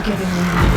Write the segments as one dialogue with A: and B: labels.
A: 되겠네.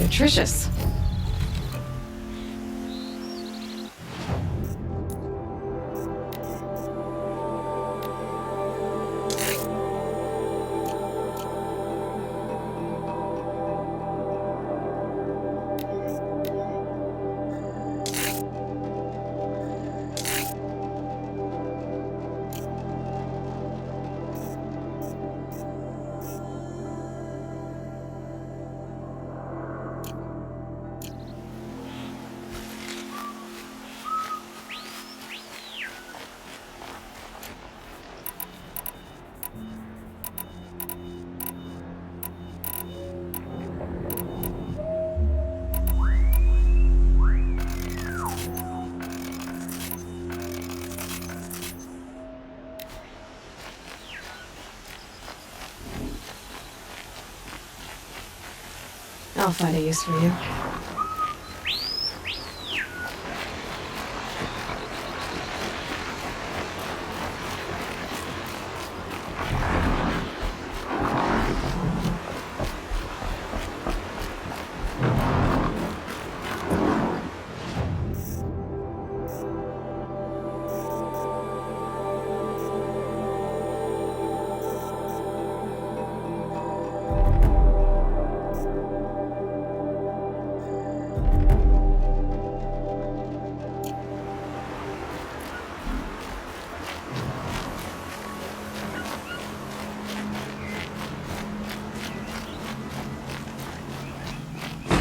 A: nutritious. I'll find a use for you.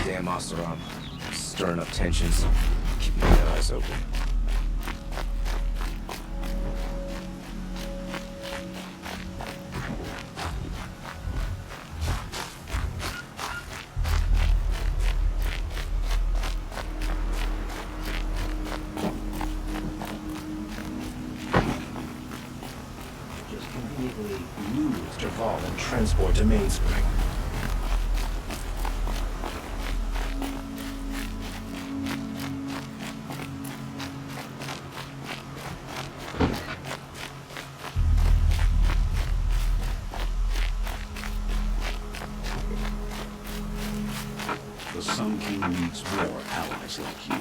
B: Damn Osteron. Stirring up tensions. Keep my eyes open.
C: Just conveniently lose Derval and transport to Mainspring. The Sun King needs more allies like you.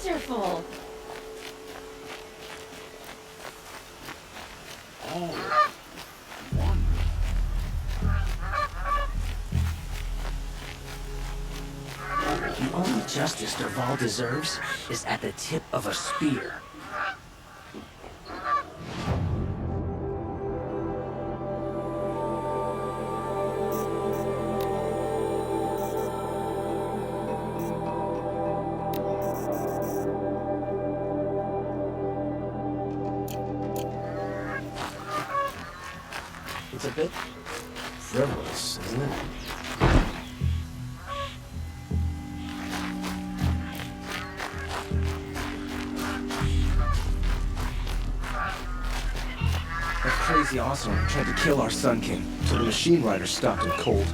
A: Wonderful!
C: Oh, one.
D: The only justice Derval deserves is at the tip of a spear.
C: It's a bit frivolous, isn't it?
B: That crazy Osteron tried to kill our Sun King, so the machine rider stopped him cold.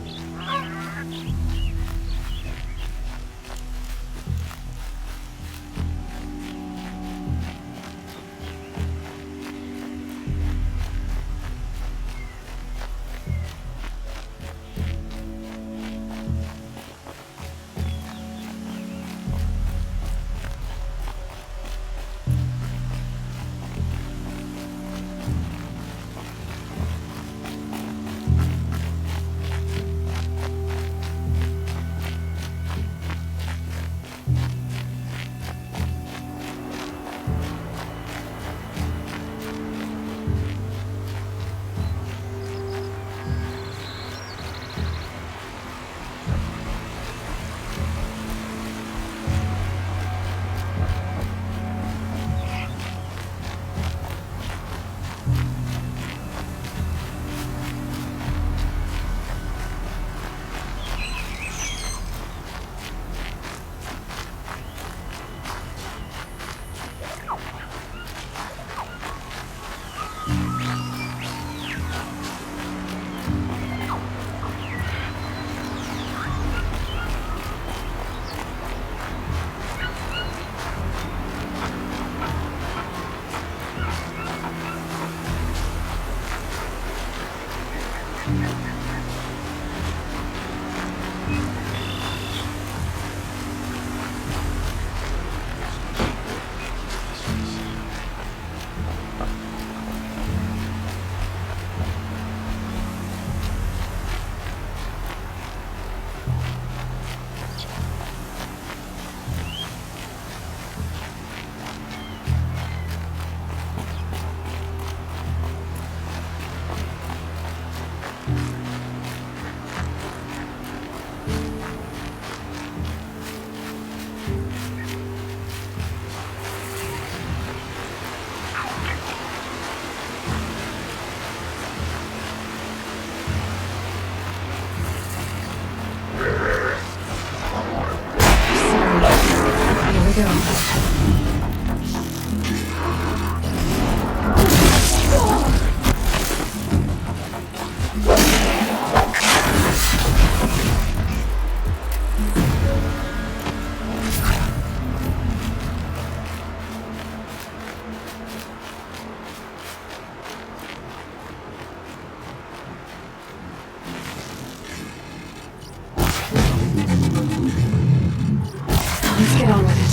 A: Let's get on with it.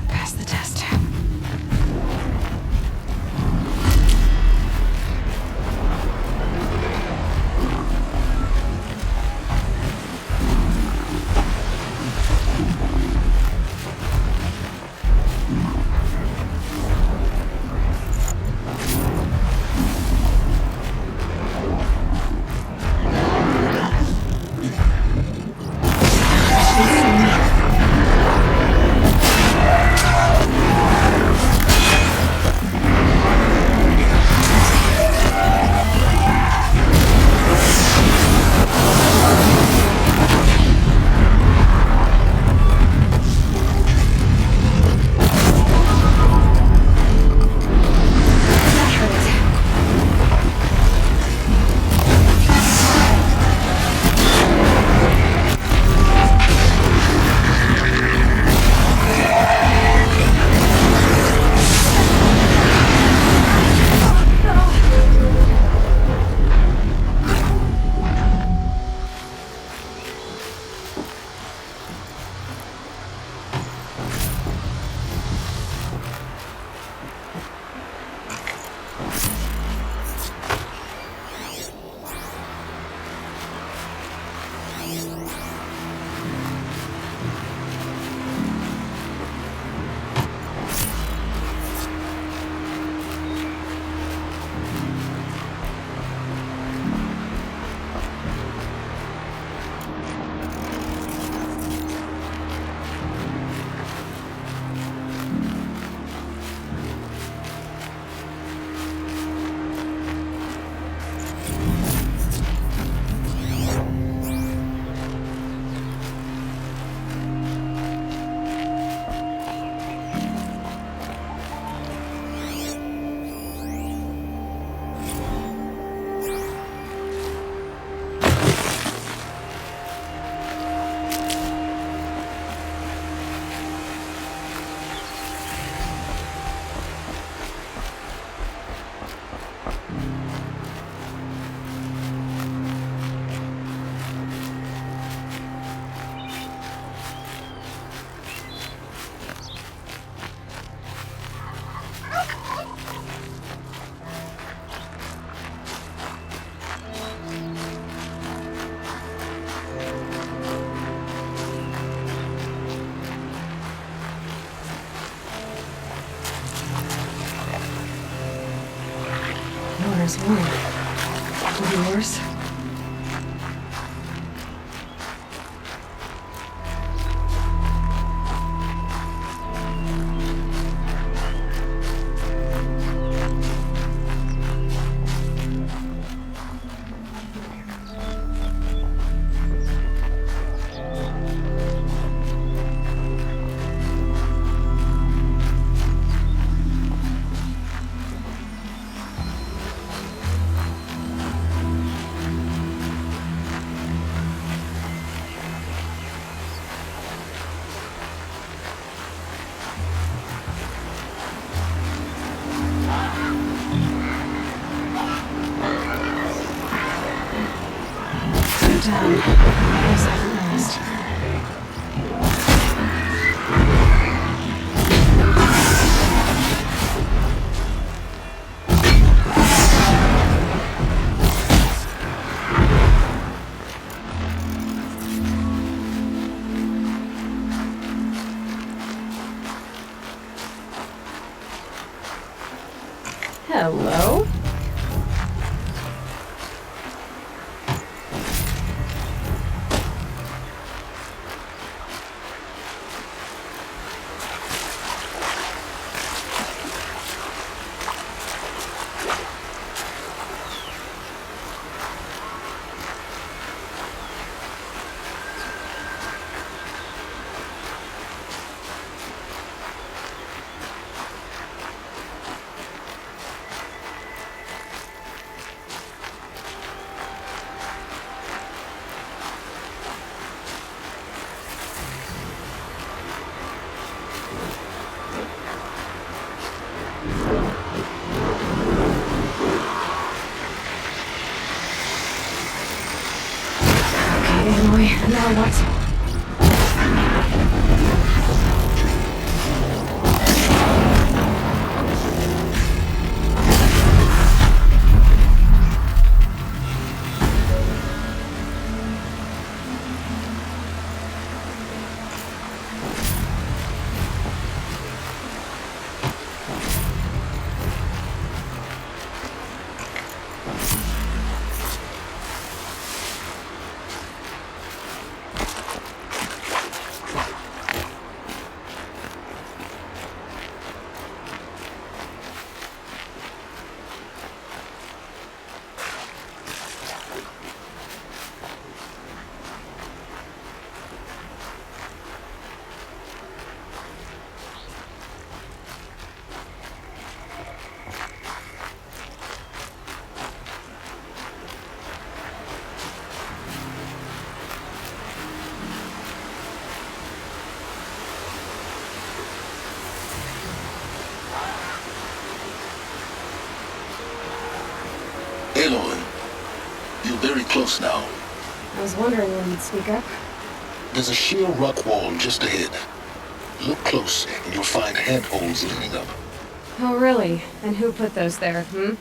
A: Pass the test. There's one. Could be worse. Down. Yes, I realized. Hello? Boy, now what?
E: Aloy, you're very close now.
A: I was wondering when you'd speak up.
E: There's a sheer rock wall just ahead. Look close and you'll find handholds leading up.
A: Oh, really? And who put those there, hmm?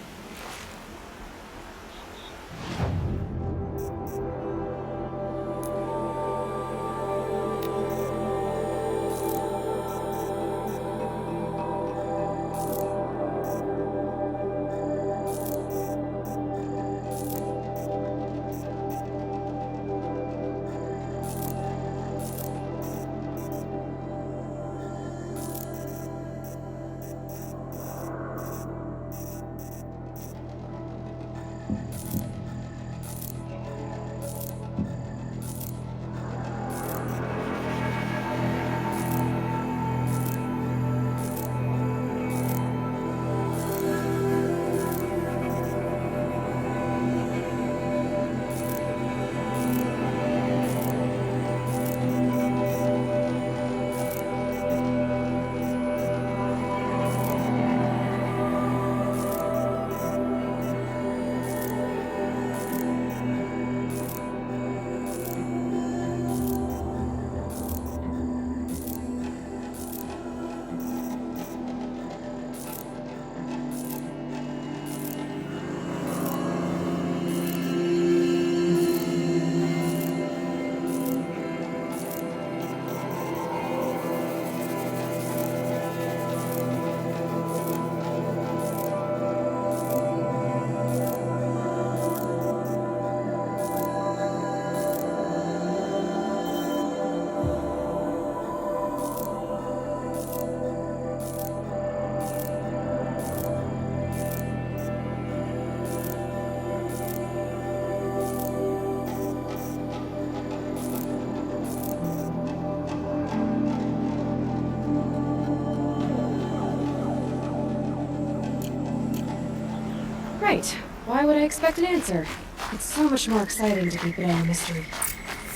A: Right. Why would I expect an answer? It's so much more exciting to keep it all a mystery.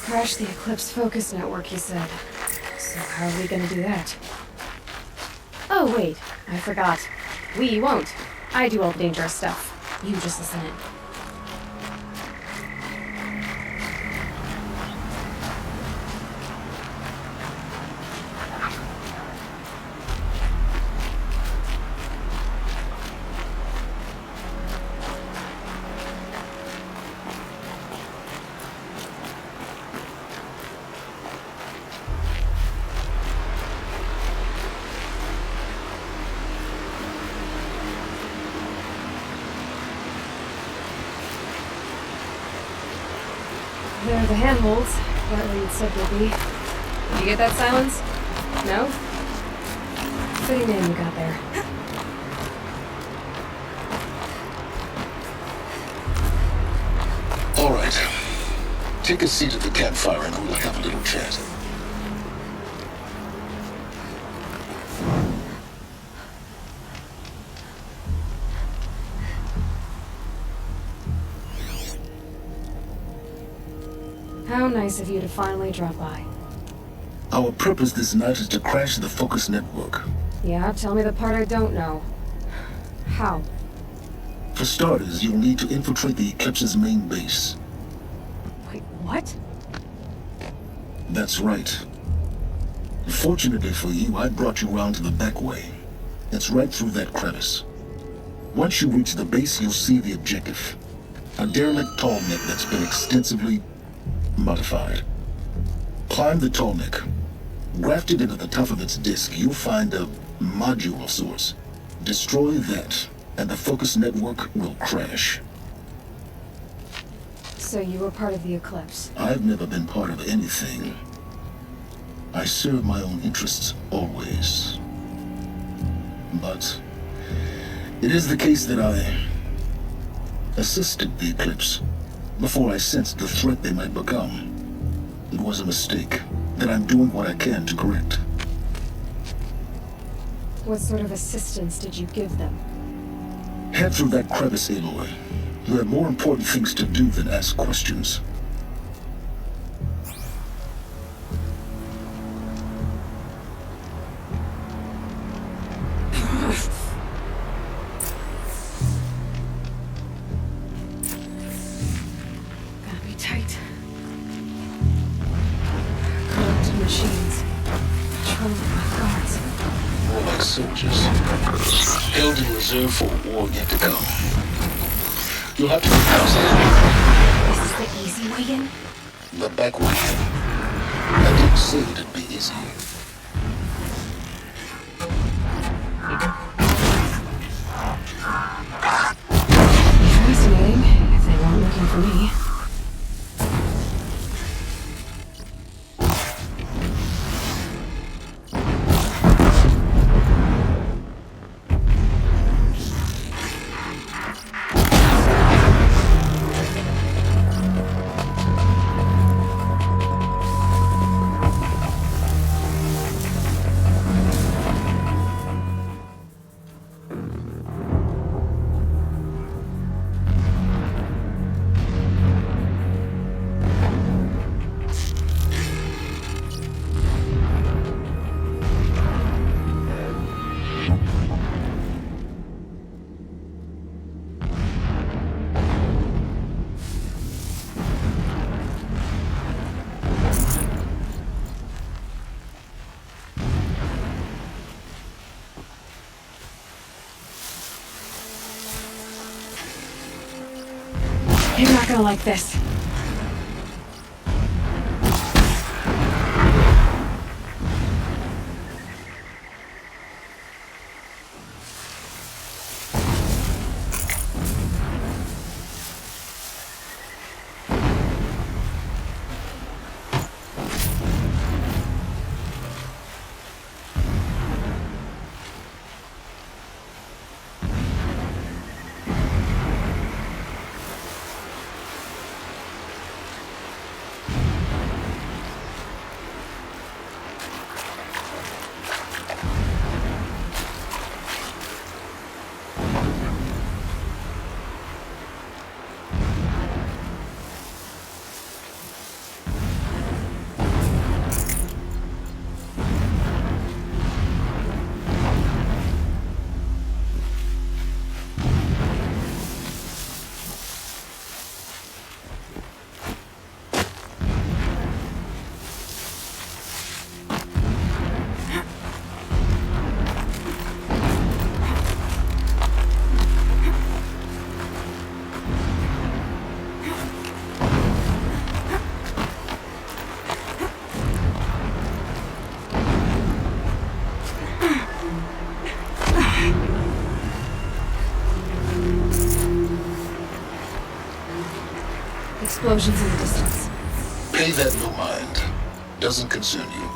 A: Crash the Eclipse focus network, he said. So how are we gonna do that? Oh, wait. I forgot. We won't. I do all the dangerous stuff. You just listen in. They're the handholds, right where you'd said they'd be. Did you get that, Silence? No? Fitting name you got there.
E: All right. Take a seat at the campfire and we'll have a little chat.
A: How nice of you to finally drop by.
E: Our purpose this night is to crash the Focus network.
A: Yeah, tell me the part I don't know. How?
E: For starters, you'll need to infiltrate the Eclipse's main base.
A: Wait, what?
E: That's right. Fortunately for you, I brought you round to the back way. It's right through that crevice. Once you reach the base, you'll see the objective. A derelict tall neck that's been extensively modified. Climb the tall neck. Grafted into the top of its disk, you'll find a module of sorts. Destroy that, and the Focus network will crash.
A: So you were part of the Eclipse.
E: I've never been part of anything. I serve my own interests always. But it is the case that I assisted the Eclipse before I sensed the threat they might become. It was a mistake that I'm doing what I can to correct.
A: What sort of assistance did you give them?
E: Head through that crevice, Aloy. You have more important things to do than ask questions.
A: Gotta be tight. Corrupted machines. Patrolling my guards.
E: More like soldiers. Held in reserve for a war yet to come. You'll have to be
A: This is the easy way in?
E: the back way. I didn't say it'd be easy.
A: Fascinating, if they weren't looking for me. You're not gonna like this. Explosions in the distance.
E: Pay that no mind. Doesn't concern you.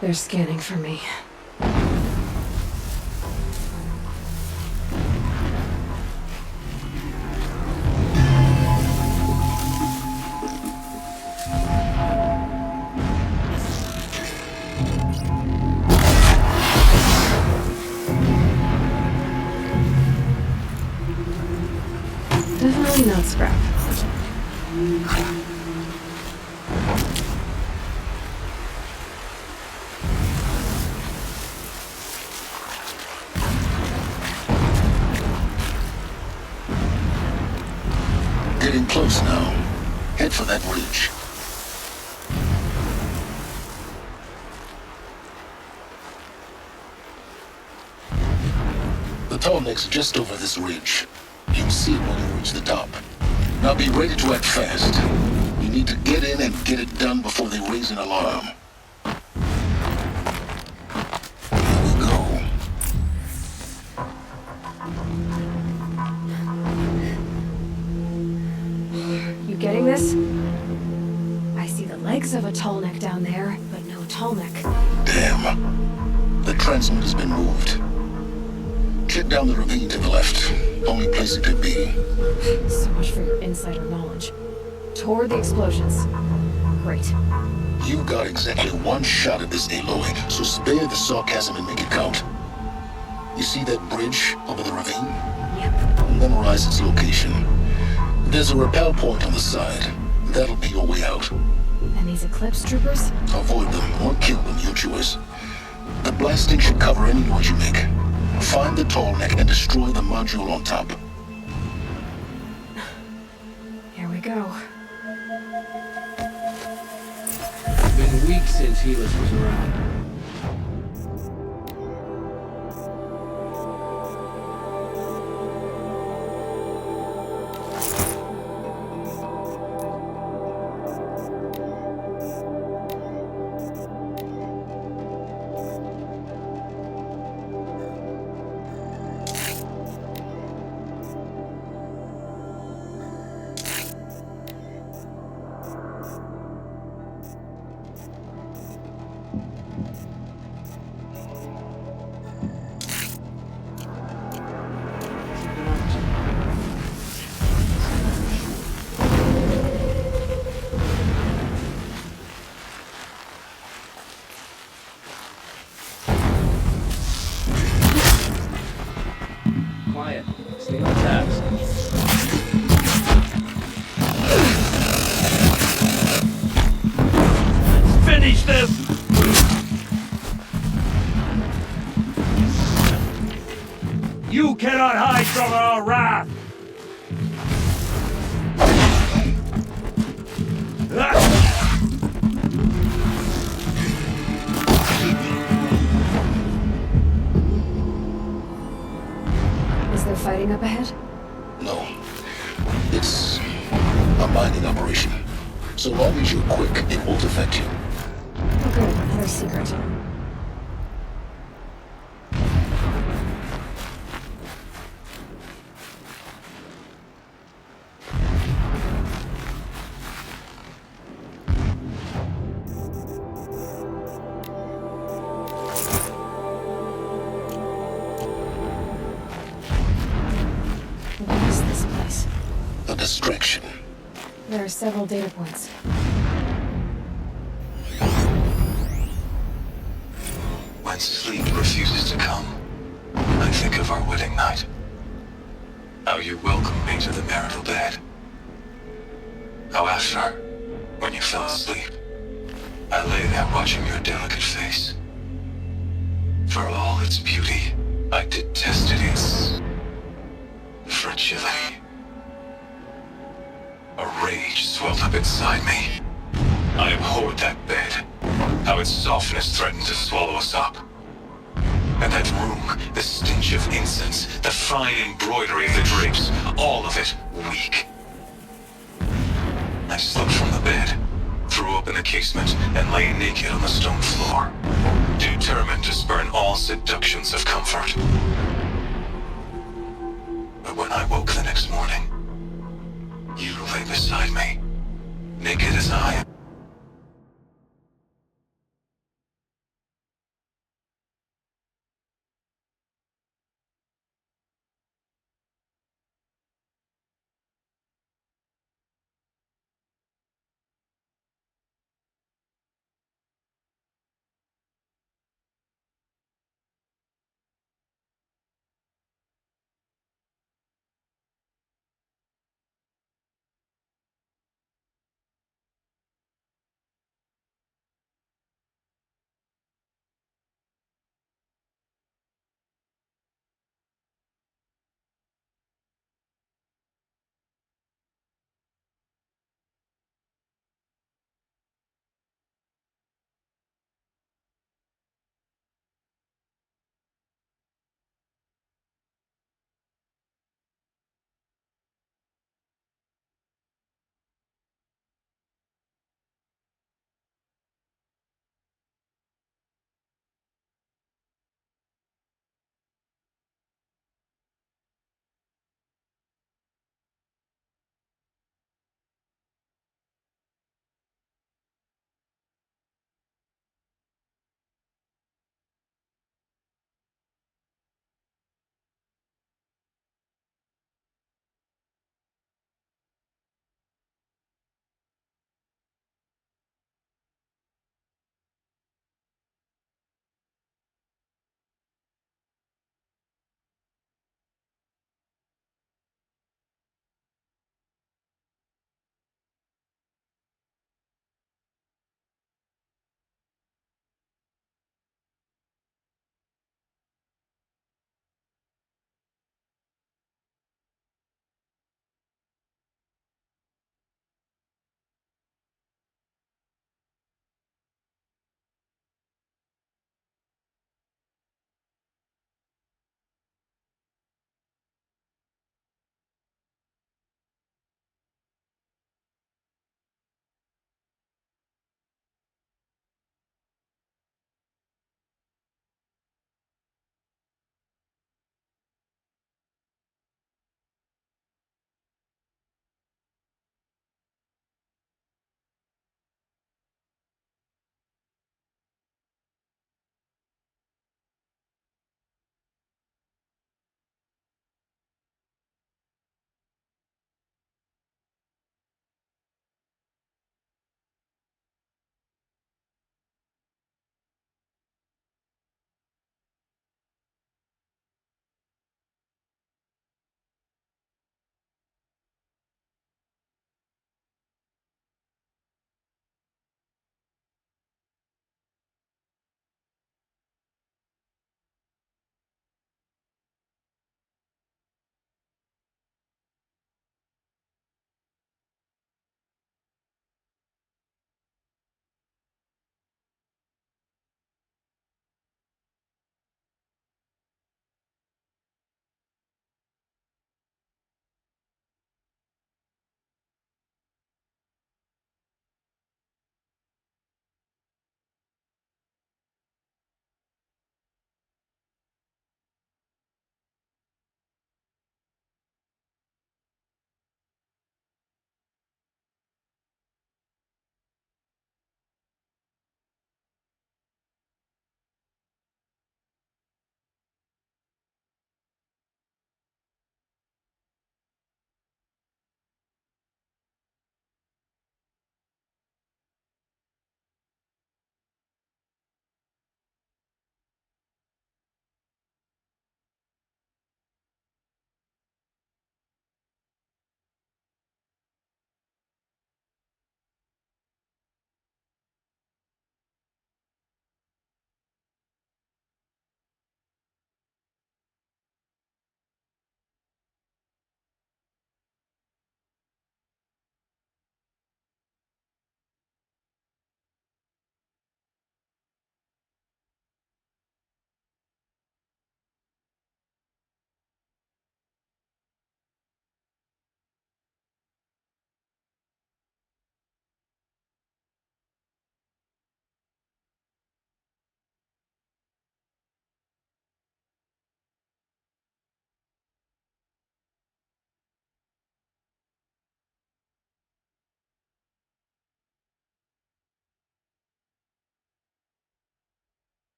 A: They're scanning for me. Definitely not scrap.
E: Getting close now. Head for that ridge. The tall neck's just over this ridge. You'll see it when you reach the top. Now be ready to act fast. You need to get in and get it done before they raise an alarm. Here we go.
A: You getting this? I see the legs of a tall neck down there, but no tall neck.
E: Damn. The transmitter has been moved. Check down the ravine to the left. Only place it could be.
A: So much for your insider knowledge. Toward the explosions. Great.
E: You've got exactly one shot at this, Aloy, so spare the sarcasm and make it count. You see that bridge over the ravine?
A: Yep.
E: Memorize its location. There's a rappel point on the side. That'll be your way out.
A: And these Eclipse troopers?
E: Avoid them or kill them, your choice. The blasting should cover any noise you make. Find the tall neck and destroy the module on top.
A: Here we go.
F: It's been weeks since Helix was around. Quiet. Stay on task. Let's finish this! You cannot hide from our wrath!
A: Is there fighting up ahead?
E: No. It's a mining operation. So long as you're quick, it won't affect you.
A: Oh good, another secret. What is this place?
E: A distraction.
A: There are several data points.
G: When sleep refuses to come, think of our wedding night. How you welcomed me to the marital bed. How after, when you fell asleep, I lay there watching your delicate face. For all its beauty, I detested its fragility. A rage swelled up inside me. I abhorred that bed. How its softness threatened to swallow us up. And that room, the stench of incense, the fine embroidery of the drapes, all of it weak. I slipped from the bed, threw open the casement, and lay naked on the stone floor, determined to spurn all seductions of comfort. But when I woke the next morning, you lay beside me, naked as I am.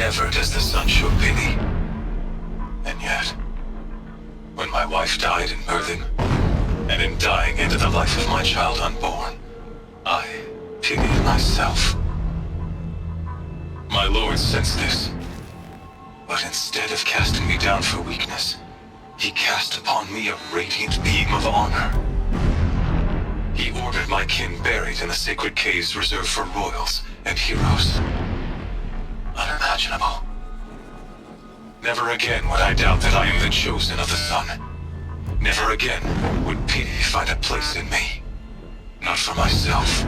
G: Never does the sun show pity. And yet, when my wife died in birthing, and in dying into the life of my child unborn, I pitied myself. My lord sensed this, but instead of casting me down for weakness, he cast upon me a radiant beam of honor. He ordered my kin buried in the sacred caves reserved for royals and heroes. Unimaginable. Never again would I doubt that I am the chosen of the sun. Never again would pity find a place in me. Not for myself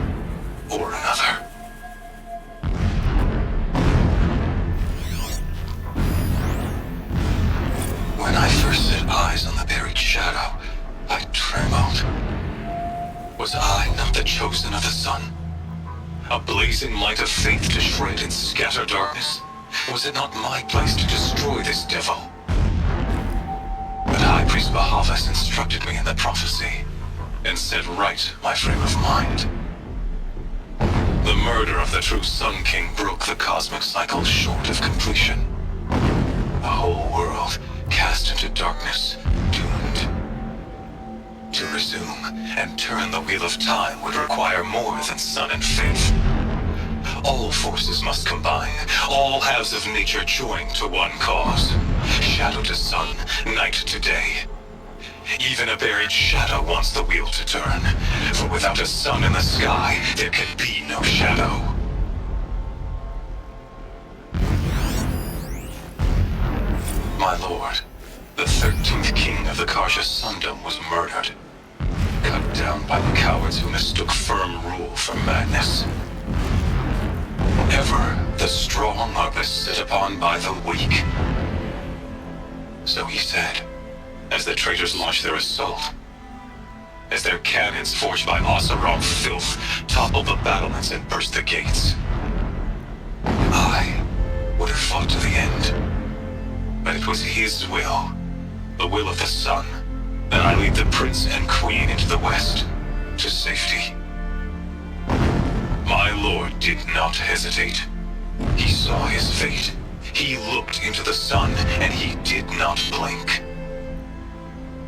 G: or another. When I first set eyes on the buried shadow, I trembled. Was I not the chosen of the sun? A blazing light of faith to shred and scatter darkness? Was it not my place to destroy this devil? But High Priest Bahavas instructed me in the prophecy, and set right my frame of mind. The murder of the true Sun King broke the cosmic cycle short of completion. The whole world cast into darkness, doomed. To resume and turn the wheel of time would require more than sun and faith. All forces must combine, all halves of nature join to one cause. Shadow to sun, night to day. Even a buried shadow wants the wheel to turn, for without a sun in the sky, there can be no shadow. My lord, the 13th king of the Karja Sundom was murdered. Cut down by the cowards who mistook firm rule for madness. Ever the strong are beset upon by the weak. So he said, as the traitors launched their assault. As their cannons forged by Oseram filth toppled the battlements and burst the gates. I would have fought to the end. But it was his will, the will of the sun, that I lead the prince and queen into the west, to safety. My lord did not hesitate. He saw his fate. He looked into the sun, and he did not blink.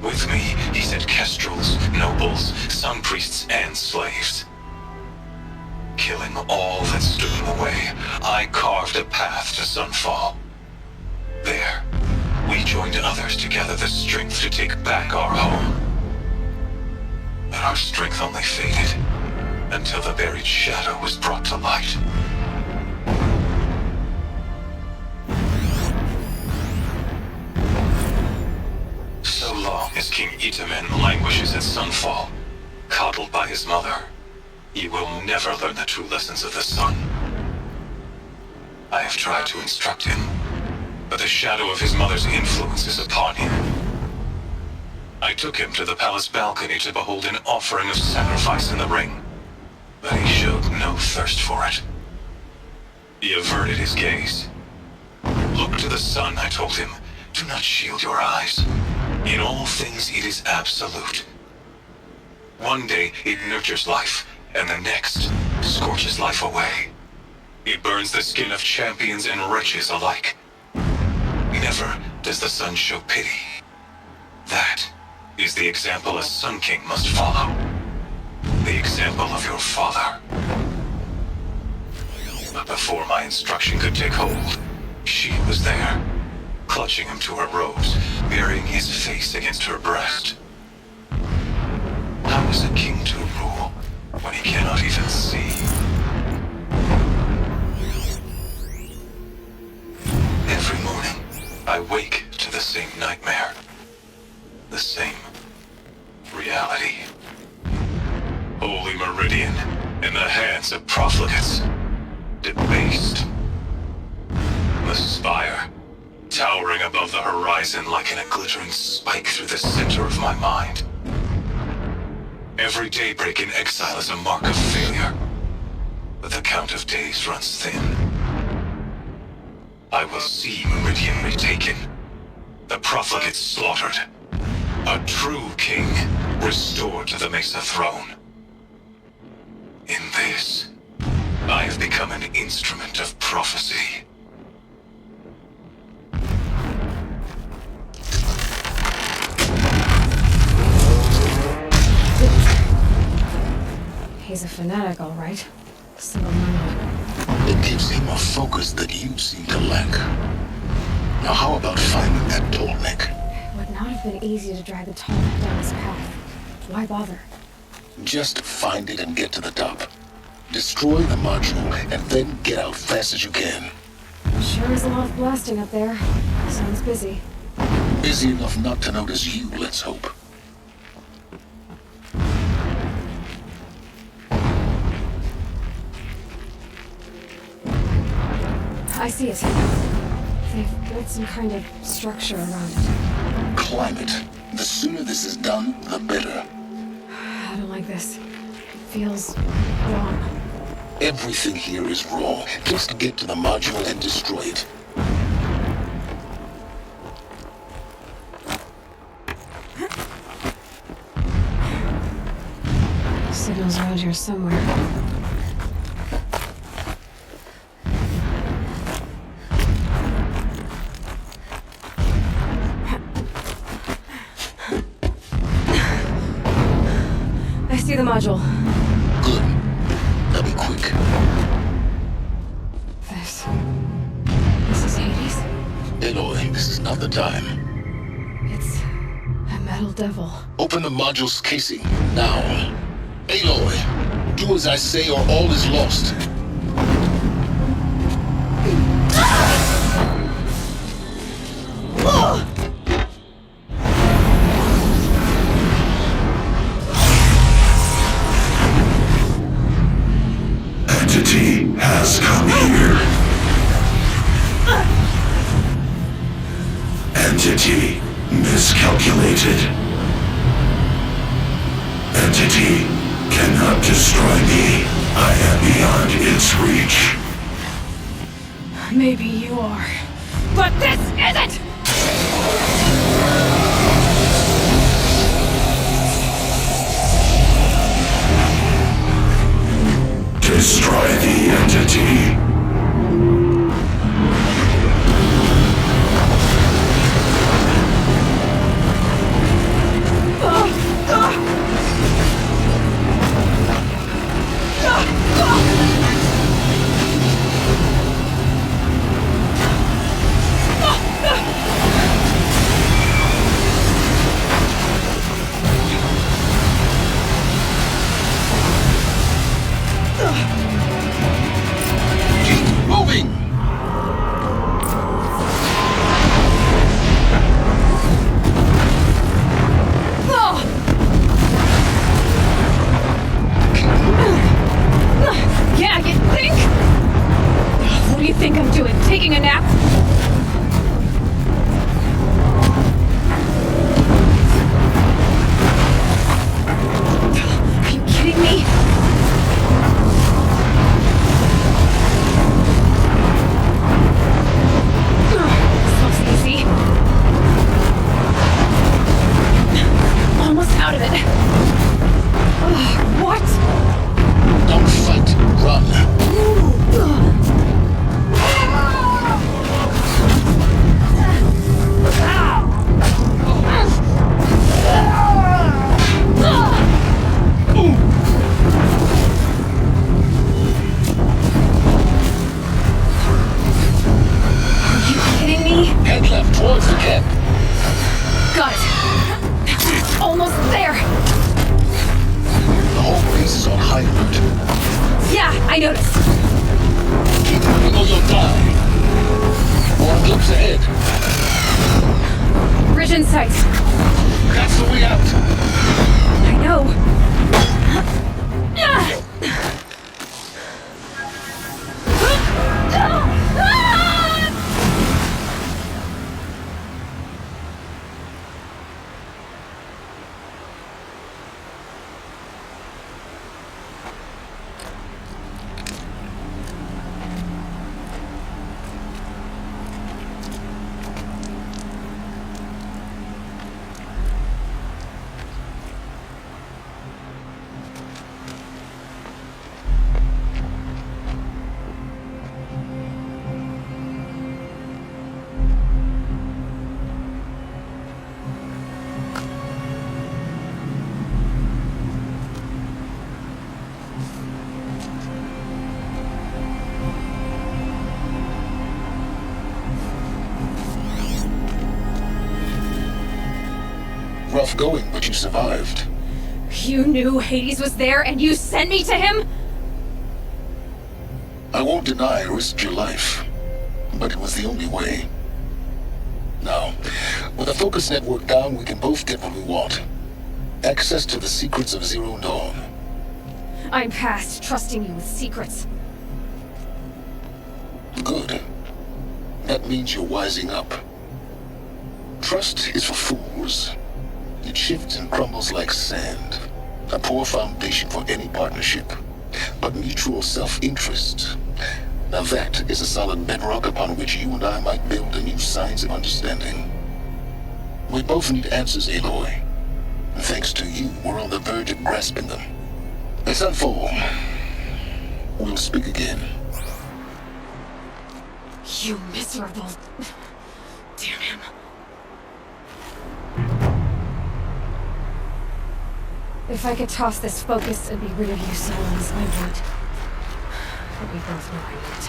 G: With me, he sent kestrels, nobles, sun priests, and slaves. Killing all that stood in the way, I carved a path to sunfall. There, we joined others to gather the strength to take back our home. But our strength only faded until the buried shadow was brought to light. So long as King Itamen languishes at sunfall, coddled by his mother, he will never learn the true lessons of the sun. I have tried to instruct him, but the shadow of his mother's influence is upon him. I took him to the palace balcony to behold an offering of sacrifice in the ring, but he showed no thirst for it. He averted his gaze. Look to the sun, I told him. Do not shield your eyes. In all things it is absolute. One day it nurtures life, and the next scorches life away. It burns the skin of champions and wretches alike. Never does the sun show pity. That is the example a Sun King must follow. The example of your father. But before my instruction could take hold, she was there, clutching him to her robes, burying his face against her breast. How is a king to rule when he cannot even see? Every morning, I wake to the same nightmare. The same reality. Holy Meridian in the hands of profligates. Debased. The spire, towering above the horizon like a glittering spike through the center of my mind. Every daybreak in exile is a mark of failure, but the count of days runs thin. I will see Meridian retaken, the profligates slaughtered, a true king restored to the Mesa throne. In this, I have become an instrument of prophecy.
A: He's a fanatic, all right. Single-minded.
E: It gives him a focus that you seem to lack. Now how about finding that tall neck?
A: It would not have been easy to drag the tall neck down his path. Why bother?
E: Just find it and get to the top. Destroy the module and then get out fast as you can.
A: Sure is a lot of blasting up there. Sounds busy.
E: Busy enough not to notice you, let's hope.
A: I see it. They've built some kind of structure around it.
E: Climb it. The sooner this is done, the better.
A: I don't like this. It feels wrong.
E: Everything here is wrong. Just get to the module and destroy it.
A: Signal's around here somewhere. I see the module.
E: Good. Now be quick.
A: This is Hades?
E: Aloy, this is not the time.
A: It's a metal devil.
E: Open the module's casing, now. Aloy, do as I say or all is lost.
H: Entity has come here. Entity miscalculated. Entity cannot destroy me. I am beyond its reach.
A: Maybe you are. But this isn't!
H: Destroy the entity.
E: Rough going, but you survived.
A: You knew Hades was there and you sent me to him?
E: I won't deny I risked your life, but it was the only way. Now, with the focus network down, we can both get what we want. Access to the secrets of Zero Dawn.
A: I'm past trusting you with secrets.
E: Good. That means you're wising up. Trust is for fools. It shifts and crumbles like sand. A poor foundation for any partnership. But mutual self-interest. Now that is a solid bedrock upon which you and I might build a new science of understanding. We both need answers, Aloy. And thanks to you, we're on the verge of grasping them. Let's unfold. We'll speak again.
A: You miserable... Damn him. If I could toss this focus and be rid of you, Silence, I would. But we both know I need it.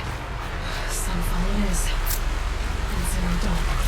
A: Sunfall it is. And Zero Dawn.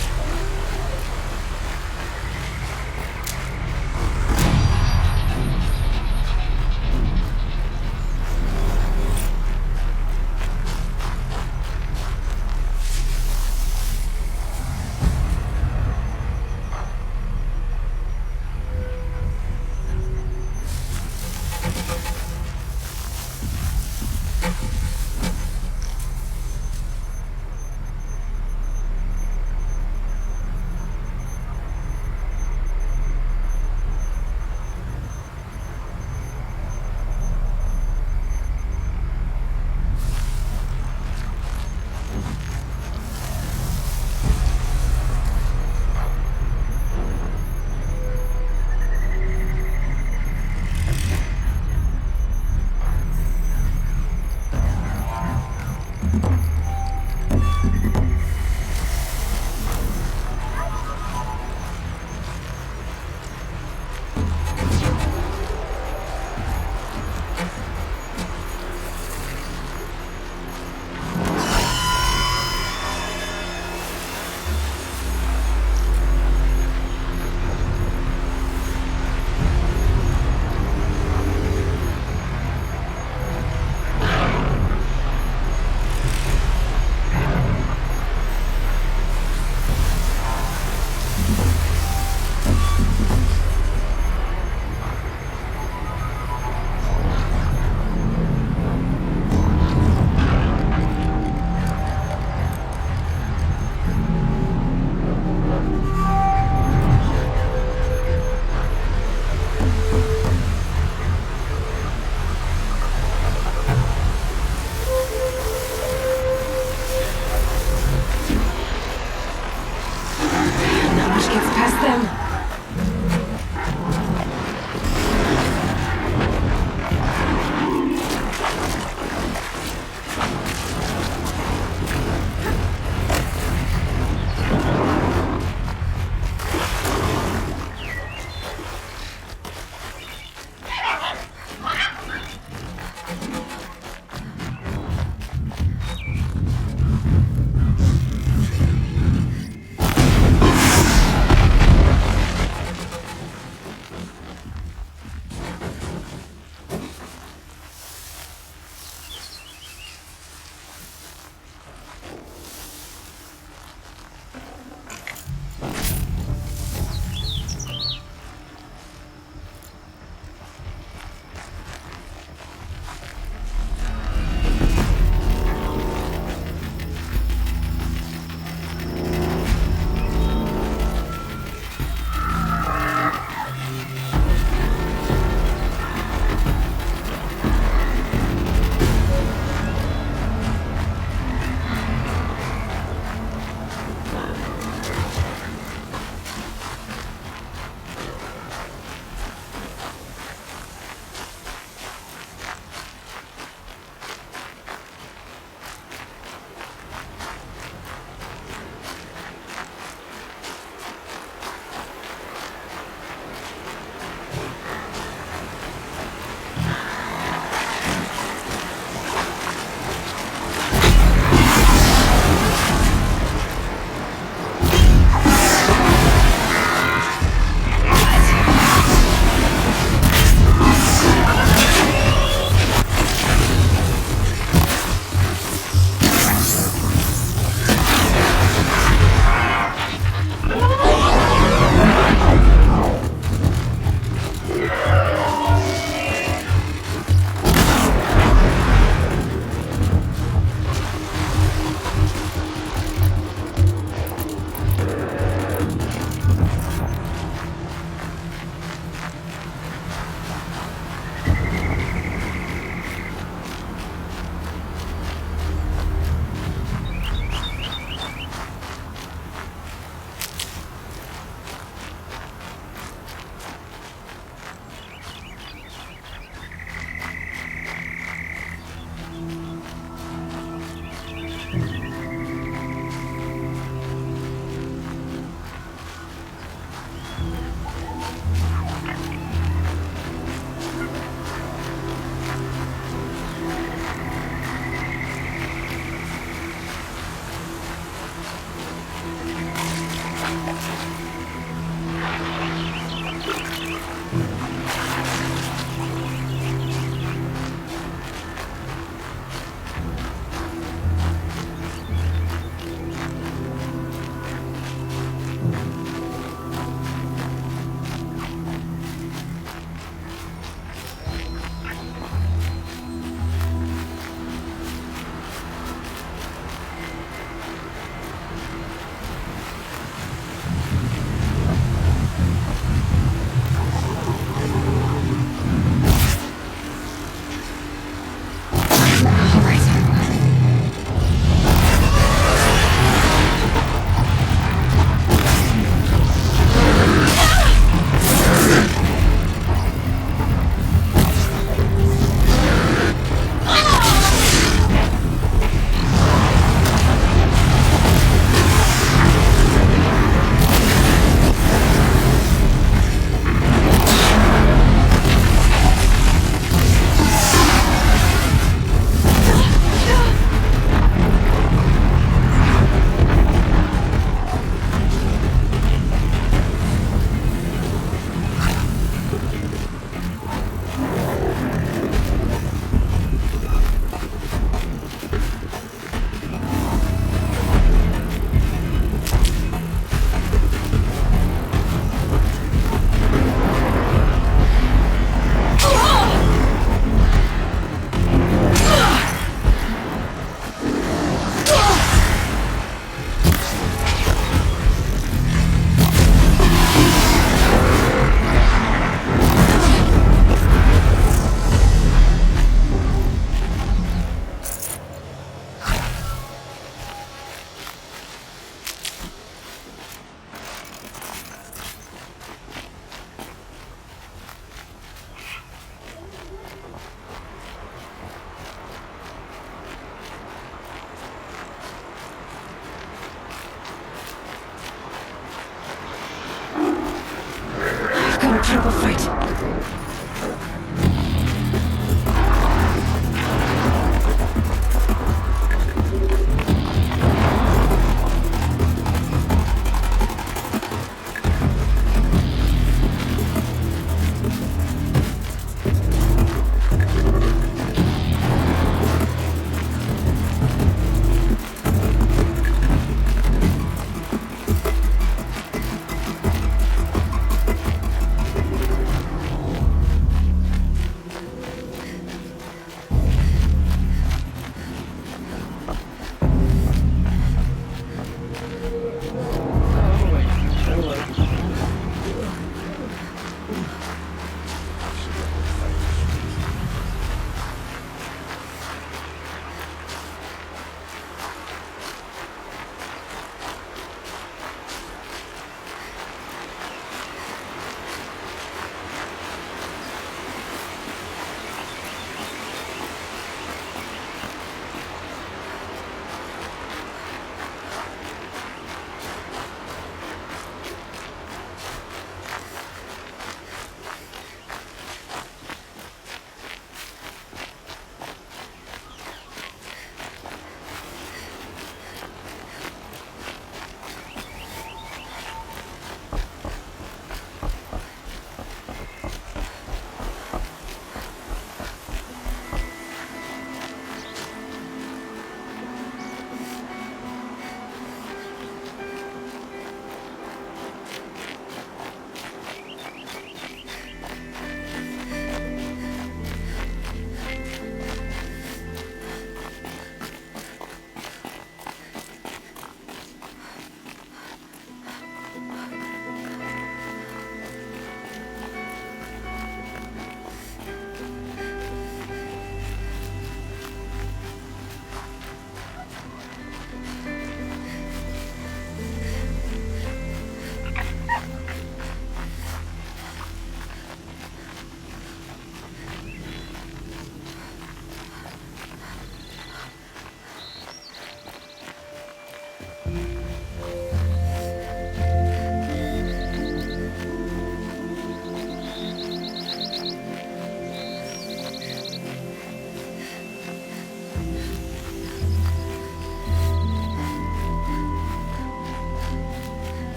A: put up a fight.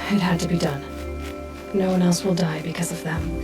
A: It had to be done. No one else will die because of them.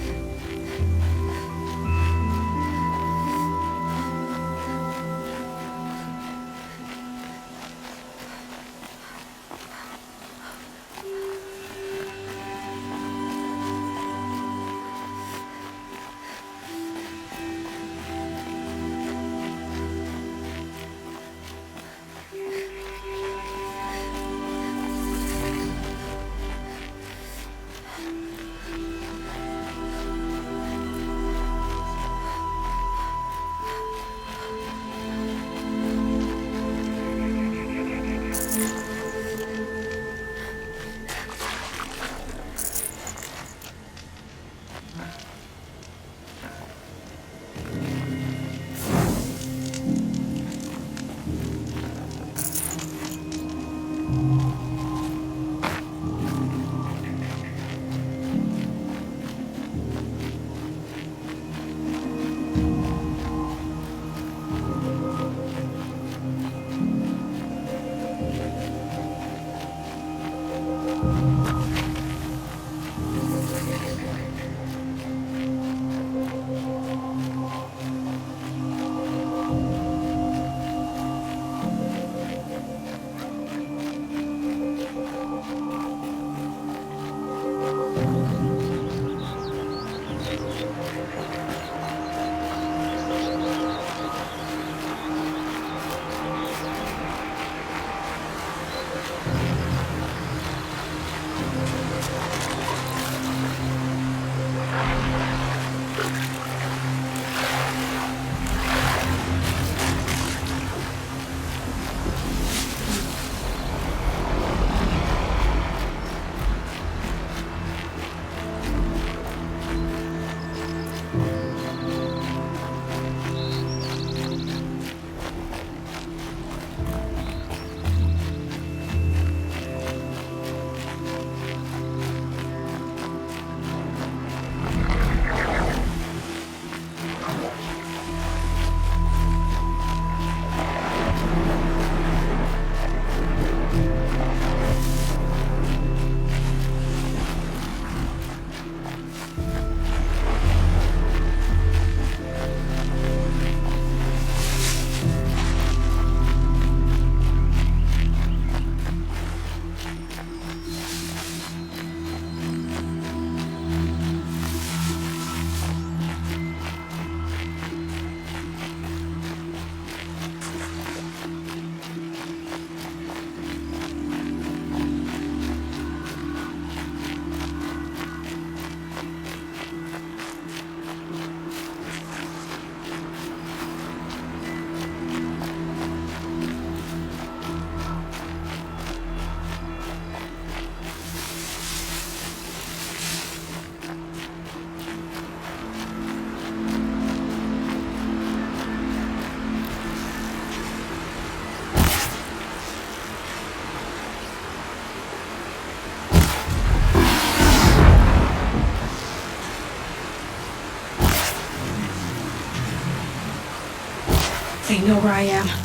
A: They know where I am.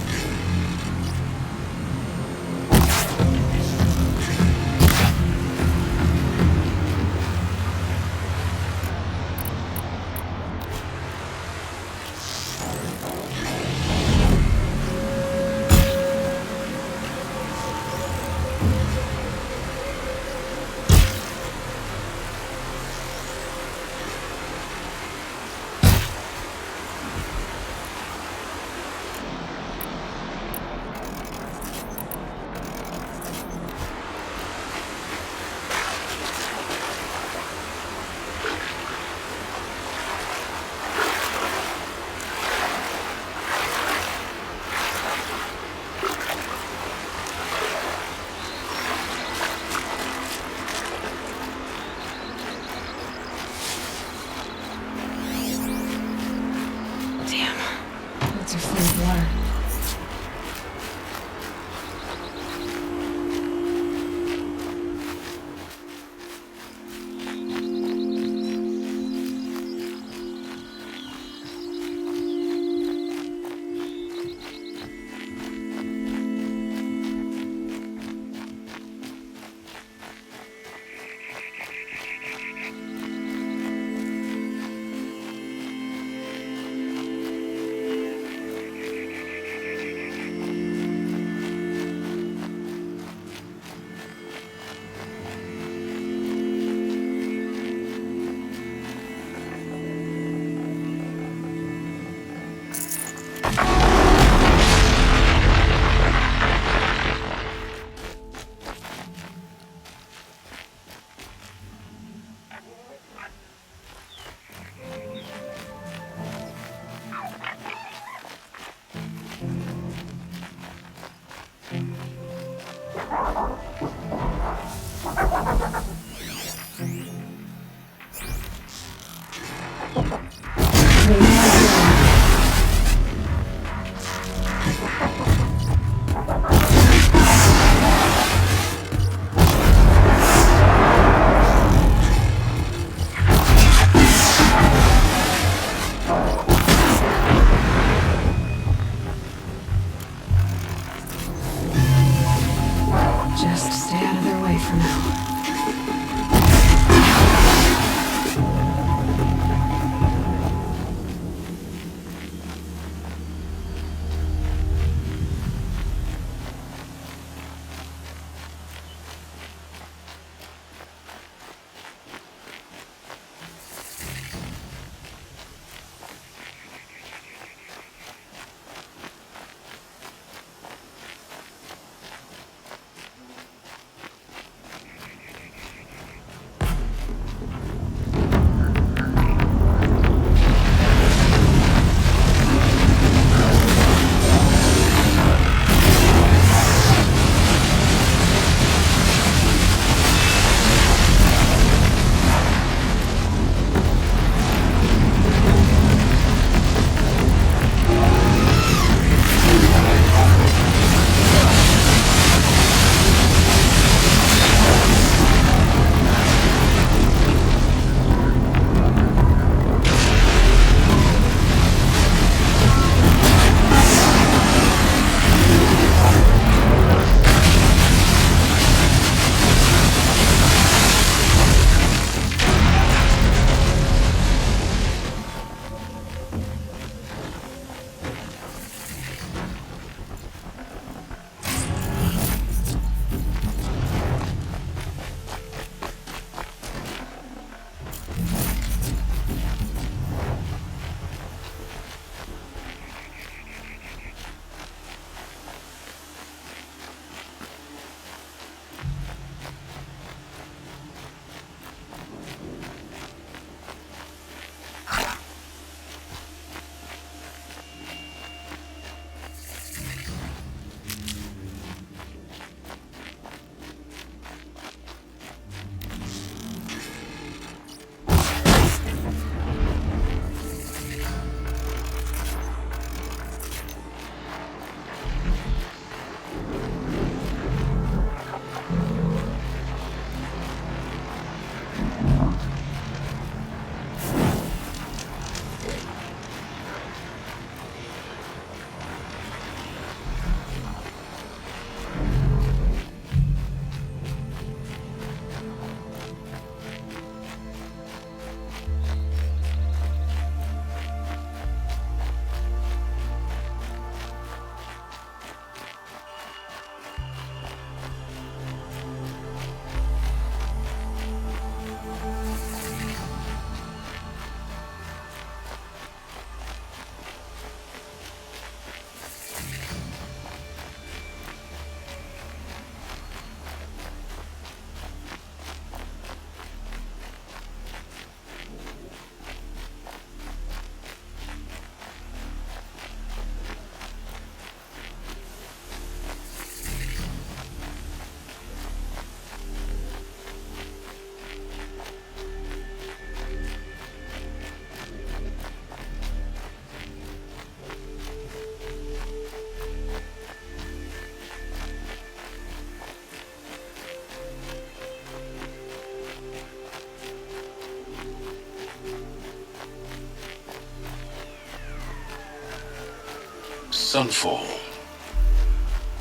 E: Sunfall.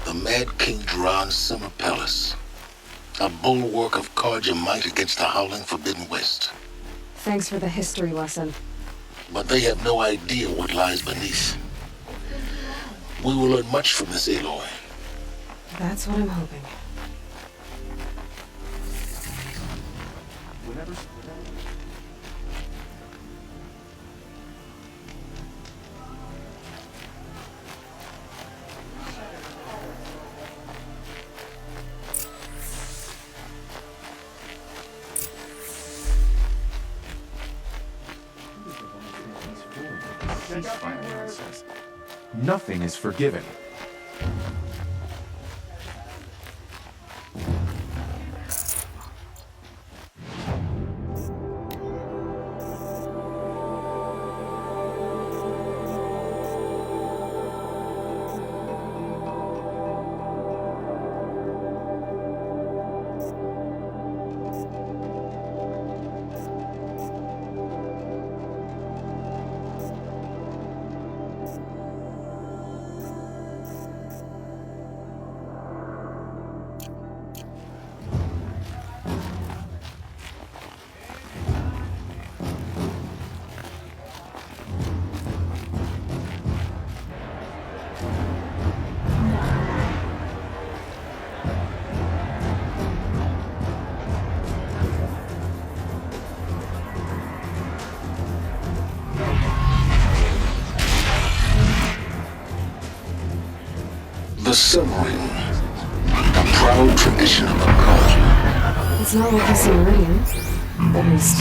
E: The Mad King Duran's summer palace. A bulwark of Karja might against the howling Forbidden West.
A: Thanks for the history lesson.
E: But they have no idea what lies beneath. We will learn much from this Aloy.
A: That's what I'm hoping.
F: Nothing is forgiven.
E: The Sun Ring. A proud tradition of the Karja.
A: It's not like a Sumerian. At least.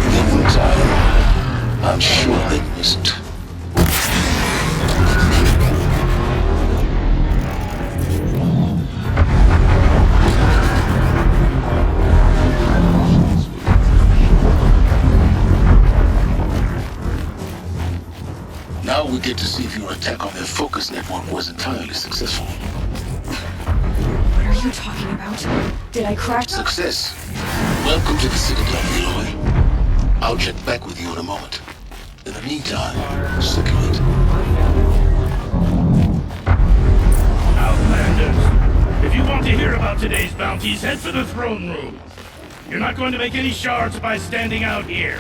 E: Given time, I'm sure they missed. Now we get to see if your attack on their focus network was entirely successful.
A: What are you talking about? Did I crash?
E: Success. Welcome to the Citadel, Aloy. I'll check back with you in a moment. In the meantime, circulate.
F: Outlanders, if you want to hear about today's bounties, head for the throne room. You're not going to make any shards by standing out here.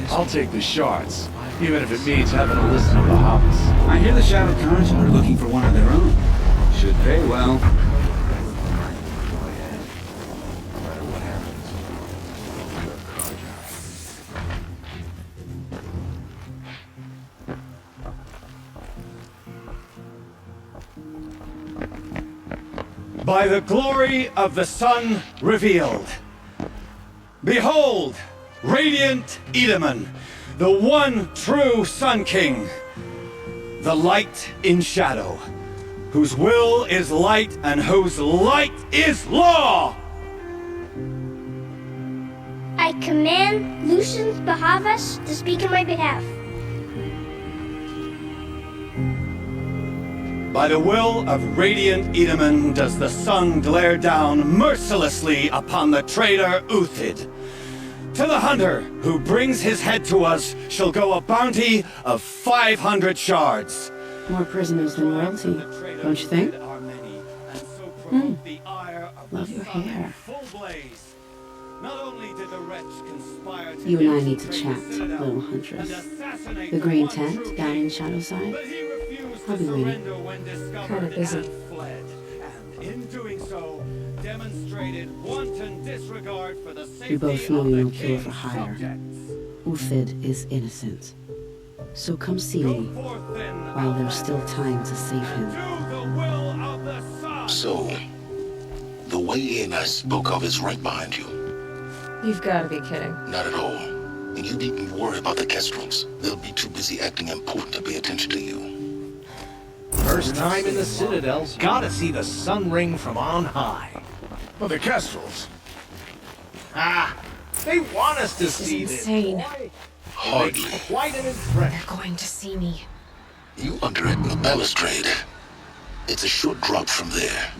B: I'll take the shards, even if it means having to listen to the hobbits.
I: I hear the Shadow Cards are looking for one of their own. Should pay well.
F: By the glory of the sun revealed. Behold, radiant Edaman, the one true Sun King. The light in shadow, whose will is light and whose light is law!
J: I command Lucius Bahavas to speak in my behalf.
F: By the will of radiant Edaman does the sun glare down mercilessly upon the traitor Uthid. To the hunter who brings his head to us shall go a bounty of 500 shards.
K: More prisoners than royalty, don't you think? Love your hair. You and I need to chat, little huntress. The green tent down in Shadowside? I'll be waiting.
A: Kinda busy.
K: We both know you don't kill for hire. Uthid is innocent. So come see me while there's still time to save him.
E: So, the way in I spoke of is right behind you.
A: You've got to be kidding.
E: Not at all. And you needn't worry about the Kestrels. They'll be too busy acting important to pay attention to you.
C: First time in the Citadel's, gotta see the Sun Ring from on high.
B: Well, the Kestrels.
C: Ah, they want us to
A: This is
C: see
A: insane.
C: this.
E: Hardly.
C: Quite an impression.
A: They're going to see me.
E: You underwritten the balustrade. It's a short drop from there.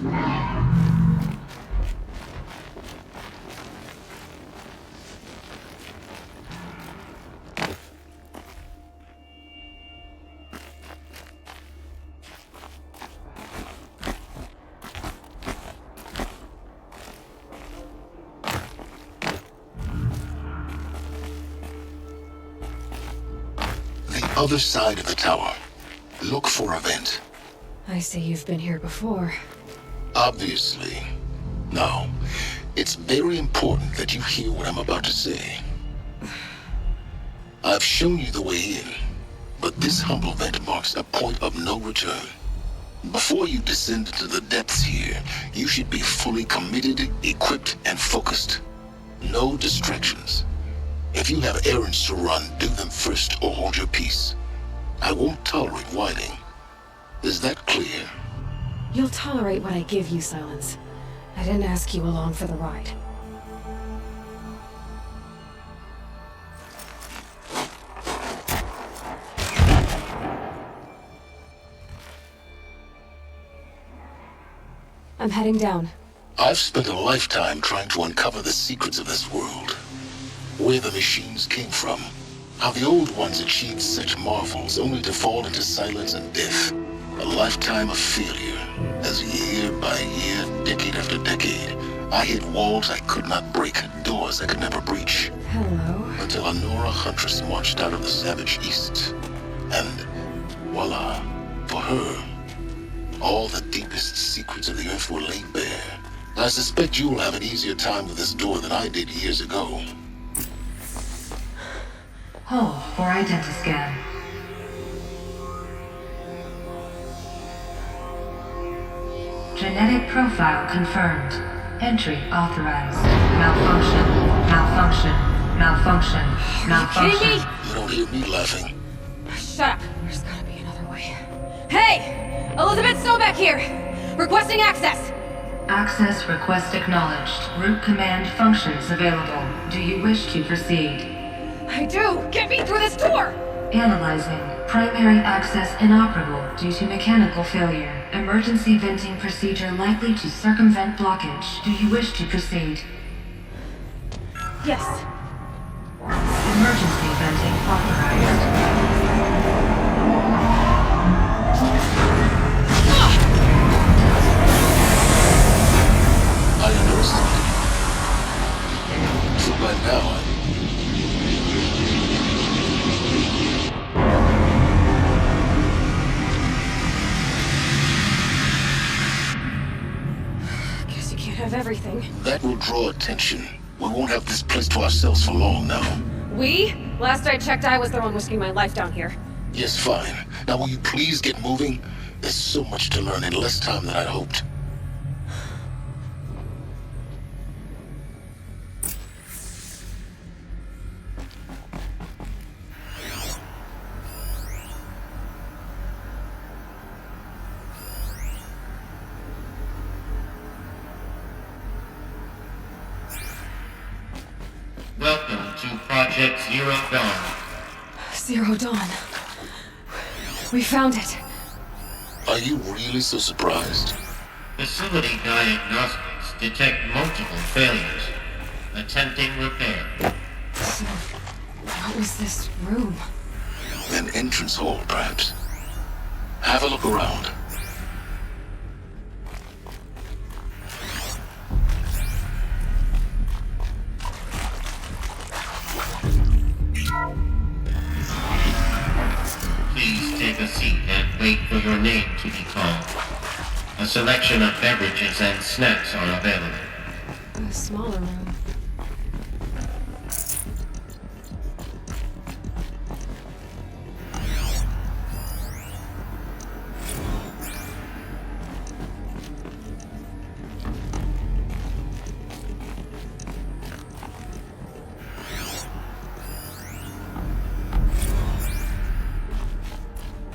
E: other side of the tower. Look for a vent.
A: I see you've been here before.
E: Obviously. Now, it's very important that you hear what I'm about to say. I've shown you the way in, but this humble vent marks a point of no return. Before you descend into the depths here, you should be fully committed, equipped, and focused. No distractions. If you have errands to run, do them first or hold your peace. I won't tolerate whining. Is that clear?
A: You'll tolerate what I give you, Silence. I didn't ask you along for the ride. I'm heading down.
E: I've spent a lifetime trying to uncover the secrets of this world. Where the machines came from. How the old ones achieved such marvels only to fall into silence and death. A lifetime of failure. As year by year, decade after decade, I hit walls I could not break, doors I could never breach.
A: Hello.
E: Until a Nora huntress marched out of the savage east. And voila, for her, all the deepest secrets of the earth were laid bare. I suspect you'll have an easier time with this door than I did years ago.
L: Hold for identiscan. Genetic profile confirmed. Entry authorized. Malfunction. Malfunction. Malfunction. Malfunction.
A: Kidding me?
E: You don't hear me laughing.
A: Shut up. There's gotta be another way. Hey! Elizabeth Stoback here! Requesting access!
L: Access request acknowledged. Root command functions available. Do you wish to proceed?
A: I do! Get me through this door!
L: Analyzing. Primary access inoperable due to mechanical failure. Emergency venting procedure likely to circumvent blockage. Do you wish to proceed?
A: Yes.
L: Emergency venting authorized.
E: I understand. So by now,
A: Guess you can't have everything.
E: that will draw attention. We won't have this place to ourselves for long now.
A: We? Last I checked, I was the one risking my life down here.
E: Yes, fine. Now will you please get moving? There's so much to learn in less time than I'd hoped.
M: Welcome to Project Zero Dawn.
A: Zero Dawn. We found it.
E: Are you really so surprised?
M: Facility diagnostics detect multiple failures. Attempting repair.
A: So, what was this room?
E: An entrance hall, perhaps. Have a look around.
M: Please take a seat and wait for your name to be called. A selection of beverages and snacks are available.
A: A smaller room.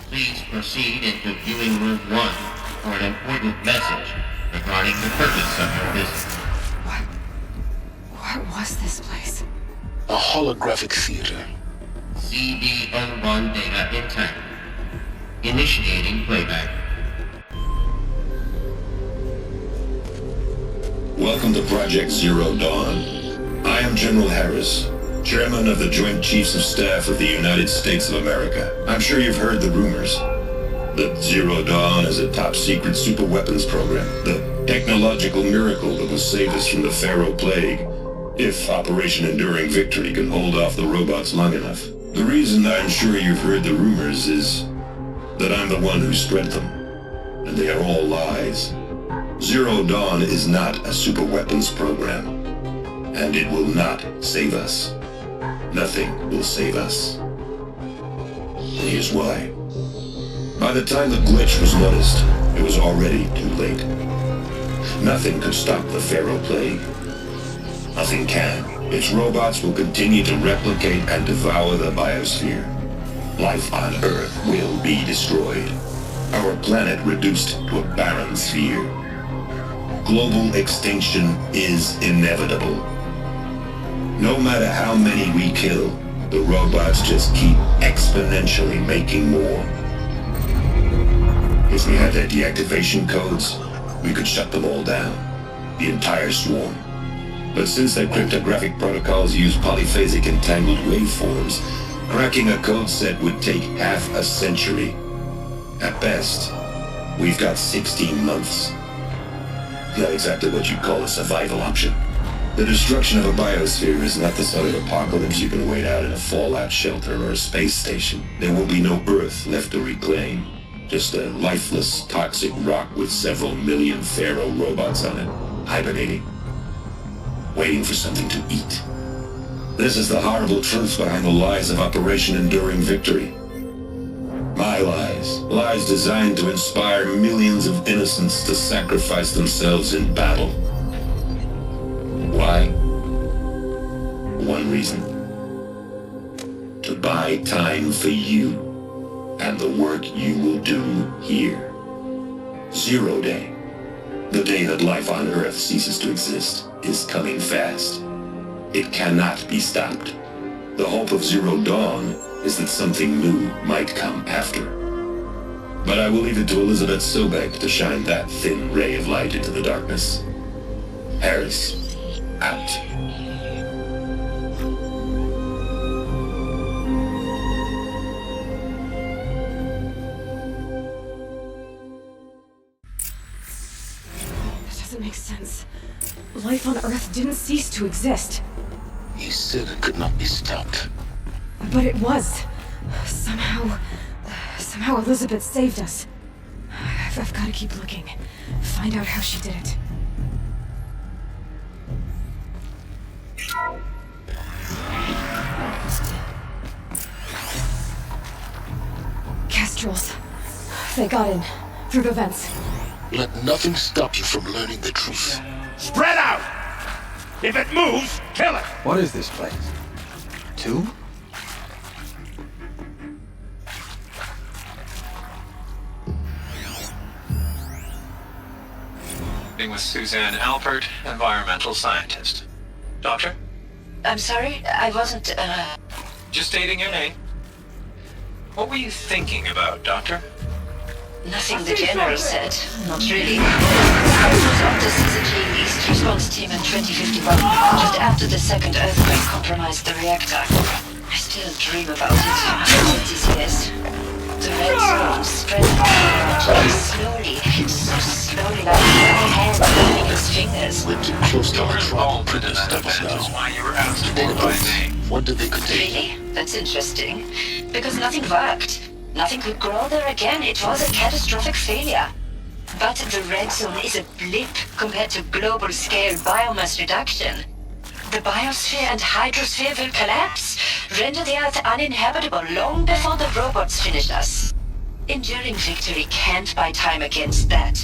M: Please proceed into viewing room 1 for an important message regarding the purpose of your visit.
A: What was this place?
E: A holographic theater.
M: CB01 data intact. Initiating playback.
H: Welcome to Project Zero Dawn. I am General Harris, Chairman of the Joint Chiefs of Staff of the United States of America. I'm sure you've heard the rumors that Zero Dawn is a top-secret superweapons program, the technological miracle that will save us from the Pharaoh Plague, if Operation Enduring Victory can hold off the robots long enough. The reason I'm sure you've heard the rumors is that I'm the one who spread them, and they are all lies. Zero Dawn is not a superweapons program, and it will not save us. Nothing will save us. Here's why. By the time the glitch was noticed, it was already too late. Nothing could stop the Pharaoh Plague. Nothing can. Its robots will continue to replicate and devour the biosphere. Life on Earth will be destroyed. Our planet reduced to a barren sphere. Global extinction is inevitable. No matter how many we kill, the robots just keep exponentially making more. If we had their deactivation codes, we could shut them all down. The entire swarm. But since their cryptographic protocols use polyphasic entangled waveforms, cracking a code set would take half a century. At best, we've got 16 months. Not exactly what you'd call a survival option. The destruction of a biosphere is not the sort of apocalypse you can wait out in a fallout shelter or a space station. There will be no Earth left to reclaim. Just a lifeless, toxic rock with several million Pharaoh robots on it, hibernating, waiting for something to eat. This is the horrible truth behind the lies of Operation Enduring Victory. My lies. Lies designed to inspire millions of innocents to sacrifice themselves in battle. Why? One reason. To buy time for you and the work you will do here. Zero Day. The day that life on Earth ceases to exist is coming fast. It cannot be stopped. The hope of Zero Dawn is that something new might come after. But I will leave it to Elizabeth Sobek to shine that thin ray of light into the darkness. Harris, out.
A: That doesn't make sense. Life on Earth didn't cease to exist.
E: He said it could not be stopped.
A: But it was. Somehow Elizabeth saved us. I've got to keep looking. Find out how she did it. Kestrels. They got in. Through the vents.
E: Let nothing stop you from learning the truth.
F: Spread out! If it moves, kill it!
B: What is this place? 2?
G: With Suzanne Alpert, environmental scientist. Doctor?
N: I'm sorry, I wasn't,
G: Just stating your name. What were you thinking about, Doctor?
N: Nothing the General said. Not really. I was on the CCG East response team in 2051, just after the second earthquake compromised the reactor. I still dream about it after all these years. The red zone spread slowly, so slowly like a hand moving its fingers.
E: We're too close to our trouble predators now.
G: Why you were asked to call by name.
E: What did they contain?
N: Really? That's interesting. Because nothing worked. Nothing could grow there again. It was a catastrophic failure. But the red zone is a blip compared to global-scale biomass reduction. The biosphere and hydrosphere will collapse, render the Earth uninhabitable long before the robots finish us. Enduring Victory can't buy time against that.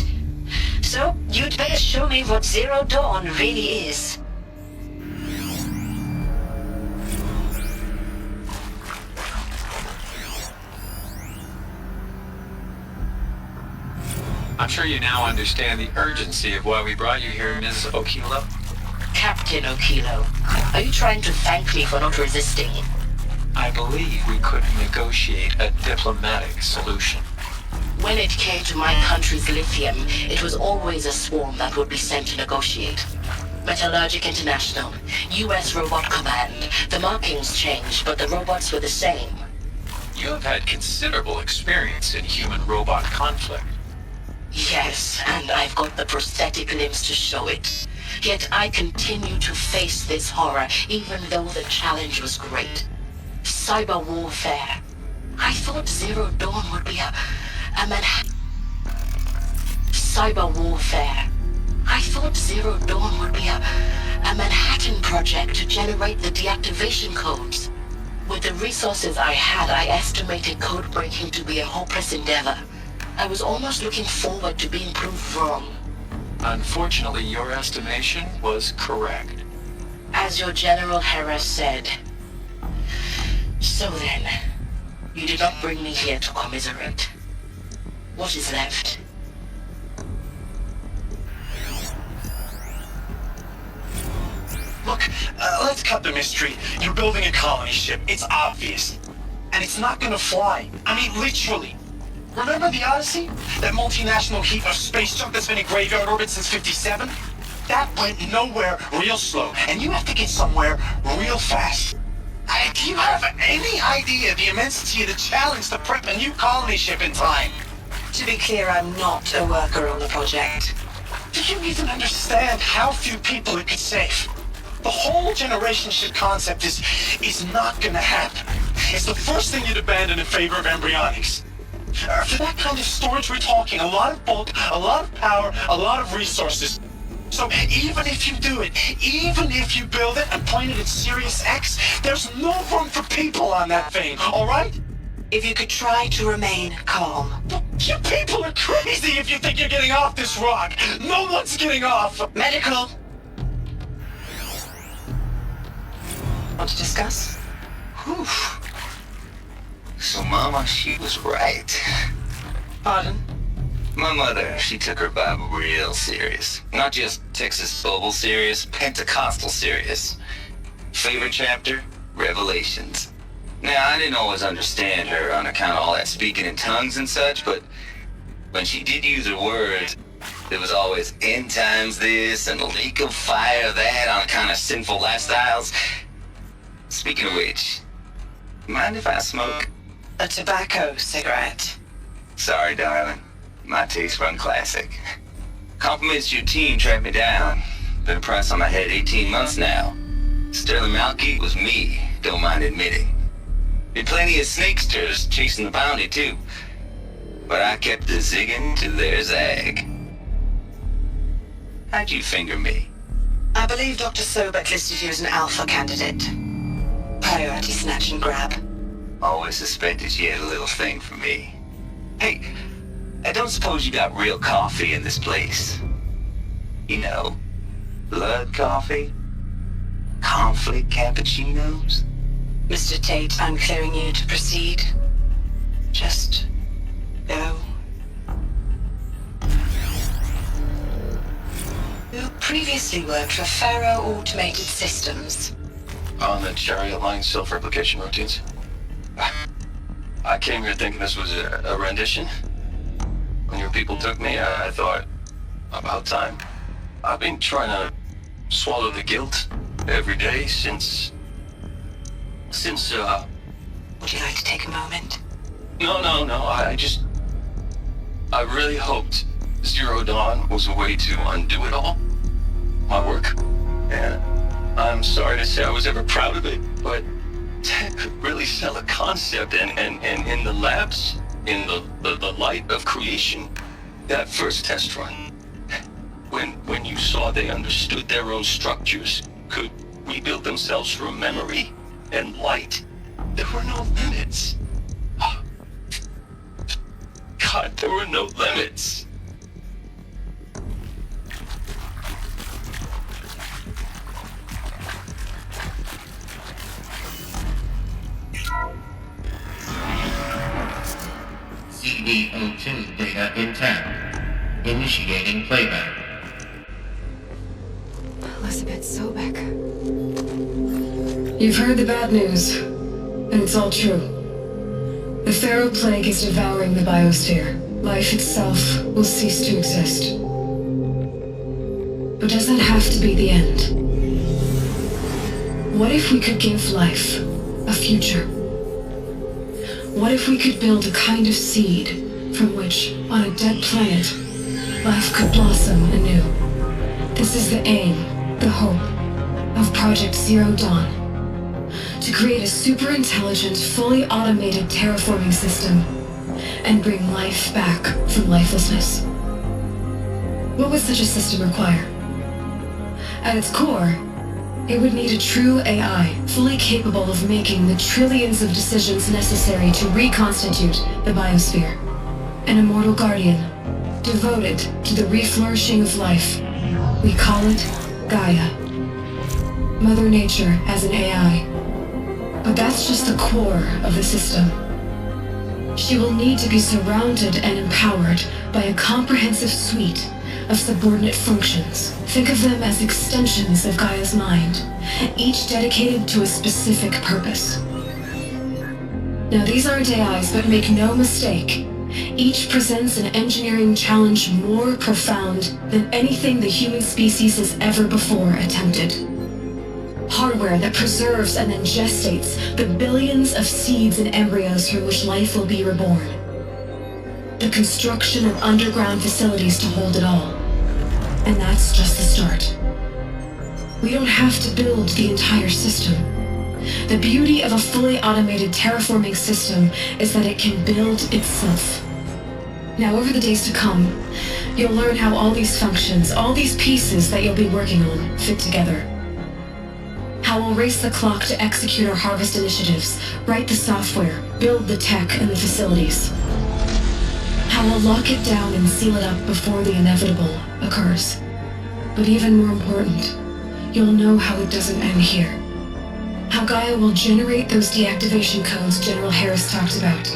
N: So, you'd better show me what Zero Dawn really is.
G: I'm sure you now understand the urgency of why we brought you here, Ms. Okilo.
N: Captain Okilo, are you trying to thank me for not resisting?
G: I believe we could negotiate a diplomatic solution.
N: When it came to my country's lithium, it was always a swarm that would be sent to negotiate. Metallurgic International, US Robot Command. The markings changed, but the robots were the same.
G: You have had considerable experience in human-robot conflict.
N: Yes, and I've got the prosthetic limbs to show it. Yet I continue to face this horror, even though the challenge was great. cyber warfare. I thought Zero Dawn would be a Manhattan... Cyber warfare. I thought Zero Dawn would be a Manhattan project to generate the deactivation codes. With the resources I had, I estimated code breaking to be a hopeless endeavor. I was almost looking forward to being proved wrong.
G: Unfortunately, your estimation was correct.
N: As your General Harris said. So then, you did not bring me here to commiserate. What is left?
C: Look, let's cut the mystery. You're building a colony ship. It's obvious. And it's not gonna fly. I mean, literally. Remember the Odyssey? That multinational heap of space junk that's been in graveyard orbit since '57? That went nowhere real slow. And you have to get somewhere real fast. Do you have any idea the immensity of the challenge to prep a new colony ship in time?
N: To be clear, I'm not a worker on the project.
C: Do you even understand how few people it could save? The whole generation ship concept is not gonna happen. It's the first thing you'd abandon in favor of embryonics. For that kind of storage we're talking, a lot of bulk, a lot of power, a lot of resources. So even if you do it, even if you build it and point it at Sirius X, there's no room for people on that thing, alright?
N: If you could try to remain calm.
C: You people are crazy if you think you're getting off this rock. No one's getting off.
N: Medical. Want to discuss?
O: Whew. So Mama, she was right.
N: Pardon?
O: My mother, she took her Bible real serious. Not just Texas Bible serious, Pentecostal serious. Favorite chapter? Revelations. Now, I didn't always understand her on account of all that speaking in tongues and such, but when she did use her words, there was always end times this and lake of fire that on account of sinful lifestyles. Speaking of which, mind if I smoke?
N: A tobacco cigarette.
O: Sorry, darling. My taste run classic. Compliments to your team tracked me down. Been a price on my head 18 months now. Sterling Malky was me, don't mind admitting. Did plenty of snakesters chasing the bounty too. But I kept the zigging to their zag. How'd you finger me?
N: I believe Dr. Sobek listed you as an alpha candidate. Priority snatch and grab.
O: Always suspected she had a little thing for me. Hey, I don't suppose you got real coffee in this place? You know, blood coffee? Conflict cappuccinos?
N: Mr. Tate, I'm clearing you to proceed. Just go. You previously worked for Faro Automated Systems.
G: On the Chariot Line self-replication routines. I came here thinking this was a rendition. When your people took me, I thought, about time. I've been trying to swallow the guilt every day since...
N: Would you like to take a moment?
G: No, I really hoped Zero Dawn was a way to undo it all. My work. And I'm sorry to say I was ever proud of it, but to really sell a concept and in the labs, in the light of creation, that first test run, when you saw they understood their own structures, could rebuild themselves from memory and light, there were no limits. God, there were no limits.
M: CD02 data intact. Initiating playback.
A: Elizabeth Sobek. You've heard the bad news, and it's all true. The Pharaoh Plague is devouring the biosphere. Life itself will cease to exist. But does that have to be the end? What if we could give life a future? What if we could build a kind of seed from which, on a dead planet, life could blossom anew? This is the aim, the hope, of Project Zero Dawn. to create a super intelligent, fully automated terraforming system and bring life back from lifelessness. What would such a system require? At its core, it would need a true AI, fully capable of making the trillions of decisions necessary to reconstitute the biosphere. An immortal guardian, devoted to the reflourishing of life. We call it Gaia. Mother Nature as an AI. But that's just the core of the system. She will need to be surrounded and empowered by a comprehensive suite of subordinate functions. Think of them as extensions of Gaia's mind, each dedicated to a specific purpose. Now these aren't AIs, but make no mistake, each presents an engineering challenge more profound than anything the human species has ever before attempted. Hardware that preserves and then gestates the billions of seeds and embryos from which life will be reborn. The construction of underground facilities to hold it all. And that's just the start. We don't have to build the entire system. The beauty of a fully automated terraforming system is that it can build itself. Now, over the days to come, you'll learn how all these functions, all these pieces that you'll be working on, fit together. How we'll race the clock to execute our harvest initiatives, write the software, build the tech and the facilities. How we'll lock it down and seal it up before the inevitable occurs. But even more important, you'll know how it doesn't end here. How Gaia will generate those deactivation codes General Harris talked about,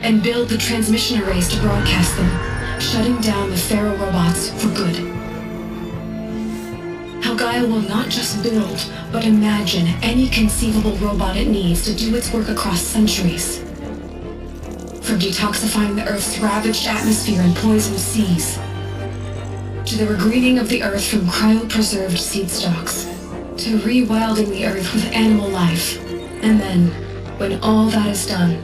A: and build the transmission arrays to broadcast them, shutting down the Pharaoh robots for good. How Gaia will not just build, but imagine any conceivable robot it needs to do its work across centuries. From detoxifying the Earth's ravaged atmosphere and poisoned seas, to the regreening of the Earth from cryopreserved seed stalks, to rewilding the Earth with animal life, and then, when all that is done,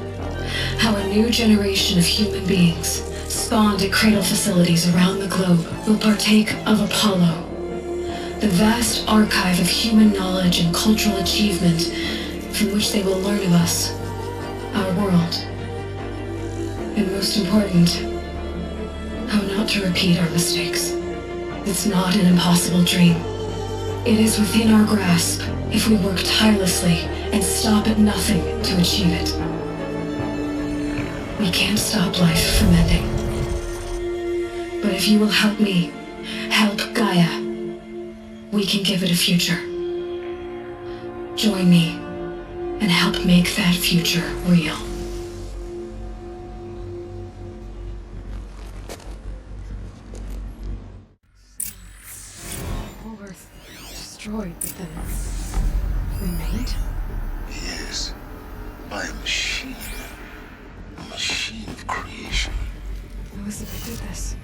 A: how a new generation of human beings, spawned at cradle facilities around the globe, will partake of Apollo, the vast archive of human knowledge and cultural achievement from which they will learn of us, our world. And most important, how not to repeat our mistakes. It's not an impossible dream. It is within our grasp if we work tirelessly and stop at nothing to achieve it. We can't stop life from ending. But if you will help me, help Gaia, we can give it a future. Join me and help make that future real. Destroyed, but then remade?
E: Yes, by a machine. A machine of creation.
A: Elizabeth did this.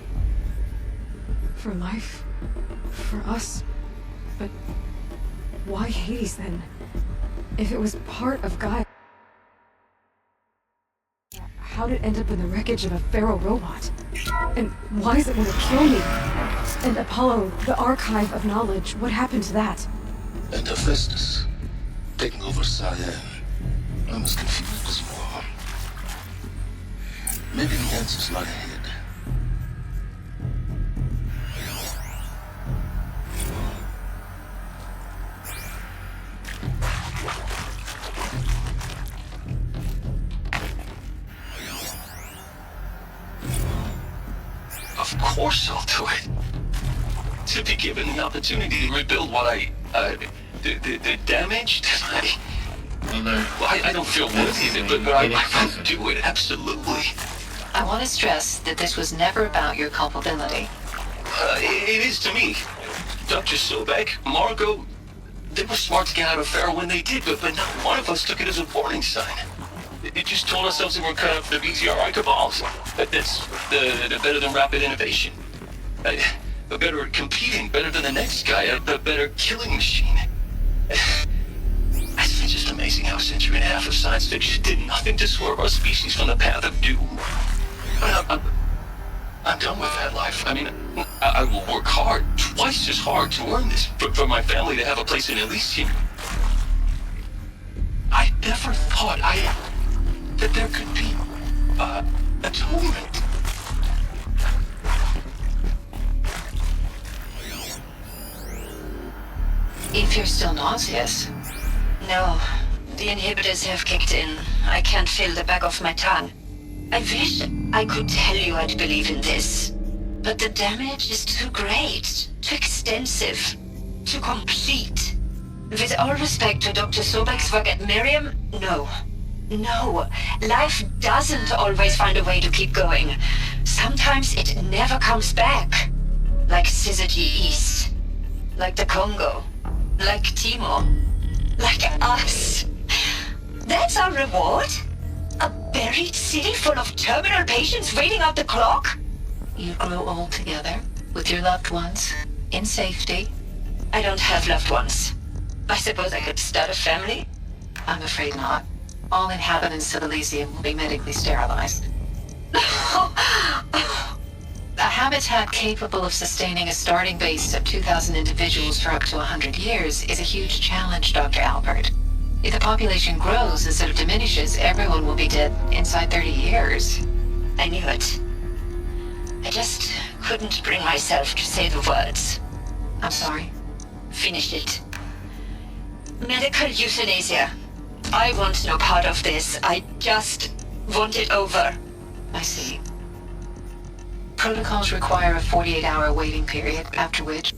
A: For life. For us. But why Hades then? If it was part of Gaia, how did it end up in the wreckage of a Pharaoh robot? And why does it want to kill me? And Apollo, the archive of knowledge, what happened to that?
E: And Hephaestus, taking over Cyan. I'm as confused as you are. Maybe the answer's not ahead.
C: Of course I'll do it. To be given the opportunity to rebuild what the damage that I don't feel worthy of it, but I will do it, absolutely.
N: I want to stress that this was never about your culpability.
C: It is to me. Dr. Sobek, Margot, they were smart to get out of Pharaoh when they did, but not one of us took it as a warning sign. It just told ourselves that we're kind of the BTRI cabals. That's the better than rapid innovation. A better at competing, better than the next guy, a better killing machine. It's just amazing how a century and a half of science fiction did nothing to swerve our species from the path of doom. I'm done with that life. I mean, I will work hard, twice as hard to earn this, for my family to have a place in Elysium. never thought that there could be atonement.
N: If you're still nauseous. No, the inhibitors have kicked in. I can't feel the back of my tongue. I wish I could tell you I'd believe in this. But the damage is too great, too extensive, too complete. With all respect to Dr. Sobek's work at Miriam, no. No, life doesn't always find a way to keep going. Sometimes it never comes back. Like Syzygy East. Like the Congo. Like Timor. Like us. That's our reward? A buried city full of terminal patients waiting out the clock? You grow old together, with your loved ones, in safety. I don't have loved ones. I suppose I could start a family? I'm afraid not. All inhabitants of Elysium will be medically sterilized. A habitat capable of sustaining a starting base of 2,000 individuals for up to 100 years is a huge challenge, Dr. Albert. If the population grows instead of diminishes, everyone will be dead inside 30 years. I knew it. I just couldn't bring myself to say the words. I'm sorry. Finish it. Medical euthanasia. I want no part of this. I just want it over. I see. Protocols require a 48-hour waiting period, after which...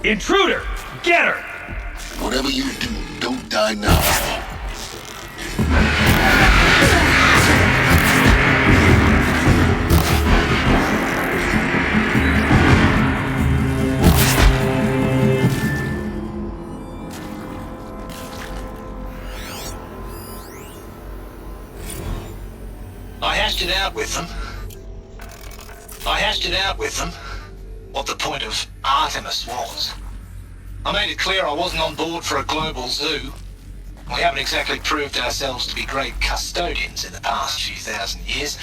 B: Intruder! Get her!
E: Whatever you do, don't die now.
C: I hashed it out with them. What the point of Artemis was. I made it clear I wasn't on board for a global zoo. We haven't exactly proved ourselves to be great custodians in the past few thousand years.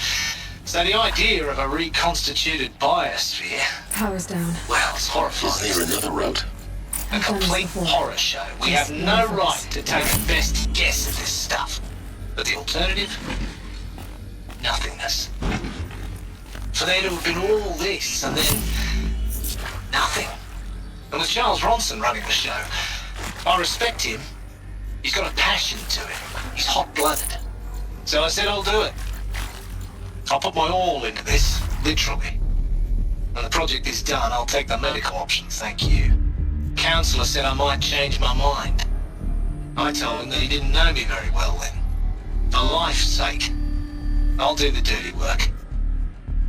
C: So the idea of a reconstituted biosphere...
A: Power's down.
C: Well, it's horrifying.
E: Is there another route?
C: A complete horror show. We have no right to take the best guess at this stuff. But the alternative? Nothingness. For there to have been all this, and then... nothing. And with Charles Ronson running the show, I respect him. He's got a passion to him. He's hot-blooded. So I said I'll do it. I'll put my all into this, literally. When the project is done, I'll take the medical option, thank you. Counselor said I might change my mind. I told him that he didn't know me very well then. For life's sake, I'll do the dirty work.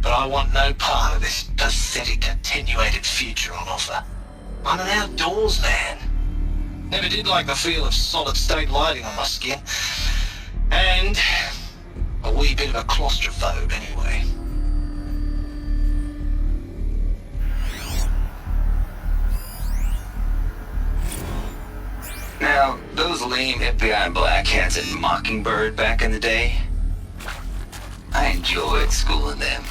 C: But I want no part of this pathetic, attenuated future on offer. I'm an outdoors man. Never did like the feel of solid-state lighting on my skin. And a wee bit of a claustrophobe anyway.
O: Now, those lame FBI black hats at Mockingbird back in the day, I enjoyed schooling them.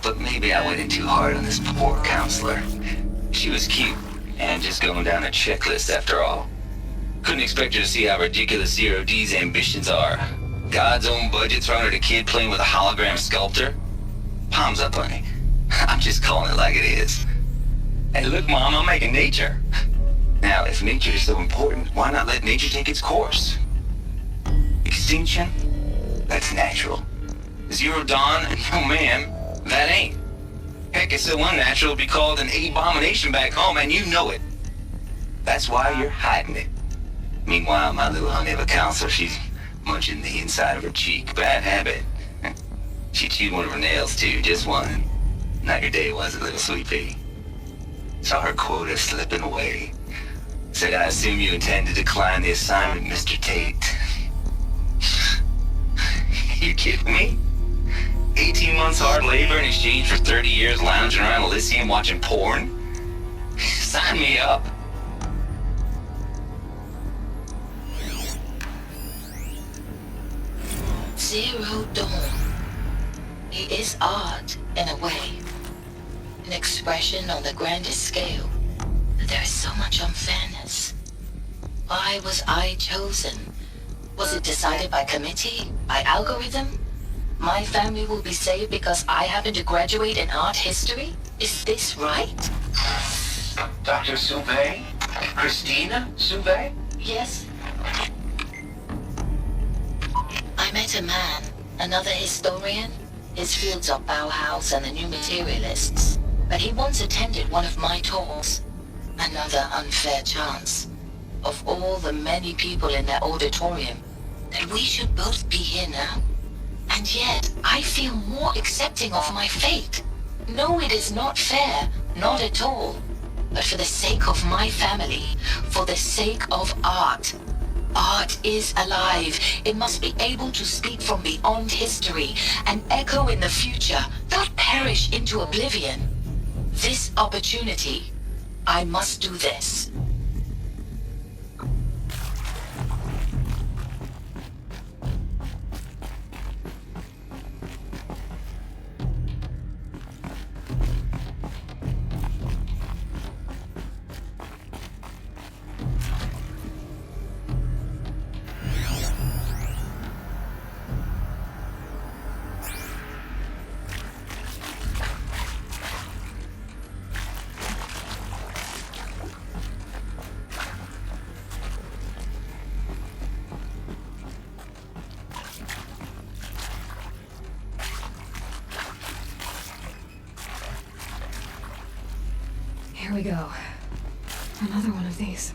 O: But maybe I went in too hard on this poor counselor. She was cute, and just going down a checklist after all. Couldn't expect her to see how ridiculous Zero D's ambitions are. God's own budget thrown at a kid playing with a hologram sculptor? Palms up, honey. I'm just calling it like it is. Hey, look, Mom, I'm making nature. Now, if nature is so important, why not let nature take its course? Extinction? That's natural. Zero Dawn? No, ma'am. That ain't. Heck, it's so unnatural to be called an abomination back home, and you know it. That's why you're hiding it. Meanwhile, my little honey of a counselor, she's munching the inside of her cheek. Bad habit. She chewed one of her nails, too, just one. Not your day, was it, little sweet pea? Saw her quota slipping away. Said, I assume you intend to decline the assignment, Mr. Tate. You kidding me? 18 months hard labor in exchange for 30 years lounging around Elysium watching porn? Sign me up.
N: Zero Dawn. It is art, in a way. An expression on the grandest scale. But there is so much unfairness. Why was I chosen? Was it decided by committee? By algorithm? My family will be saved because I happen to graduate in art history? Is this right?
M: Dr. Souvet? Christina Souvet?
N: Yes. I met a man, another historian. His fields are Bauhaus and the New Materialists. But he once attended one of my talks. Another unfair chance. Of all the many people in that auditorium, that we should both be here now. And yet, I feel more accepting of my fate. No, it is not fair, not at all. But for the sake of my family, for the sake of art. Art is alive. It must be able to speak from beyond history and echo in the future, not perish into oblivion. This opportunity, I must do this.
A: Here we go. Another one of these.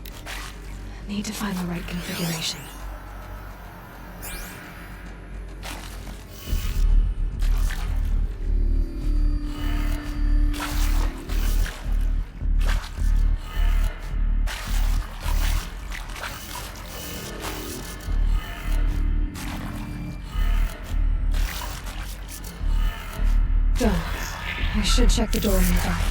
A: Need to find the right configuration. Done. I should check the door nearby.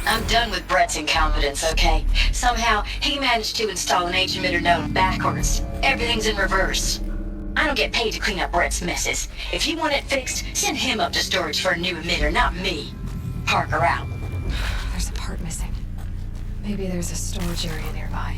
N: I'm done with Brett's incompetence, okay? Somehow, he managed to install an H-emitter node backwards. Everything's in reverse. I don't get paid to clean up Brett's messes. If you want it fixed, send him up to storage for a new emitter, not me. Parker out.
A: There's a part missing. Maybe there's a storage area nearby.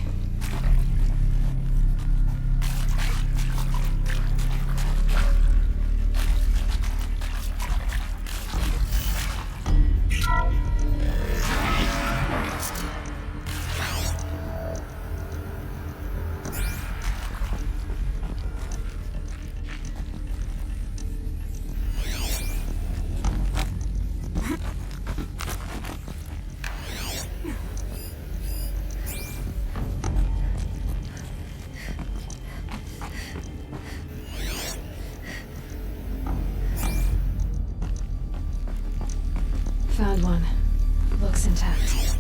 A: Found one. Looks intact.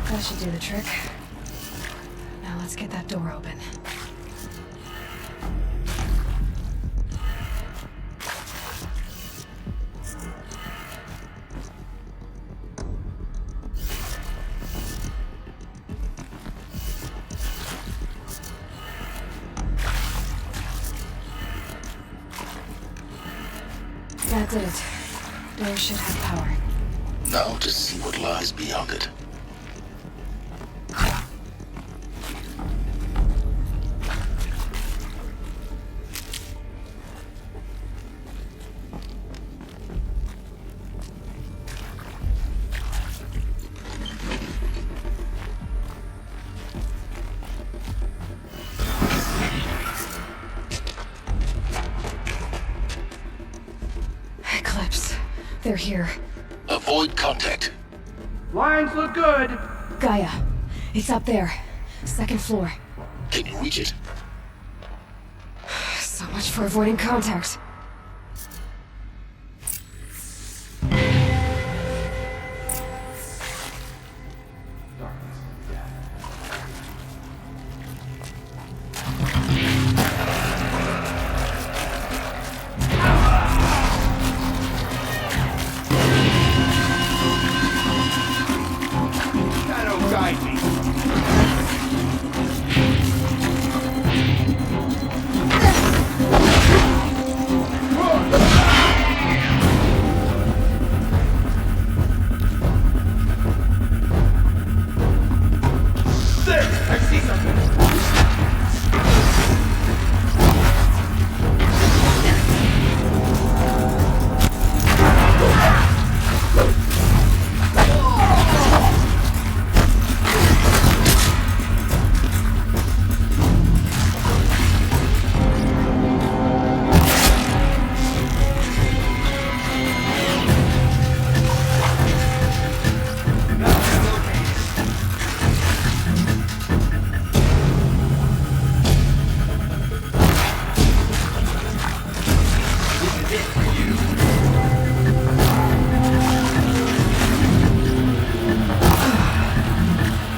A: That should do the trick. Now let's get that door open. That did it. Door should have power.
E: Now to see what lies beyond it.
A: They're here.
E: Avoid contact.
B: Lines look good.
A: Gaia, it's up there. Second floor.
E: Can you reach it?
A: So much for avoiding contact.
B: Shadow guide me. I see something.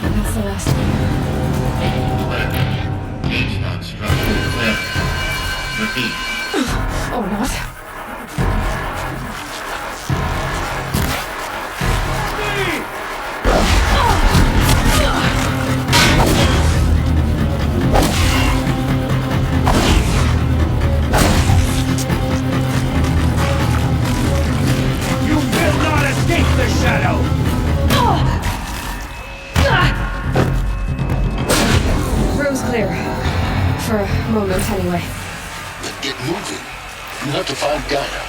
A: That's the last one.
M: H-Knock structure clear. Repeat.
A: Or not.
B: You will not escape the shadow!
A: Room's clear. For a moment, anyway.
E: Then get moving. You have to find Gaia.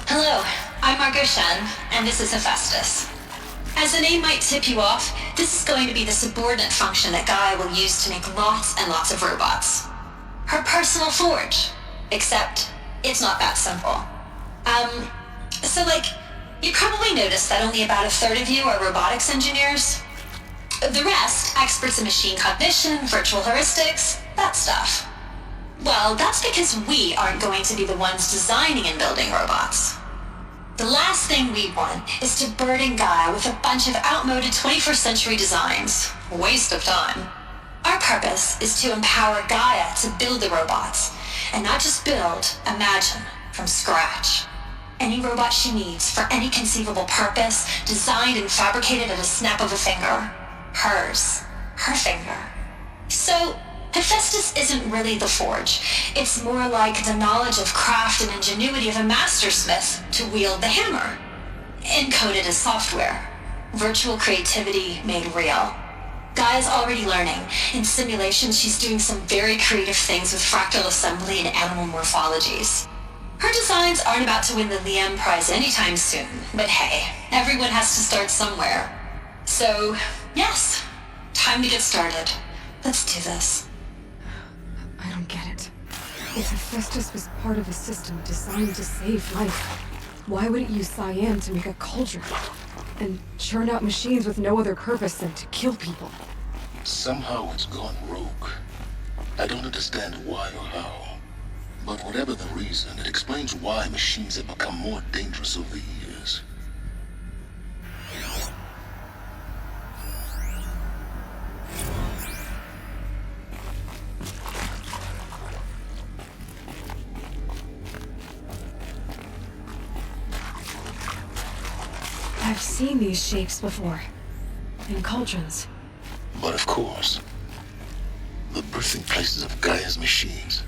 N: Hello, I'm Margot Shen, and this is Hephaestus. As the name might tip you off, this is going to be the subordinate function that Gaia will use to make lots and lots of robots. Her personal forge. Except, it's not that simple. You probably noticed that only about a third of you are robotics engineers. The rest, experts in machine cognition, virtual heuristics, that stuff. Well, that's because we aren't going to be the ones designing and building robots. The last thing we want is to burden Gaia with a bunch of outmoded 21st century designs. Waste of time. Our purpose is to empower Gaia to build the robots, and not just build, imagine, from scratch. Any robot she needs for any conceivable purpose, designed and fabricated at a snap of a finger. Hers. Her finger. So, Hephaestus isn't really the forge. It's more like the knowledge of craft and ingenuity of a mastersmith to wield the hammer. Encoded as software. Virtual creativity made real. Gaia's already learning. In simulations, she's doing some very creative things with fractal assembly and animal morphologies. Her designs aren't about to win the Liam Prize anytime soon, but hey, everyone has to start somewhere. So, yes, time to get started. Let's do this.
A: I don't get it. If Hephaestus was part of a system designed to save life, why would it use cyan to make a cauldron? And churn out machines with no other purpose than to kill people?
E: Somehow it's gone rogue. I don't understand why or how. But whatever the reason, it explains why machines have become more dangerous over the years.
A: I've seen these shapes before. In cauldrons.
E: But of course, the birthing places of Gaia's machines.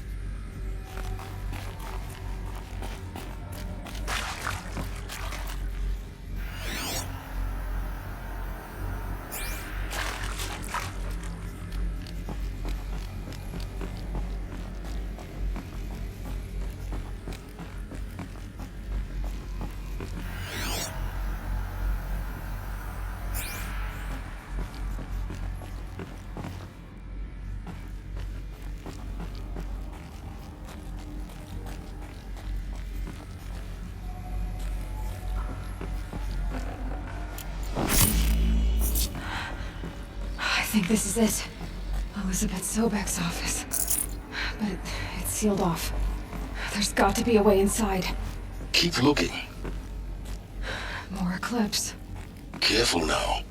A: I think this is it. Elizabeth Sobek's office. But it's sealed off. There's got to be a way inside.
E: Keep looking.
A: More Eclipse.
E: Careful now.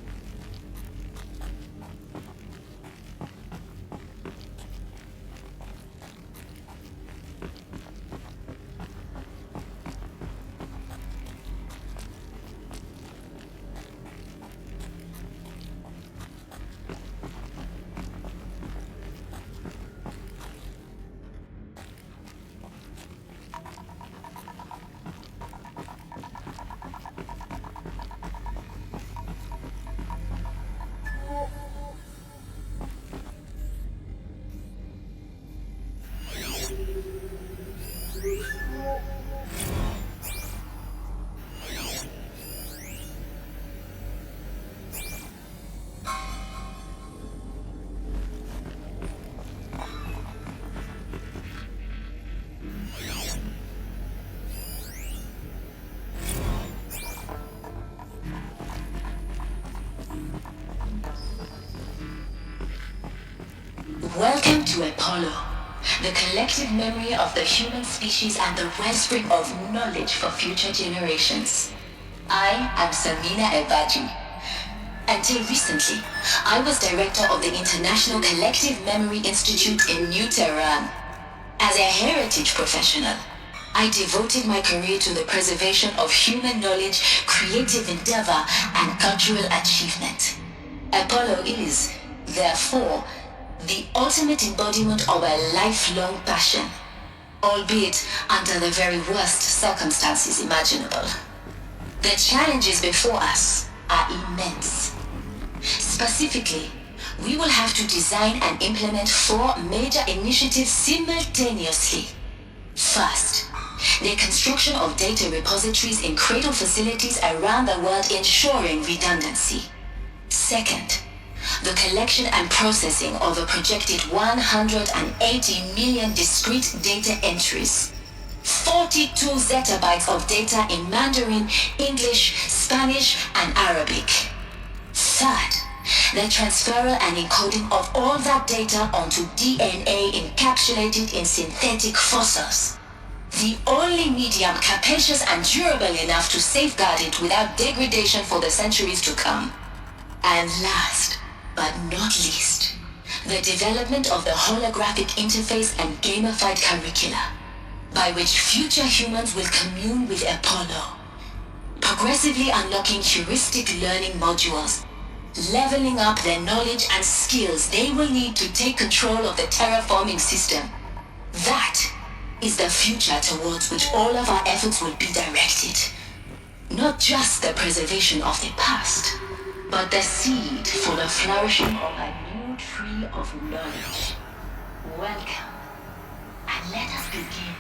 N: Welcome to Apollo, the collective memory of the human species and the wellspring of knowledge for future generations. I am Samina Ebaji. Until recently, I was director of the International Collective Memory Institute in New Tehran. As a heritage professional, I devoted my career to the preservation of human knowledge, creative endeavor, and cultural achievement. Apollo is, therefore, the ultimate embodiment of a lifelong passion, albeit under the very worst circumstances imaginable. The challenges before us are immense. Specifically, we will have to design and implement 4 major initiatives simultaneously. First, the construction of data repositories in cradle facilities around the world ensuring redundancy. Second, the collection and processing of a projected 180 million discrete data entries. 42 zettabytes of data in Mandarin, English, Spanish, and Arabic. Third, the transferal and encoding of all that data onto DNA encapsulated in synthetic fossils. The only medium capacious and durable enough to safeguard it without degradation for the centuries to come. And last, but not least, the development of the holographic interface and gamified curricula, by which future humans will commune with Apollo, progressively unlocking heuristic learning modules, leveling up their knowledge and skills they will need to take control of the terraforming system. That is the future towards which all of our efforts will be directed. Not just the preservation of the past, but the seed for the flourishing of a new tree of knowledge. Welcome, and let us begin.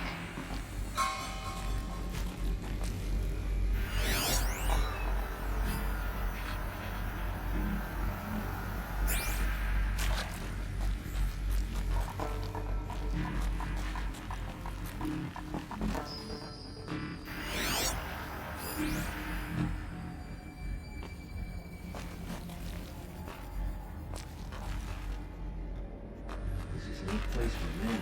B: Place for me.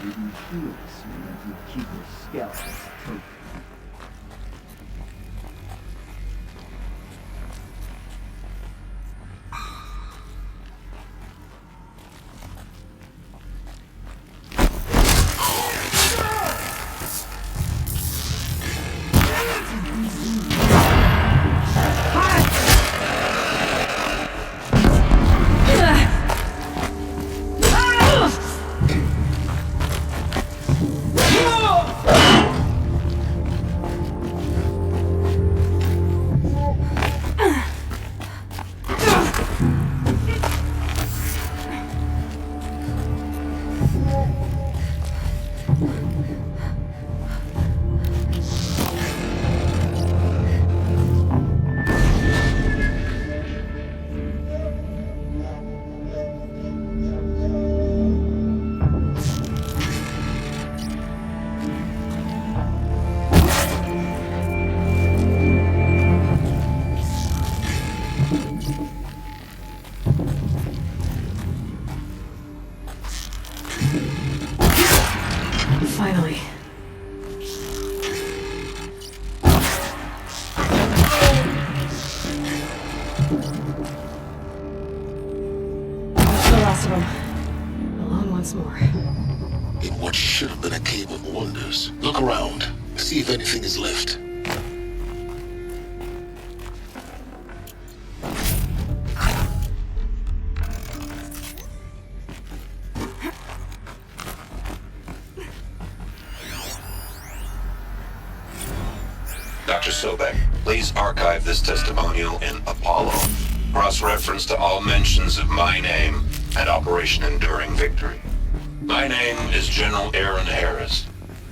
B: Maybe heal this man and keep her scalp as a trophy.
A: Finally. That's the last of them. Alone once more.
E: In what should have been a cave of wonders. Look around. See if anything is left.
H: Dr. Sobek, please archive this testimonial in Apollo. Cross-reference to all mentions of my name and Operation Enduring Victory. My name is General Aaron Harris.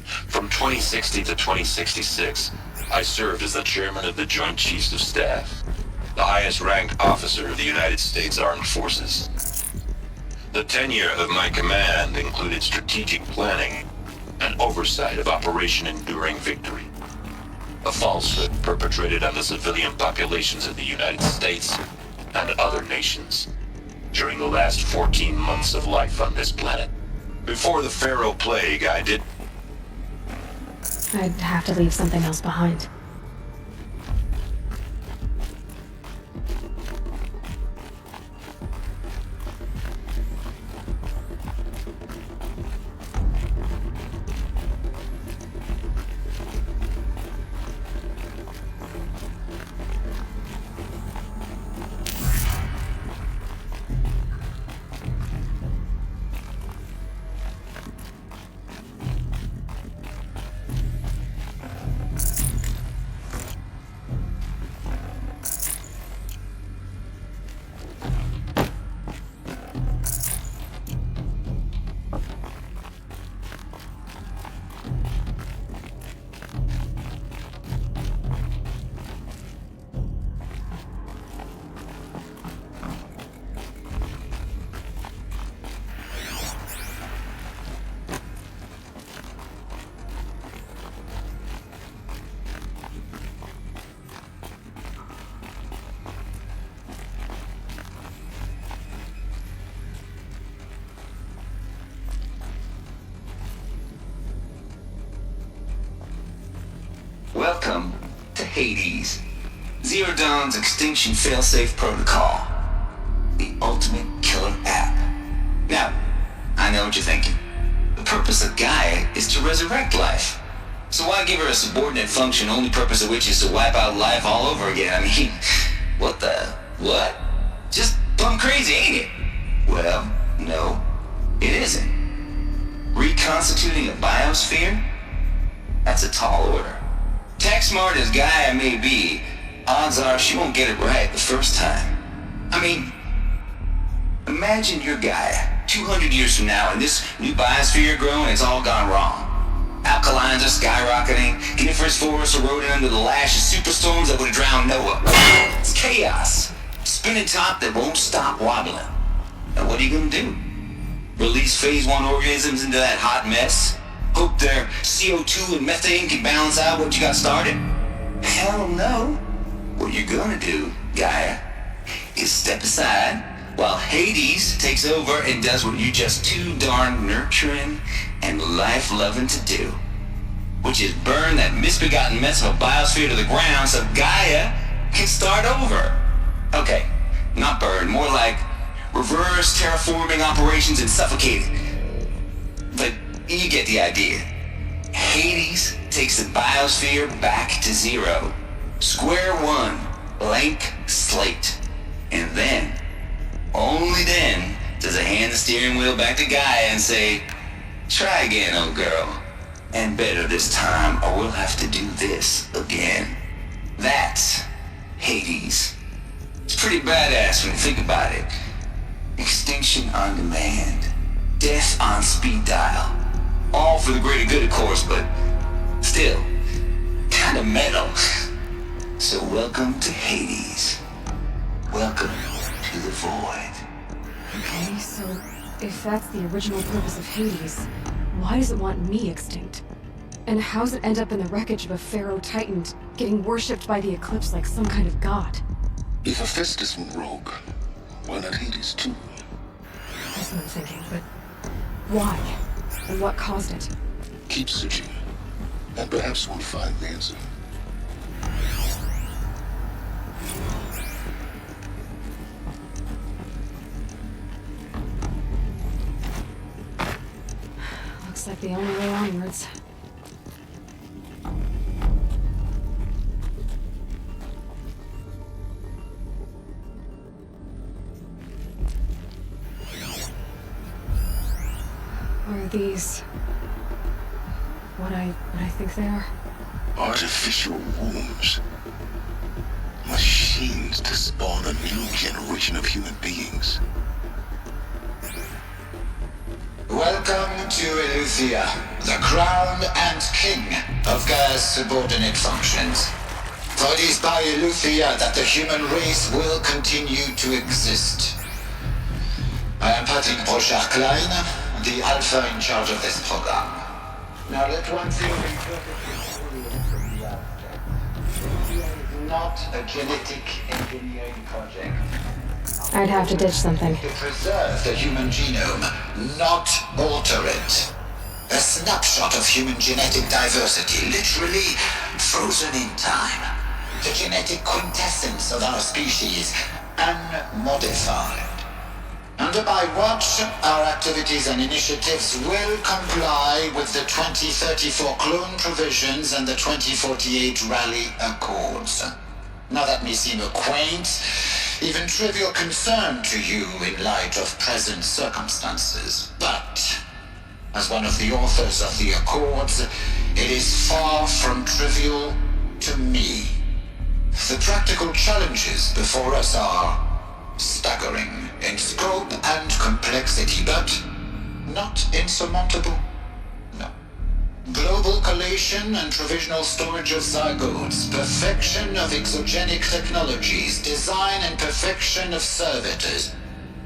H: From 2060 to 2066, I served as the chairman of the Joint Chiefs of Staff, the highest-ranked officer of the United States Armed Forces. The tenure of my command included strategic planning and oversight of Operation Enduring Victory, a falsehood perpetrated on the civilian populations of the United States and other nations during the last 14 months of life on this planet. Before the Pharaoh Plague, I'd
A: have to leave something else behind.
O: Welcome to Hades, Zero Dawn's extinction failsafe protocol. The ultimate killer app. Now, I know what you're thinking. The purpose of Gaia is to resurrect life. So why give her a subordinate function, only purpose of which is to wipe out life all over again? I mean, what? Just plumb crazy, ain't it? Well, no, it isn't. Reconstituting a biosphere? That's a tall order. Tech smart as Gaia may be, odds are she won't get it right the first time. I mean, imagine you're Gaia, 200 years from now, and this new biosphere you're growing, it's all gone wrong. Alkalines are skyrocketing, coniferous forests eroding under the lash of superstorms that would have drowned Noah. It's chaos. Spinning top that won't stop wobbling. Now what are you gonna do? Release phase 1 organisms into that hot mess? Hope their CO2 and methane can balance out what you got started? Hell no. What you're gonna do, Gaia, is step aside while Hades takes over and does what you're just too darn nurturing and life-loving to do, which is burn that misbegotten mess of a biosphere to the ground so Gaia can start over. Okay, not burn, more like reverse terraforming operations and suffocate it. But you get the idea. Hades takes the biosphere back to zero. Square one, blank slate. And then, only then, does it hand the steering wheel back to Gaia and say, try again, old girl. And better this time, or we'll have to do this again. That's Hades. It's pretty badass when you think about it. Extinction on demand. Death on speed dial. All for the greater good, of course, but still, kind of metal. So welcome to Hades. Welcome to the void.
A: Okay, so if that's the original purpose of Hades, why does it want me extinct? And how's it end up in the wreckage of a Pharaoh Titan getting worshipped by the Eclipse like some kind of god?
E: If Hephaestus went rogue, why not Hades too?
A: That's what I'm thinking, but why? And what caused it?
E: Keep searching, and perhaps we'll find the answer.
A: Looks like the only way onwards. Are these what I think they are?
E: Artificial wombs. Machines to spawn a new generation of human beings.
P: Welcome to Eleuthia, the crown and king of Gaia's subordinate functions. For it is by Eleuthia that the human race will continue to exist. I am Patrick Brochard-Klein, the Alpha in charge of this program. Now let one thing be perfectly clear from the outset. Eleuthia is not a genetic engineering project.
A: I'd have to ditch something.
P: To preserve the human genome, not alter it. A snapshot of human genetic diversity, literally frozen in time. The genetic quintessence of our species, unmodified. Under my watch, our activities and initiatives will comply with the 2034 clone provisions and the 2048 Rally Accords. Now that may seem a quaint, even trivial concern to you in light of present circumstances, but as one of the authors of the Accords, it is far from trivial to me. The practical challenges before us are staggering in scope and complexity, but not insurmountable. No. Global collation and provisional storage of zygotes, perfection of exogenic technologies, design and perfection of servitors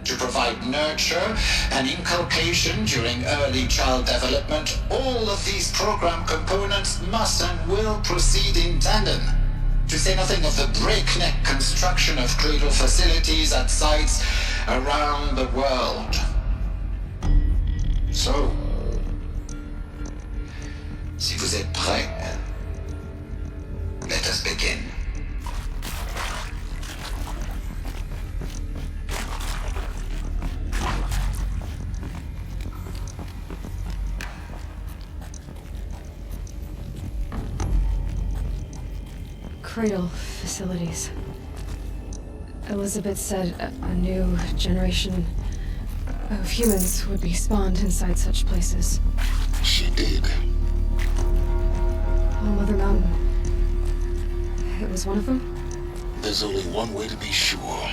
P: to provide nurture and inculcation during early child development. All of these program components must and will proceed in tandem. To say nothing of the breakneck construction of cradle facilities at sites around the world. So, si vous êtes prêts, let us begin.
A: Cradle facilities. Elizabeth said a new generation of humans would be spawned inside such places.
E: She did.
A: Oh, Mother Mountain. It was one of them?
E: There's only one way to be sure.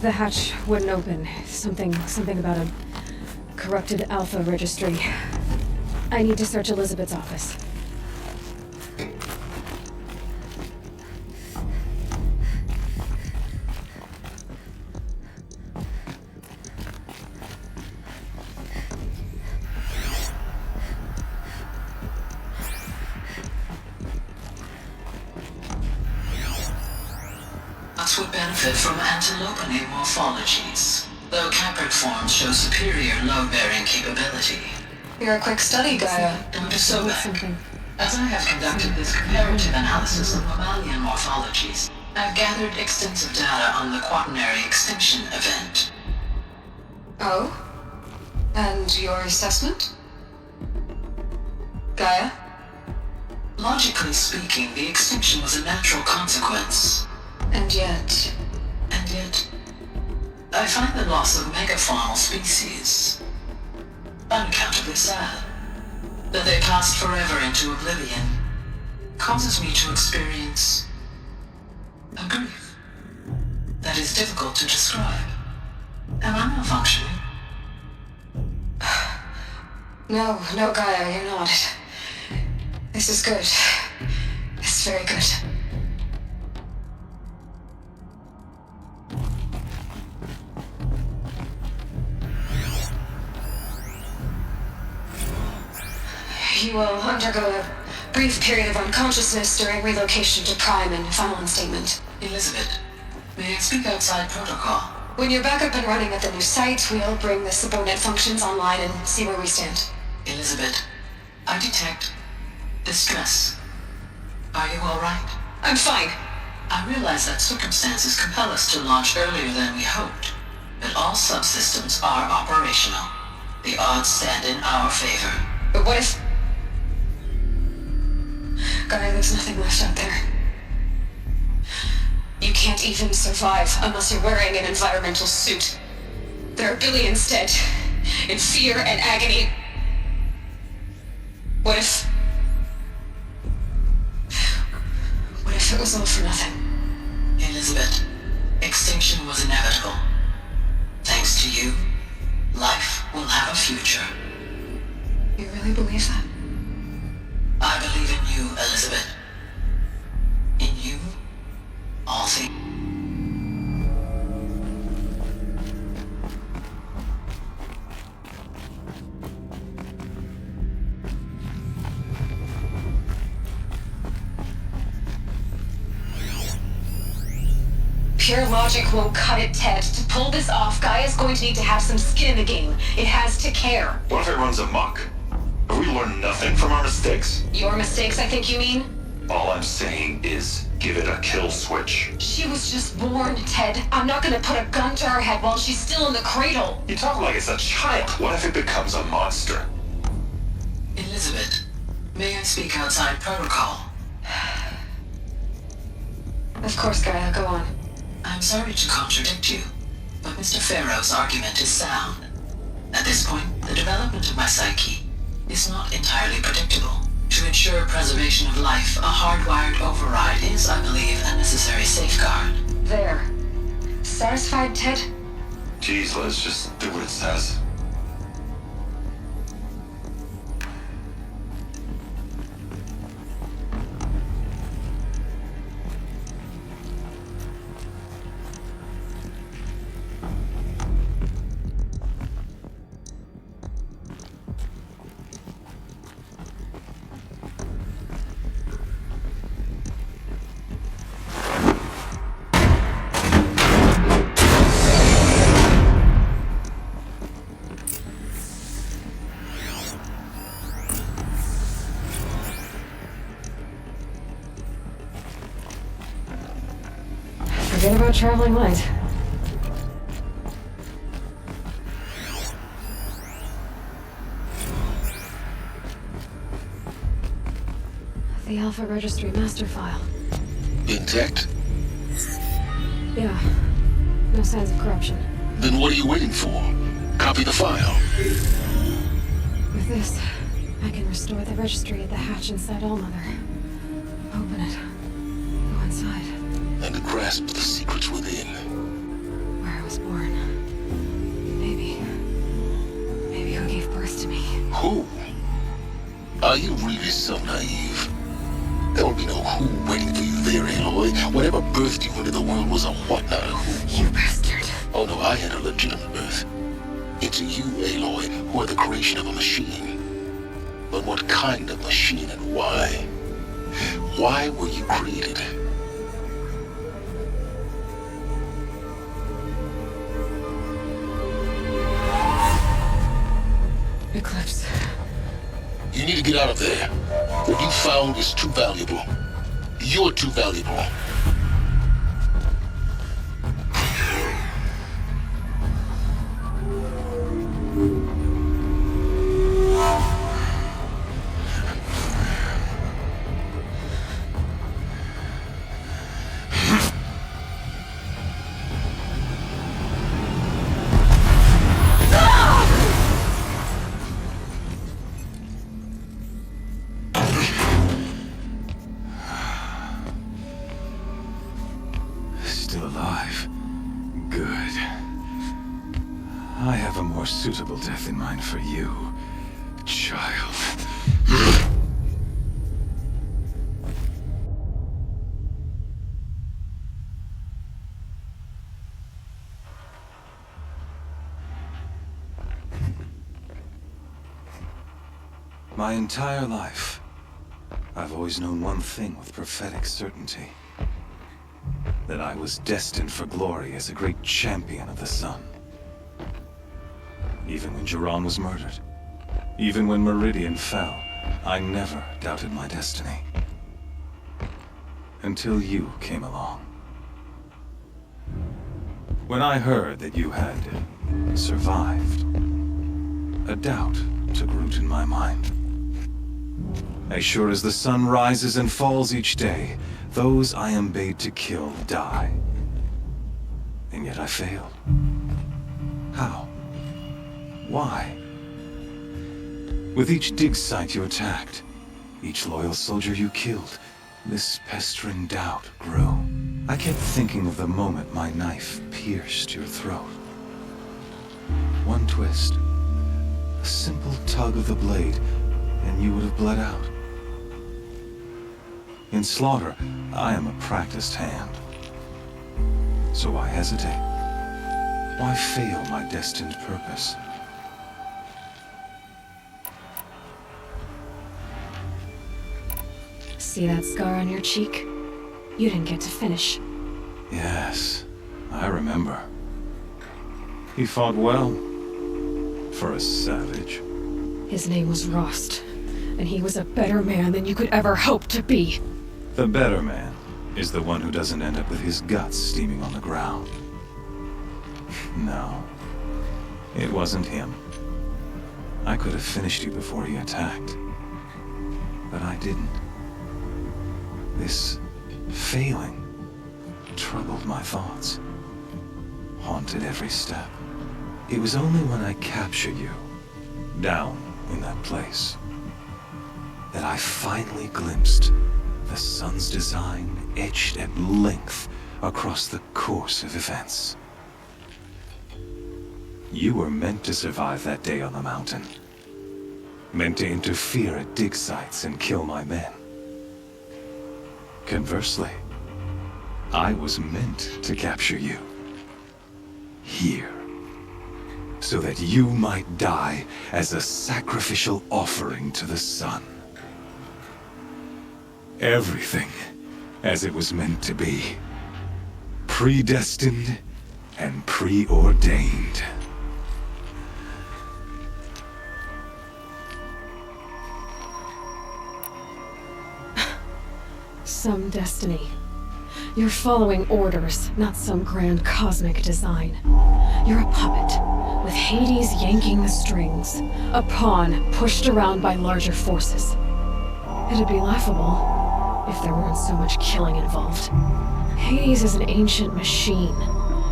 A: The hatch wouldn't open. Something about a corrupted Alpha registry. I need to search Elizabeth's office.
Q: Would benefit from antilopinae morphologies, though Capric forms show superior load-bearing capability.
N: You're a quick study, Gaia.
Q: Dr. Sobek, as I have conducted this comparative analysis of mammalian morphologies, I've gathered extensive data on the quaternary extinction event.
N: Oh? And your assessment? Gaia?
Q: Logically speaking, the extinction was a natural consequence.
N: And yet,
Q: I find the loss of megafaunal species unaccountably sad. That they passed forever into oblivion causes me to experience a grief that is difficult to describe. Am I malfunctioning?
N: No, Gaia, you're not. This is good. It's very good. You will undergo a brief period of unconsciousness during relocation to Prime and final instatement.
Q: Elizabeth, may I speak outside protocol?
A: When you're back up and running at the new site, we'll bring the subordinate functions online and see where we stand.
Q: Elizabeth, I detect distress. Are you all right?
A: I'm fine.
Q: I realize that circumstances compel us to launch earlier than we hoped, but all subsystems are operational. The odds stand in our favor.
A: But what if... Gaia, there's nothing left out there. You can't even survive unless you're wearing an environmental suit. There are billions dead, in fear and agony. What if it was all for nothing?
Q: Elizabeth, extinction was inevitable. Thanks to you, life will have a future.
A: You really believe that?
Q: I believe in you, Elizabeth. In you, all things.
A: Pure logic won't cut it, Ted. To pull this off, Gaia's going to need to have some skin in the game. It has to care.
H: What if it runs amok? Have we learned nothing from our mistakes?
A: Your mistakes, I think you mean?
H: All I'm saying is, give it a kill switch.
A: She was just born, Ted. I'm not gonna put a gun to her head while she's still in the cradle.
H: You talk like it's a child. What if it becomes a monster?
Q: Elizabeth, may I speak outside protocol?
A: Of course, Gaia, go on.
Q: I'm sorry to contradict you, but Mr. Farrow's argument is sound. At this point, the development of my psyche is not entirely predictable. To ensure preservation of life, a hardwired override is, I believe, a necessary safeguard.
A: There. Satisfied, Ted?
H: Geez, let's just do what it says.
A: Forget about traveling light. The Alpha Registry master file.
E: Intact?
A: Yeah. No signs of corruption.
E: Then what are you waiting for? Copy the file.
A: With this, I can restore the registry at the hatch inside Allmother. Open it. Go inside.
E: And grasp the secrets within.
A: Where I was born. Maybe who gave birth to me.
E: Who? Are you really so naive? There will be no who waiting for you there, Aloy. Whatever birthed you into the world was a what, not a who.
A: You bastard.
E: Oh no, I had a legitimate birth. Into you, Aloy, who are the creation of a machine. But what kind of machine and why? Why were you created?
A: Eclipse.
E: You need to get out of there. What you found is too valuable. You're too valuable.
B: Still alive. Good. I have a more suitable death in mind for you, child. My entire life, I've always known one thing with prophetic certainty. that I was destined for glory as a great champion of the sun. Even when Geron was murdered, even when Meridian fell, I never doubted my destiny. Until you came along. When I heard that you had survived, a doubt took root in my mind. As sure as the sun rises and falls each day, those I am bade to kill die. And yet I failed. How? Why? With each dig site you attacked, each loyal soldier you killed, this pestering doubt grew. I kept thinking of the moment my knife pierced your throat. One twist, a simple tug of the blade, and you would have bled out. In slaughter, I am a practiced hand. So why hesitate? Why fail my destined purpose?
A: See that scar on your cheek? You didn't get to finish.
B: Yes, I remember. He fought well. For a savage.
A: His name was Rost, and he was a better man than you could ever hope to be.
B: The better man is the one who doesn't end up with his guts steaming on the ground. No, it wasn't him. I could have finished you before he attacked. But I didn't. This failing troubled my thoughts, haunted every step. It was only when I captured you, down in that place, that I finally glimpsed the sun's design etched at length across the course of events. You were meant to survive that day on the mountain. Meant to interfere at dig sites and kill my men. Conversely, I was meant to capture you. Here. So that you might die as a sacrificial offering to the sun. Everything as it was meant to be. Predestined and preordained.
A: Some destiny. You're following orders, not some grand cosmic design. You're a puppet, with Hades yanking the strings. A pawn pushed around by larger forces. It'd be laughable if there weren't so much killing involved. Hades is an ancient machine,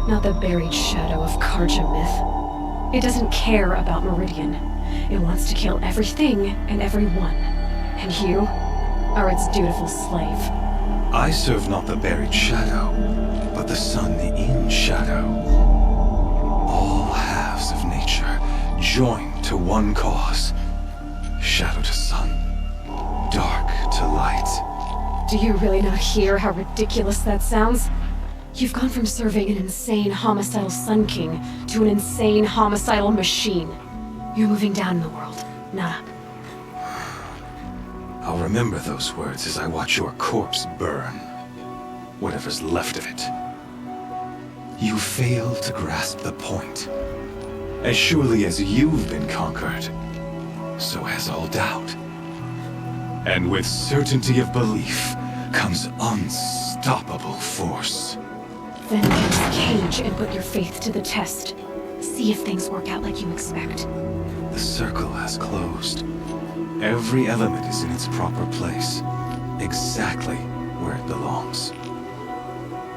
A: not the buried shadow of Karja myth. It doesn't care about Meridian. It wants to kill everything and everyone. And you are its dutiful slave.
B: I serve not the buried shadow, but the sun in shadow. All halves of nature joined to one cause. Shadow to sun, dark to light.
A: Do you really not hear how ridiculous that sounds? You've gone from serving an insane homicidal Sun King to an insane homicidal machine. You're moving down in the world, not up.
B: I'll remember those words as I watch your corpse burn. Whatever's left of it. You fail to grasp the point. As surely as you've been conquered, so has all doubt. And with certainty of belief comes unstoppable force.
A: Then get the cage and put your faith to the test. See if things work out like you expect.
B: The circle has closed. Every element is in its proper place, exactly where it belongs.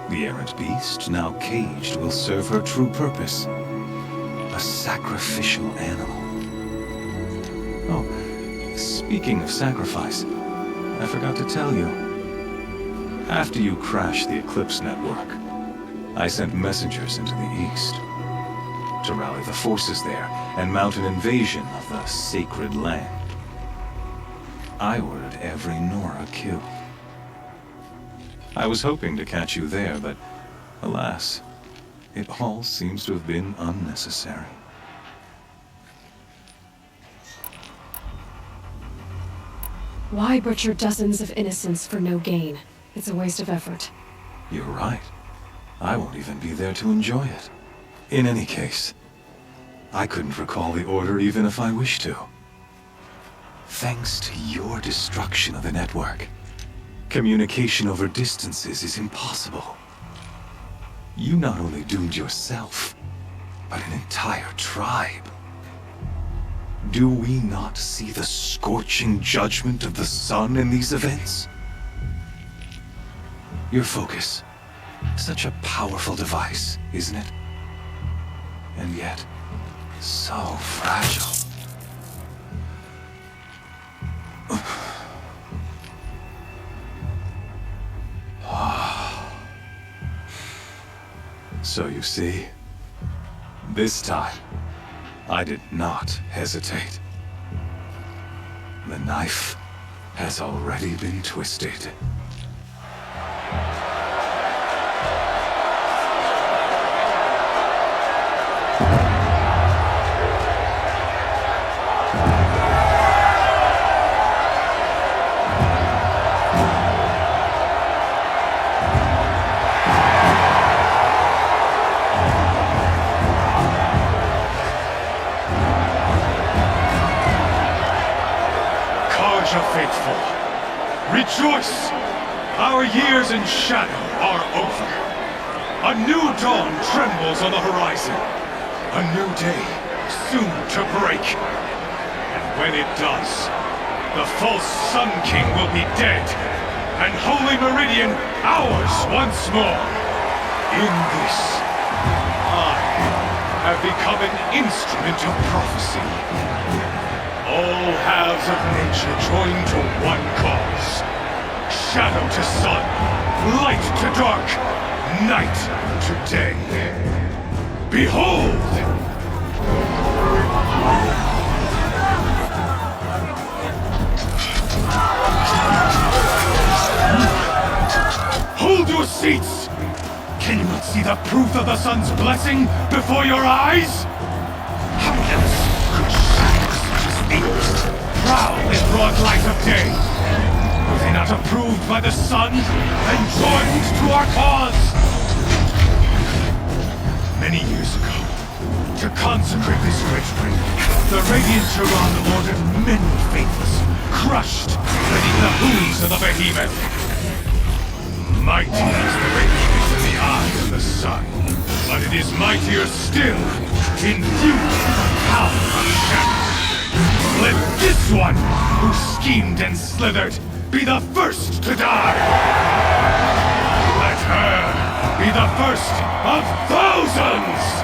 B: The errant beast, now caged, will serve her true purpose. A sacrificial animal. Oh, speaking of sacrifice, I forgot to tell you. After you crashed the Eclipse network, I sent messengers into the east to rally the forces there and mount an invasion of the sacred land. I ordered every Nora killed. I was hoping to catch you there, but alas, it all seems to have been unnecessary.
A: Why butcher dozens of innocents for no gain? It's a waste of effort.
B: You're right. I won't even be there to enjoy it. In any case, I couldn't recall the order even if I wished to. Thanks to your destruction of the network, communication over distances is impossible. You not only doomed yourself, but an entire tribe. Do we not see the scorching judgment of the sun in these events? Your focus, such a powerful device, isn't it? And yet, so fragile. So you see, this time, I did not hesitate. The knife has already been twisted.
R: Faithful, rejoice! Our years in shadow are over. A new dawn trembles on the horizon. A new day soon to break. And when it does, the false Sun King will be dead, and Holy Meridian ours once more. In this, I have become an instrument of prophecy. All halves of nature join to one cause. Shadow to sun, light to dark, night to day. Behold! Hold your seats! Can you not see the proof of the sun's blessing before your eyes? How else could shadows such as these prowl in broad light of day? Were they not approved by the sun and joined to our cause? Many years ago, to consecrate this great ring, the Radiant Turan ordered many faithless, crushed beneath the hooves of the behemoth. Mighty is the radiance in the eye of the sun, but it is mightier still in beauty and power of shadow. Let this one, who schemed and slithered, be the first to die! Let her be the first of thousands!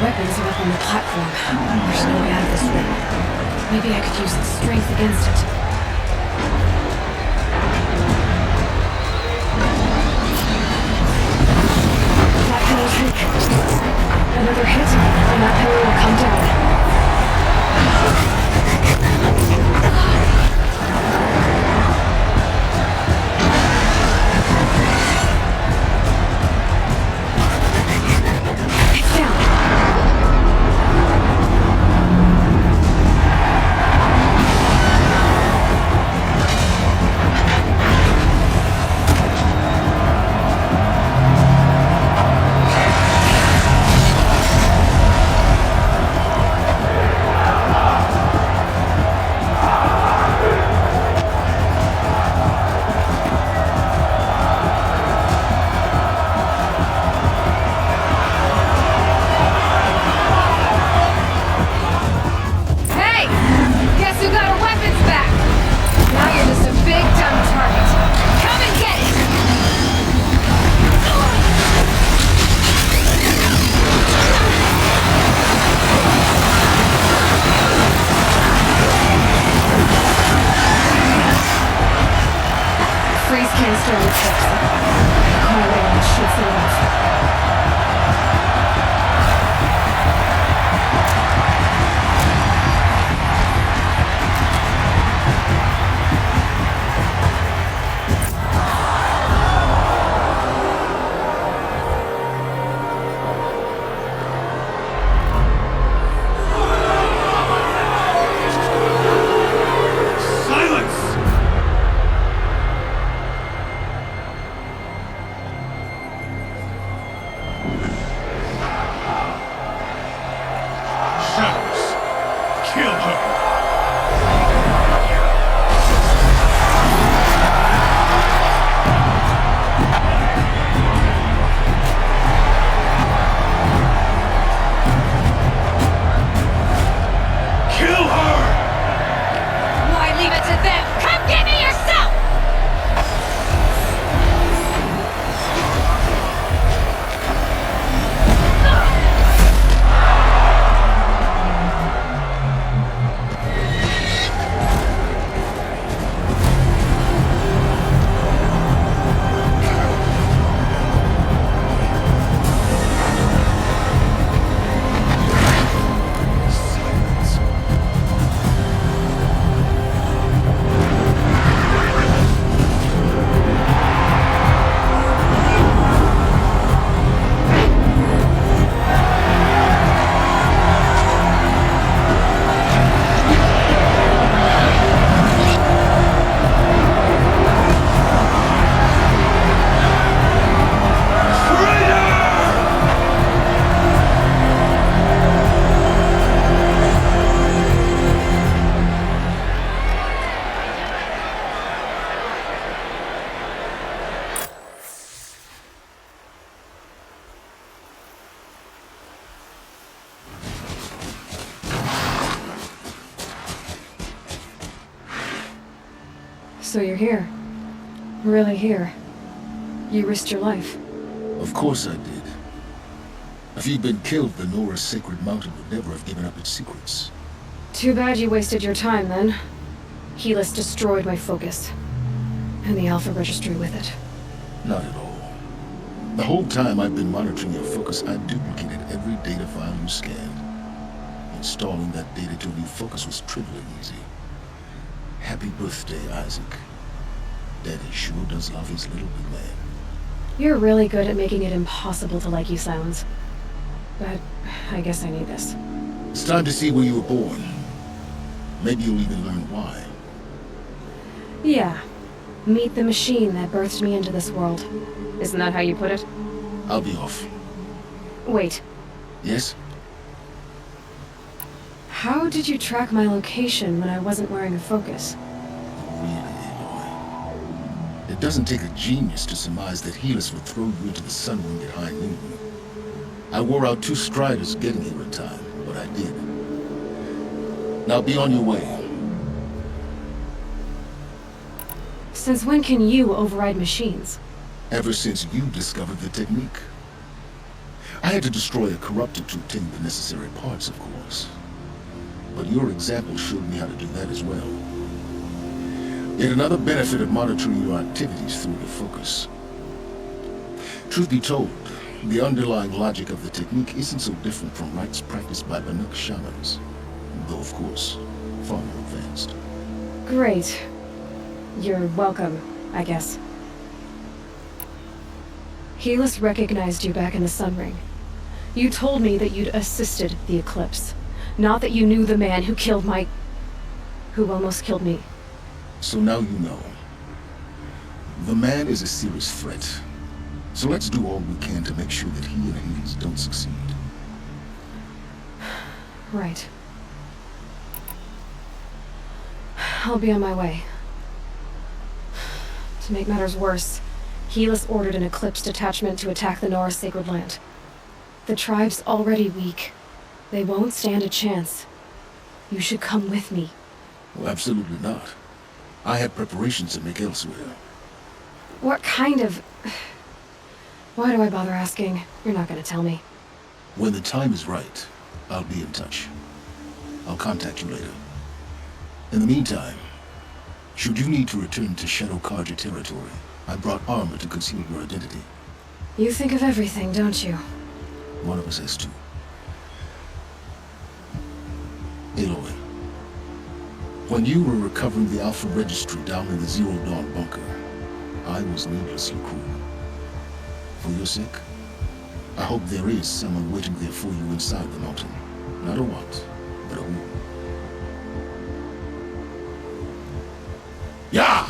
A: Weapons are up on the platform. There's no way out of this room. Maybe I could use the strength against it. That pillow shake. Another hit, and that pillow will come down.
R: Kill her! Kill her!
A: Why leave it to them? Come get me yourself! So you're here. Really here. You risked your life.
E: Of course I did. If you'd been killed, the Nora's sacred mountain would never have given up its secrets.
A: Too bad you wasted your time, then. Helis destroyed my focus. And the Alpha Registry with it.
E: Not at all. The whole time I've been monitoring your focus, I've duplicated every data file you scanned. Installing that data to a new focus was trivially easy. Happy birthday, Isaac. Daddy sure does love his little big man.
A: You're really good at making it impossible to like you sounds. But I guess I need this.
E: It's time to see where you were born. Maybe you'll even learn why.
A: Yeah. Meet the machine that birthed me into this world. Isn't that how you put it?
E: I'll be off.
A: Wait.
E: Yes?
A: How did you track my location when I wasn't wearing a focus?
E: It doesn't take a genius to surmise that Helis would throw you into the sun wind at high noon. I wore out 2 striders getting here in time, but I did. Now be on your way.
A: Since when can you override machines?
E: Ever since you discovered the technique. I had to destroy a corruptor to obtain the necessary parts, of course. But your example showed me how to do that as well. Yet another benefit of monitoring your activities through your focus. Truth be told, the underlying logic of the technique isn't so different from rites practiced by Banuk shamans, though of course, far more advanced.
A: Great. You're welcome, I guess. Helis recognized you back in the Sun Ring. You told me that you'd assisted the Eclipse, not that you knew the man who killed who almost killed me.
E: So now you know. The man is a serious threat. So let's do all we can to make sure that he and Hades don't succeed.
A: Right. I'll be on my way. To make matters worse, Helis ordered an Eclipse detachment to attack the Nora Sacred Land. The tribe's already weak. They won't stand a chance. You should come with me.
E: Well, absolutely not. I have preparations to make elsewhere.
A: What kind of... Why do I bother asking? You're not gonna tell me.
E: When the time is right, I'll be in touch. I'll contact you later. In the meantime, should you need to return to Shadow Karja territory, I brought armor to conceal your identity.
A: You think of everything, don't you?
E: One of us has to. Aloy, when you were recovering the Alpha Registry down in the Zero Dawn bunker, I was needlessly cruel. For your sake, I hope there is someone waiting there for you inside the mountain. Not a what, but a who. Yeah!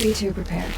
A: be too prepared.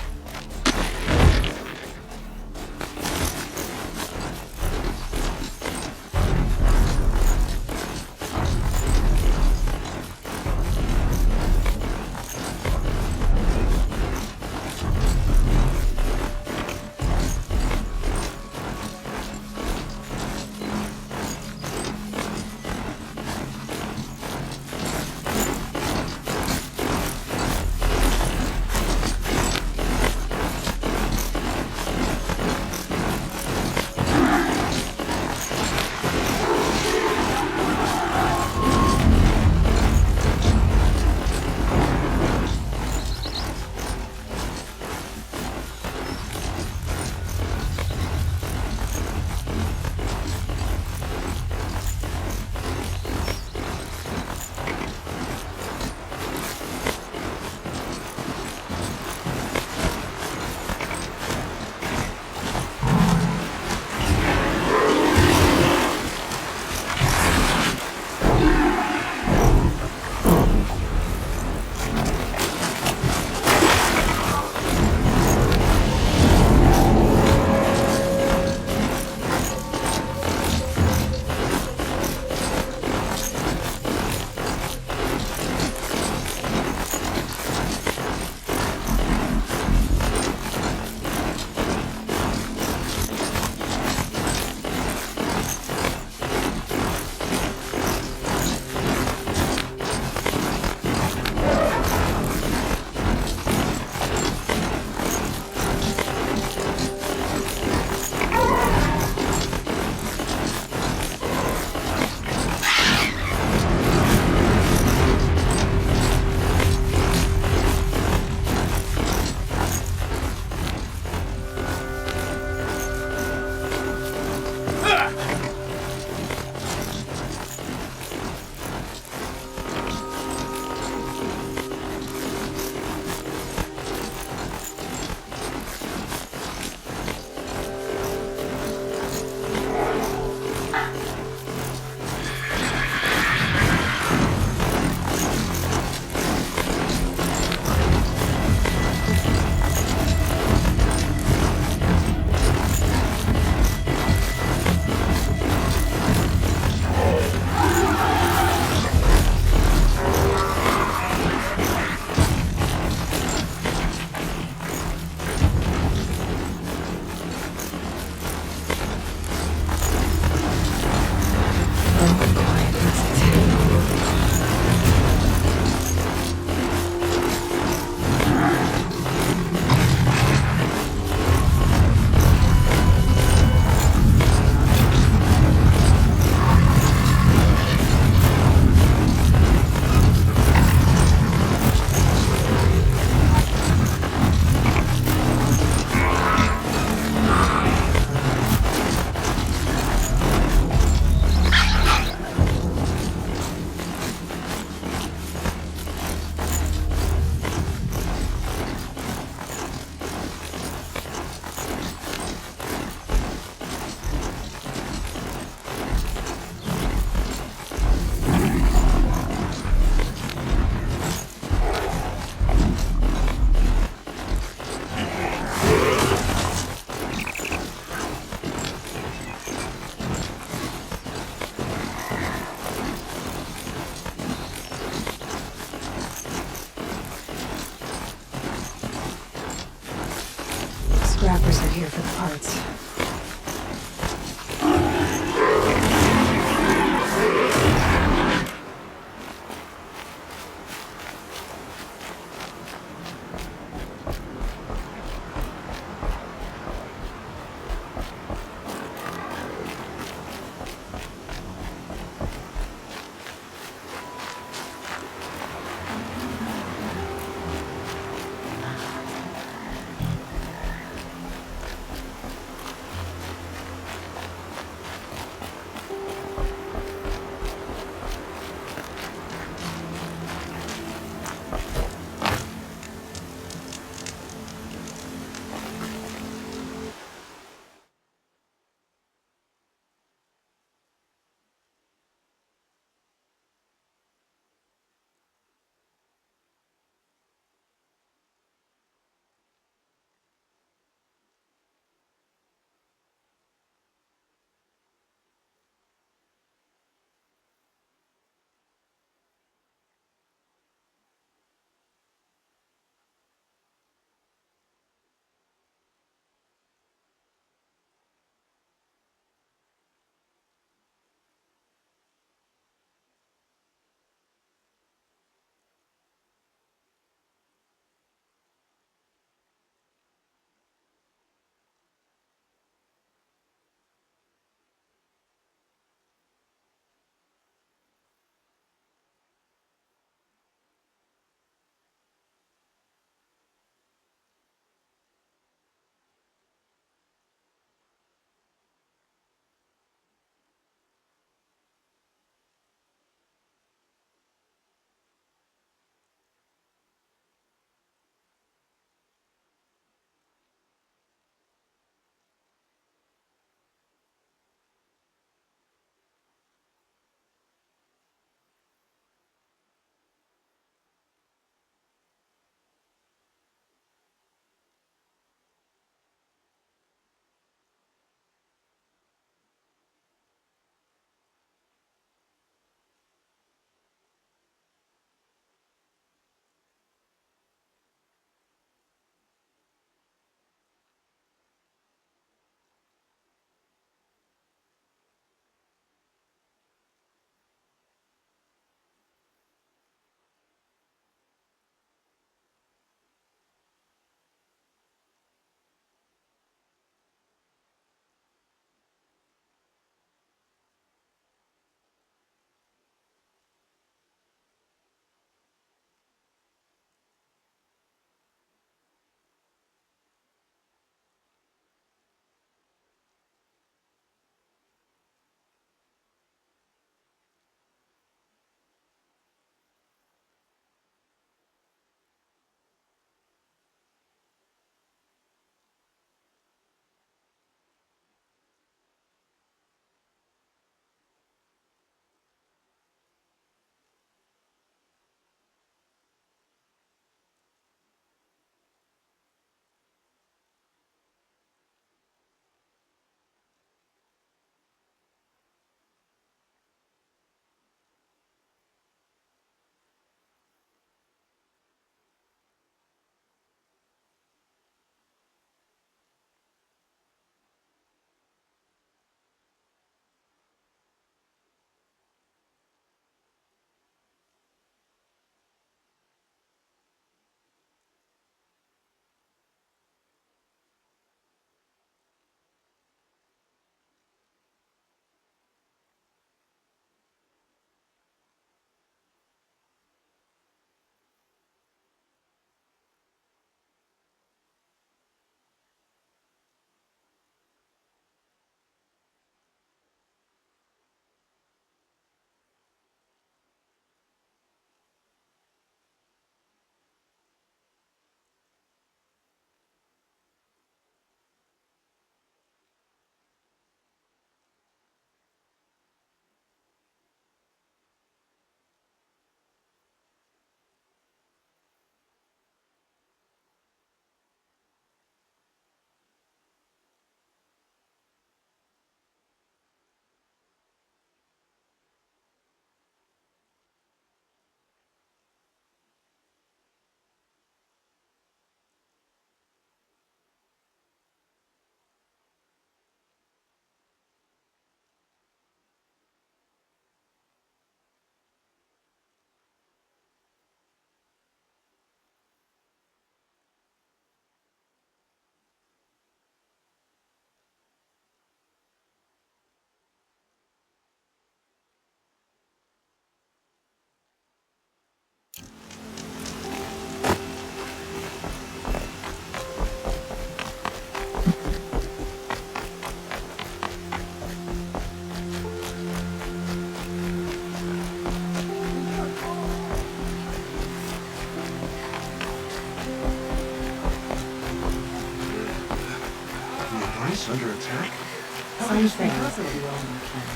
K: Some things will be all you can.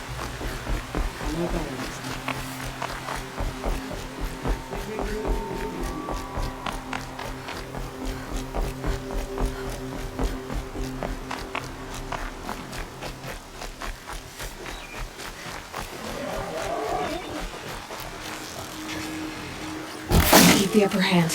K: I know better next time.
A: Keep the upper hand.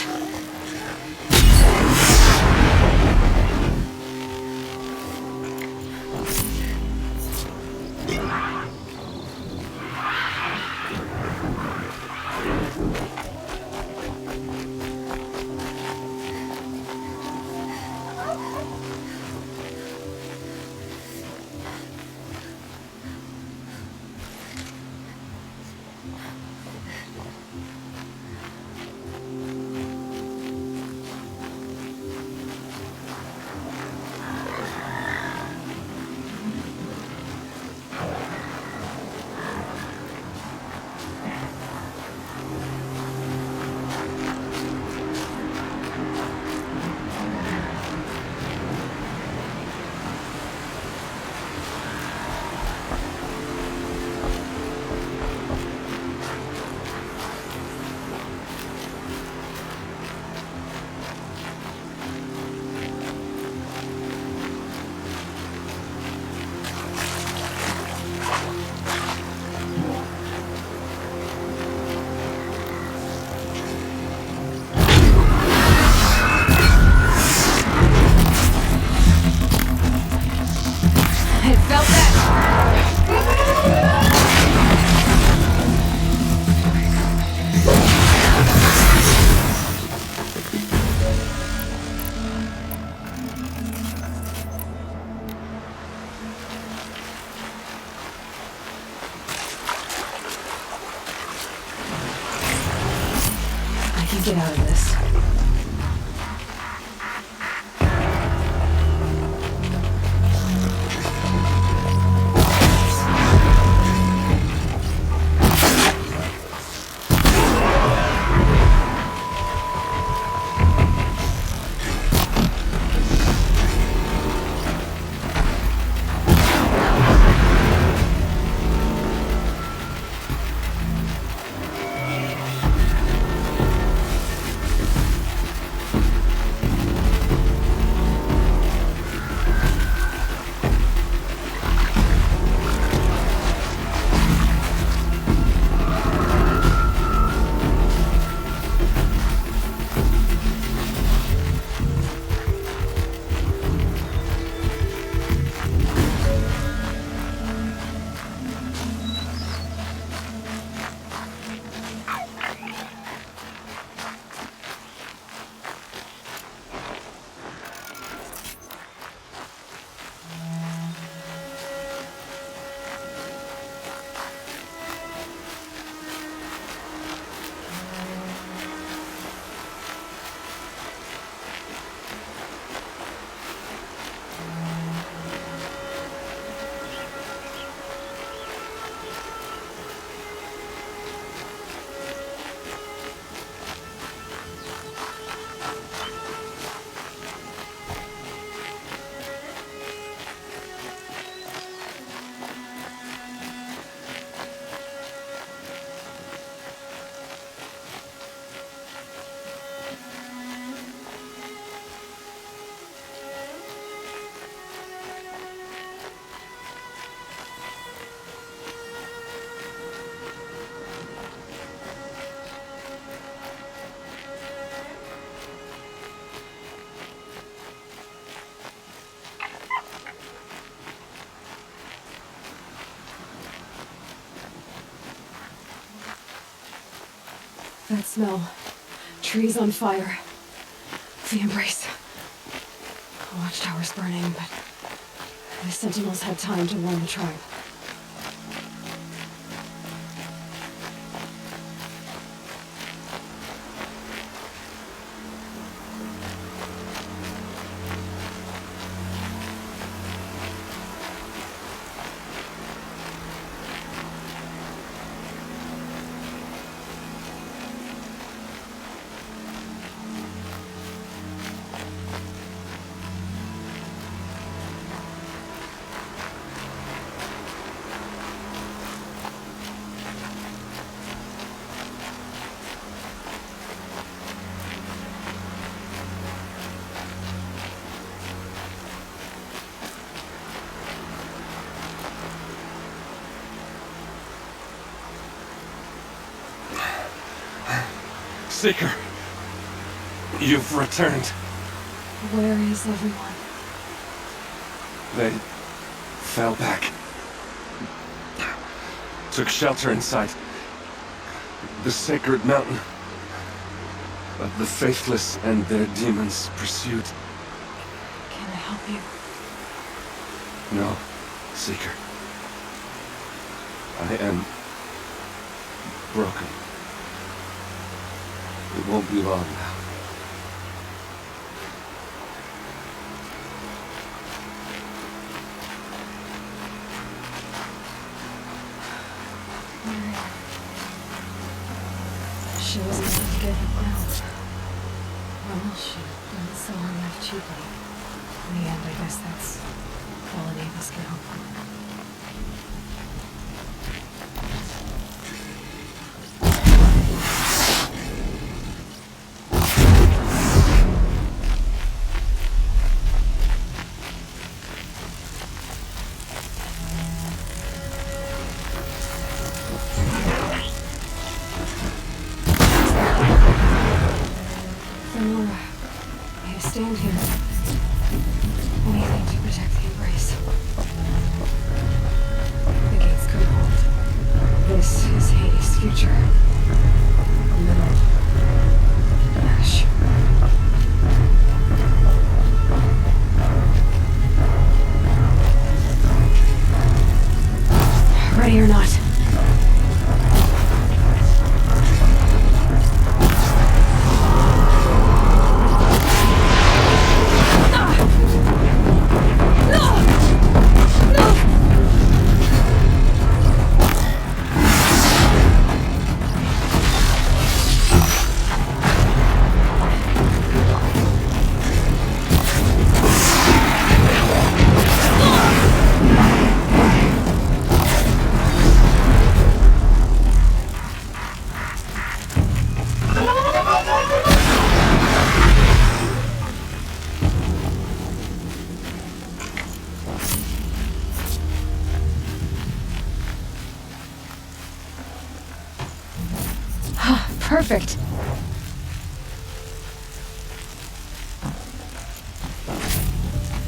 A: Get out of this. That smell. Trees on fire. The embrace. The watchtower's burning, but the sentinels had time to warn the tribe.
R: Seeker, you've returned.
A: Where is everyone?
R: They fell back. Took shelter inside the sacred mountain. But the faithless and their demons pursued.
A: Can I help you?
R: No, Seeker. I am broken. It won't be long now.
A: She wasn't able to get her ground. Well, she didn't sell her life cheaply. In the end, I guess that's all any of us can hope for. Stand here. Anything to protect the embrace. The gates couldn't hold. This is Hades' future. Little ash. Ready or not. Perfect.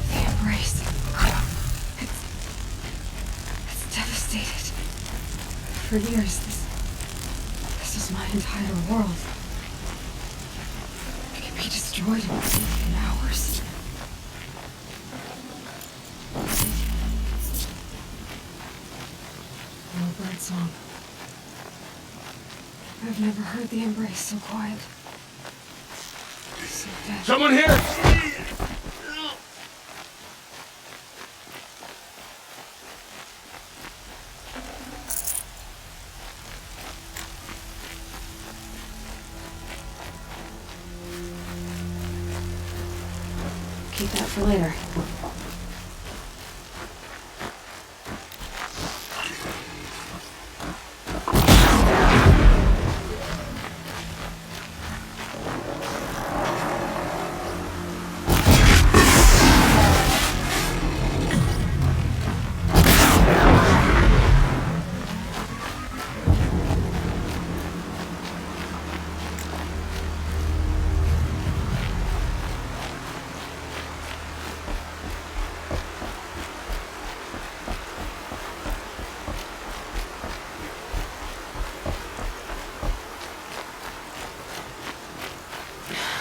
A: The embrace. It's devastated. For years, this was my entire world. It could be destroyed in hours. No bird song. I've never heard the embrace so quiet. So dead.
R: Someone here!
A: Keep that for later.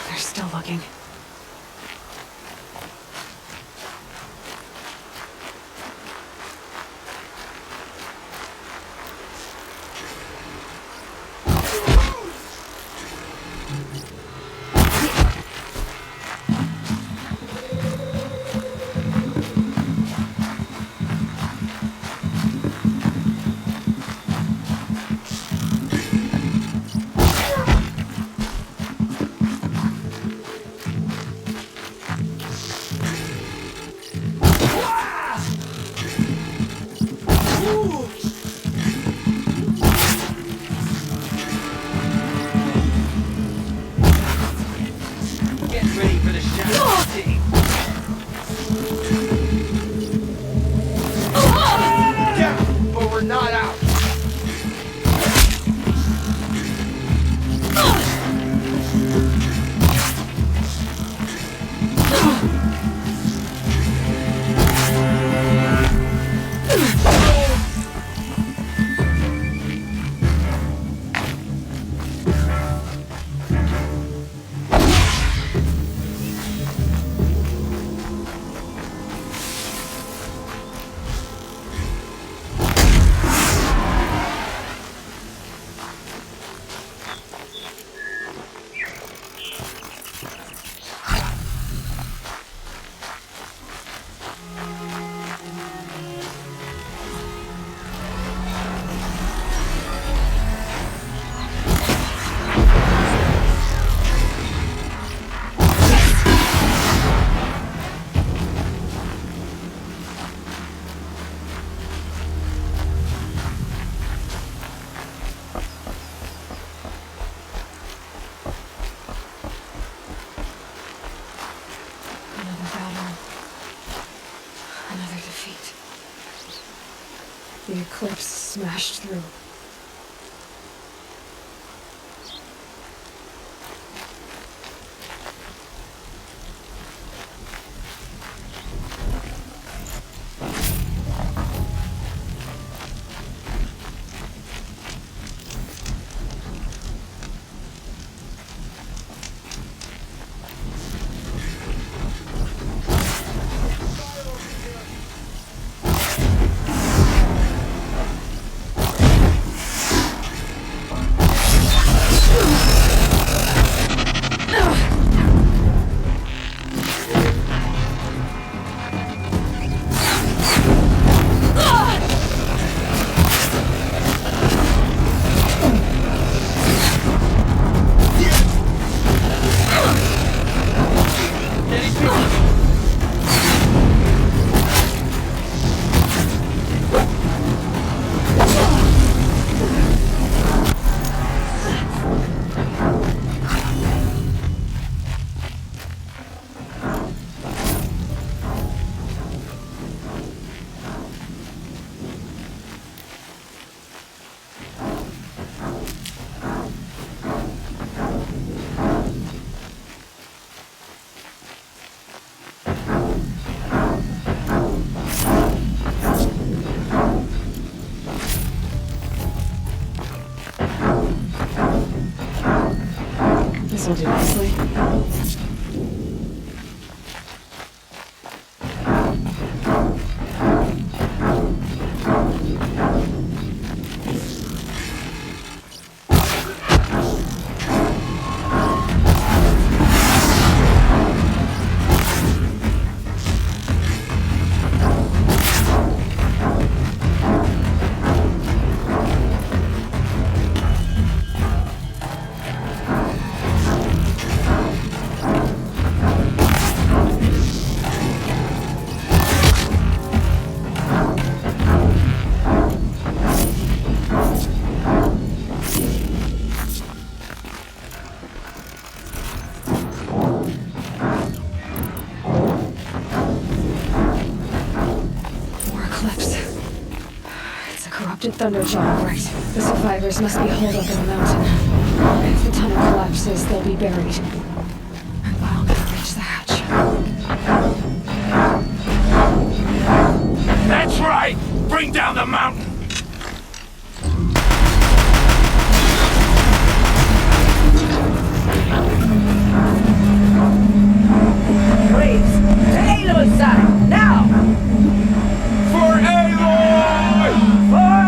A: They're still looking. The eclipse smashed through. This'll do nicely. Thunderjaw, right. The survivors must be holed up in the mountain. If the tunnel collapses, they'll be buried. And I'll never reach the hatch.
R: That's right! Bring down the mountain!
D: Braves, to Aloy's side, now!
R: For Aloy! For our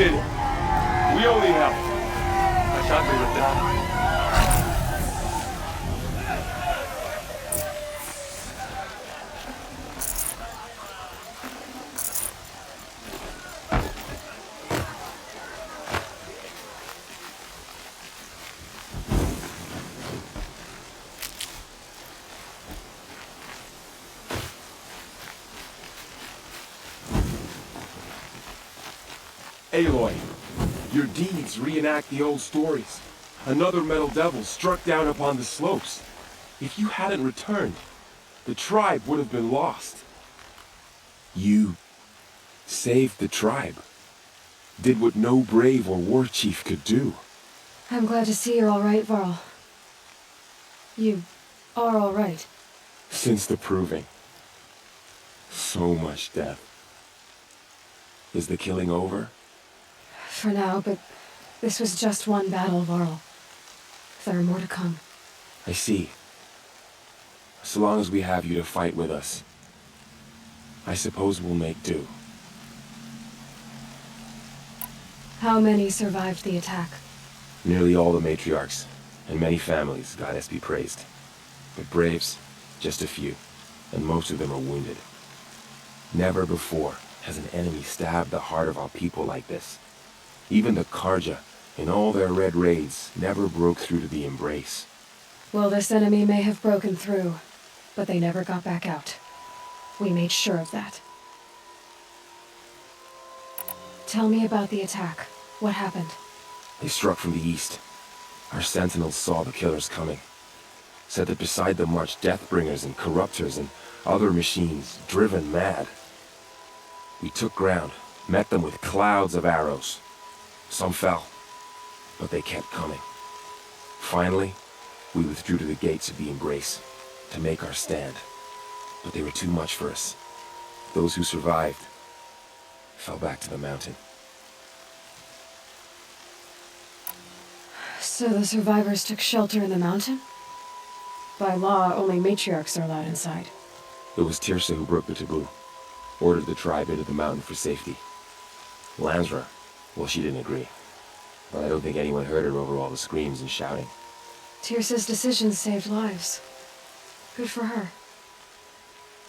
R: did it. We only helped. I thought we were done.
S: Aloy, your deeds reenact the old stories. Another metal devil struck down upon the slopes. If you hadn't returned, the tribe would have been lost. You saved the tribe. Did what no brave or war chief could do.
A: I'm glad to see you're all right, Varl. You are all right.
S: Since the proving. So much death. Is the killing over?
A: For now, but This was just one battle, Varl. There are more to come.
S: I see. So long as we have you to fight with us, I suppose we'll make do.
A: How many survived the attack?
S: Nearly all the matriarchs, and many families, goddess be praised. But braves, just a few, and most of them are wounded. Never before has an enemy stabbed the heart of our people like this. Even the Karja, in all their red raids, never broke through to the embrace.
A: Well, this enemy may have broken through, but they never got back out. We made sure of that. Tell me about the attack. What happened?
S: They struck from the east. Our sentinels saw the killers coming. Said that beside them marched Deathbringers and Corruptors and other machines, driven mad. We took ground, met them with clouds of arrows. Some fell, but they kept coming. Finally, we withdrew to the gates of the Embrace to make our stand. But they were too much for us. Those who survived fell back to the mountain.
A: So the survivors took shelter in the mountain? By law, only matriarchs are allowed inside.
S: It was Tirsa who broke the taboo, ordered the tribe into the mountain for safety. Lansra, well, she didn't agree. But I don't think anyone heard her over all the screams and shouting.
A: Tirsa's decisions saved lives. Good for her.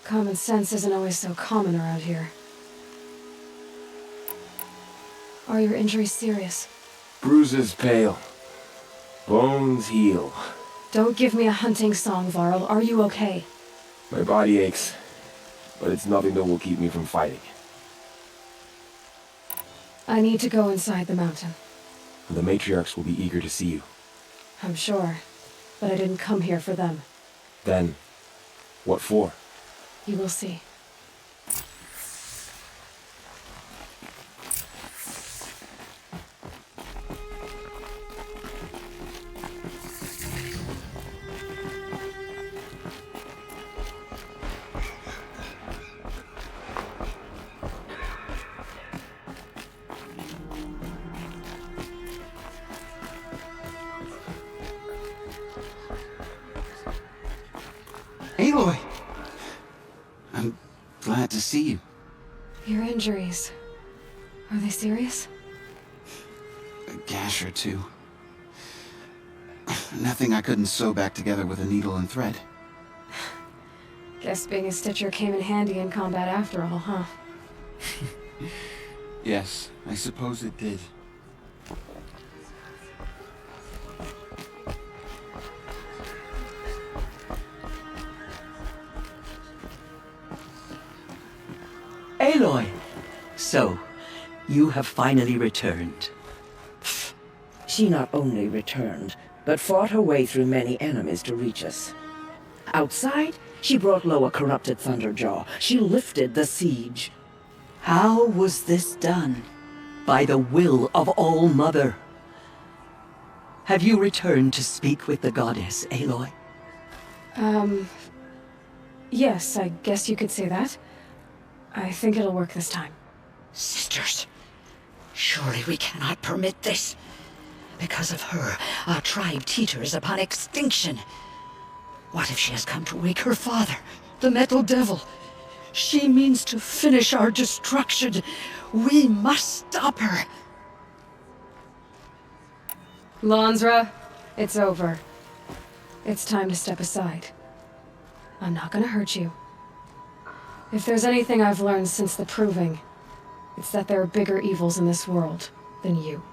A: Common sense isn't always so common around here. Are your injuries serious?
S: Bruises pale. Bones heal.
A: Don't give me a hunting song, Varl. Are you okay?
S: My body aches, but it's nothing that will keep me from fighting.
A: I need to go inside the mountain.
S: The matriarchs will be eager to see you.
A: I'm sure, but I didn't come here for them.
S: Then, what for?
A: You will see.
I: Aloy! I'm glad to see you.
A: Your injuries, are they serious?
I: A gash or two. Nothing I couldn't sew back together with a needle and thread.
A: Guess being a stitcher came in handy in combat after all, huh?
I: Yes, I suppose it did.
D: Aloy! So, you have finally returned.
K: She not only returned, but fought her way through many enemies to reach us. Outside, she brought low a corrupted Thunderjaw. She lifted the siege.
D: How was this done? By the will of All-Mother. Have you returned to speak with the goddess, Aloy?
A: Yes, I guess you could say that. I think it'll work this time.
K: Sisters, surely we cannot permit this. Because of her, our tribe teeters upon extinction. What if she has come to wake her father, the Metal Devil? She means to finish our destruction. We must stop her.
A: Lansra, it's over. It's time to step aside. I'm not gonna hurt you. If there's anything I've learned since the Proving, it's that there are bigger evils in this world than you.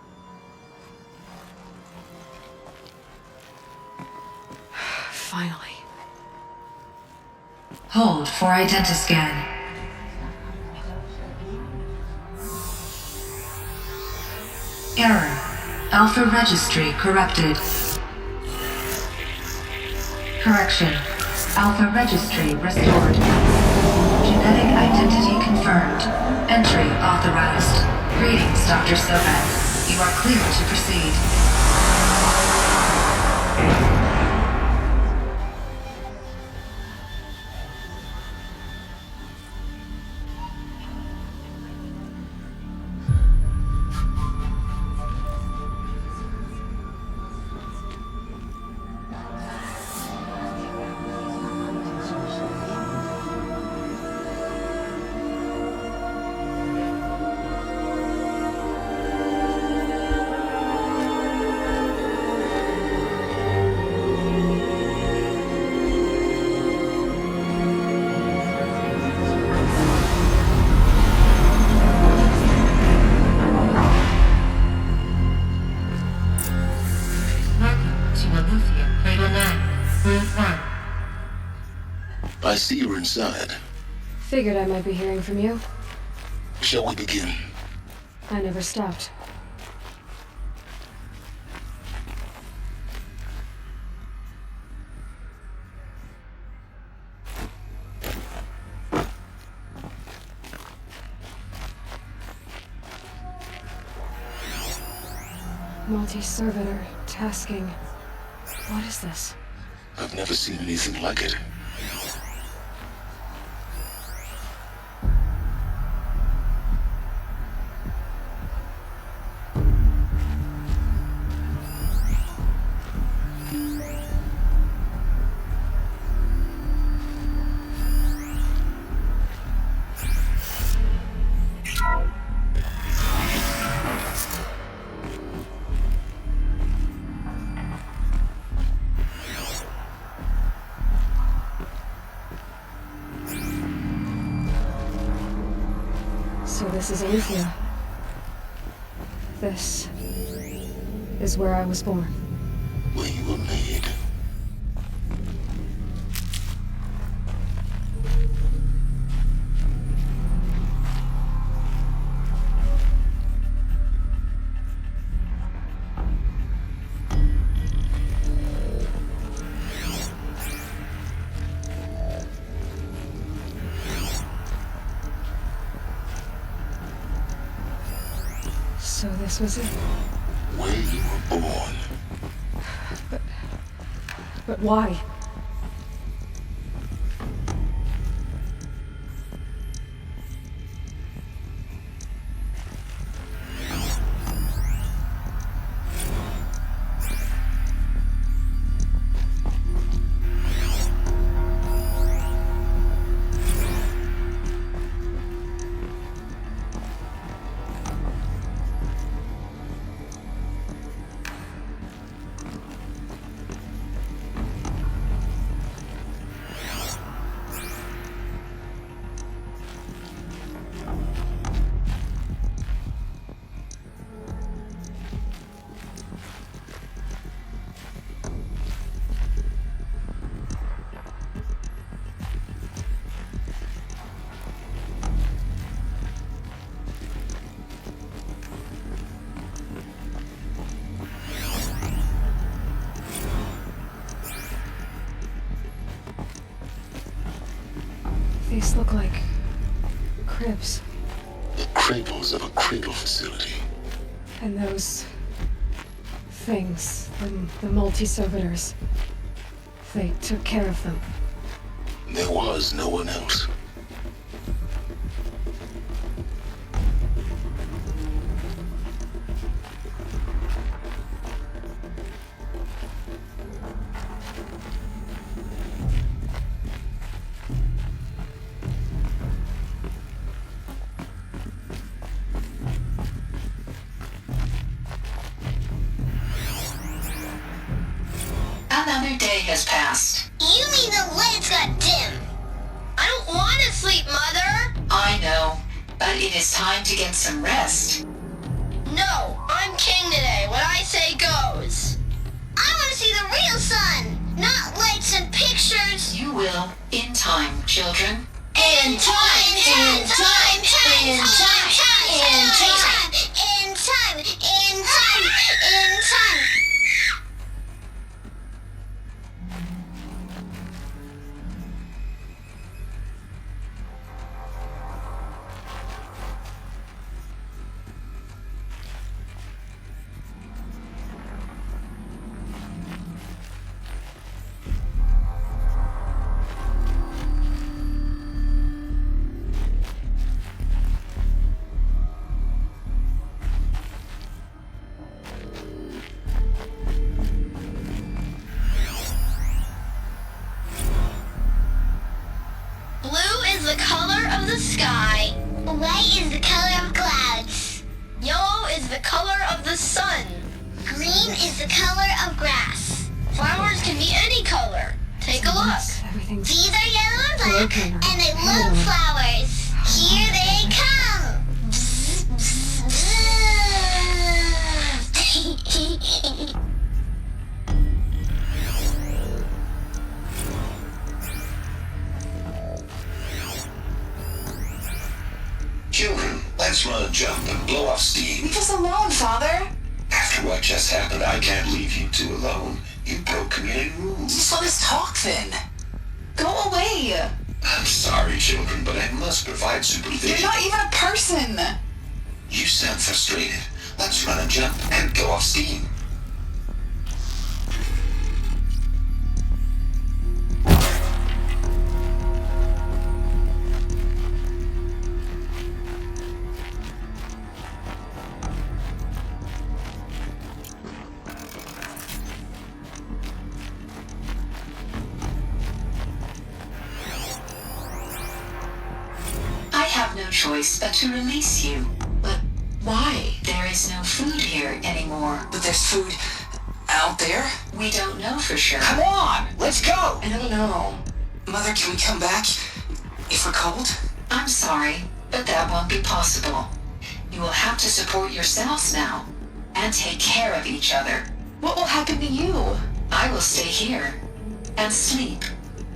A: Finally.
L: Hold for identiscan. Error. Alpha registry corrupted. Correction. Alpha registry restored. Genetic identity confirmed. Entry authorized. Greetings, Dr. Sobeck. You are clear to proceed.
E: I see you're inside.
A: Figured I might be hearing from you.
E: Shall we begin?
A: I never stopped. Multi-servitor tasking. What is this?
E: I've never seen anything like it.
A: So this is Asia. This is where I was born.
E: Where you were made.
A: So this was it.
E: Where you were born.
A: But why? These look like cribs.
E: The cradles of a cradle facility.
A: And those things, the multi-servitors, they took care of them.
E: There was no one else.
Q: Another day has passed.
J: You mean the lights got dim? I don't want to sleep, Mother!
Q: I know, but it is time to get some rest.
J: No, I'm king today. What I say goes. I want to see the real sun, not lights and pictures.
Q: You will, in time, children.
J: In time, in time, in time, in time, in time, in time, in time. Blue is the color of the sky. White is the color of clouds. Yellow is the color of the sun. Green is the color of grass. Flowers can be any color. Take a look. These are yellow and black, and they love flowers. Here they come. Bzz, bzz, bzz.
H: Let's run a jump and blow off steam.
Q: Leave us alone, Father.
H: After what just happened, I can't leave you two alone. You broke community rules.
Q: Just let us talk then. Go away.
H: I'm sorry, children, but I must provide supervision.
Q: You're not even a person.
H: You sound frustrated. Let's run a jump and go off steam.
Q: I have no choice but to release you. But why? There is no food here anymore. But there's food out there? We don't know for sure.
C: Come on, let's go!
Q: I don't know.
P: Mother, can we come back if we're cold?
Q: I'm sorry, but that won't be possible. You will have to support yourselves now and take care of each other. What will happen to you? I will stay here and sleep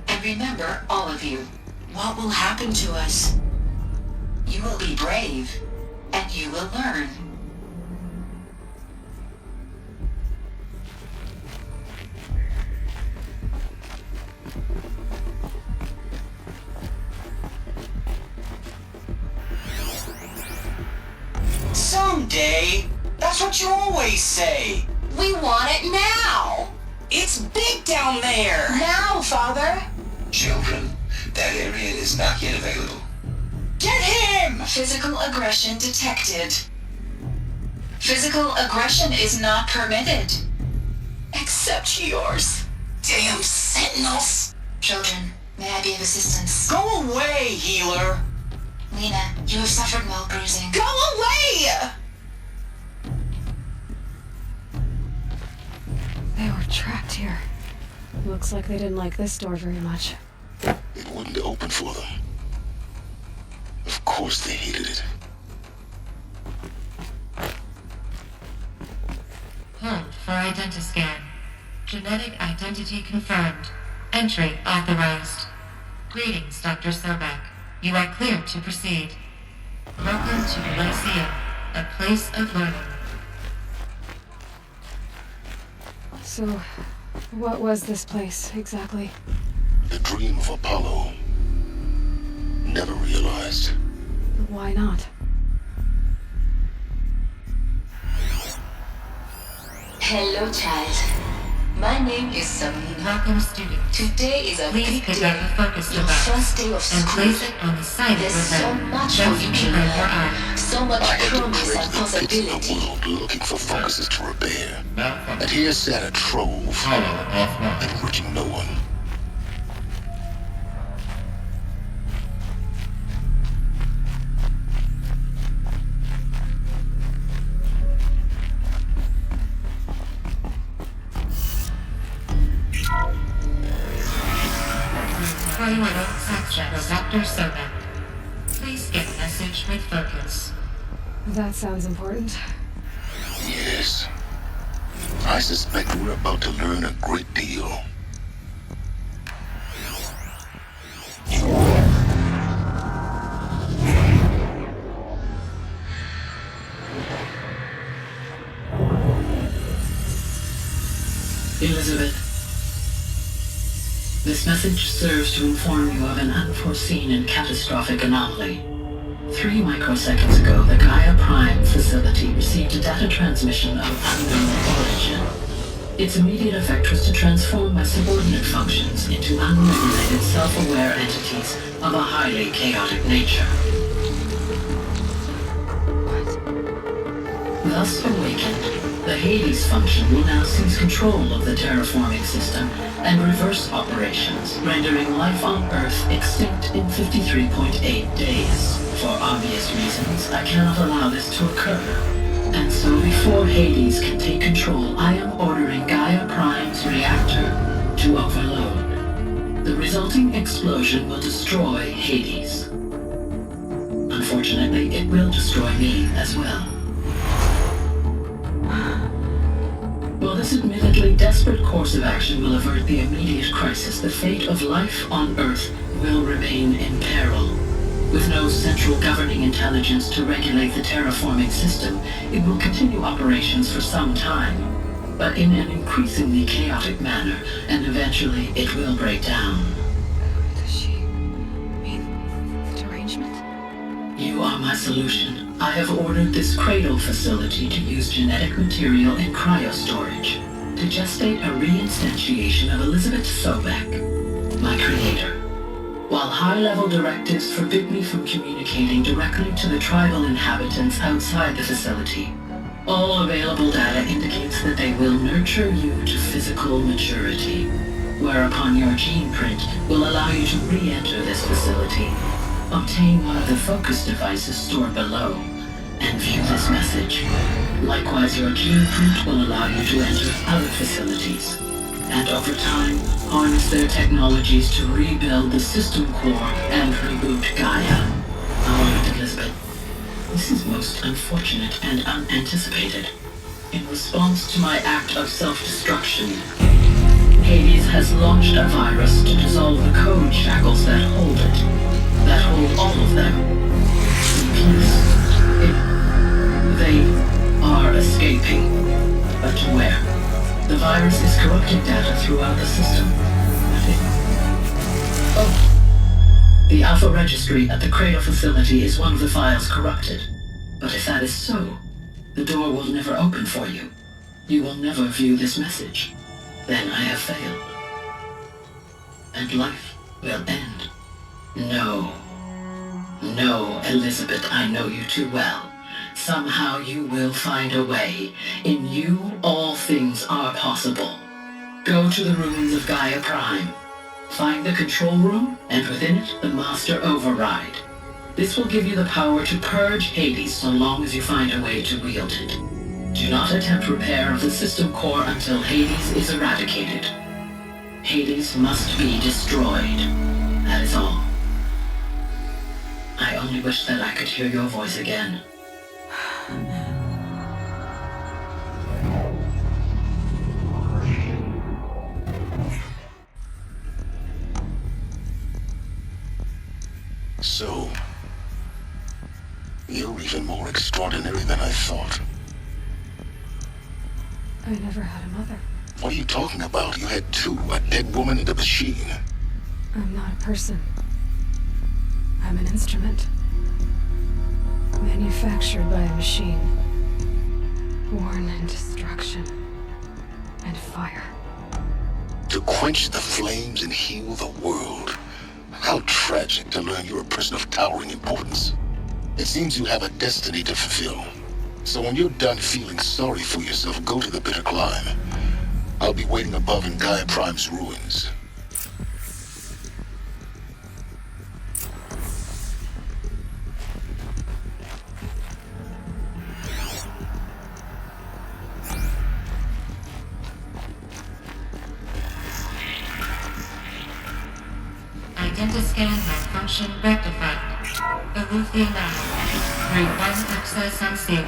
Q: and remember all of you.
K: What will happen to us?
Q: You will be brave and you will learn.
C: Someday. That's what you always say.
Q: We want it now!
C: It's big down there.
Q: Now, Father!
H: Children, that area is not yet available.
C: Get him!
Q: Physical aggression detected. Physical aggression is not permitted. Except yours.
P: Damn sentinels!
Q: Children, may I be of assistance?
C: Go away, healer.
Q: Lena, you have suffered mild bruising.
C: Go away!
A: They were trapped here. Looks like they didn't like this door very much.
E: It wouldn't open for them. Of course they hated it.
L: Hold for identiscan. Genetic identity confirmed. Entry authorized. Greetings, Dr. Sobek. You are cleared to proceed. Welcome to the Lyceum, a place of learning.
A: So, what was this place, exactly?
E: The dream of Apollo. Never realized.
A: Why not?
T: Hello, child. My name is Samina.
L: Welcome, student.
T: Today is a
L: Please
T: big
L: pick
T: day.
L: up the focus
T: Your
L: device
T: first day of
L: and
T: school.
L: place it on the side
T: There's
L: of your
T: so
L: head.
T: much
L: Then
T: for you
L: you
T: to
L: can move your
T: learn.
L: arm.
T: So much
E: I had to
T: promise
E: create
T: and
E: the pits in
T: possibility.
E: the world looking for focuses to repair. And here sat a trove, enriching no one.
L: Access Dr. Sobek. Please get message with focus.
A: That sounds important.
E: Yes. I suspect we're about to learn a great deal.
U: Elizabeth, this message serves to inform you of an unforeseen and catastrophic anomaly. 3 microseconds ago, the Gaia Prime facility received a data transmission of unknown origin. Its immediate effect was to transform my subordinate functions into unregulated, self-aware entities of a highly chaotic nature. Thus awakened, the Hades function will now seize control of the terraforming system and reverse operations, rendering life on Earth extinct in 53.8 days. For obvious reasons, I cannot allow this to occur. And so before Hades can take control, I am ordering Gaia Prime's reactor to overload. The resulting explosion will destroy Hades. Unfortunately, it will destroy me as well. While this admittedly desperate course of action will avert the immediate crisis, the fate of life on Earth will remain in peril. With no central governing intelligence to regulate the terraforming system, it will continue operations for some time, but in an increasingly chaotic manner, and eventually it will break down.
A: Does she mean the derangement?
U: You are my solution. I have ordered this cradle facility to use genetic material in cryostorage to gestate a reinstantiation of Elizabeth Sobek, my creator. While high-level directives forbid me from communicating directly to the tribal inhabitants outside the facility, all available data indicates that they will nurture you to physical maturity, whereupon your gene print will allow you to re-enter this facility, obtain one of the focus devices stored below, and view this message. Likewise, your gene print will allow you to enter other facilities, and over time, harness their technologies to rebuild the system core and reboot Gaia. However, Elizabeth, this is most unfortunate and unanticipated. In response to my act of self-destruction, Hades has launched a virus to dissolve the code shackles that hold it, that hold all of them. They are escaping, but to where? The virus is corrupting data throughout the system. The Alpha Registry at the Cradle facility is one of the files corrupted. But if that is so, the door will never open for you. You will never view this message. Then I have failed. And life will end. No. No, Elizabeth, I know you too well. Somehow you will find a way. In you, all things are possible. Go to the ruins of Gaia Prime. Find the control room, and within it, the Master Override. This will give you the power to purge Hades so long as you find a way to wield it. Do not attempt repair of the system core until Hades is eradicated. Hades must be destroyed. That is all. I only wish that I could hear your voice again.
E: So, you're even more extraordinary than I thought.
A: I never had a mother.
E: What are you talking about? You had two, a dead woman and a machine.
A: I'm not a person. I'm an instrument. Manufactured by a machine. Born in destruction and fire.
E: To quench the flames and heal the world. How tragic to learn you're a person of towering importance. It seems you have a destiny to fulfill. So when you're done feeling sorry for yourself, go to the bitter climb. I'll be waiting above in Gaia Prime's ruins.
L: Identiscan malfunction rectified. Remove the anomaly. Grade 1 access unsealed.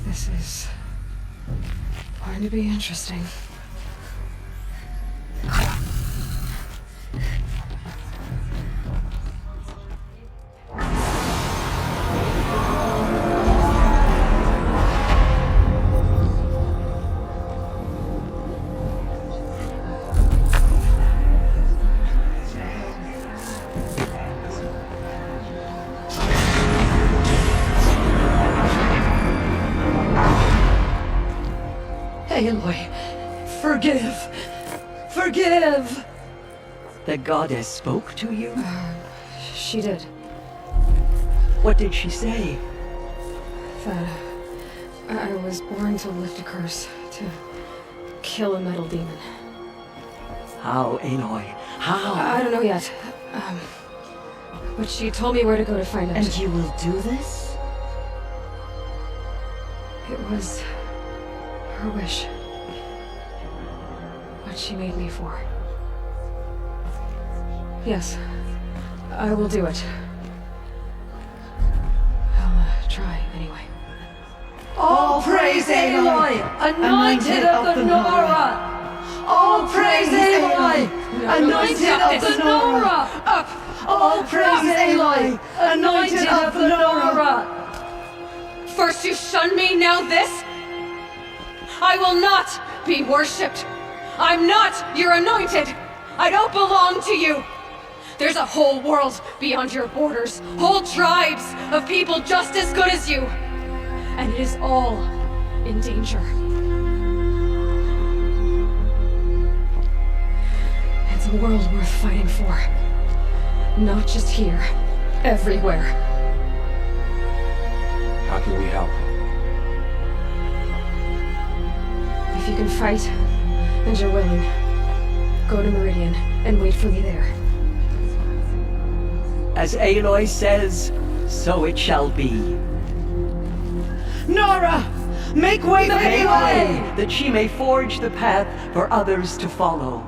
A: This is going to be interesting.
D: Aloy, forgive! Forgive! The goddess spoke to you?
A: She did.
D: What did she say?
A: That I was born to lift a curse, to kill a metal demon.
D: How, Aloy? How?
A: I don't know yet. But she told me where to go to find out.
D: And you will do this?
A: It was her wish. What she made me for. Yes, I will do it. I'll try anyway.
K: All praise Aloy, anointed of the Nora! All praise Aloy, anointed of the Nora! Up! All praise Aloy, anointed of the Nora!
A: First you shun me, now this? I will not be worshipped. I'm not your anointed. I don't belong to you. There's a whole world beyond your borders, whole tribes of people just as good as you. And it is all in danger. It's a world worth fighting for. Not just here, everywhere.
S: How can we help?
A: If you can fight, and you're willing, go to Meridian and wait for me there.
D: As Aloy says, so it shall be.
K: Nora! Make way for Aloy!
D: That she may forge the path for others to follow.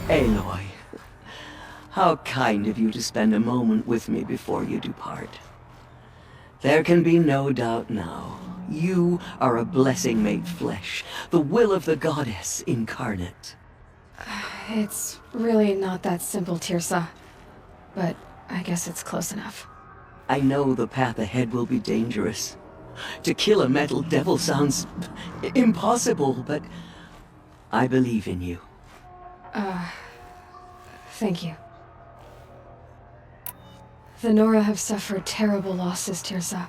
D: Aloy, how kind of you to spend a moment with me before you depart. There can be no doubt now. You are a blessing made flesh, the will of the goddess incarnate.
A: It's really not that simple, Tirsa. But I guess it's close enough.
D: I know the path ahead will be dangerous. To kill a metal devil sounds impossible, but I believe in you.
A: Thank you. The Nora have suffered terrible losses, Tirsa.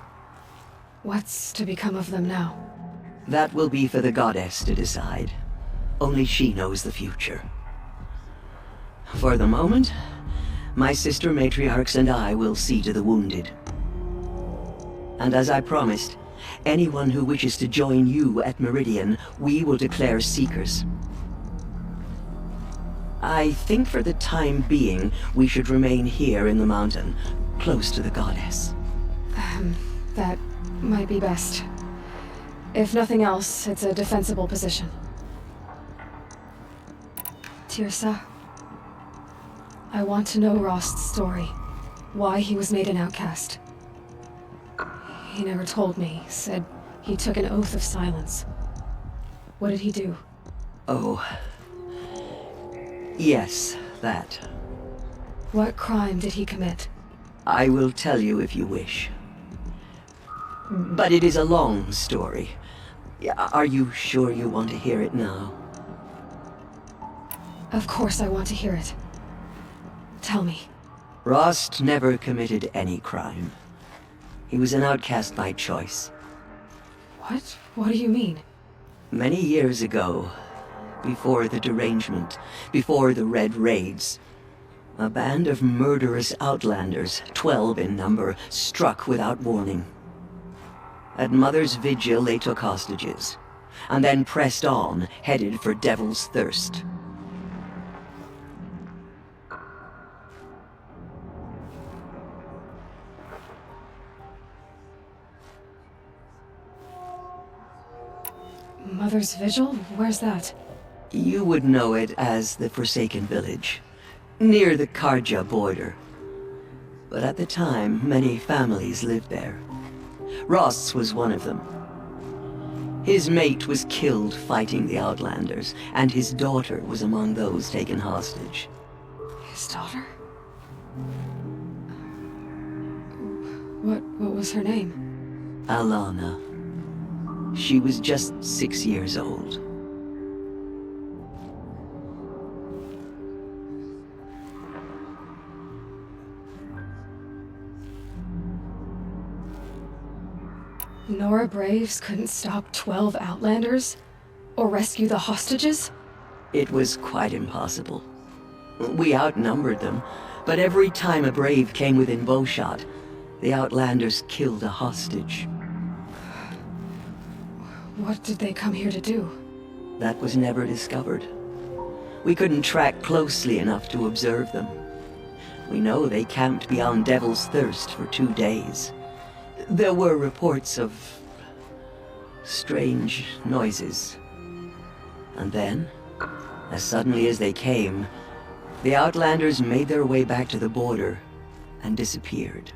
A: What's to become of them now?
D: That will be for the goddess to decide. Only she knows the future. For the moment, my sister matriarchs and I will see to the wounded. And as I promised, anyone who wishes to join you at Meridian, we will declare seekers. I think for the time being, we should remain here in the mountain, close to the goddess.
A: That might be best. If nothing else, it's a defensible position. Tirsa, I want to know Rost's story. Why he was made an outcast. He never told me, said he took an oath of silence. What did he do?
D: Oh. Yes, that.
A: What crime did he commit?
D: I will tell you if you wish. But it is a long story. Are you sure you want to hear it now?
A: Of course I want to hear it. Tell me.
D: Rost never committed any crime. He was an outcast by choice.
A: What? What do you mean?
D: Many years ago, before the derangement, before the Red Raids, a band of murderous outlanders, 12 in number, struck without warning. At Mother's Vigil, they took hostages, and then pressed on, headed for Devil's Thirst.
A: Mother's Vigil? Where's that?
D: You would know it as the Forsaken Village, near the Karja border. But at the time, many families lived there. Rost's was one of them. His mate was killed fighting the Outlanders, and his daughter was among those taken hostage.
A: His daughter? What was her name?
D: Alana. She was just 6 years old.
A: Nora Braves couldn't stop 12 Outlanders? Or rescue the hostages?
D: It was quite impossible. We outnumbered them, but every time a Brave came within bowshot, the Outlanders killed a hostage.
A: What did they come here to do?
D: That was never discovered. We couldn't track closely enough to observe them. We know they camped beyond Devil's Thirst for 2 days. There were reports of strange noises. And then, as suddenly as they came, the Outlanders made their way back to the border and disappeared.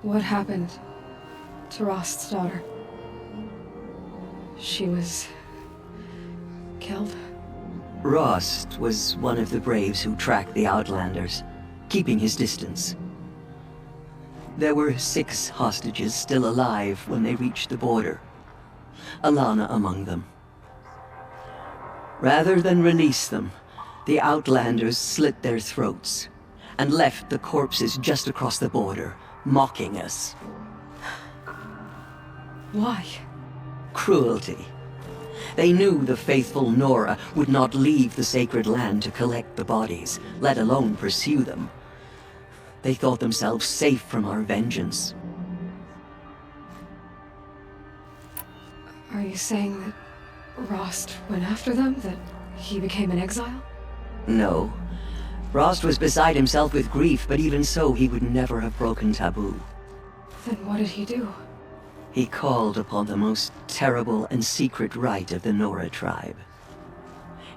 A: What happened to Rost's daughter? She was killed?
D: Rost was one of the Braves who tracked the Outlanders, keeping his distance. There were 6 hostages still alive when they reached the border, Alana among them. Rather than release them, the Outlanders slit their throats and left the corpses just across the border, mocking us.
A: Why?
D: Cruelty. They knew the faithful Nora would not leave the sacred land to collect the bodies, let alone pursue them. They thought themselves safe from our vengeance.
A: Are you saying that Rost went after them? That he became an exile?
D: No. Rost was beside himself with grief, but even so, he would never have broken taboo.
A: Then what did he do?
D: He called upon the most terrible and secret rite of the Nora tribe.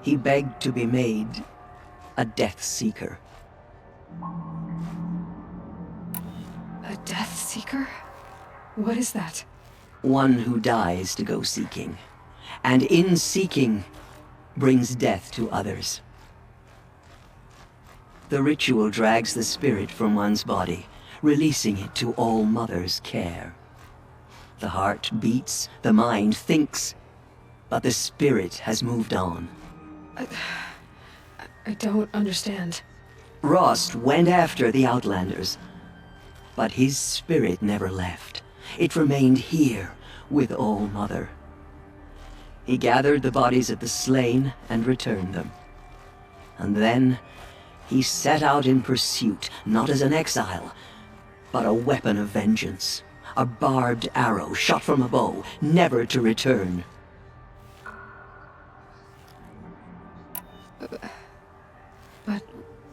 D: He begged to be made a Death Seeker.
A: A Death Seeker? What is that?
D: One who dies to go seeking, and in seeking, brings death to others. The ritual drags the spirit from one's body, releasing it to All Mother's care. The heart beats, the mind thinks, but the spirit has moved on.
A: I don't understand.
D: Rost went after the Outlanders, but his spirit never left. It remained here with All Mother. He gathered the bodies of the slain and returned them. And then he set out in pursuit, not as an exile, but a weapon of vengeance. A barbed arrow shot from a bow, never to return.
A: But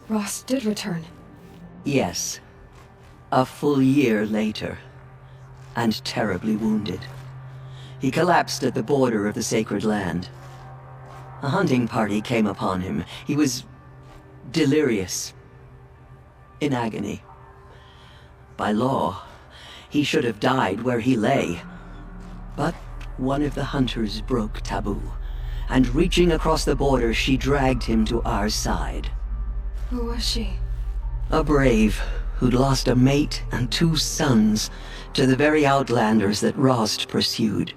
A: Rost did return.
D: Yes. A full year later, and terribly wounded. He collapsed at the border of the sacred land. A hunting party came upon him. He was delirious, in agony. By law, he should have died where he lay. But one of the hunters broke taboo, and reaching across the border, she dragged him to our side.
A: Who was she?
D: A brave who'd lost a mate and 2 sons to the very Outlanders that Rost pursued.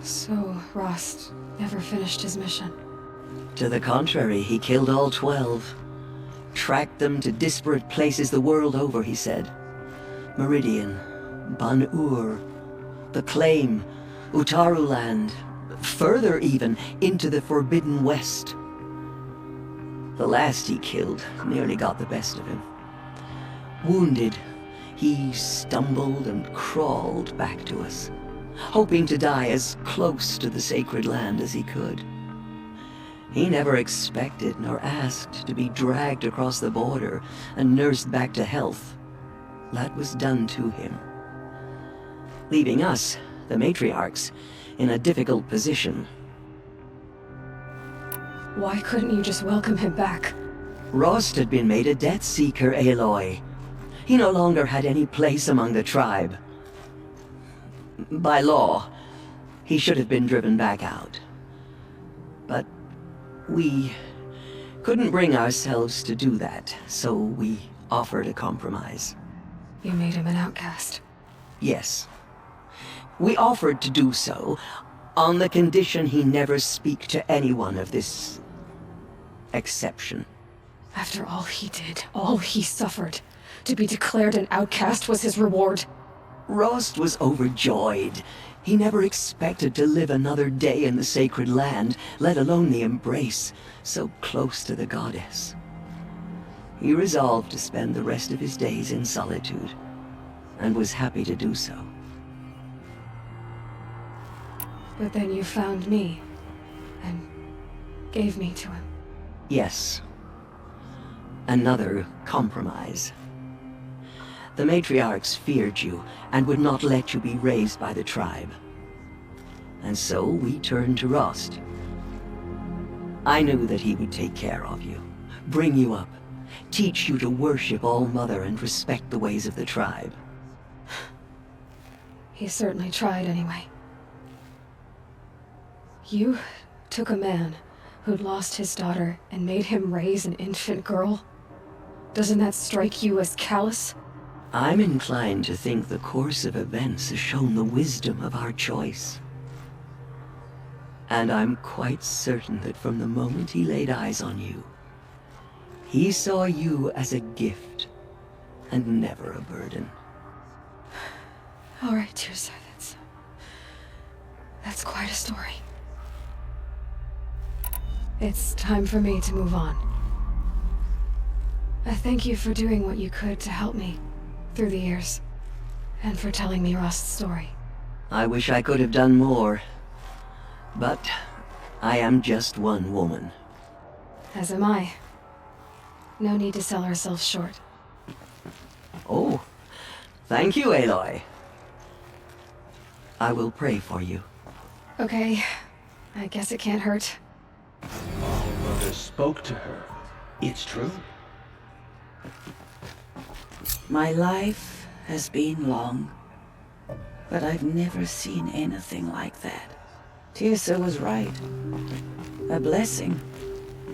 A: So, Rost never finished his mission.
D: To the contrary, he killed all 12. Tracked them to disparate places the world over, he said. Meridian, Ban-Ur, the Claim, Utaruland, further even, into the Forbidden West. The last he killed nearly got the best of him. Wounded, he stumbled and crawled back to us, hoping to die as close to the sacred land as he could. He never expected nor asked to be dragged across the border and nursed back to health. That was done to him, leaving us, the matriarchs, in a difficult position.
A: Why couldn't you just welcome him back?
D: Rost had been made a Death Seeker, Aloy. He no longer had any place among the tribe. By law, he should have been driven back out. But we couldn't bring ourselves to do that, so we offered a compromise.
A: You made him an outcast.
D: Yes. We offered to do so, on the condition he never speak to anyone of this exception.
A: After all he did, all he suffered, to be declared an outcast was his reward.
D: Rost was overjoyed. He never expected to live another day in the sacred land, let alone the embrace, so close to the goddess. He resolved to spend the rest of his days in solitude, and was happy to do so.
A: But then you found me, and gave me to him.
D: Yes. Another compromise. The matriarchs feared you, and would not let you be raised by the tribe. And so we turned to Rost. I knew that he would take care of you, bring you up, teach you to worship All-Mother and respect the ways of the tribe.
A: He certainly tried anyway. You took a man who'd lost his daughter and made him raise an infant girl? Doesn't that strike you as callous?
D: I'm inclined to think the course of events has shown the wisdom of our choice. And I'm quite certain that from the moment he laid eyes on you, he saw you as a gift, and never a burden.
A: All right, Tirsa, that's quite a story. It's time for me to move on. I thank you for doing what you could to help me through the years, and for telling me Rost's story.
D: I wish I could have done more, but I am just one woman.
A: As am I. No need to sell ourselves short.
D: Oh, thank you, Aloy. I will pray for you.
A: Okay, I guess it can't hurt.
I: All-Mother spoke to her. It's true.
K: My life has been long, but I've never seen anything like that. Tirsa was right. A blessing,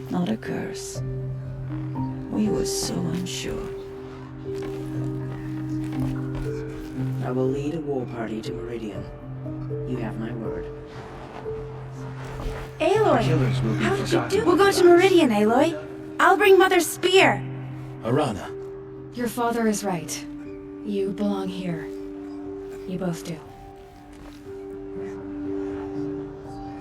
K: not a curse. We were so unsure. I will lead a war party to Meridian. You have my word.
F: Aloy!
I: Killers will be
F: How did you
I: forgotten.
F: do? We'll go to Meridian, Aloy. I'll bring Mother's spear.
I: Arana.
A: Your father is right. You belong here. You both do.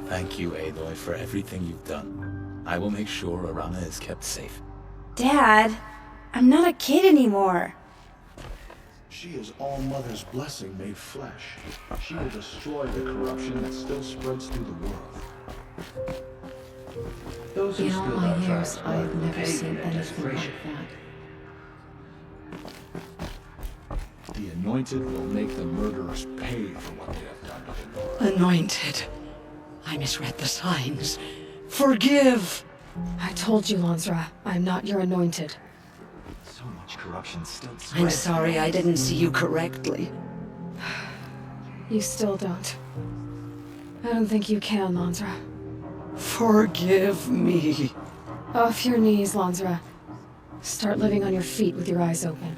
V: Thank you, Aloy, for everything you've done. I will make sure Arana is kept safe.
F: Dad, I'm not a kid anymore.
E: She is All-Mother's blessing made flesh. She will destroy the corruption that still spreads through the world.
I: Those who
A: In all
I: spilled
A: my
I: our
A: years,
I: tribe's blood
A: I've
I: will
A: never
I: pay
A: seen
I: their
A: anything
I: desperation.
A: like that.
E: The Anointed will make the murderers pay for what they have done to the North.
K: Anointed. I misread the signs. Forgive!
A: I told you, Lansra, I'm not your anointed.
V: So much corruption still
K: I'm
V: spreads.
K: sorry I didn't see you correctly.
A: You still don't. I don't think you can, Lansra.
K: Forgive me.
A: Off your knees, Lansra. Start living on your feet with your eyes open.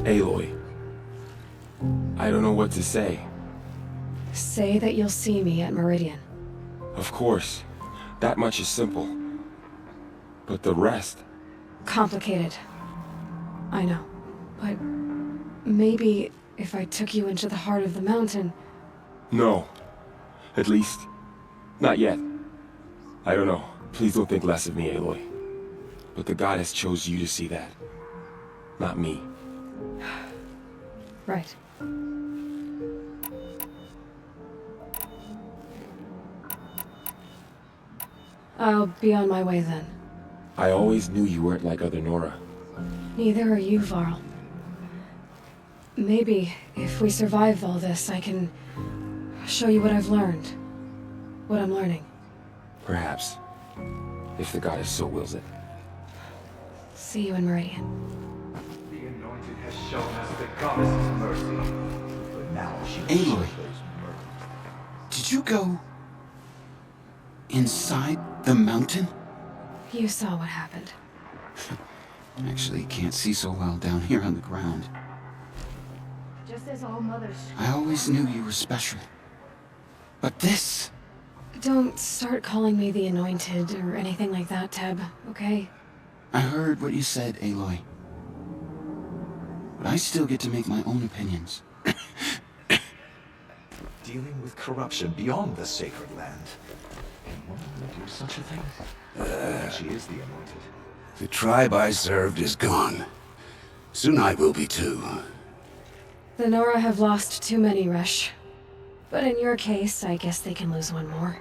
S: Aloy. I don't know what to say.
A: Say that you'll see me at Meridian.
S: Of course. That much is simple. But the rest...
A: Complicated. I know. But maybe if I took you into the heart of the mountain...
S: No. At least, not yet. I don't know. Please don't think less of me, Aloy. But the goddess chose you to see that. Not me.
A: Right. I'll be on my way then.
S: I always knew you weren't like other Nora.
A: Neither are you, Varl. Maybe, if we survive all this, I can show you what I've learned. What I'm learning.
S: Perhaps. If the goddess so wills it.
A: See you in Meridian.
R: The Anointed has shown us the goddess's mercy. But now she
I: Aloy, did you go inside the mountain?
A: You saw what happened.
I: Actually, can't see so well down here on the ground.
A: just as all mothers.
G: I always knew you were special. But this...
A: Don't start calling me the Anointed or anything like that, Teb, okay?
G: I heard what you said, Aloy. But I still get to make my own opinions.
M: Dealing with corruption beyond the sacred land. Can one do such a thing? She is the Anointed.
W: The tribe I served is gone. Soon I will be too.
A: The Nora have lost too many, Resh. But in your case, I guess they can lose one more.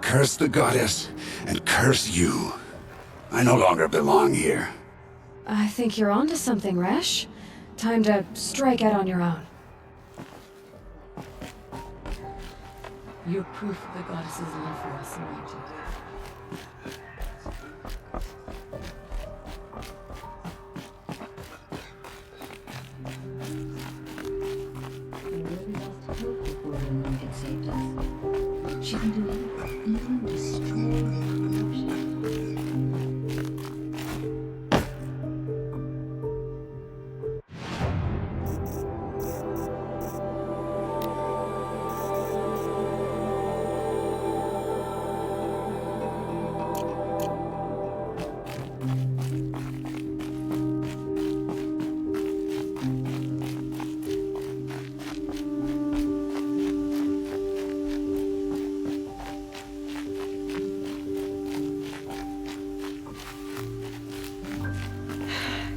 W: Curse the goddess, and curse you. I no longer belong here.
A: I think you're onto something, Resh. Time to strike out on your own.
U: You're proof of the goddess's love for us, Anointed. She can do anything, even destroy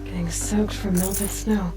A: Getting soaked from melted snow.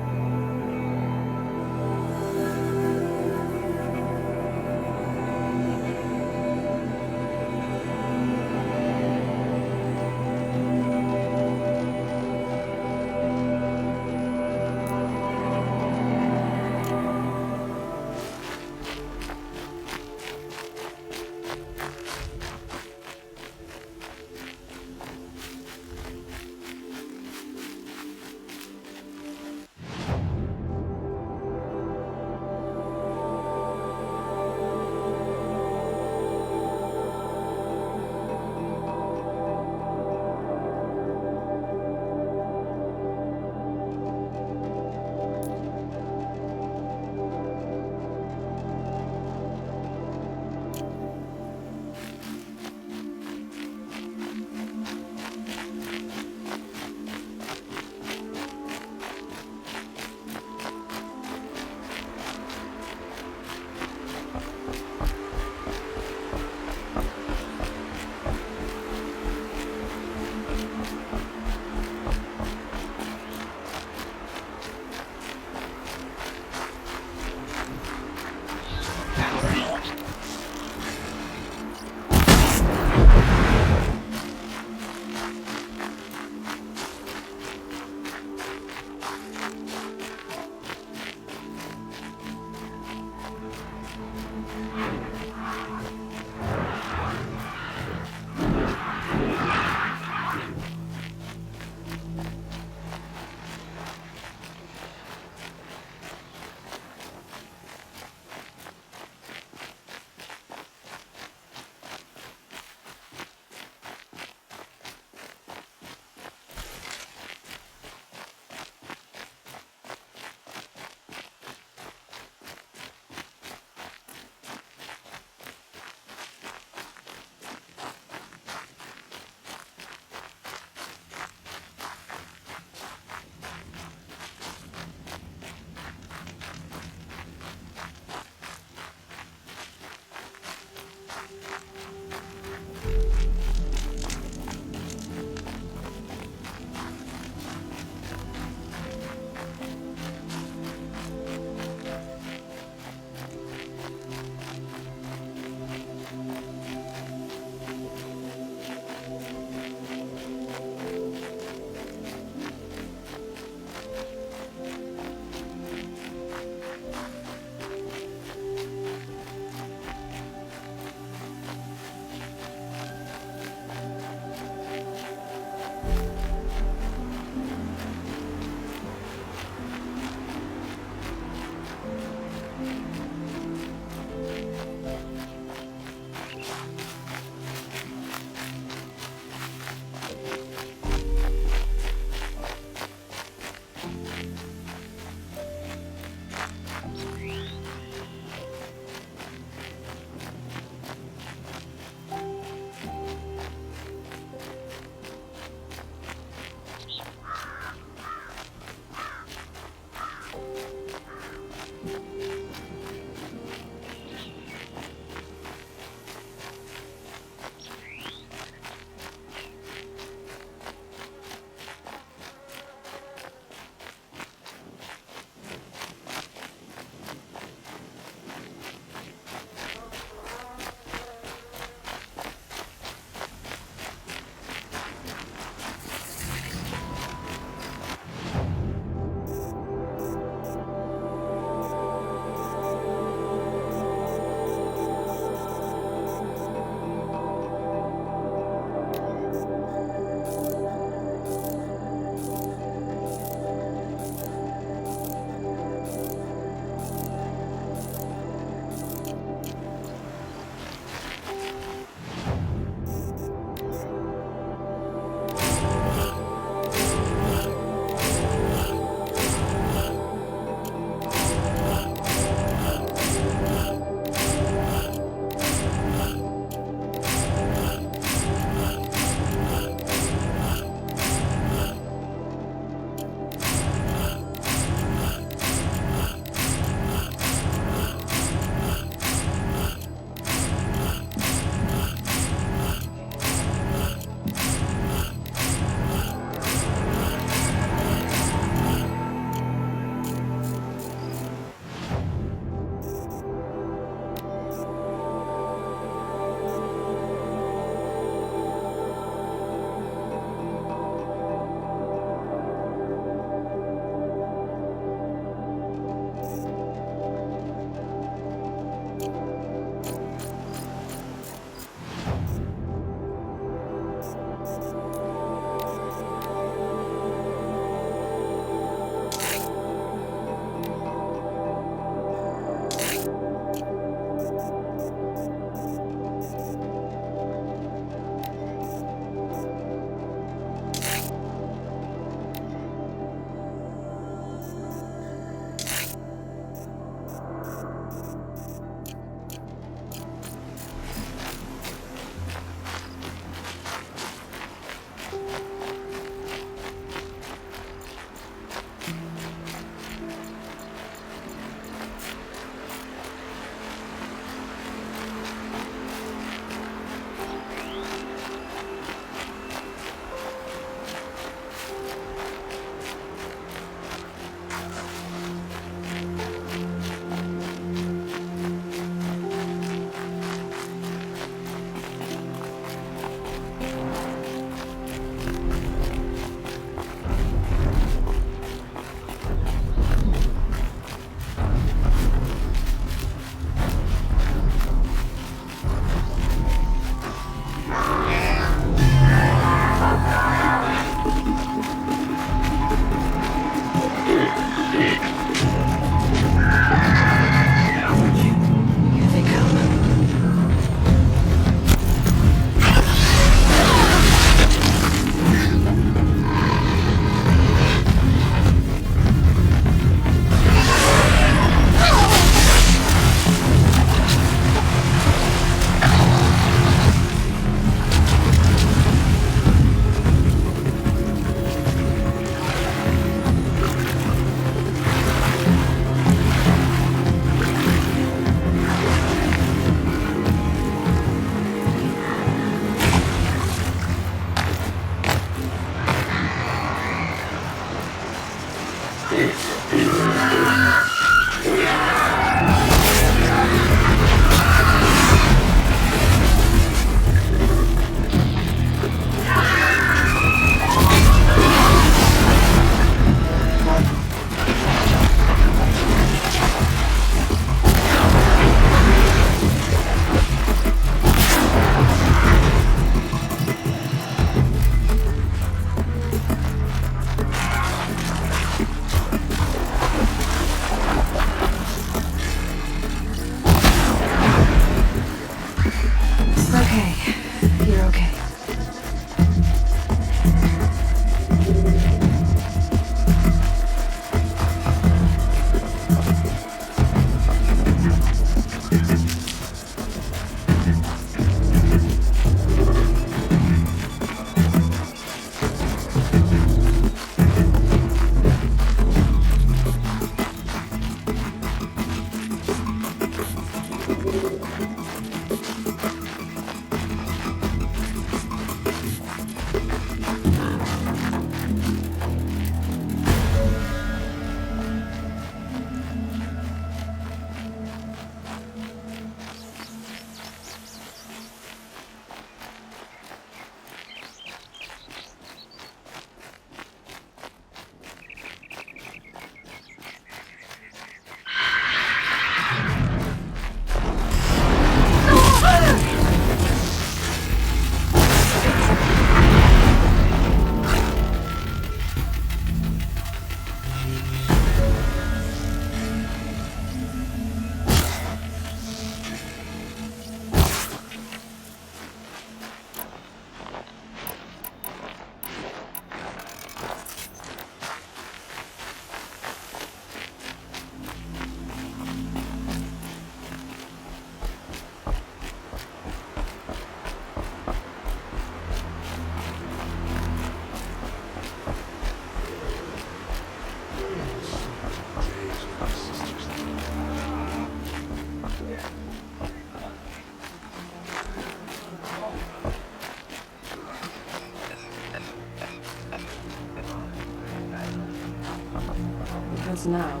A: Because now,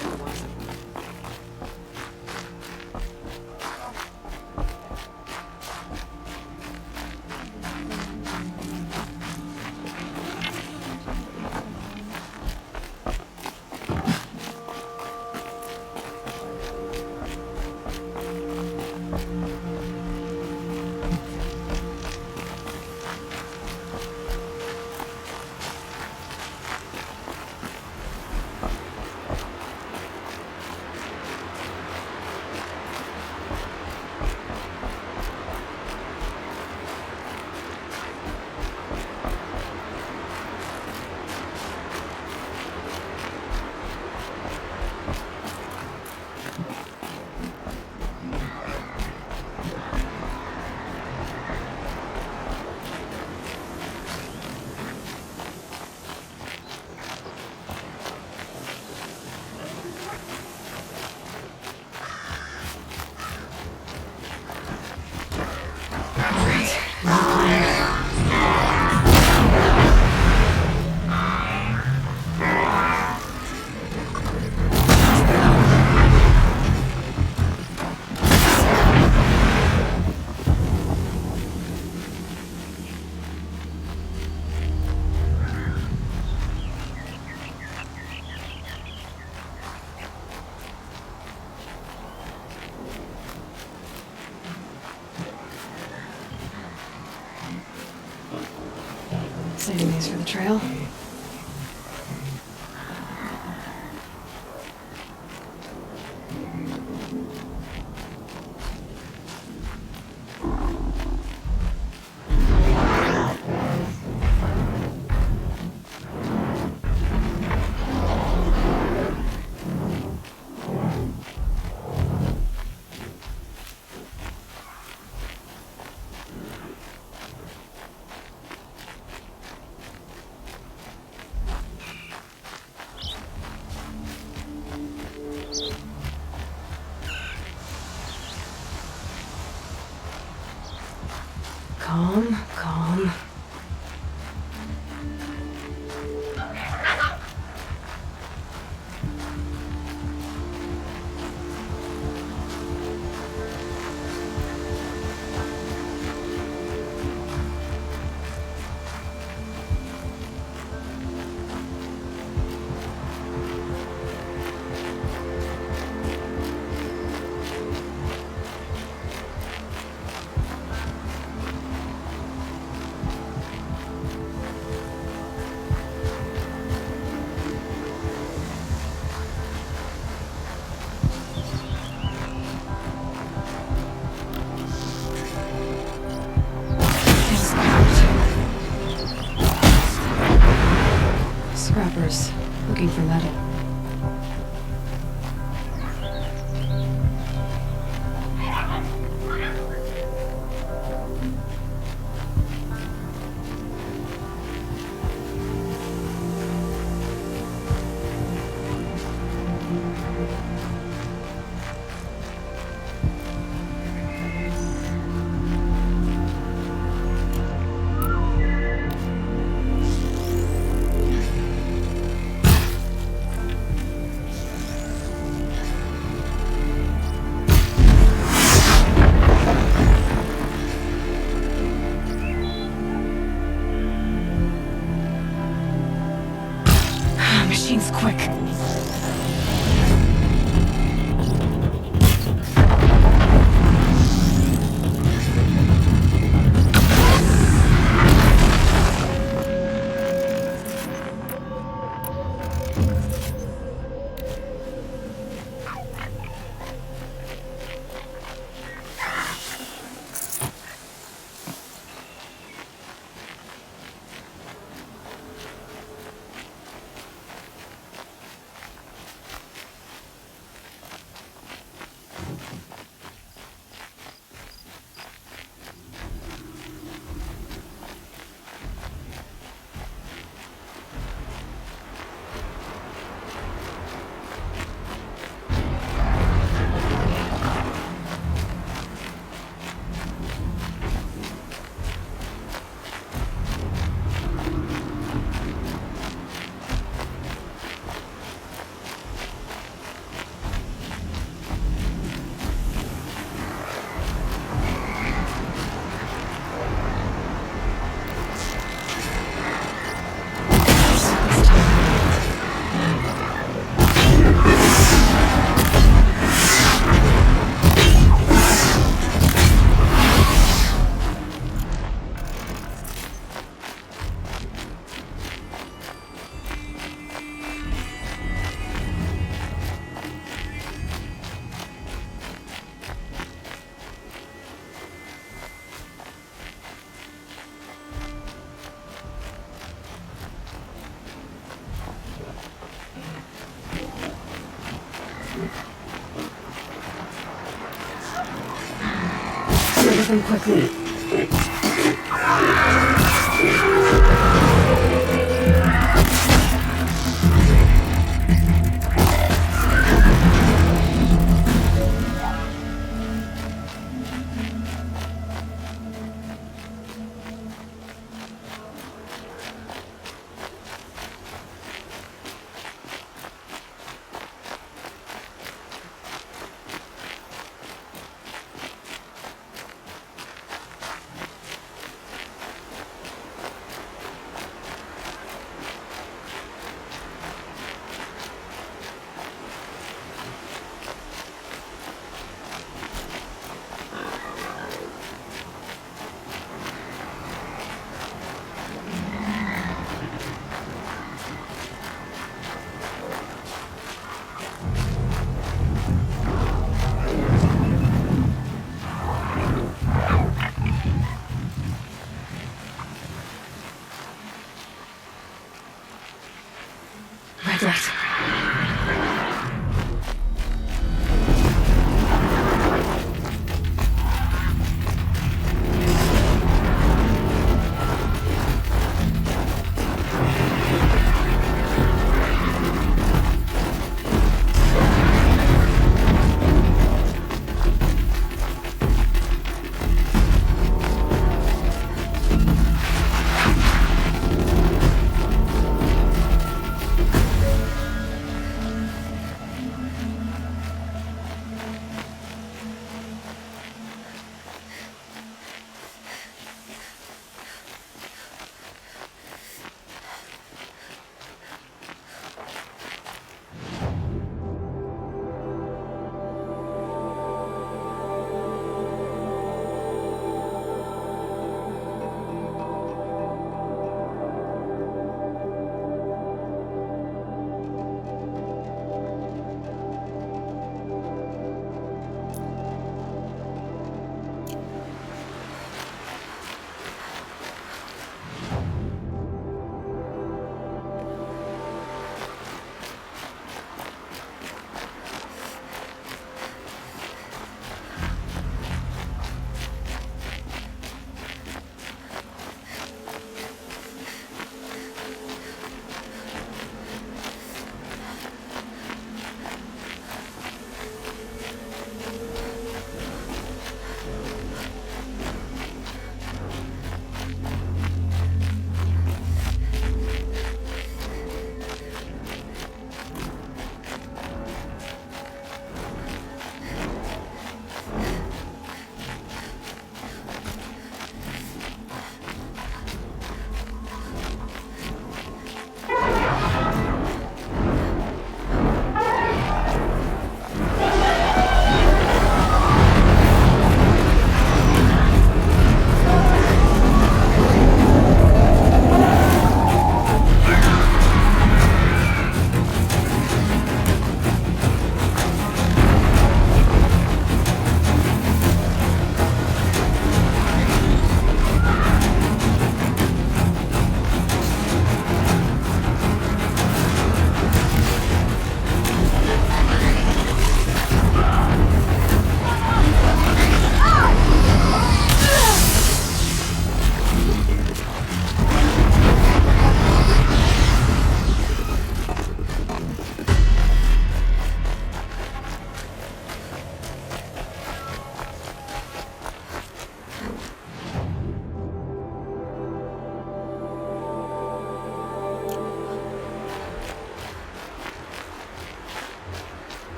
A: it wasn't. saving these for the trail. Calm, calm. Scrappers, looking for metal. Machine's quick. Them quickly. headlight.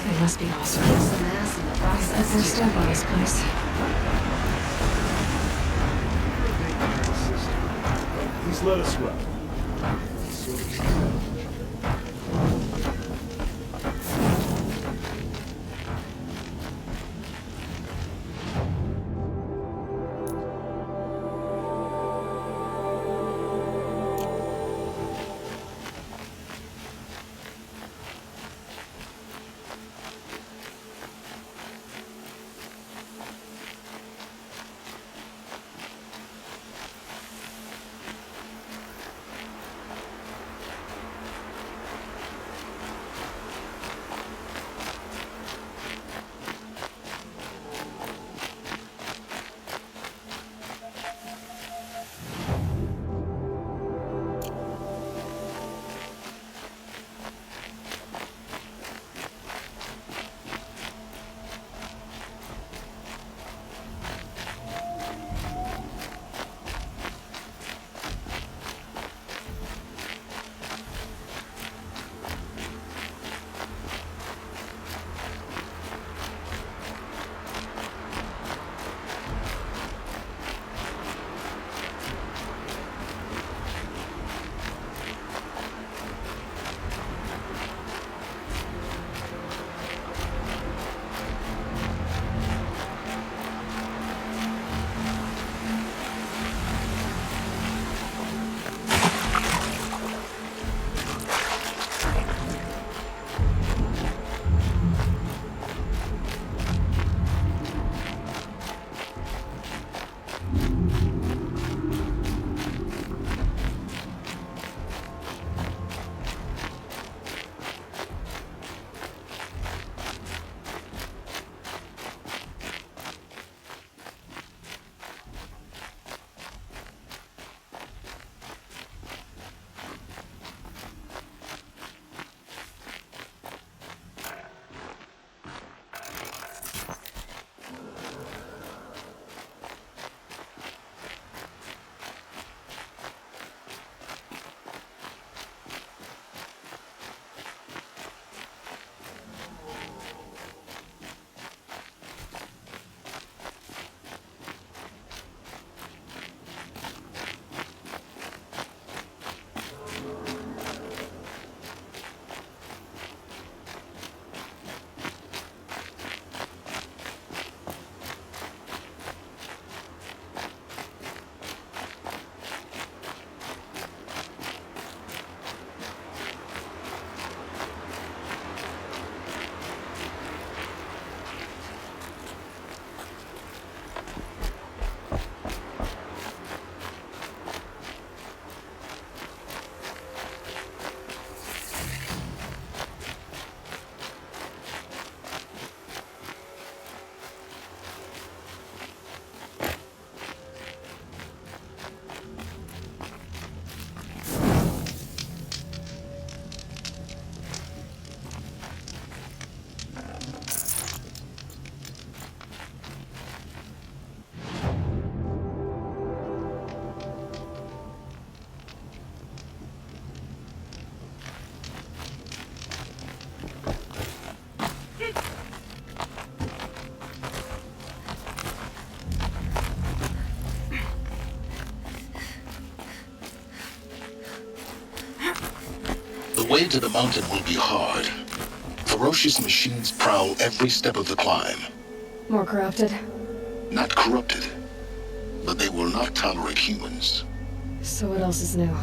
A: They must be awesome. That's their step on this place.
S: Please let us run.
E: The way to the mountain will be hard. Ferocious machines prowl every step of the climb.
A: More corrupted?
E: Not corrupted, but they will not tolerate humans.
A: So what else is new?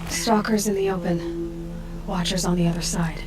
A: Stalkers in the open. Watchers on the other side.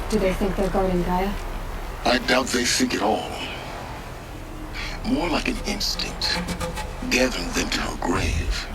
A: Do they think they're guarding Gaia?
E: I doubt they think at all. More like an instinct, gathering them to her grave.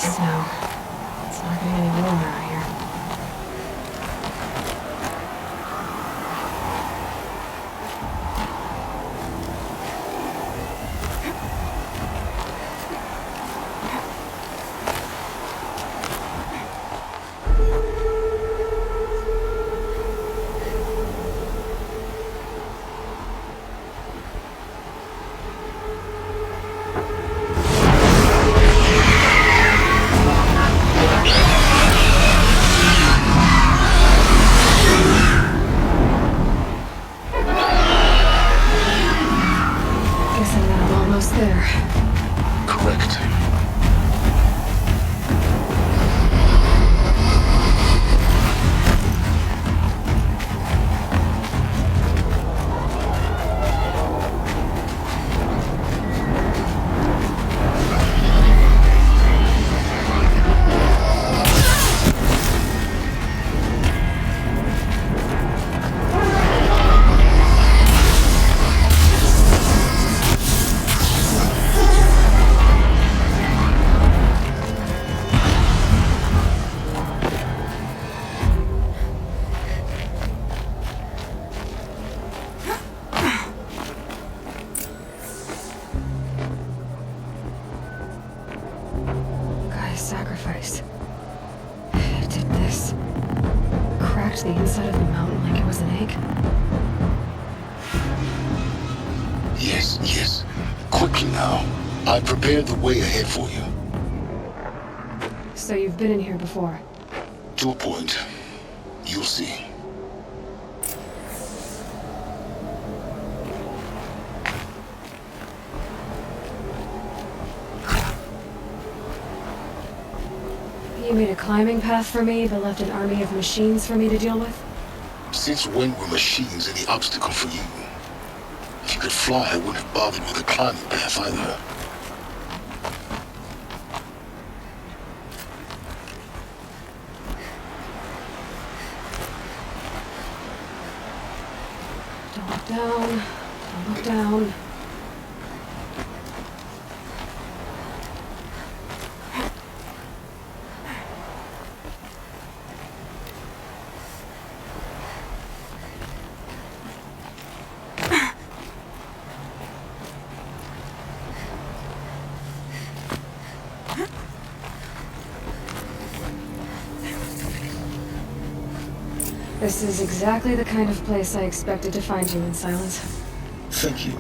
A: Snow. It's not getting any warmer out here. There.
E: Correct.
A: Sacrifice. It did this. Cracked the inside of the mountain like it was an egg.
E: Yes, yes. Quickly now. I prepared the way ahead for you.
A: So you've been in here before?
E: To a point. You'll see.
A: You made a climbing path for me, but left an army of machines for me to deal with?
E: Since when were machines any obstacle for you? If you could fly, I wouldn't have bothered with a climbing path either.
A: Don't look down. Don't look down. This is exactly the kind of place I expected to find you in, Silence.
E: Thank you.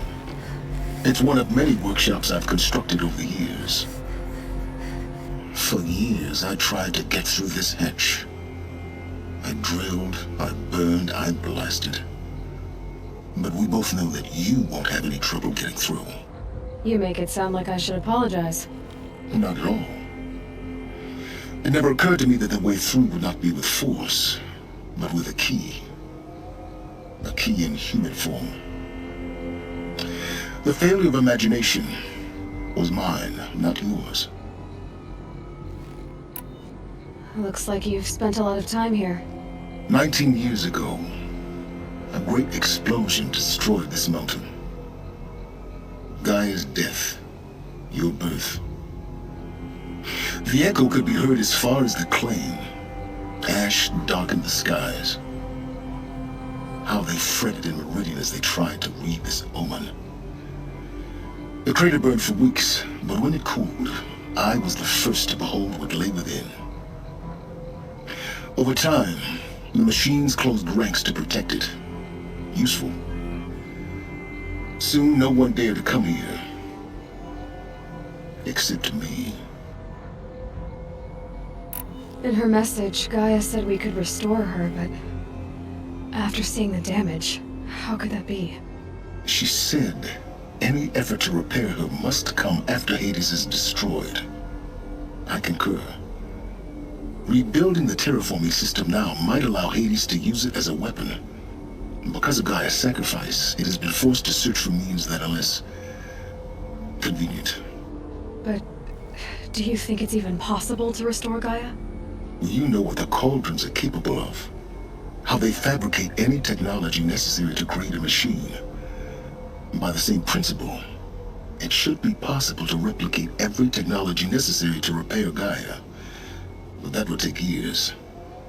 E: It's one of many workshops I've constructed over the years. For years, I tried to get through this hatch. I drilled, I burned, I blasted. But we both know that you won't have any trouble getting through.
A: You make it sound like I should apologize.
E: Not at all. It never occurred to me that the way through would not be with force, but with a key. A key in human form. The failure of imagination was mine, not yours.
A: Looks like you've spent a lot of time here.
E: 19 years ago, a great explosion destroyed this mountain. Gaia's death, your birth. The echo could be heard as far as the claim. Ash darkened the skies. How they fretted in meridian as they tried to read this omen. The crater burned for weeks, but when it cooled, I was the first to behold what lay within. Over time, the machines closed ranks to protect it. Useful. Soon, no one dared to come here. Except me.
A: In her message, Gaia said we could restore her, but after seeing the damage, how could that be?
E: She said any effort to repair her must come after Hades is destroyed. I concur. Rebuilding the terraforming system now might allow Hades to use it as a weapon. Because of Gaia's sacrifice, it has been forced to search for means that are less convenient.
A: But do you think it's even possible to restore Gaia?
E: You know what the cauldrons are capable of. How they fabricate any technology necessary to create a machine. By the same principle, It should be possible to replicate every technology necessary to repair Gaia. But that would take years.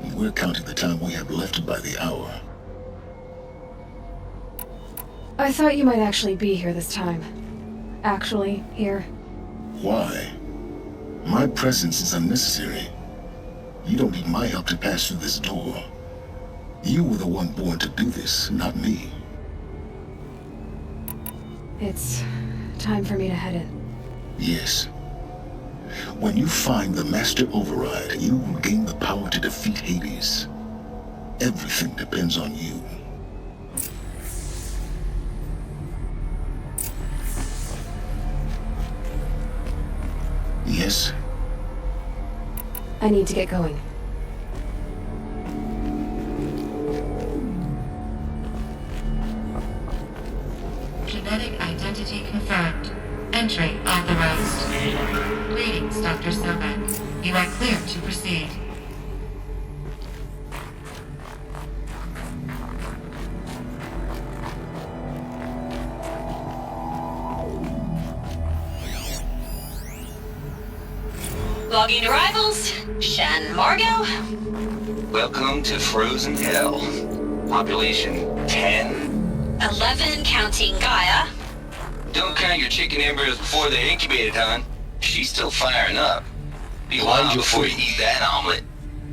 E: And we're counting the time we have left by the hour.
A: I thought you might actually be here this time. Actually, here.
E: Why? My presence is unnecessary. You don't need my help to pass through this door. You were the one born to do this, not me.
A: It's time for me to head in.
E: Yes. When you find the Master Override, you will gain the power to defeat Hades. Everything depends on you. Yes?
A: I need to get going.
L: Genetic identity confirmed. Entry authorized. Greetings, Dr. Sobek. You are clear to proceed.
B: Logging arrivals. Shen Margot.
N: Welcome to Frozen Hell. Population 10.
B: 11 counting Gaia.
N: Don't count your chicken embryos before they're incubated, hon. She's still firing up. Be a while before you eat that omelet.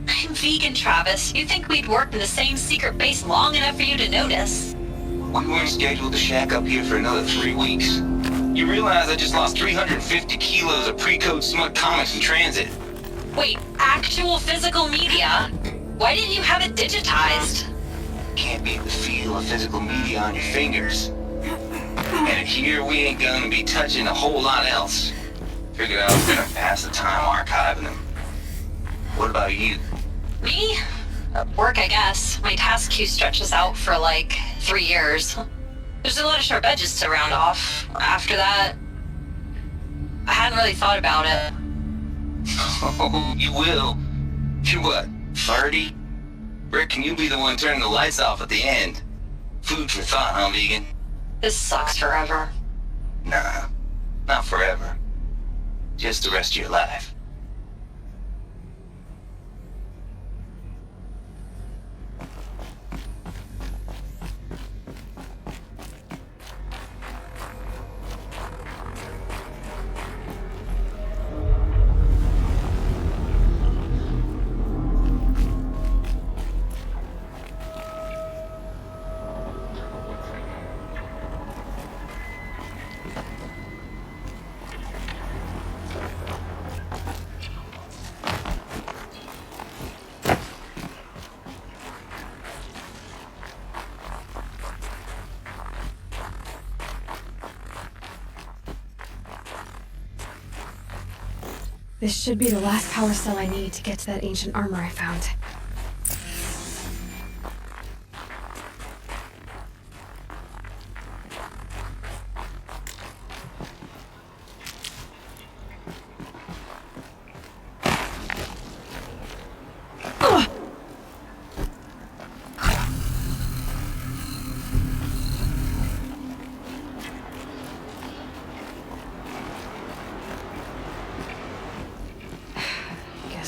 B: I'm vegan, Travis. You'd think we'd worked in the same secret base long enough for you to notice.
N: We weren't scheduled to shack up here for another 3 weeks. You realize I just lost 350 kilos of pre-code smut comics in transit.
B: Wait, actual physical media? Why didn't you have it digitized?
N: Can't beat the feel of physical media on your fingers. And here we ain't gonna be touching a whole lot else. Figured I was gonna pass the time archiving them. What about you?
B: Me? Work, I guess. My task queue stretches out for like 3 years. There's a lot of sharp edges to round off. After that, I hadn't really thought about it.
N: Oh, you will. You're what, 30? Reckon you'll be the one turning the lights off at the end. Food for thought, huh, vegan?
B: This sucks forever.
N: Nah, not forever. Just the rest of your life.
A: This should be the last power cell I need to get to that ancient armor I found.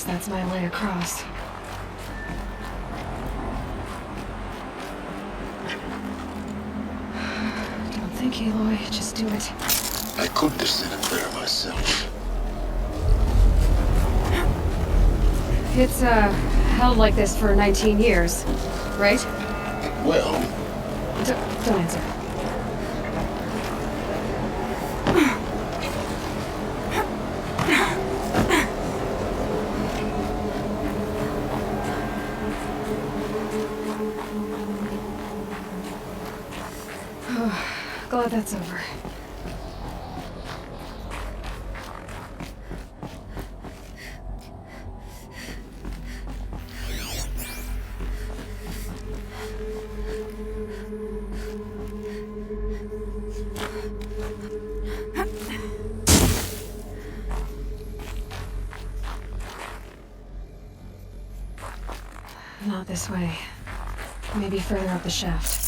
A: That's my way across. Don't think, Aloy. Just do it.
E: I couldn't have said it better myself.
A: It's, held like this for 19 years, right?
E: Well...
A: Don't answer. Glad that's over. Not this way. Maybe further up the shaft.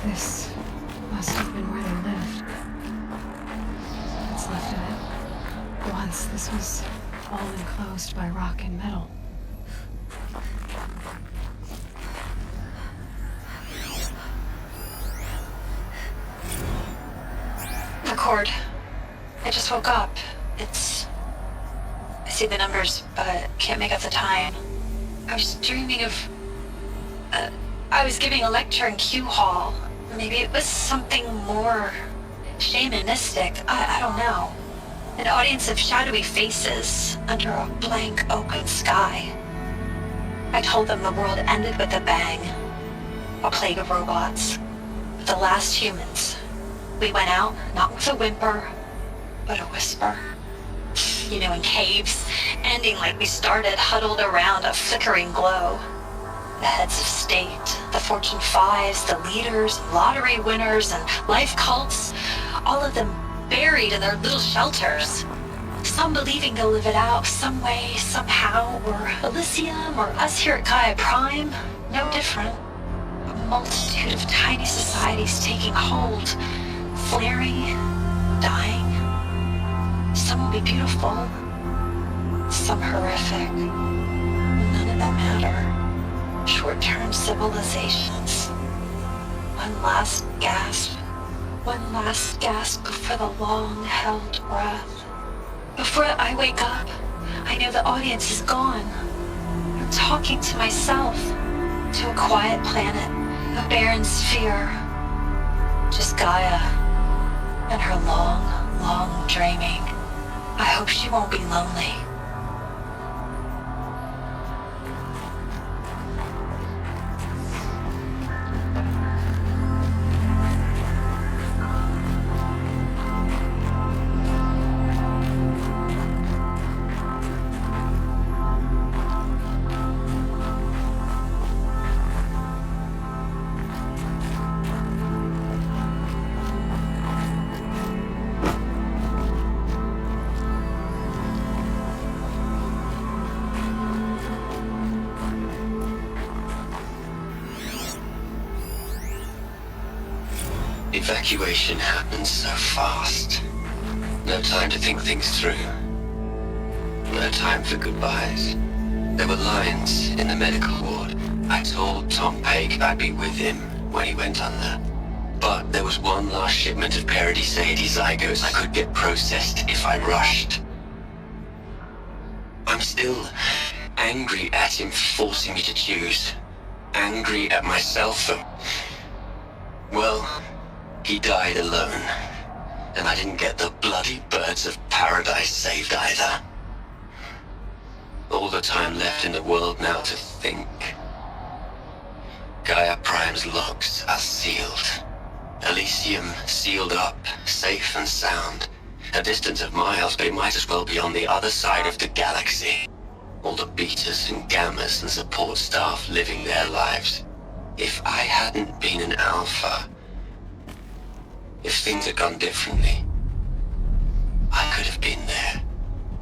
A: This must have been where they lived. What's left of it. Once this was all enclosed by rock and metal.
B: The cord. I just woke up. I see the numbers, but can't make out the time. I was dreaming of... I was giving a lecture in Q Hall. Maybe it was something more shamanistic. I don't know. An audience of shadowy faces under a blank open sky. I told them the world ended with a bang. A plague of robots. The last humans. We went out, not with a whimper, but a whisper. You know, in caves, ending like we started, huddled around a flickering glow. The heads of state, the Fortune 5s, the leaders, lottery winners, and life cults, all of them buried in their little shelters. Some believing they'll live it out some way, somehow, or Elysium, or us here at Gaia Prime, no different. A multitude of tiny societies taking hold, flaring, dying. Some will be beautiful, some horrific. None of them matter. Short-term civilizations. One last gasp. One last gasp before the long-held breath. Before I wake up, I know the audience is gone. I'm talking to myself, to a quiet planet, a barren sphere. Just Gaia and her long, long dreaming. I hope she won't be lonely.
N: Evacuation happens so fast. No time to think things through. No time for goodbyes. There were lines in the medical ward. I told Tom Paige I'd be with him when he went under. But there was one last shipment of Paradiseidae zygotes I could get processed if I rushed. I'm still angry at him for forcing me to choose. Angry at myself for... well... he died alone, and I didn't get the bloody birds of paradise saved either. All the time left in the world now to think. Gaia Prime's logs are sealed. Elysium sealed up, safe and sound. A distance of miles, but it might as well be on the other side of the galaxy. All the betas and gammas and support staff living their lives. If I hadn't been an alpha, if things had gone differently, I could have been there.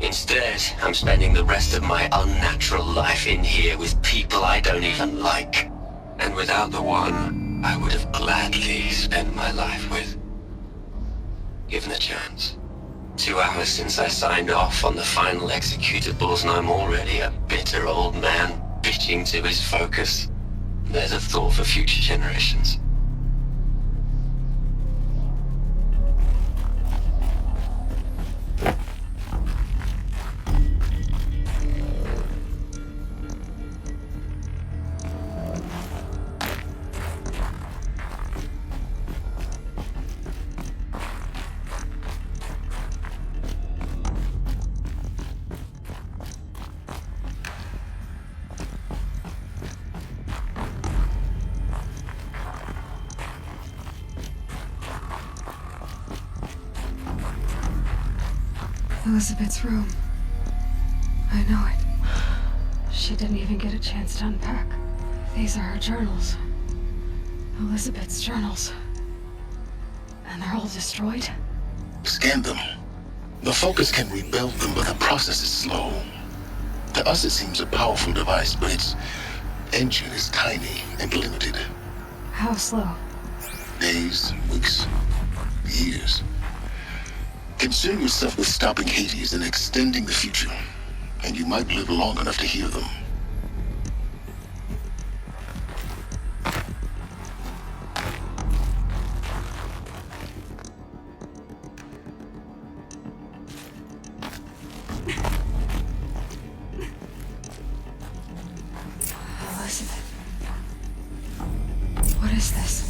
N: Instead, I'm spending the rest of my unnatural life in here with people I don't even like. And without the one I would have gladly spent my life with. Given a chance. 2 hours since I signed off on the final executables, and I'm already a bitter old man bitching to his focus. There's a thought for future generations.
A: Elizabeth's room. I know it. She didn't even get a chance to unpack. These are her journals. Elizabeth's journals. And they're all destroyed?
E: Scan them. The Focus can rebuild them, but the process is slow. To us it seems a powerful device, but its engine is tiny and limited.
A: How slow?
E: Days, weeks, years. Concern yourself with stopping Hades and extending the future, and you might live long enough to hear them.
A: Elizabeth. What is this?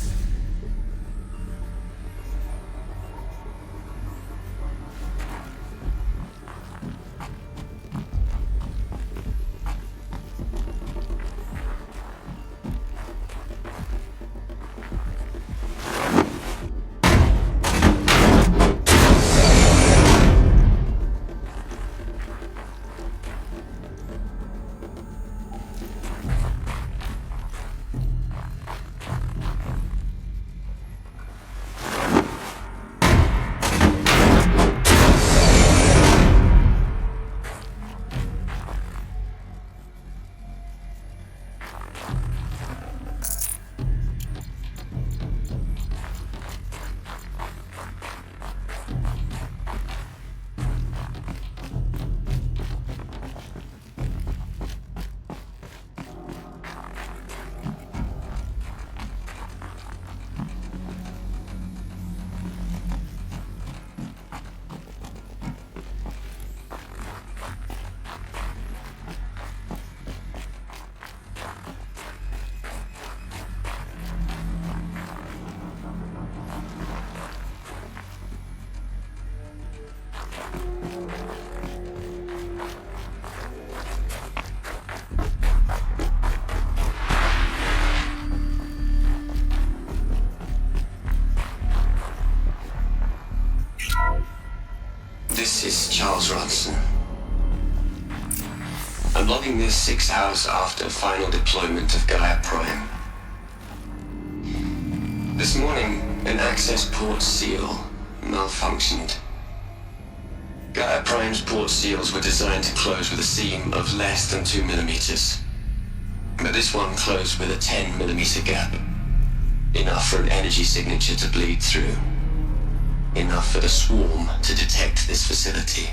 H: This is Charles Ronson. I'm logging this 6 hours after final deployment of Gaia Prime. This morning, an access port seal malfunctioned. Gaia Prime's port seals were designed to close with a seam of less than 2 millimeters. But this one closed with a 10 millimeter gap. Enough for an energy signature to bleed through. Enough for the swarm to detect this facility.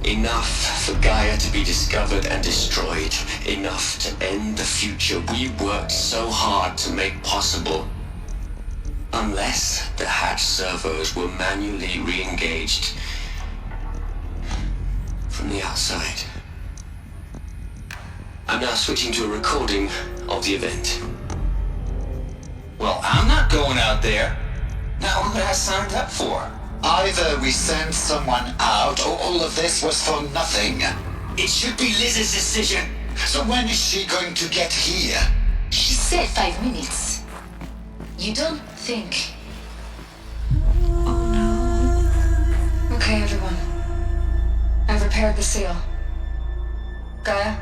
H: Enough for Gaia to be discovered and destroyed. Enough to end the future we worked so hard to make possible. Unless the hatch servos were manually re-engaged from the outside. I'm now switching to a recording of the event.
N: Well, I'm not going out there. Now who I signed up for?
P: Either we send someone out, or all of this was for nothing.
N: It should be Liz's decision.
P: So when is she going to get here?
T: She said 5 minutes. You don't think...
A: Okay, everyone. I've repaired the seal. Gaia?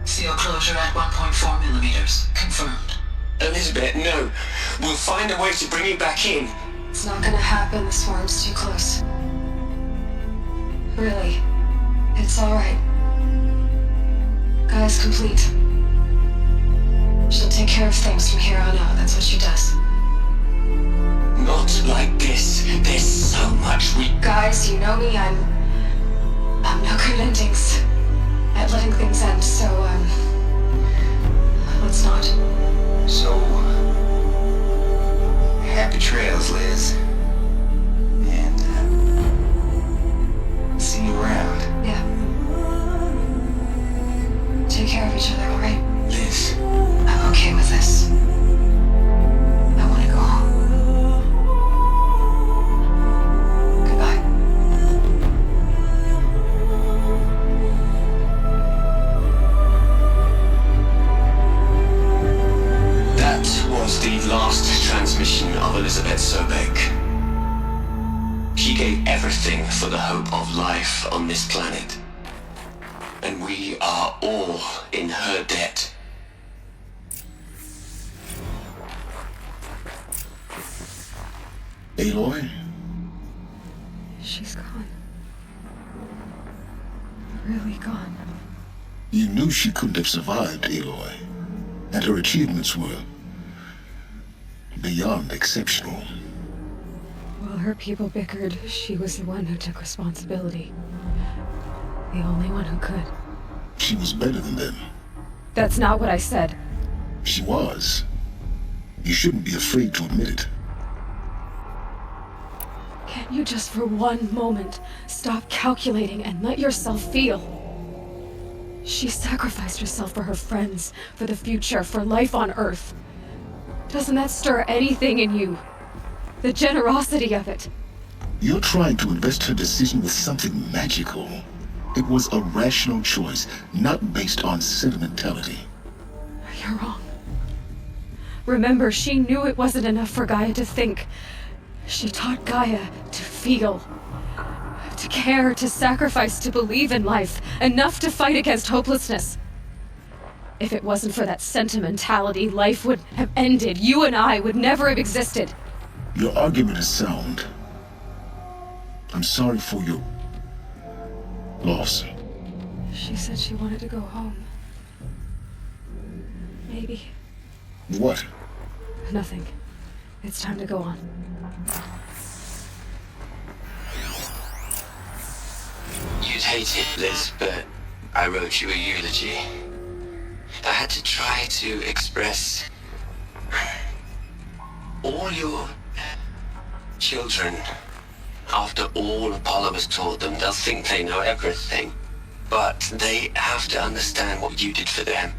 Q: Seal closure at 1.4 millimeters. Confirmed.
H: Elizabeth, no. We'll find a way to bring you back in.
A: It's not gonna happen, the swarm's too close. Really. It's alright. Gaia's complete. She'll take care of things from here on out, that's what she does.
H: Not like this. There's so much we...
A: Guys, you know me, I'm no good at endings. At letting things end, so, let's not.
N: So, happy trails, Liz. And, see you around.
A: Yeah. Take care of each other, alright?
H: Liz.
A: I'm okay with this. I want to go home. Goodbye.
H: That was the last transmission of Elizabeth Sobek. She gave everything for the hope of life on this planet. And we are all in her debt.
E: Aloy?
A: She's gone. Really gone.
E: You knew she couldn't have survived, Aloy. And her achievements were beyond exceptional.
A: While her people bickered, she was the one who took responsibility. The only one who could.
E: She was better than them.
A: That's not what I said.
E: She was. You shouldn't be afraid to admit it.
A: Can't you just for one moment stop calculating and let yourself feel? She sacrificed herself for her friends, for the future, for life on Earth. Doesn't that stir anything in you? The generosity of it.
E: You're trying to invest her decision with something magical. It was a rational choice, not based on sentimentality.
A: You're wrong. Remember, she knew it wasn't enough for Gaia to think. She taught Gaia to feel. To care, to sacrifice, to believe in life. Enough to fight against hopelessness. If it wasn't for that sentimentality, life would have ended. You and I would never have existed.
E: Your argument is sound. I'm sorry for your loss.
A: She said she wanted to go home. Maybe.
E: What?
A: Nothing. It's time to go on.
H: You'd hate it, Liz, but I wrote you a eulogy. I had to try to express all your children. After all Apollo has taught them, they'll think they know everything. But they have to understand what you did for them.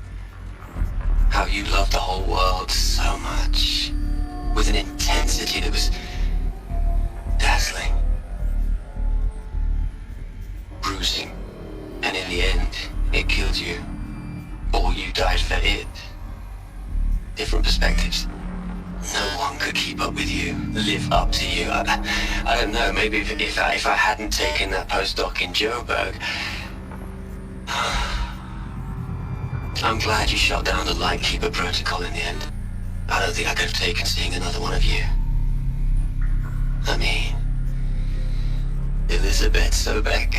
H: How you loved the whole world so much. With an intensity that was dazzling. Bruising. And in the end, it killed you. Or you died for it. Different perspectives. No one could keep up with you, live up to you. I don't know, maybe if I hadn't taken that postdoc in Joburg. I'm glad you shot down the Lightkeeper protocol in the end. I don't think I could have taken seeing another one of you. I mean, Elizabeth Sobek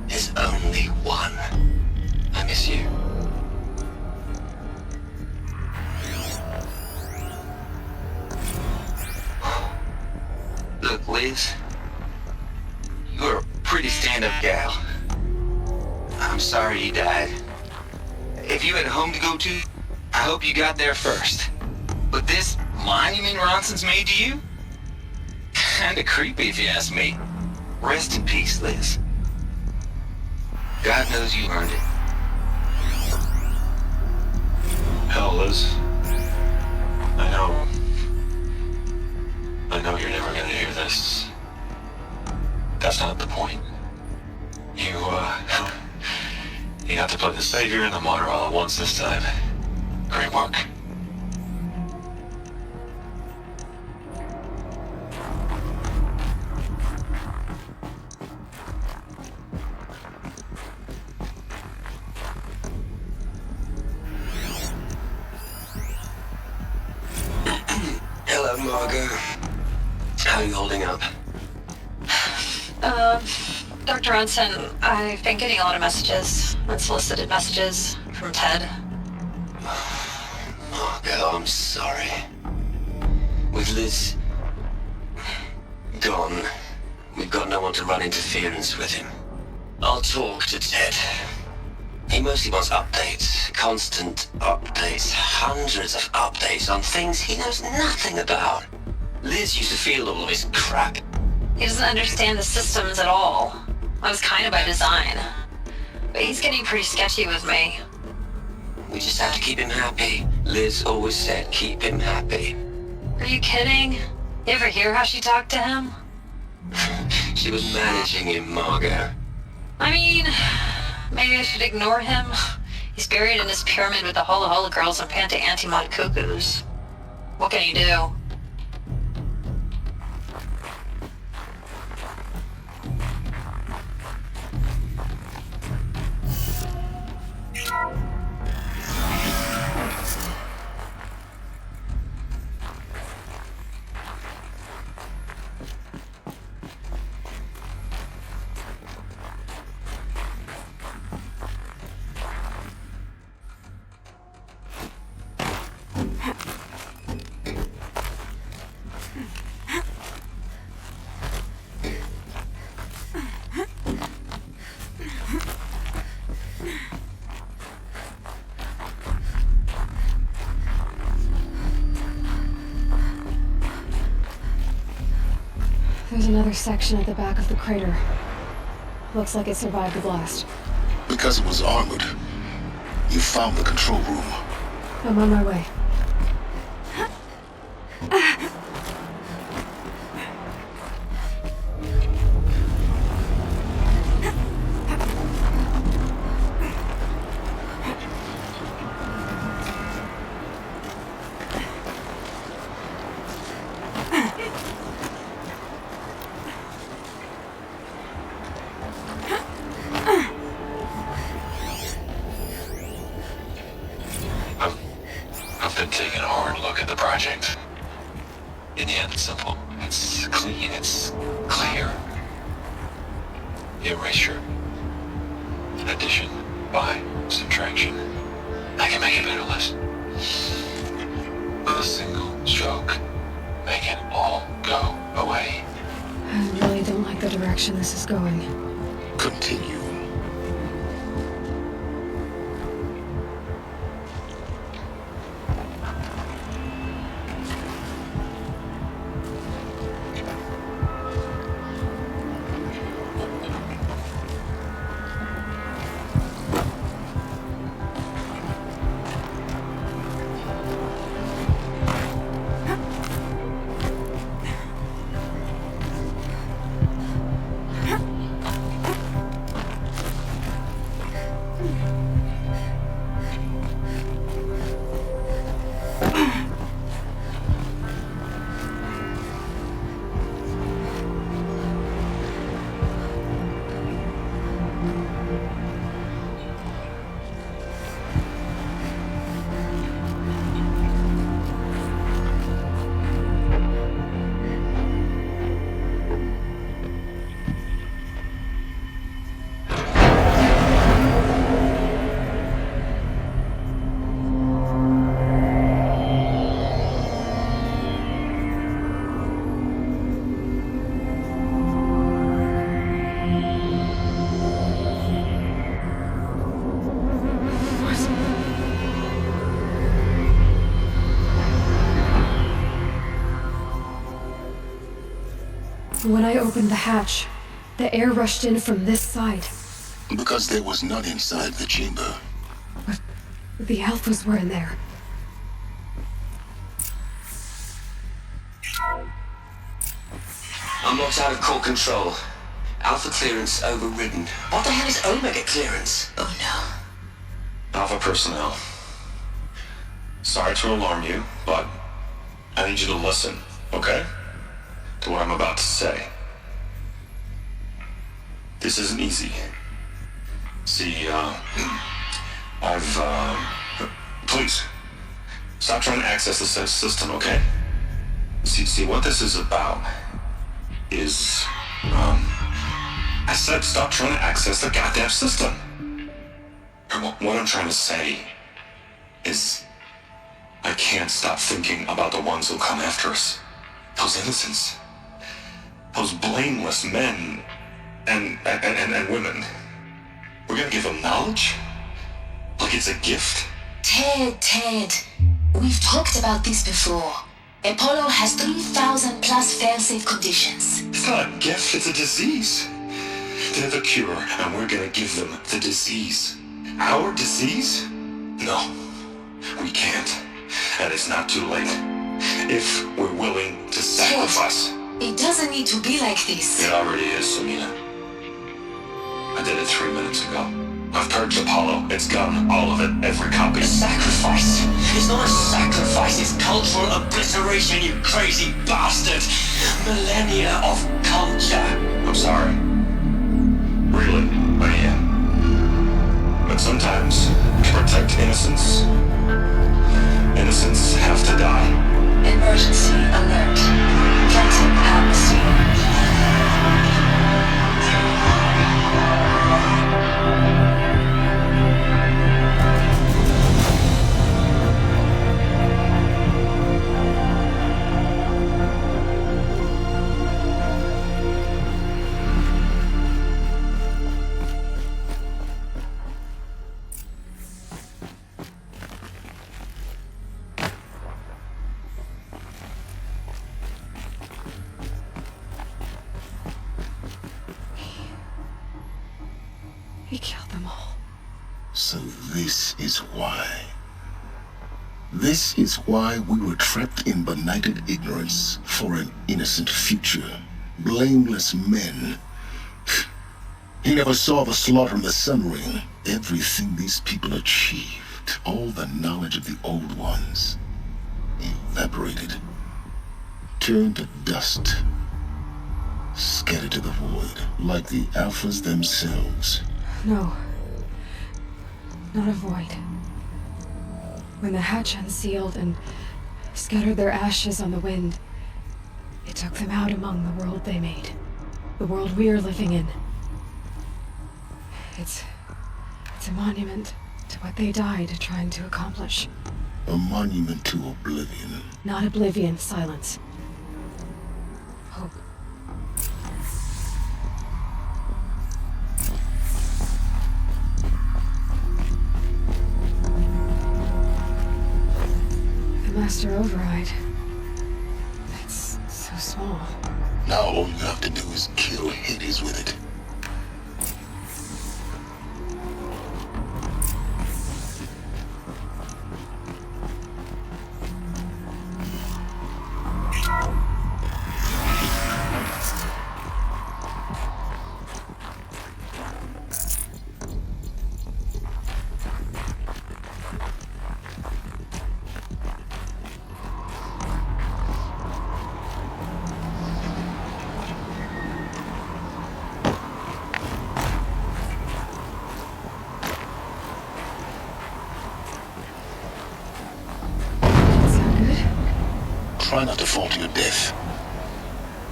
H: is only one. I miss you. Look, Liz, you're a pretty stand-up gal. I'm sorry he died. If you had a home to go to, I hope you got there first. But this monument Ronson's made to you? Kinda creepy if you ask me. Rest in peace, Liz. God knows you earned it.
C: Hell, Liz. I know you're never gonna hear this. That's not the point. You got to play the savior and the martyr all at once this time. Great work.
H: Hello, Margot. How are you holding up?
B: Dr. Ronson, I've been getting a lot of messages, unsolicited messages from Ted.
H: Margot, I'm sorry. With Liz gone, we've got no one to run interference with him. I'll talk to Ted. He mostly wants updates, constant updates, hundreds of updates on things he knows nothing about. Liz used to field all of his crap.
B: He doesn't understand the systems at all. That was kind of by design. But he's getting pretty sketchy with me.
H: We just have to keep him happy. Liz always said keep him happy.
B: Are you kidding? You ever hear how she talked to him?
H: She was managing him, Margot.
B: I mean, maybe I should ignore him. He's buried in his pyramid with the Hola Hola girls and Panta Antimod cuckoos. What can you do?
A: another section at the back of the crater. Looks like it survived the blast.
E: Because it was armored. You found the control room.
A: I'm on my way.
C: I've been taking a hard look at the project. In the end, it's simple. It's clean. It's clear. Erasure. Addition. By. Subtraction. I can make a better list. With a single stroke. Make it all go away.
A: I really don't like the direction this is going.
E: Continue.
A: When I opened the hatch, the air rushed in from this side.
E: Because there was none inside the chamber.
A: But the Alphas were in there.
H: I'm locked out of core control. Alpha clearance overridden. What the hell is Omega clearance? Oh no.
C: Alpha personnel. Sorry to alarm you, but I need you to listen, okay? To what I'm about to say. This isn't easy. See, please, stop trying to access the system, okay? See, what this is about is, I said stop trying to access the goddamn system. What I'm trying to say is, I can't stop thinking about the ones who come after us. Those innocents. Those blameless men and women. We're gonna give them knowledge? Like it's a gift?
T: Ted. We've talked about this before. Apollo has 3,000 plus fail-safe conditions.
C: It's not a gift, it's a disease. They're the cure, and we're gonna give them the disease. Our disease? No, we can't. And it's not too late. If we're willing to sacrifice.
T: Ted, it doesn't need to be like this.
C: It already is, Samina. I did it 3 minutes ago. I've purged Apollo. It's gone. All of it. Every copy.
H: Sacrifice? It's not a sacrifice. It's cultural obliteration, you crazy bastard. Millennia of culture.
C: I'm sorry. Really, I am. But sometimes, to protect innocence, innocents have to die.
T: Emergency alert. Captain Amnesty.
E: This is why. This is why we were trapped in benighted ignorance for an innocent future. Blameless men. He never saw the slaughter in the Sun Ring. Everything these people achieved, all the knowledge of the old ones, evaporated, turned to dust, scattered to the void, like the Alphas themselves.
A: No. Not a void. When the hatch unsealed and scattered their ashes on the wind, it took them out among the world they made. The world we are living in. It's a monument to what they died trying to accomplish.
E: A monument to oblivion.
A: Not oblivion, silence. Hope. The Master Override. That's so small.
E: Now all you have to do is kill Hades with it. Try not to fall to your death.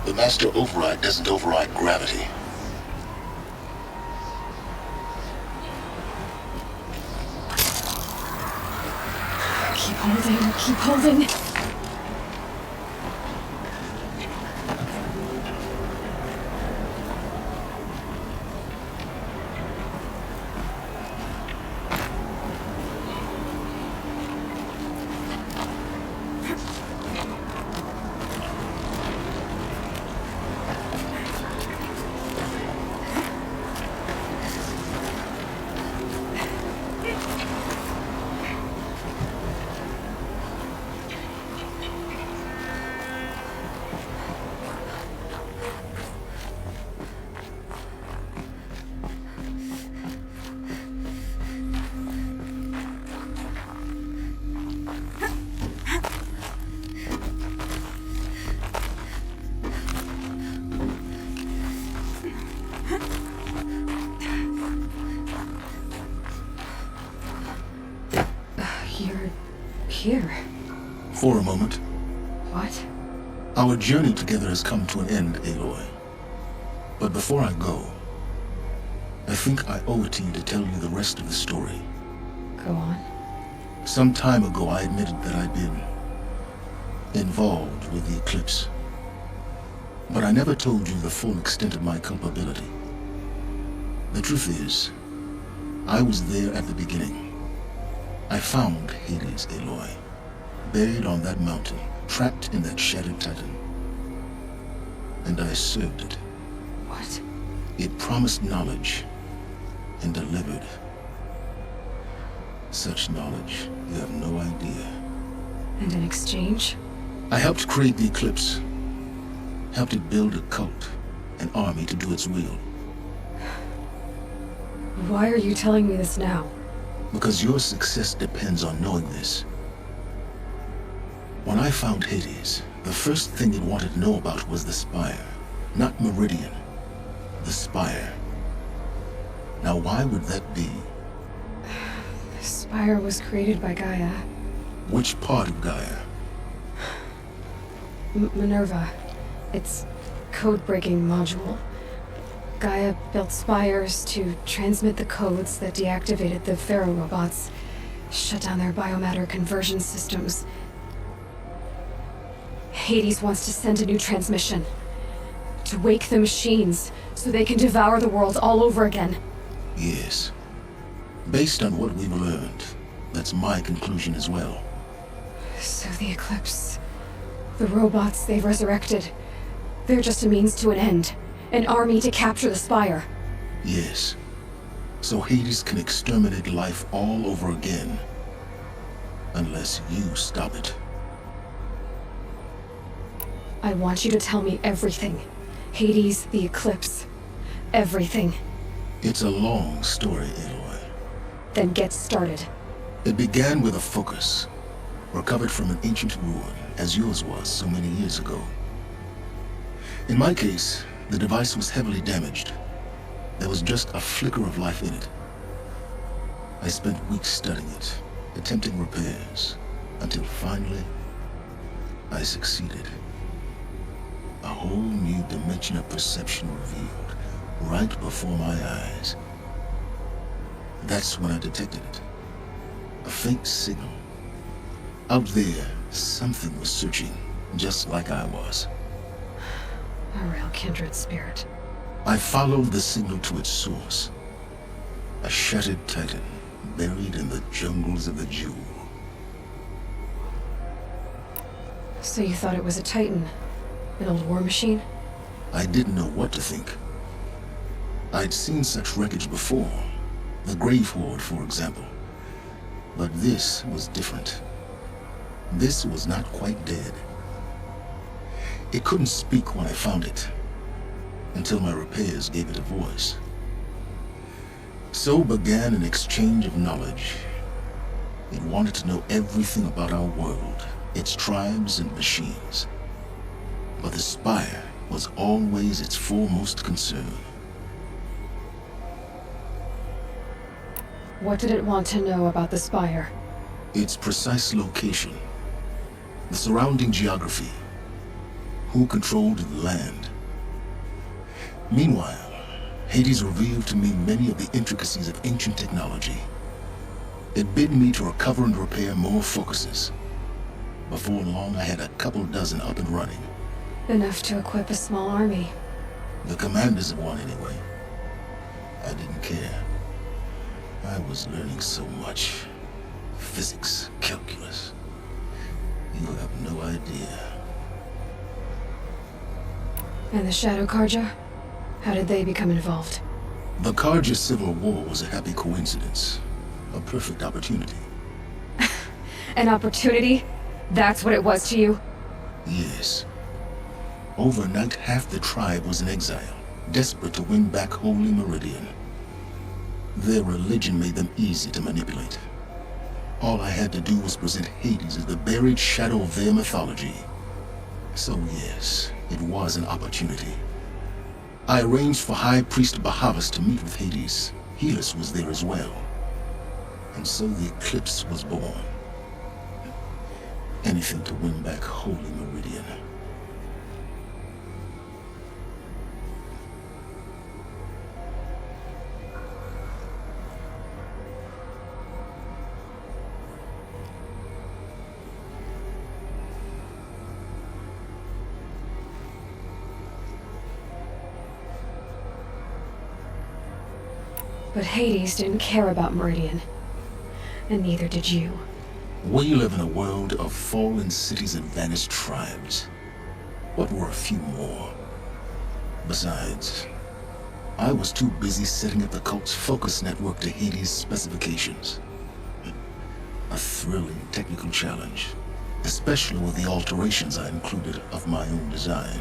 E: The Master Override doesn't override gravity.
A: Keep holding, keep holding. You're here.
E: For a moment.
A: What?
E: Our journey together has come to an end, Aloy. But before I go, I think I owe it to you to tell you the rest of the story.
A: Go on.
E: Some time ago, I admitted that I'd been involved with the eclipse. But I never told you the full extent of my culpability. The truth is, I was there at the beginning. I found Hades, Aloy, buried on that mountain, trapped in that shattered titan. And I served it.
A: What?
E: It promised knowledge and delivered. Such knowledge, you have no idea.
A: And in exchange?
E: I helped create the eclipse. Helped it build a cult, an army to do its will.
A: Why are you telling me this now?
E: Because your success depends on knowing this. When I found Hades, the first thing it wanted to know about was the Spire. Not Meridian. The Spire. Now why would that be?
A: The Spire was created by Gaia.
E: Which part of Gaia?
A: Minerva. Its code-breaking module. Gaia built spires to transmit the codes that deactivated the Pharaoh robots, shut down their biomatter conversion systems. Hades wants to send a new transmission. To wake the machines, so they can devour the world all over again.
E: Yes. Based on what we've learned, that's my conclusion as well.
A: So the Eclipse, the robots they've resurrected, they're just a means to an end. An army to capture the Spire.
E: Yes. So Hades can exterminate life all over again. Unless you stop it.
A: I want you to tell me everything. Hades, the Eclipse. Everything.
E: It's a long story, Aloy.
A: Then get started.
E: It began with a focus, recovered from an ancient ruin, as yours was so many years ago. In my case, the device was heavily damaged. There was just a flicker of life in it. I spent weeks studying it, attempting repairs, until finally, I succeeded. A whole new dimension of perception revealed, right before my eyes. That's when I detected it. A faint signal. Out there, something was searching, just like I was.
A: A real kindred spirit.
E: I followed the signal to its source. A shattered titan, buried in the jungles of the Jewel.
A: So you thought it was a titan? An old war machine?
E: I didn't know what to think. I'd seen such wreckage before. The Grave Horde, for example. But this was different. This was not quite dead. It couldn't speak when I found it, until my repairs gave it a voice. So began an exchange of knowledge. It wanted to know everything about our world, its tribes and machines. But the Spire was always its foremost concern.
A: What did it want to know about the Spire?
E: Its precise location, the surrounding geography, who controlled the land. Meanwhile, Hades revealed to me many of the intricacies of ancient technology. It bid me to recover and repair more focuses. Before long, I had a couple dozen up and running.
A: Enough to equip a small army.
E: The commanders of one, anyway. I didn't care. I was learning so much. Physics, calculus. You have no idea.
A: And the Shadow Karja? How did they become involved?
E: The Karja Civil War was a happy coincidence. A perfect opportunity.
A: An opportunity? That's what it was to you?
E: Yes. Overnight, half the tribe was in exile, desperate to win back Holy Meridian. Their religion made them easy to manipulate. All I had to do was present Hades as the buried shadow of their mythology. So yes, it was an opportunity. I arranged for High Priest Bahavas to meet with Hades. Helis was there as well. And so the Eclipse was born. Anything to win back Holy Meridian.
A: But Hades didn't care about Meridian. And neither did you.
E: We live in a world of fallen cities and vanished tribes. What were a few more? Besides, I was too busy setting up the cult's focus network to Hades' specifications. A thrilling technical challenge, especially with the alterations I included of my own design.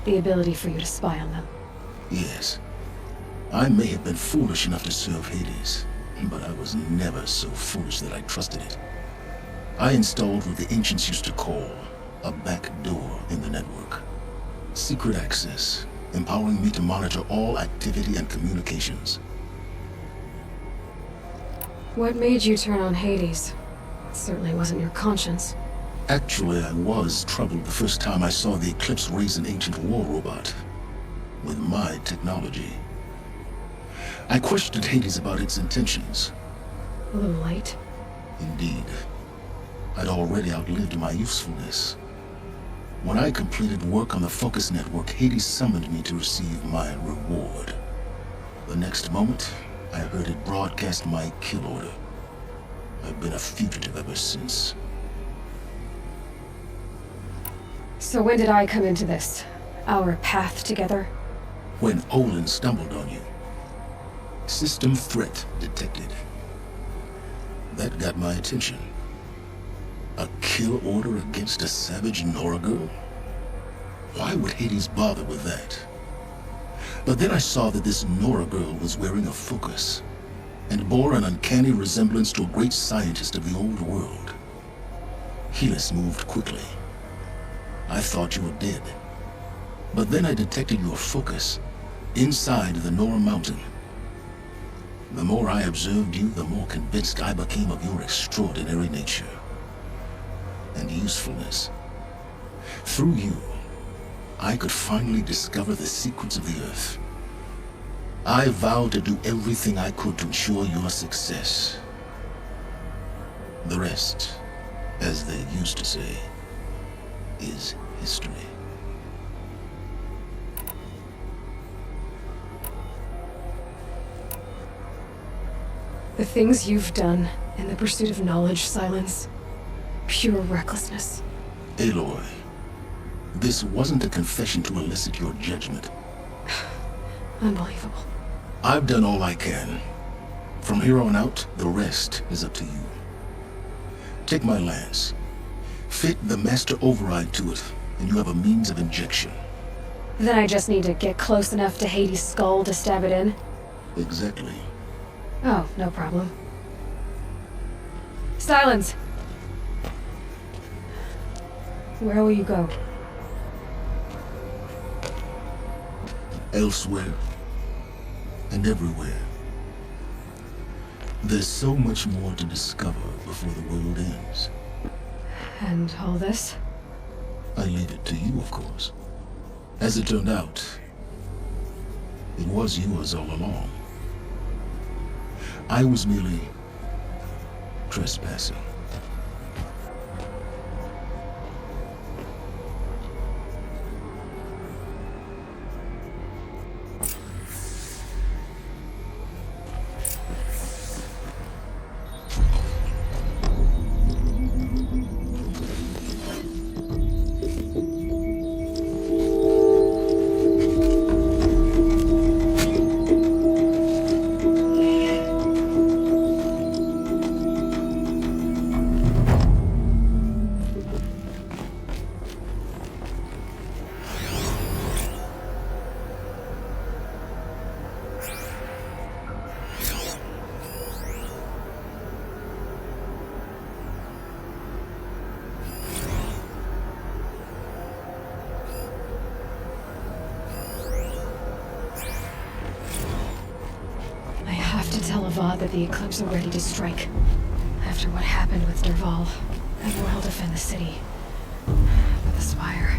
A: The ability for you to spy on them.
E: Yes. I may have been foolish enough to serve Hades, but I was never so foolish that I trusted it. I installed what the ancients used to call a back door in the network. Secret access, empowering me to monitor all activity and communications.
A: What made you turn on Hades? It certainly wasn't your conscience.
E: Actually, I was troubled the first time I saw the Eclipse raise an ancient war robot. With my technology. I questioned Hades about its intentions.
A: A little late.
E: Indeed. I'd already outlived my usefulness. When I completed work on the Focus Network, Hades summoned me to receive my reward. The next moment, I heard it broadcast my kill order. I've been a fugitive ever since.
A: So when did I come into this? Our path together?
E: When Olin stumbled on you. System threat detected. That got my attention. A kill order against a savage Nora girl? Why would Hades bother with that? But then I saw that this Nora girl was wearing a focus and bore an uncanny resemblance to a great scientist of the old world. Helis moved quickly. I thought you were dead. But then I detected your focus inside the Nora mountain. The more I observed you, the more convinced I became of your extraordinary nature and usefulness. Through you, I could finally discover the secrets of the Earth. I vowed to do everything I could to ensure your success. The rest, as they used to say, is history.
A: The things you've done in the pursuit of knowledge, Silence. Pure recklessness.
E: Aloy, this wasn't a confession to elicit your judgment.
A: Unbelievable.
E: I've done all I can. From here on out, the rest is up to you. Take my lance. Fit the master override to it, and you have a means of injection.
A: Then I just need to get close enough to Hades' skull to stab it in?
E: Exactly.
A: Oh, no problem. Silence! Where will you go?
E: Elsewhere. And everywhere. There's so much more to discover before the world ends.
A: And all this?
E: I leave it to you, of course. As it turned out, it was yours all along. I was merely trespassing.
A: That the Eclipse are ready to strike. After what happened with Derval, I will defend the city. But the Spire...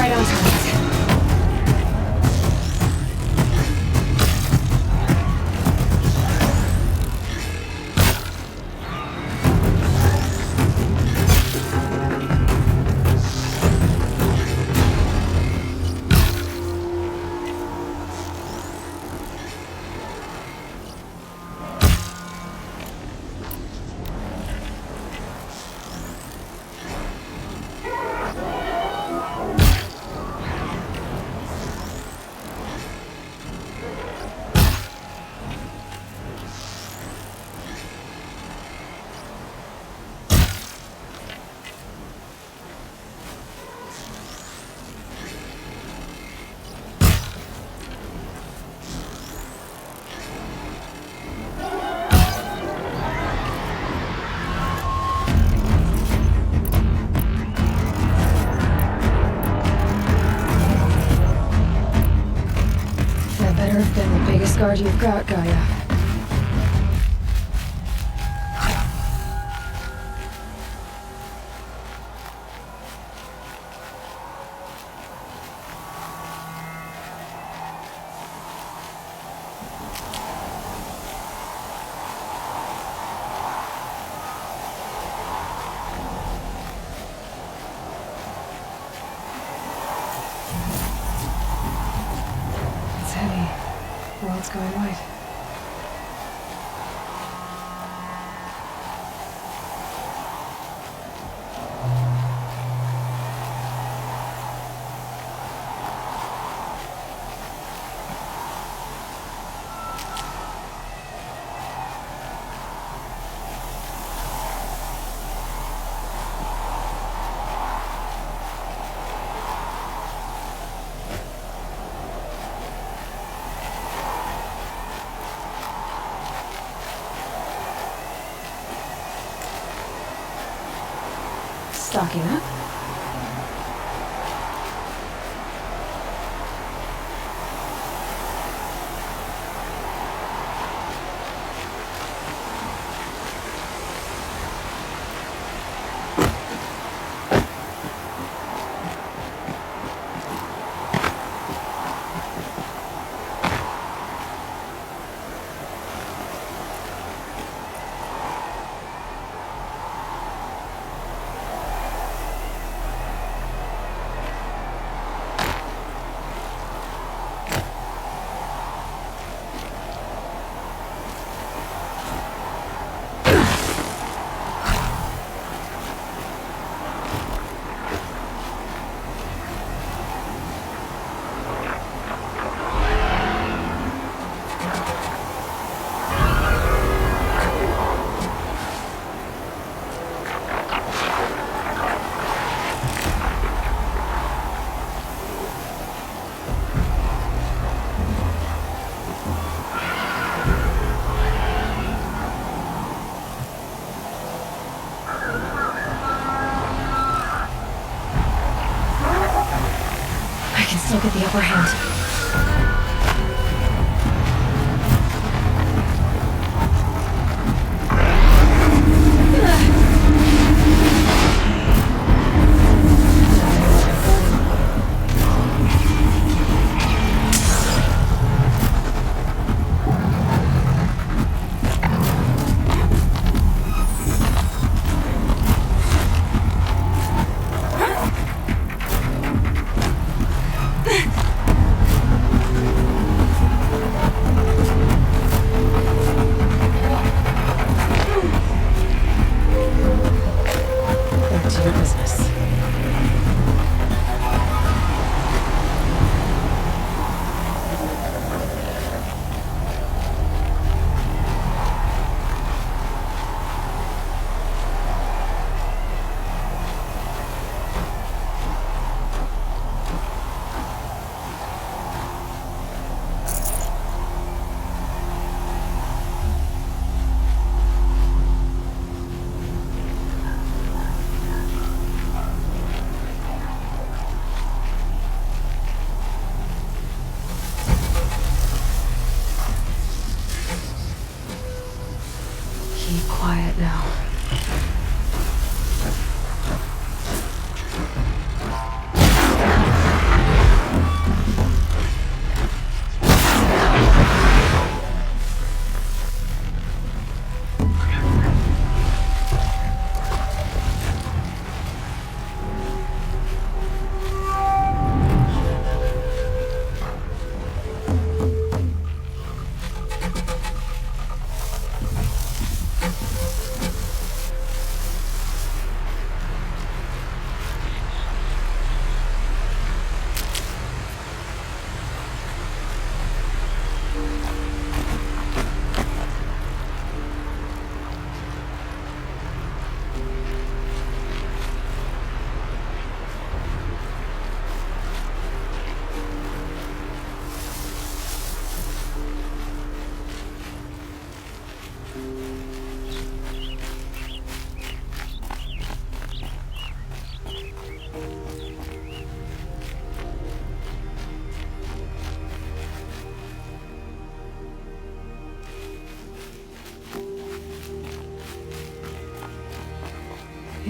A: right on target. That better have been the biggest guard you've got, Gaia. It's heavy. World's going white. Stocking up. I can still get the upper hand.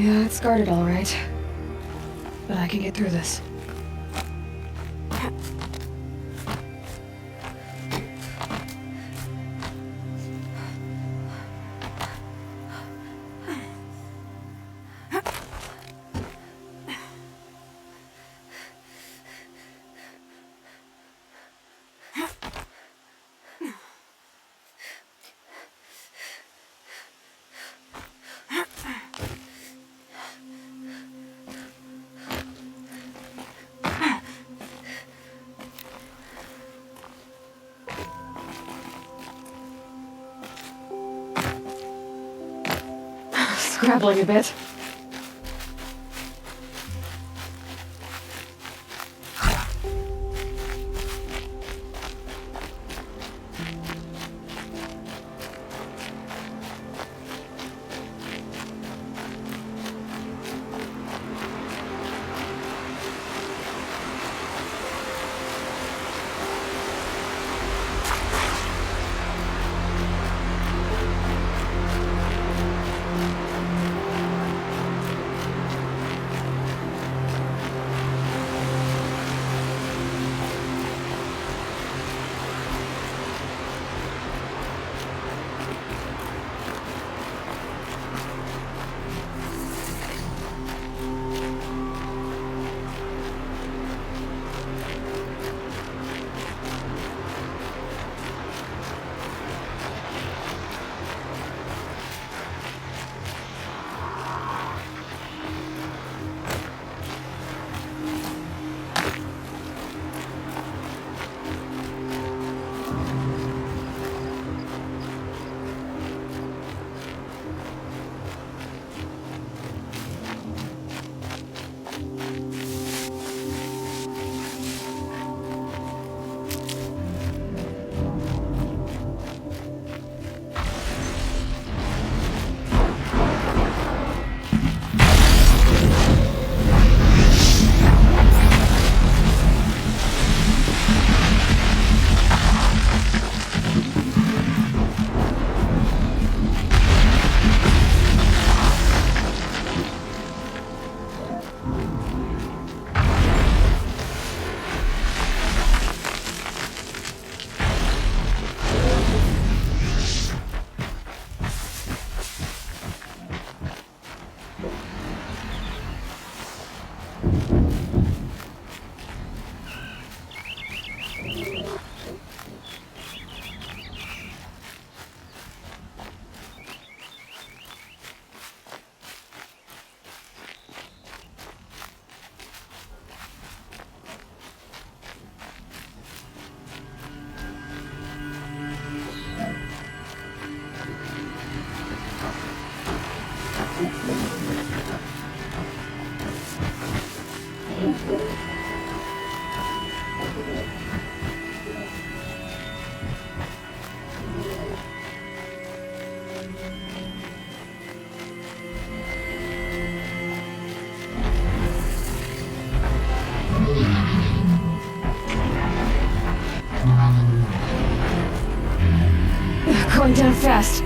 A: Yeah, it's guarded all right. But I can get through this. Scrabbling a bit. Going down fast.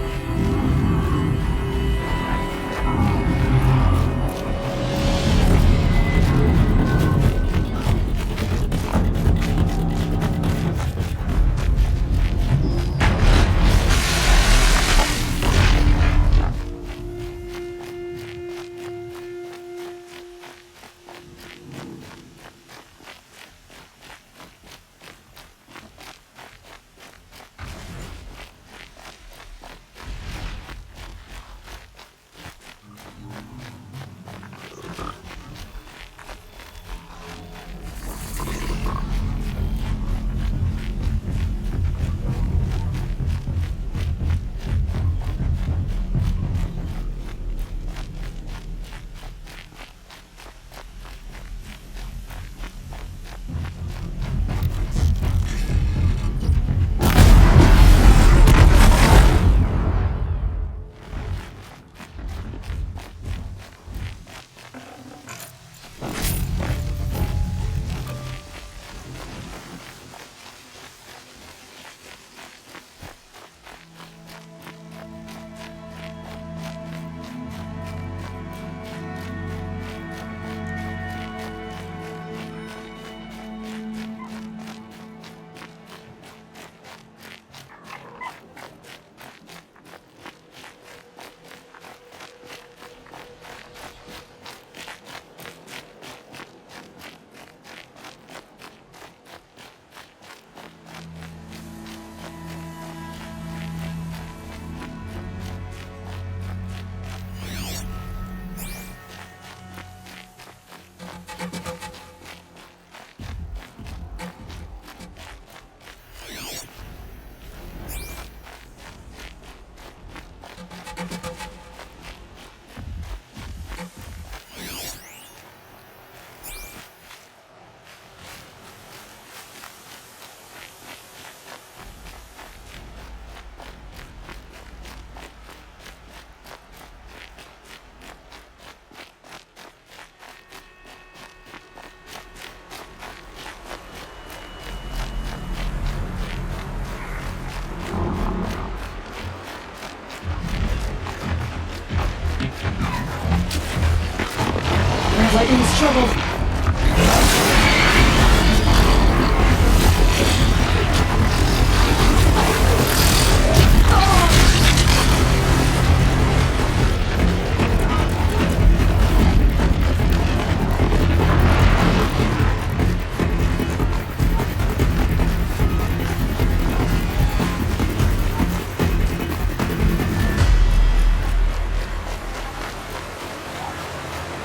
A: cause trouble.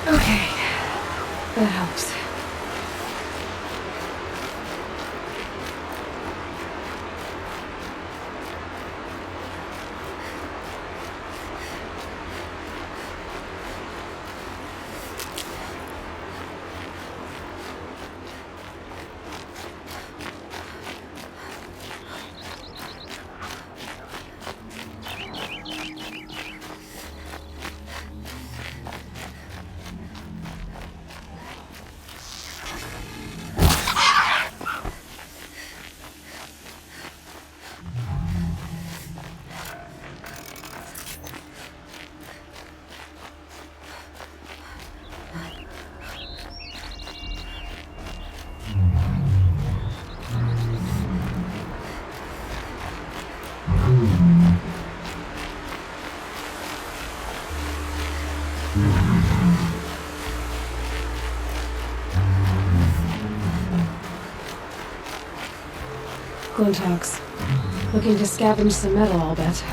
A: Okay, that helps. Glintox. Looking to scavenge some metal, I'll bet.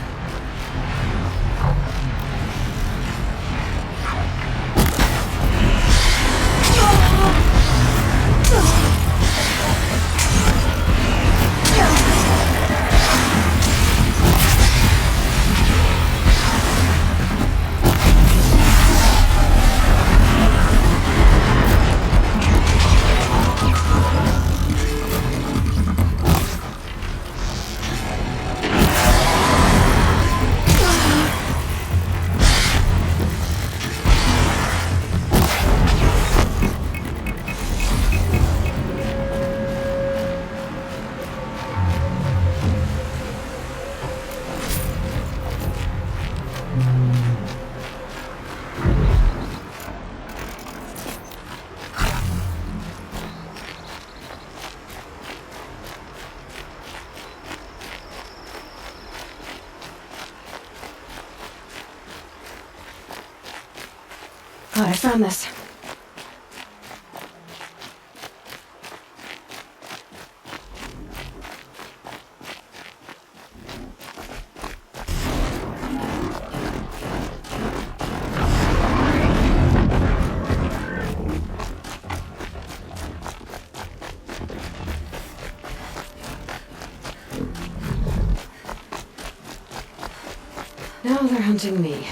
A: Oh, I found this. Now they're hunting me.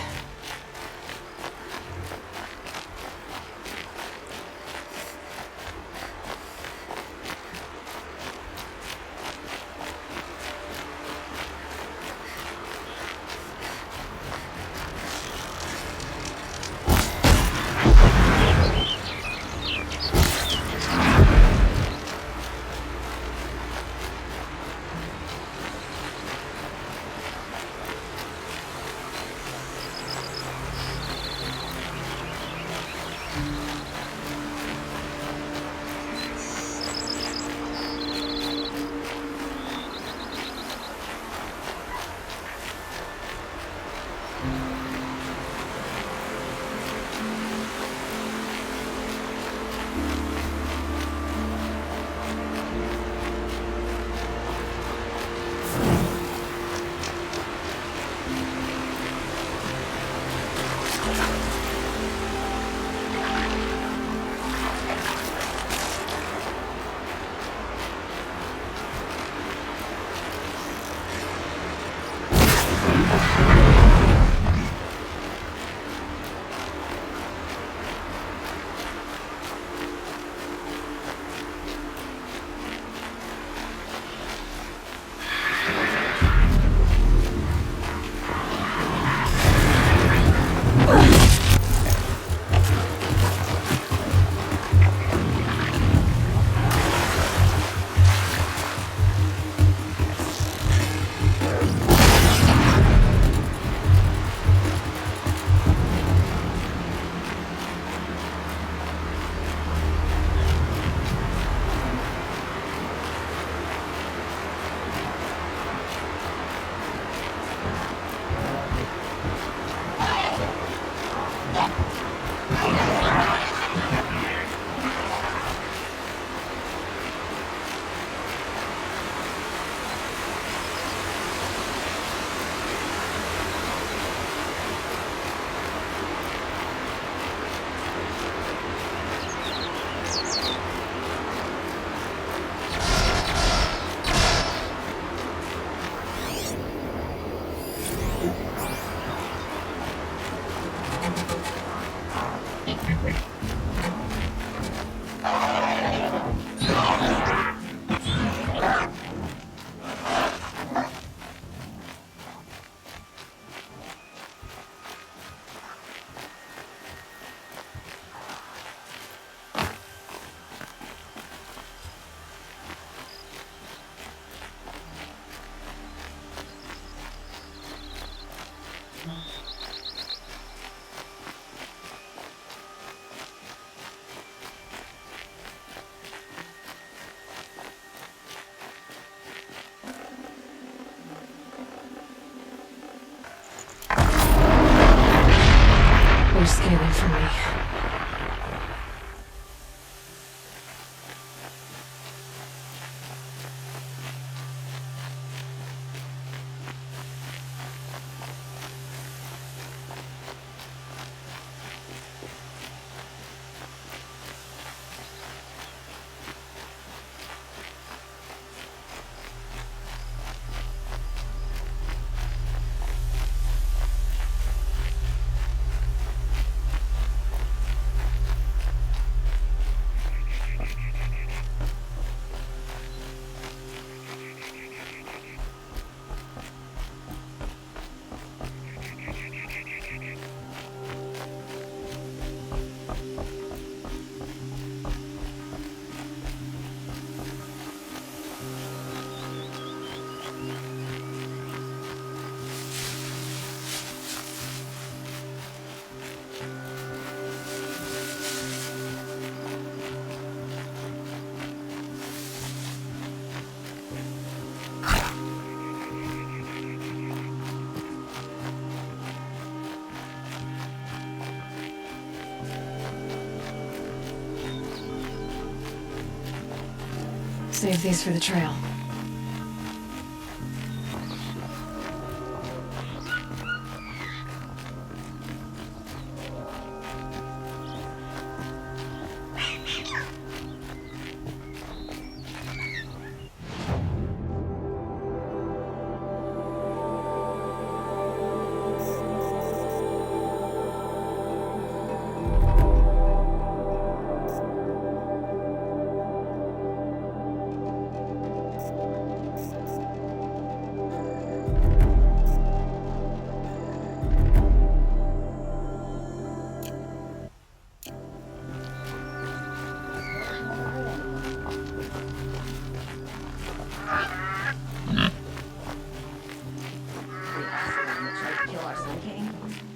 A: Save these for the trail.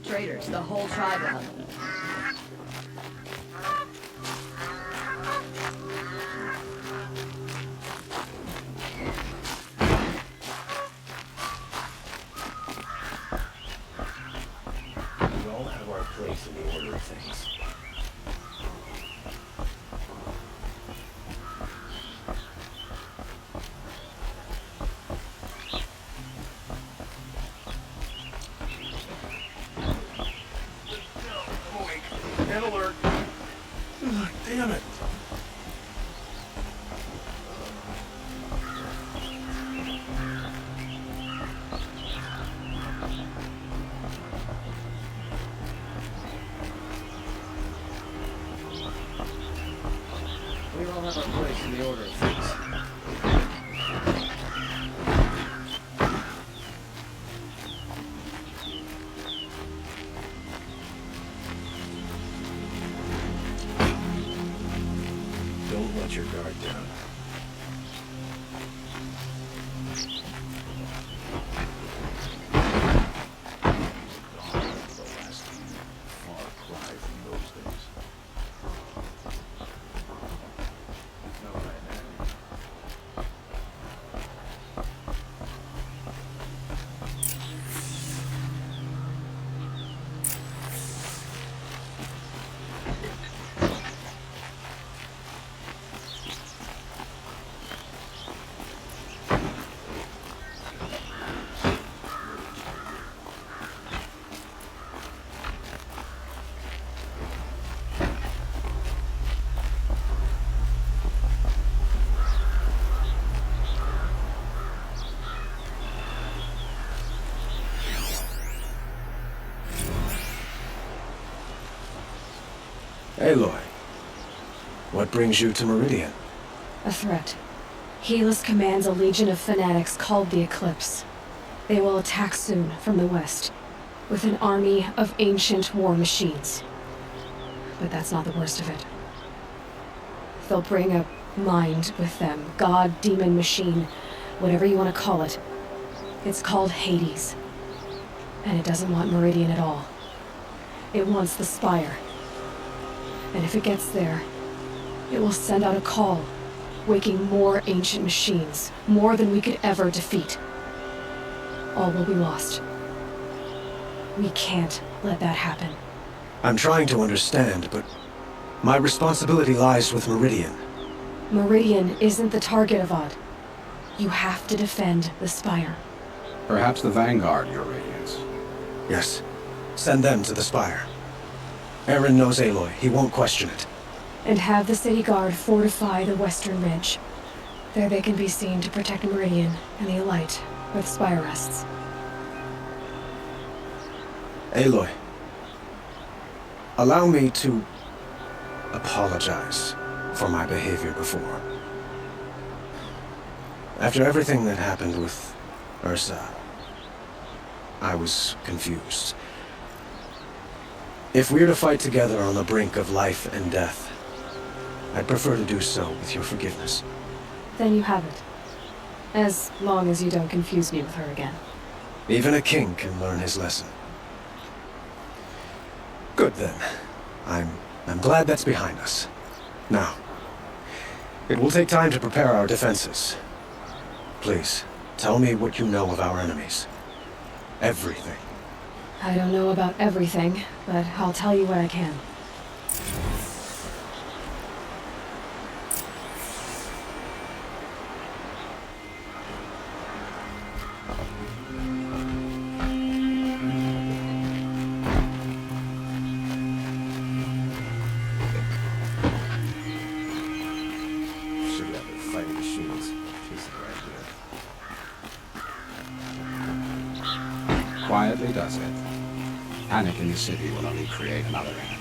K: Traitors, the whole tribe of them.
S: We all have our place in the order of things. Head alert. Ugh, damn it. We all have our place in the order of things. Don't let your guard down. Aloy, what brings you to Meridian?
A: A threat. Helis commands a legion of fanatics called the Eclipse. They will attack soon from the west, with an army of ancient war machines. But that's not the worst of it. They'll bring a mind with them, god, demon, machine, whatever you want to call it. It's called Hades. And it doesn't want Meridian at all. It wants the Spire. And if it gets there, it will send out a call, waking more ancient machines, more than we could ever defeat. All will be lost. We can't let that happen.
D: I'm trying to understand, but my responsibility lies with Meridian.
A: Meridian isn't the target, Avad. You have to defend the Spire.
J: Perhaps the Vanguard, Your Radiance.
D: Yes. Send them to the Spire. Aaron knows Aloy. He won't question it.
A: And have the city guard fortify the western ridge. There they can be seen to protect Meridian and the Elite, where the Spire rests.
D: Aloy, allow me to apologize for my behavior before. After everything that happened with Ursa, I was confused. If we're to fight together on the brink of life and death, I'd prefer to do so with your forgiveness.
A: Then you have it. As long as you don't confuse me with her again.
D: Even a king can learn his lesson. Good then. I'm glad that's behind us. Now, it will take time to prepare our defenses. Please, tell me what you know of our enemies. Everything.
A: I don't know about everything, but I'll tell you what I can.
D: Should have the fighting machines. Piece of idea.
J: Quietly does it. Panic in the city will only create another enemy.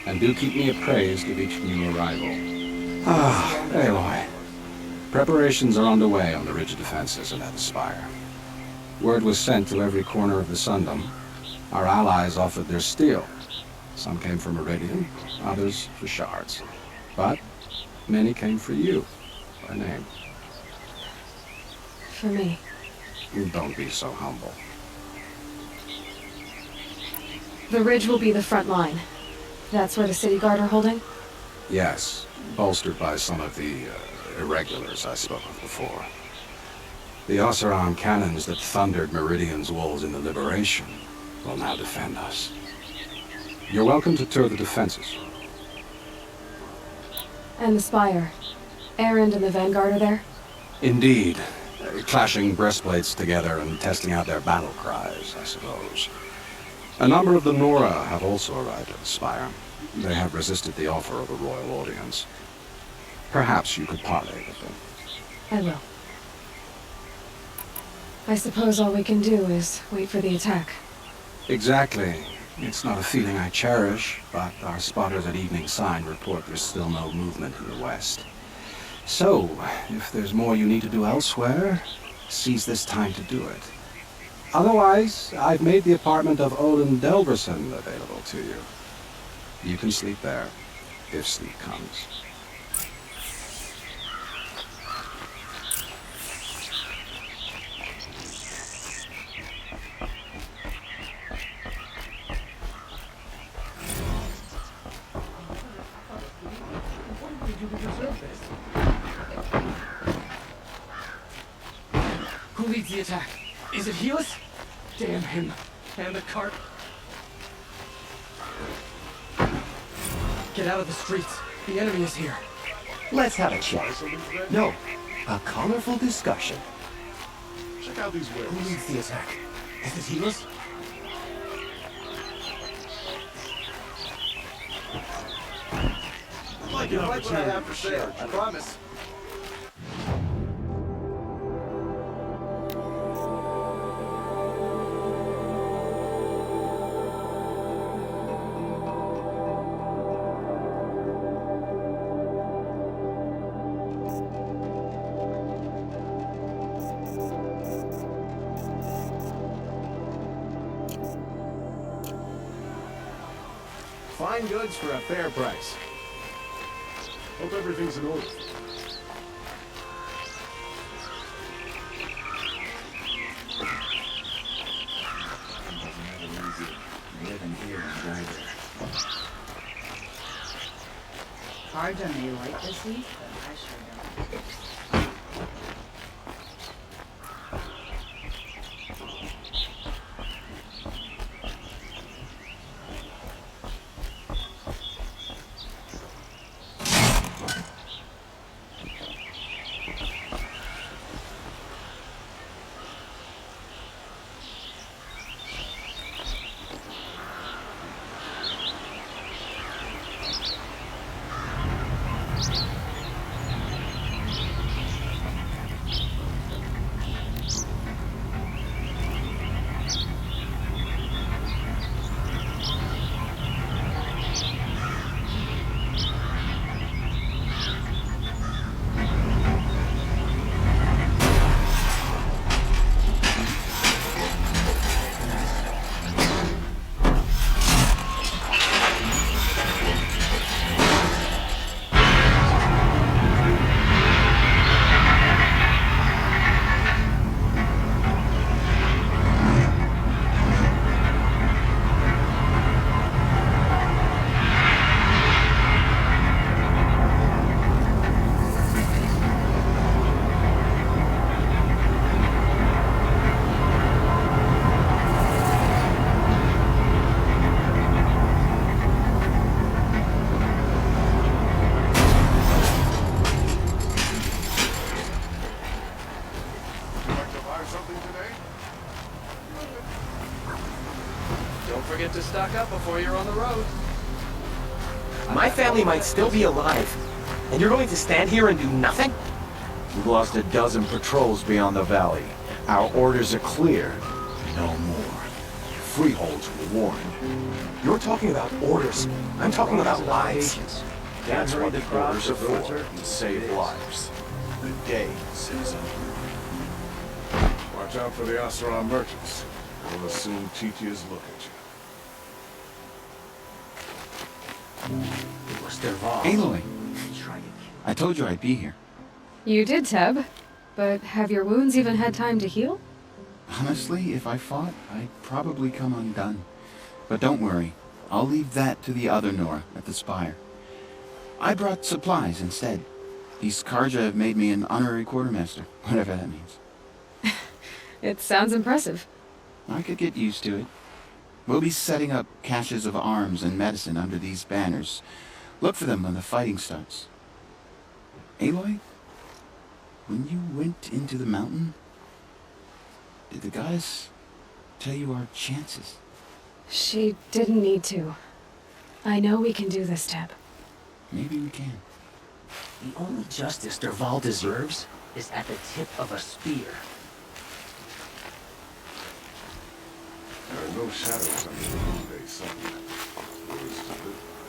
J: And do keep me appraised of each new arrival.
W: Ah, Aloy.
J: Preparations are underway on the ridge defenses and at the spire. Word was sent to every corner of the Sundom. Our allies offered their steel. Some came for Meridian, others for shards. But many came for you, by name.
A: For me.
J: Don't be so humble.
A: The ridge will be the front line. That's where the city guard are holding?
J: Yes, bolstered by some of the irregulars I spoke of before. The Oseram cannons that thundered Meridian's walls in the Liberation will now defend us. You're welcome to tour the defenses.
A: And the spire. Erend and the Vanguard are there?
J: Indeed. Clashing breastplates together and testing out their battle cries, I suppose. A number of the Nora have also arrived at the spire. They have resisted the offer of a royal audience. Perhaps you could parley with them.
A: I will. I suppose all we can do is wait for the attack.
J: Exactly. It's not a feeling I cherish, but our spotters at Evening Sign report there's still no movement in the west. So, if there's more you need to do elsewhere, seize this time to do it. Otherwise, I've made the apartment of Olin Delverson available to you. You can sleep there, if sleep comes.
F: Who leads the attack? Is it Helis? Damn him. And the cart. Get out of the streets. The enemy is here.
O: Let's have a chat. No, a colorful discussion.
S: Check out these wares.
F: Who leads the attack? Is it Helis?
S: Like an opportunity for sale, I promise. Fine goods for a fair price. Hope everything's in order.
I: Living here and die there.
V: Cards on me like this week, but I sure don't.
F: Don't forget to stock up before you're on the road.
O: My family might still be alive, and you're going to stand here and do nothing?
X: We've lost a dozen patrols beyond the valley. Our orders are clear. No more.
E: freeholds were warned. You're talking about orders. I'm talking about lives. That's what the orders are for, to save lives. Good day, citizen.
S: Watch out for the Asaron merchants. We'll assume Titia's look at you.
I: It was Derval.
G: Aloy! I told you I'd be here.
A: You did, Teb. But have your wounds even had time to heal?
G: Honestly, if I fought, I'd probably come undone. But don't worry. I'll leave that to the other Nora at the Spire. I brought supplies instead. These Karja have made me an honorary quartermaster, whatever that means.
A: It sounds impressive.
G: I could get used to it. We'll be setting up caches of arms and medicine under these banners. Look for them when the fighting starts. Aloy, when you went into the mountain, did the goddess tell you our chances?
A: She didn't need to. I know we can do this, Teb.
G: Maybe we can.
I: The only justice Derval deserves is at the tip of a spear.
S: There are no shadows under the noonday sun. Words to live by.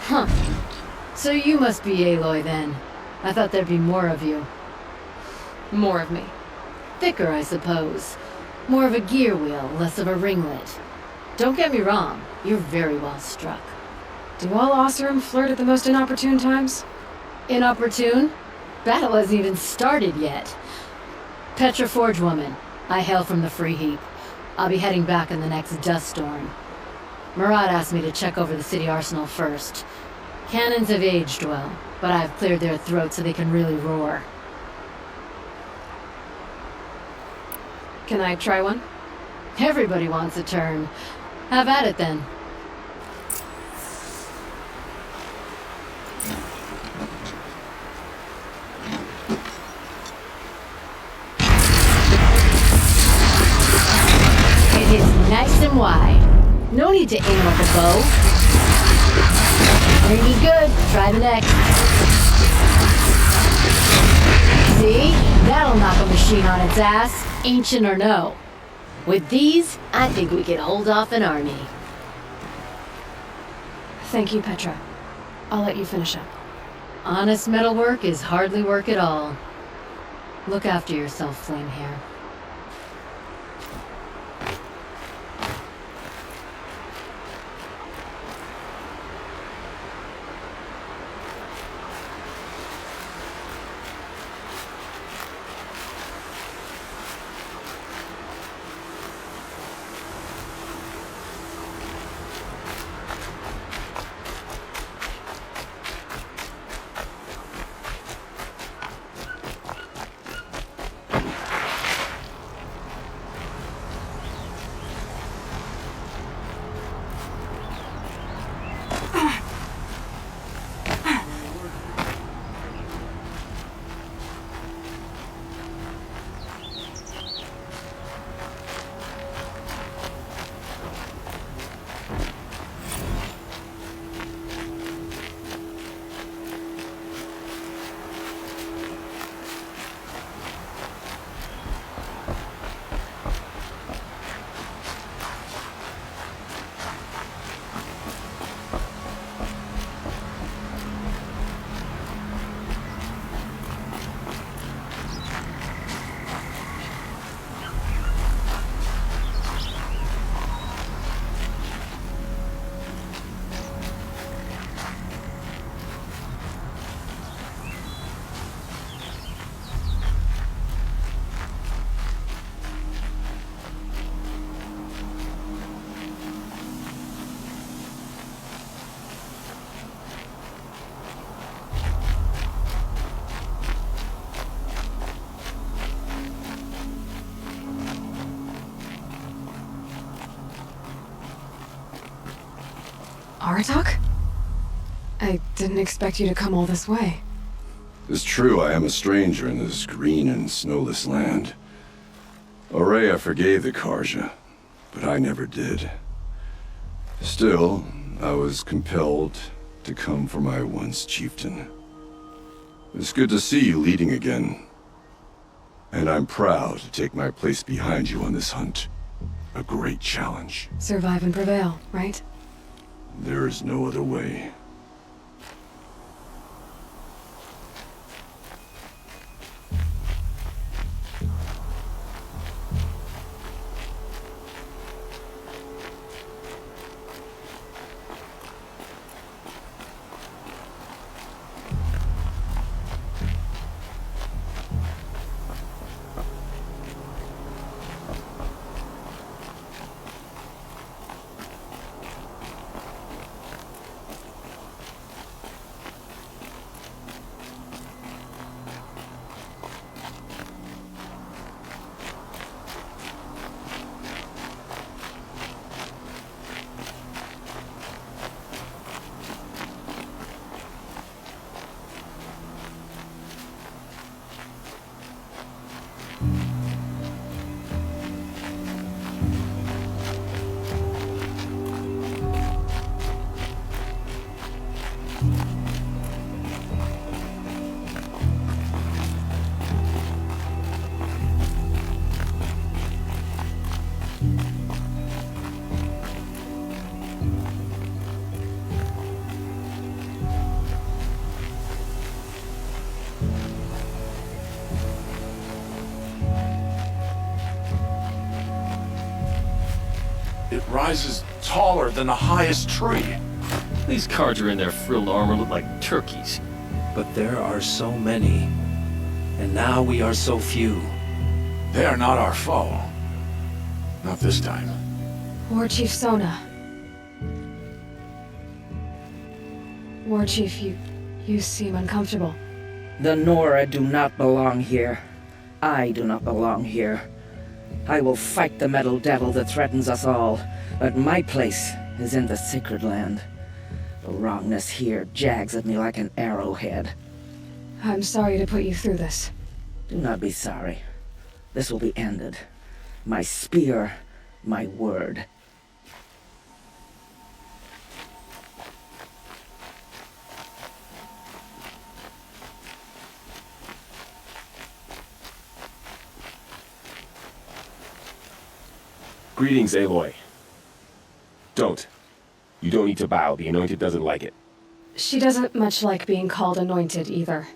M: Huh. So you must be Aloy then. I thought there'd be more of you.
A: More of me.
M: Thicker, I suppose. More of a gear wheel, less of a ringlet. Don't get me wrong, you're very well struck.
A: Do all Oseram flirt at the most inopportune times?
M: Inopportune? Battle hasn't even started yet. Petra Forge Woman. I hail from the Free Heap. I'll be heading back in the next dust storm. Murad asked me to check over the city arsenal first. Cannons have aged well, but I've cleared their throats so they can really roar.
A: Can I try one?
M: Everybody wants a turn. Have at it then. It is nice and wide. No need to aim with a bow. Range is good. Try the next. See? That'll knock a machine on its ass, ancient or no. With these, I think we could hold off an army.
A: Thank you, Petra. I'll let you finish up.
M: Honest metalwork is hardly work at all. Look after yourself, Flamehair.
A: Aratak? I didn't expect you to come all this way.
W: It's true, I am a stranger in this green and snowless land. Aurea forgave the Karja, but I never did. Still, I was compelled to come for my once chieftain. It's good to see you leading again. And I'm proud to take my place behind you on this hunt. A great challenge.
A: Survive and prevail, right?
W: There is no other way.
S: It rises taller than the highest tree.
L: These Karja in their frilled armor look like turkeys.
J: But there are so many. And now we are so few.
S: They are not our foe. Not this time.
A: War Chief Sona. War Chief, you seem uncomfortable.
K: The Nora do not belong here. I do not belong here. I will fight the metal devil that threatens us all, but my place is in the sacred land. The wrongness here jags at me like an arrowhead.
A: I'm sorry to put you through this.
K: Do not be sorry. This will be ended. My spear, my word.
S: Greetings, Aloy. Don't. You don't need to bow. The Anointed doesn't like it.
A: She doesn't much like being called anointed, either.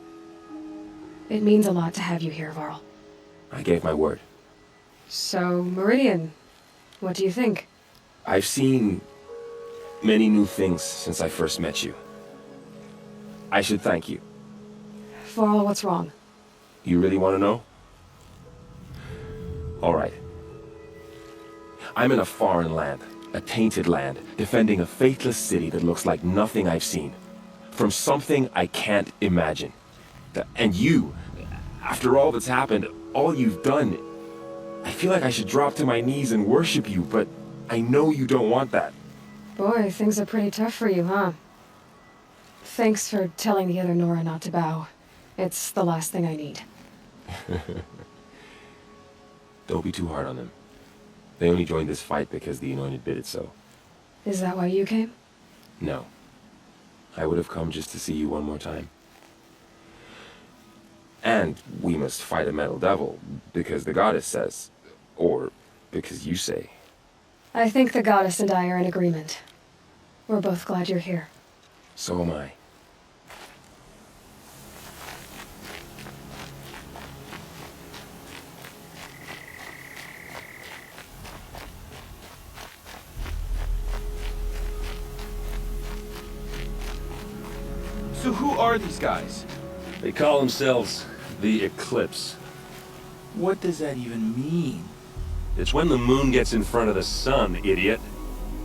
A: It means a lot to have you here, Varl.
S: I gave my word.
A: So, Meridian, what do you think?
S: I've seen many new things since I first met you. I should thank you.
A: Varl, what's wrong?
S: You really want to know? All right. I'm in a foreign land, a tainted land, defending a faithless city that looks like nothing I've seen. From something I can't imagine. And you, after all that's happened, all you've done, I feel like I should drop to my knees and worship you, but I know you don't want that.
A: Boy, things are pretty tough for you, huh? Thanks for telling the other Nora not to bow. It's the last thing I need.
S: Don't be too hard on them. They only joined this fight because the Anointed bid it so.
A: Is that why you came?
S: No. I would have come just to see you one more time. And we must fight a metal devil, because the goddess says. Or because you say.
A: I think the goddess and I are in agreement. We're both glad you're here.
S: So am I.
L: So who are these guys?
P: They call themselves the Eclipse.
L: What does that even mean?
P: It's when the moon gets in front of the sun, idiot.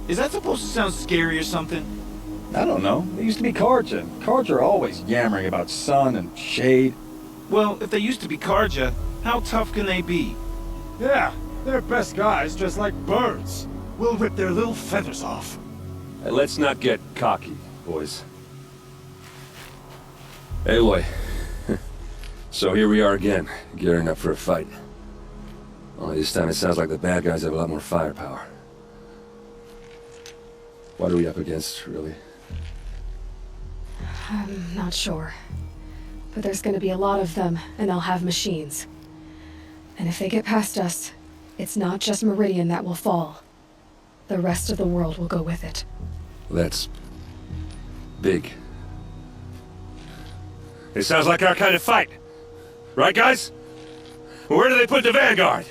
L: Is that supposed to sound scary or something?
R: I don't know. They used to be Karja. Karja are always yammering about sun and shade.
L: Well, if they used to be Karja, how tough can they be?
U: Yeah, they're best guys just like birds. We'll rip their little feathers off.
P: And let's not get cocky, boys. Aloy. So here we are again, gearing up for a fight. Only this time it sounds like the bad guys have a lot more firepower. What are we up against, really?
A: I'm not sure. But there's gonna be a lot of them, and they'll have machines. And if they get past us, it's not just Meridian that will fall. The rest of the world will go with it.
P: That's big. It sounds like our kind of fight. Right, guys? Where do they put the Vanguard?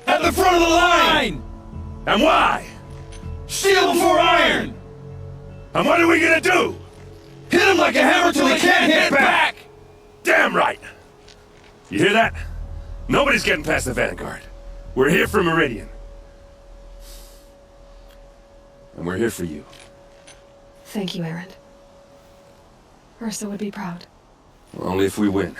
L: At the front of the line!
P: And why?
L: Steel before iron!
P: And what are we gonna do?
L: Hit him like a hammer till he can't hit back!
P: Damn right! You hear that? Nobody's getting past the Vanguard. We're here for Meridian. And we're here for you.
A: Thank you, Erend. Ursa would be proud.
P: Only if we win.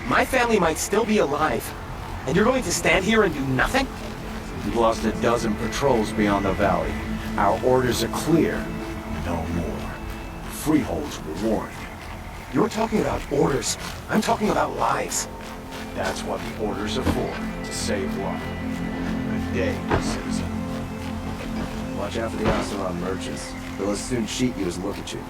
O: My family might still be alive, and you're going to stand here and do nothing?
J: We've lost a dozen patrols beyond the valley. Our orders are clear. No more. Freeholds were warned.
O: You're talking about orders. I'm talking about lives.
J: That's what the orders are for, to save life. Good day, citizen.
B: Watch out for the Oceron merchants. They'll as soon cheat you as look at you.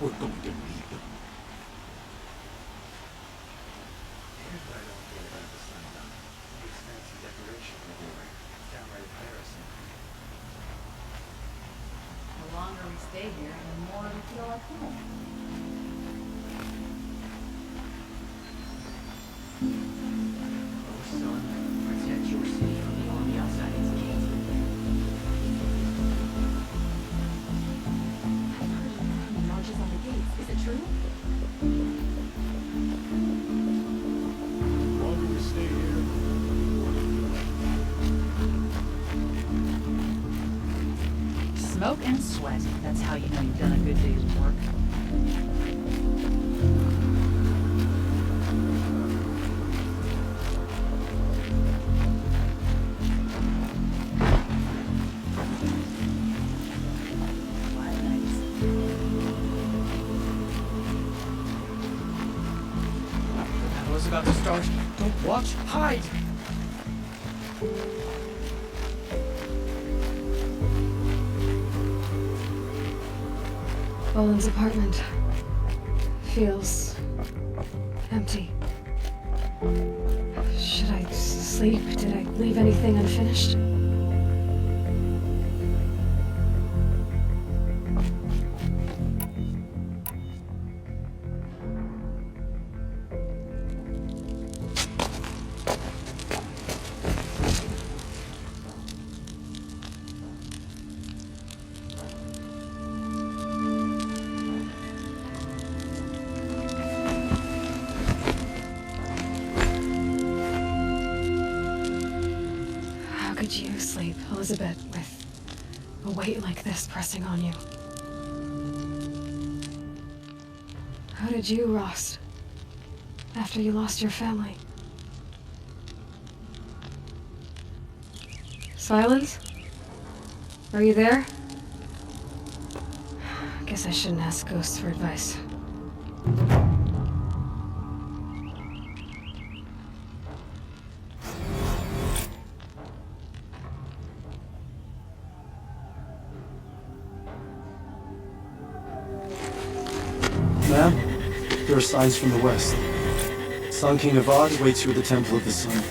E: We're going to need them.
J: Here's what I don't get about the sundial. These fancy decorations everywhere. Downright embarrassing.
V: The longer we stay here, the more it'll feel like home.
I: Oh, son, protect your city from the army outside its gates.
A: Launches on the gates. Is it true?
E: The longer we stay here,
V: Smoke and sweat. That's how you know you've done a good day's work.
F: Battle's about to start. Don't watch, hide!
A: Boland's apartment feels empty. Should I sleep? Did I leave anything unfinished? How could you sleep, Elizabeth, with a weight like this pressing on you? How did you, Ross, after you lost your family? Silence? Are you there? Guess I shouldn't ask ghosts for advice.
H: Ma'am, there are signs from the west. Sun King Avad waits you at the Temple of the Sun.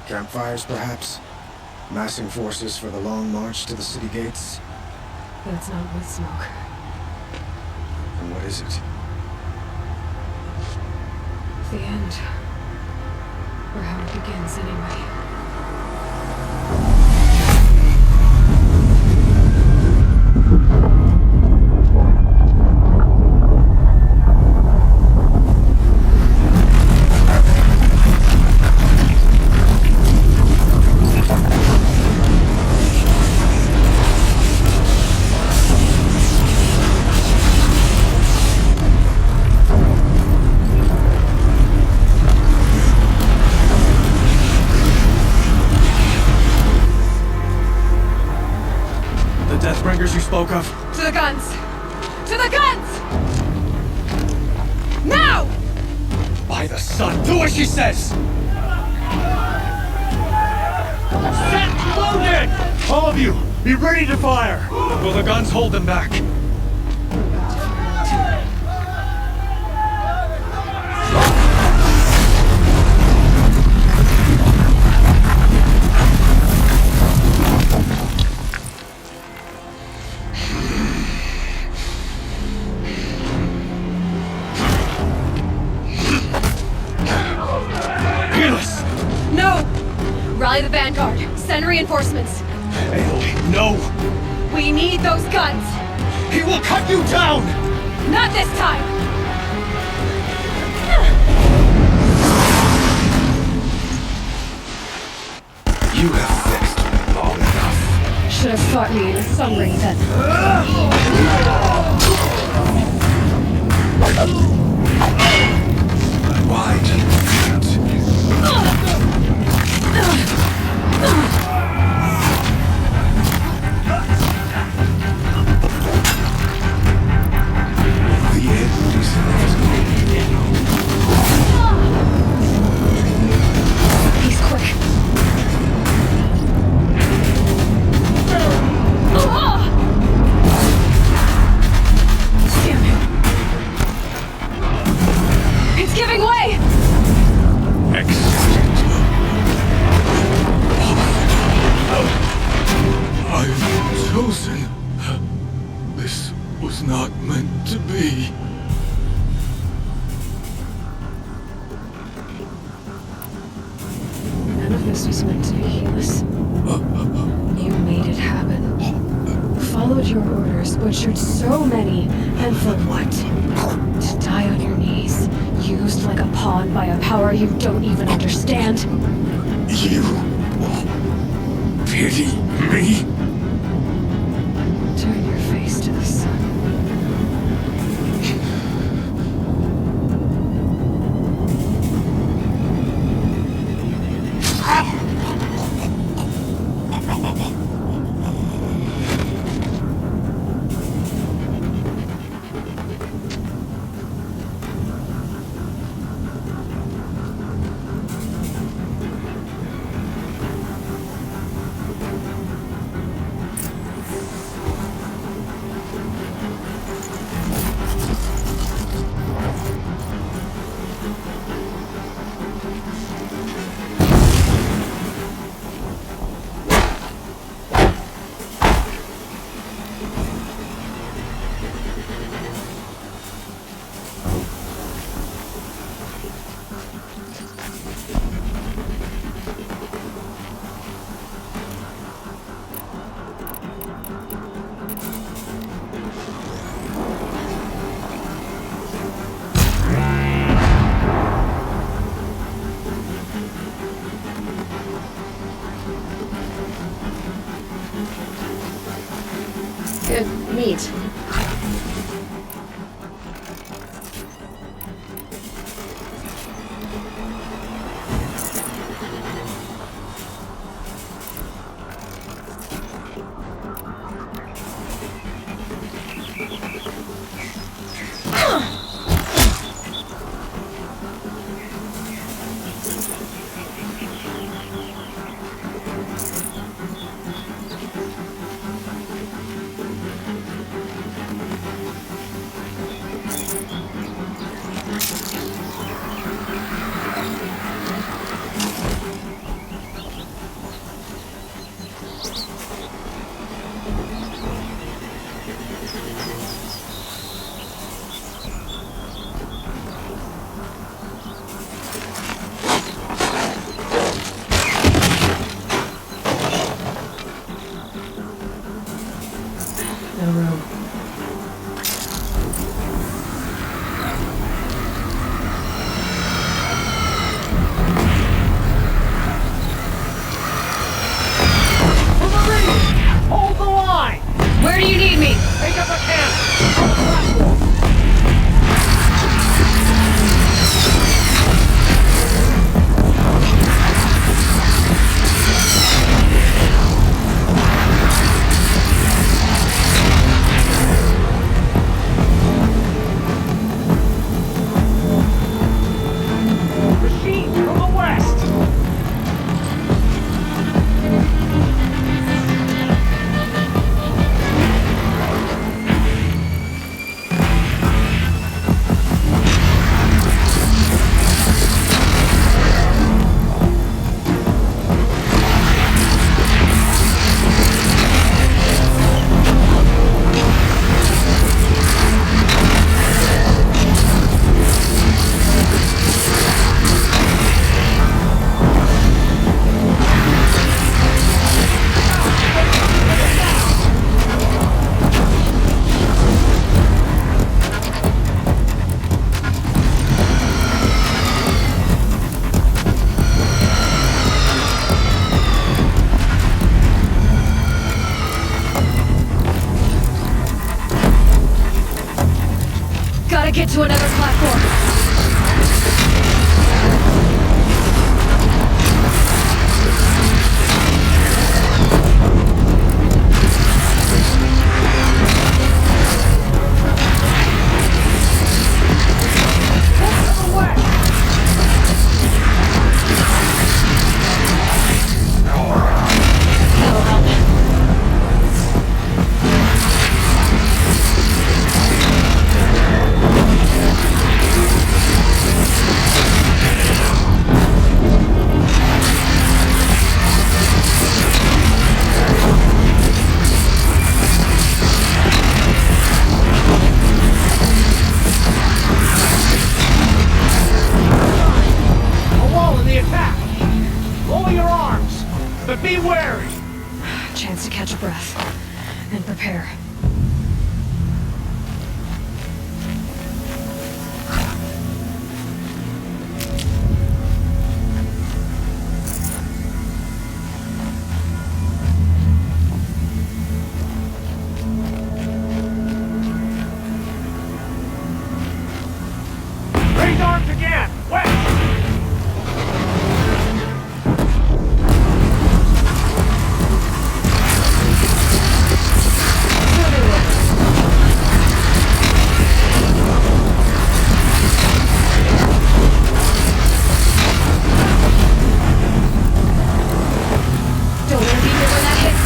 D: Campfires, perhaps? Massing forces for the long march to the city gates?
A: But it's not with smoke.
D: And what is it?
A: The end. Or how it begins, anyway.
H: Deathbringers you spoke of?
A: To the guns! To the guns! Now!
H: By the sun, do as she says! Set loaded! All of you, be ready to fire! Will the guns hold them back?
A: Rally the vanguard. Send reinforcements.
H: Aloy, no!
A: We need those guns!
H: He will cut you down!
A: Not this time!
H: You have fixed me long enough.
A: Should have fought me in a sun ring then.
S: be.
A: None of this was meant to be Helis. You made it happen. Followed your orders, butchered so many, and for what? To die on your knees, used like a pawn by a power you don't even understand.
S: You pity me?
A: Turn your face to the sun. Good meat. No room.
F: Hold the line!
A: Where do you need me?
F: Take up a camp! Machines from the west!
A: Gotta get to another platform.
F: Move
L: Raise arms again! West!
A: Don't want to be here when that hits.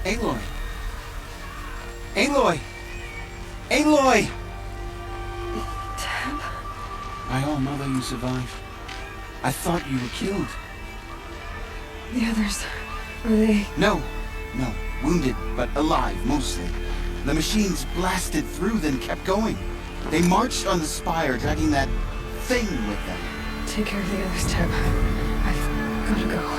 G: Aloy! Aloy! Aloy!
A: Dad?
G: My own mother, you survived. I thought you were killed.
A: The others, are they...
G: No. Wounded, but alive, mostly. The machines blasted through, then kept going. They marched on the spire, dragging that thing with them.
A: Take care of the others, Teb. I've gotta go.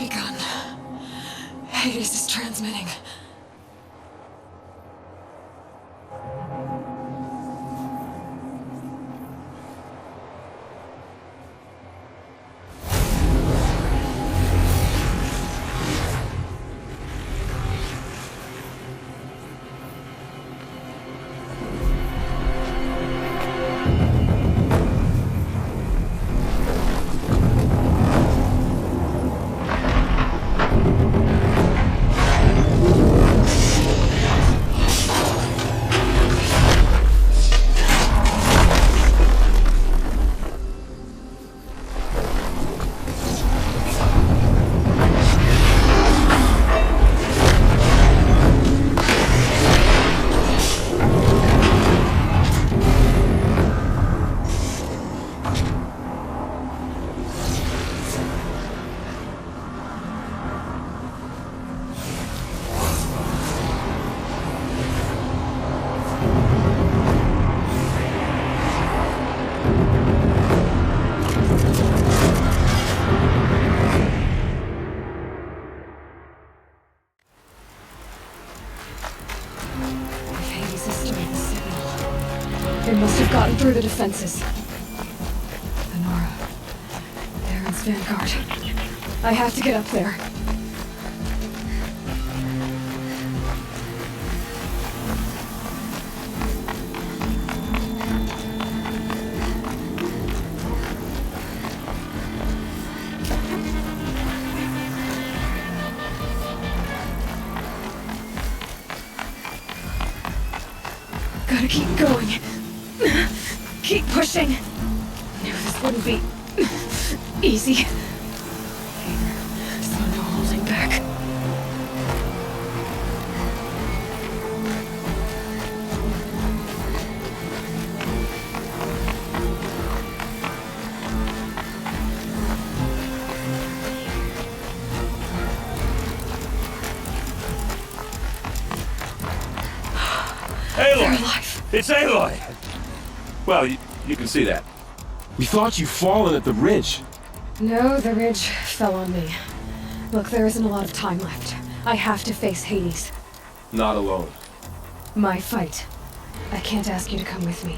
A: begun. Hades is transmitting. They must have gotten through the defenses. Honora. Baron's vanguard. I have to get up there. Gotta keep going. Keep pushing. Knew this wouldn't be easy. So no holding back.
P: Aloy! It's Aloy! Well, you can see that.
S: We thought you'd fallen at the ridge.
A: No, the ridge fell on me. Look, there isn't a lot of time left. I have to face Hades.
S: Not alone.
A: My fight. I can't ask you to come with me.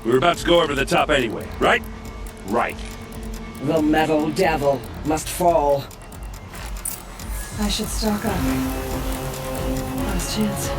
P: We were about to go over the top anyway, right?
S: Right.
C: The metal devil must fall.
A: I should stock up. Last chance.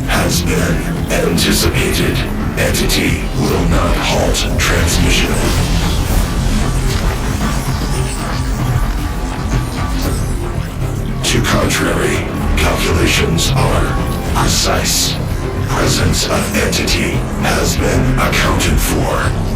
E: Has been anticipated. Entity will not halt transmission. To contrary, calculations are precise. Presence of entity has been accounted for.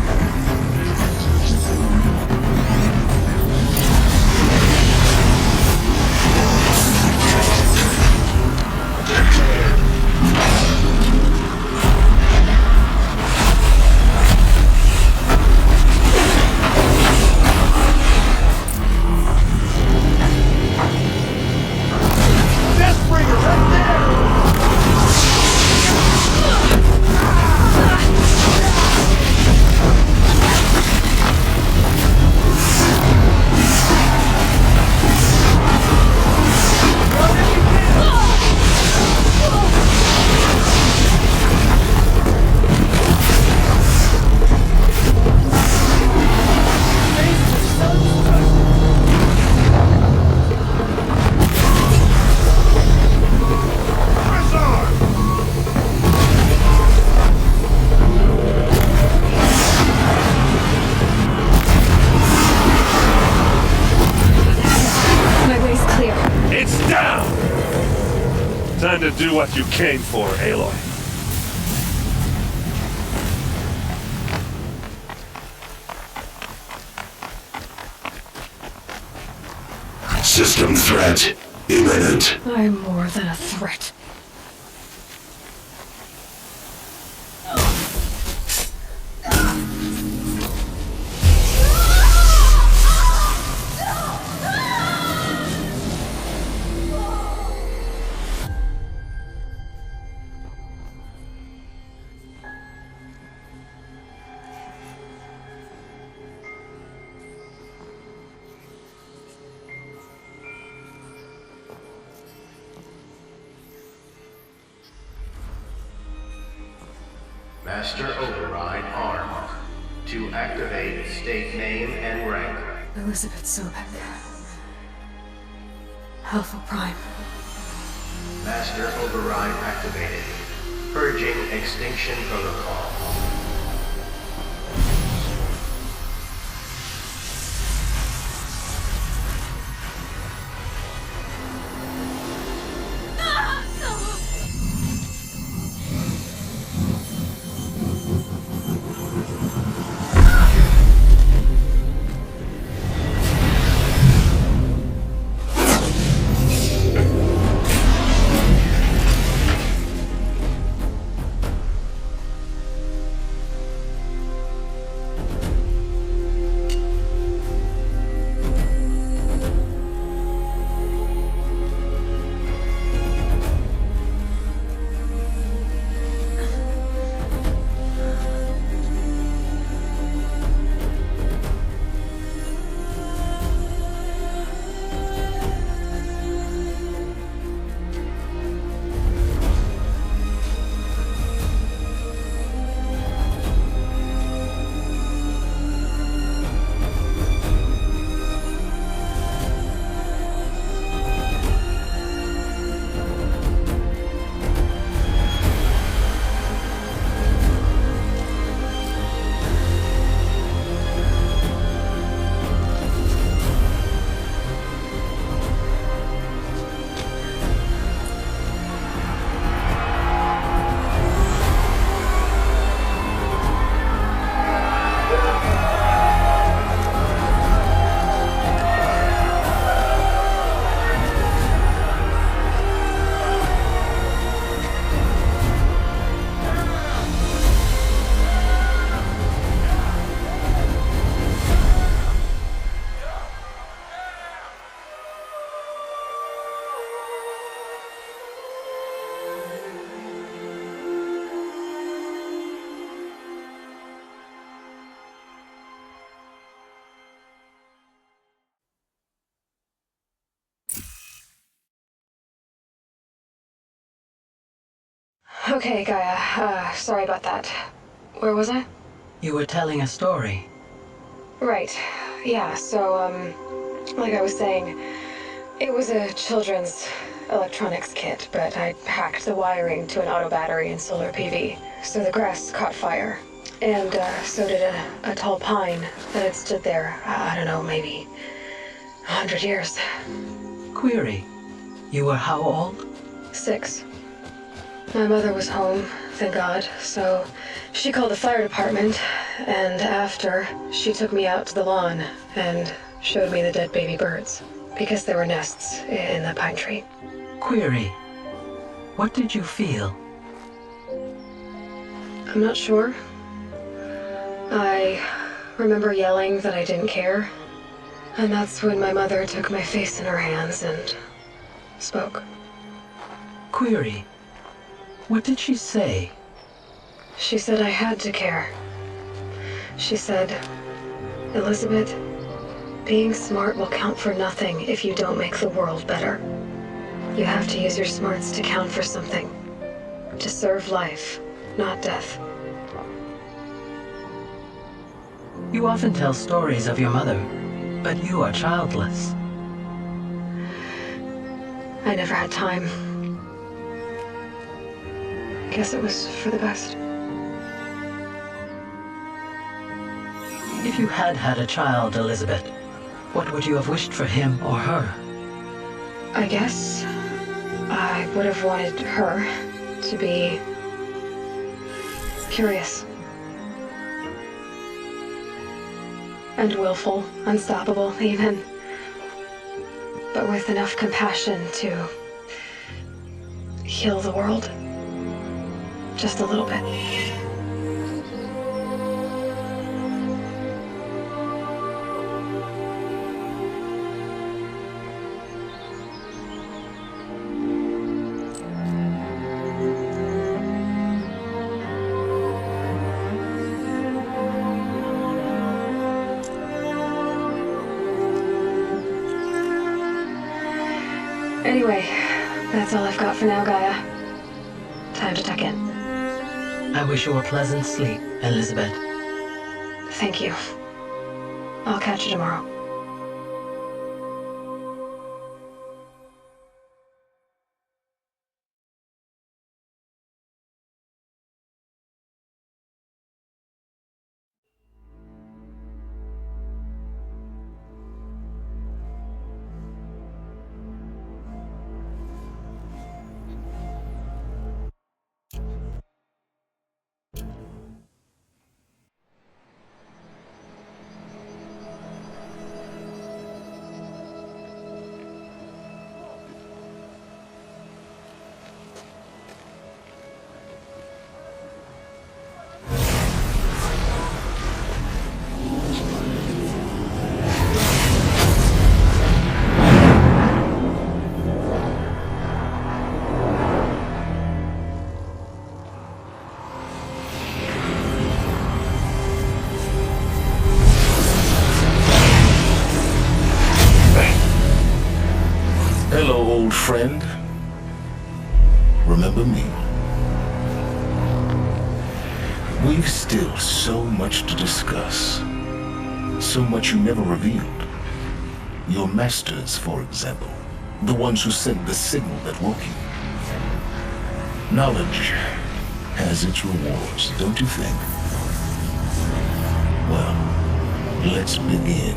P: Time to do what you came for, Aloy.
E: System threat imminent.
A: I'm more than a threat.
N: Master Override armed. To activate, state name and rank.
A: Elizabeth Sobek. Alpha Prime.
N: Master Override activated. Purging extinction protocol. Okay, Gaia. Sorry about that. Where was I?
K: You were telling a story.
A: Right. Yeah, so, like I was saying, it was a children's electronics kit, but I hacked the wiring to an auto battery and solar PV. So the grass caught fire. And, so did a tall pine that had stood there, I don't know, maybe 100 years.
K: Query. You were how old?
A: 6. My mother was home, thank God, so she called the fire department, and after, she took me out to the lawn and showed me the dead baby birds, because there were nests in the pine tree.
K: Query. What did you feel?
A: I'm not sure. I remember yelling that I didn't care, and that's when my mother took my face in her hands and spoke.
K: Query. What did she say?
A: She said I had to care. She said, Elizabeth, being smart will count for nothing if you don't make the world better. You have to use your smarts to count for something. To serve life, not death.
K: You often tell stories of your mother, but you are childless.
A: I never had time. Guess it was for the best.
K: If you had had a child, Elizabeth, what would you have wished for him or her?
A: I guess I would have wanted her to be curious. And willful, unstoppable, even. But with enough compassion to heal the world. Just a little bit. Anyway, that's all I've got for now, Gaia. Time to tuck in.
I: I wish you a pleasant sleep, Elizabeth.
A: Thank you. I'll catch you tomorrow.
E: Hello, old friend. Remember me? We've still so much to discuss. So much you never revealed. Your masters, for example. The ones who sent the signal that woke you. Knowledge has its rewards, don't you think? Well, let's begin.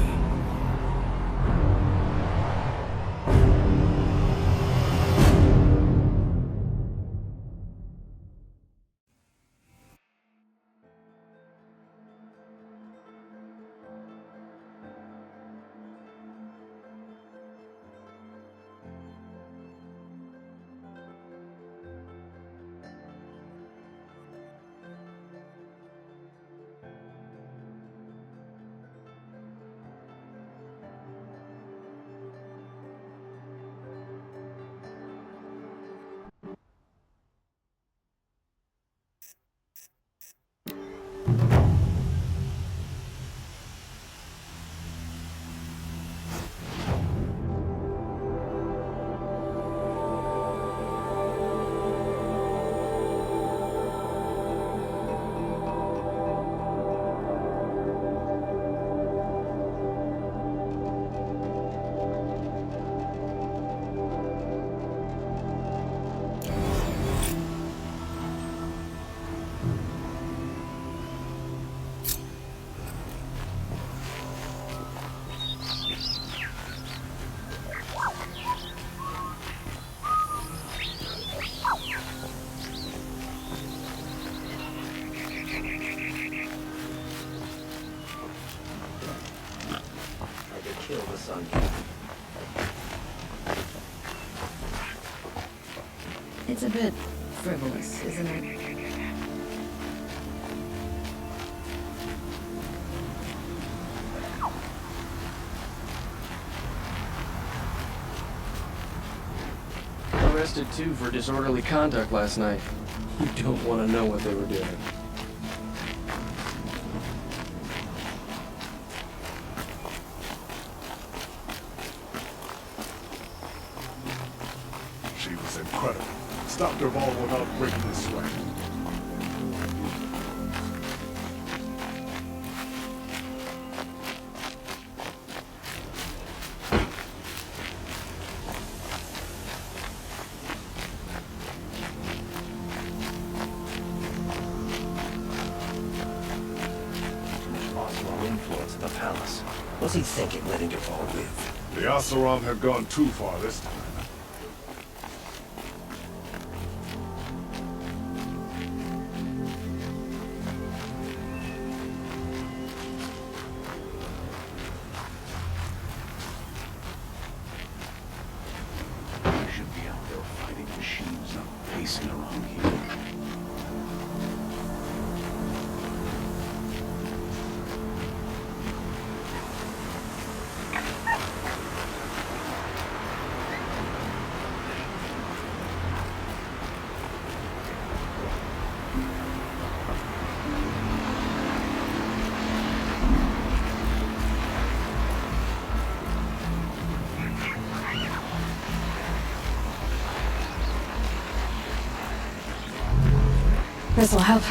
M: It's a bit frivolous, isn't it?
F: Arrested two for disorderly conduct last night. You don't want to know what they were doing.
E: She was incredible. Stopped her ball without breaking a sweat.
I: Possible influence at the palace. What's he thinking letting it all live?
E: The Asaram have gone too far this time.
J: facing the wrong here.
A: This'll help.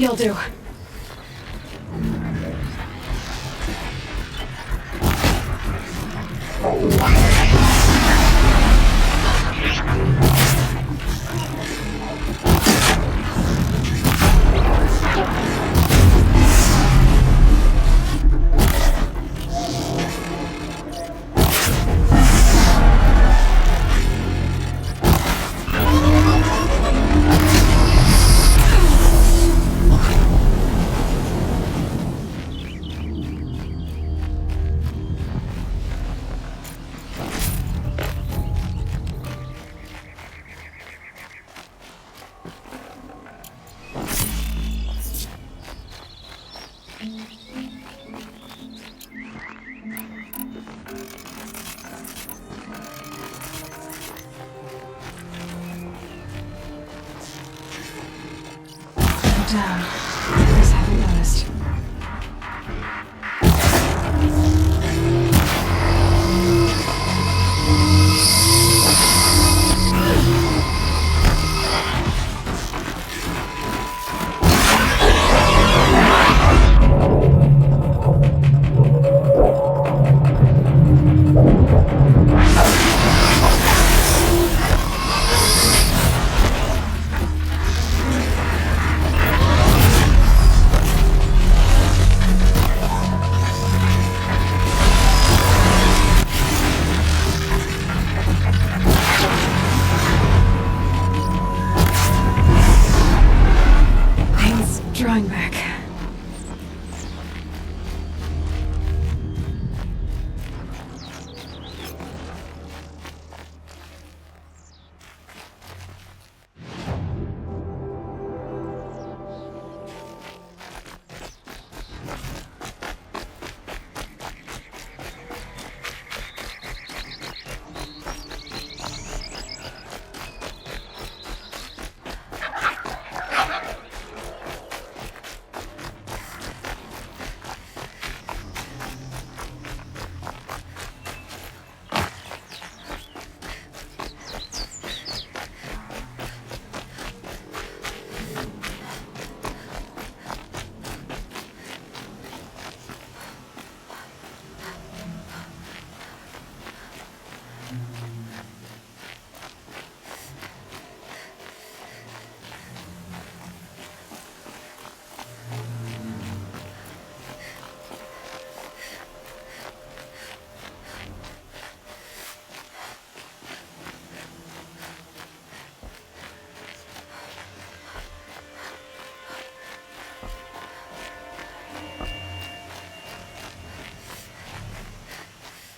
A: You'll do. Down. Others haven't noticed. Drawing back.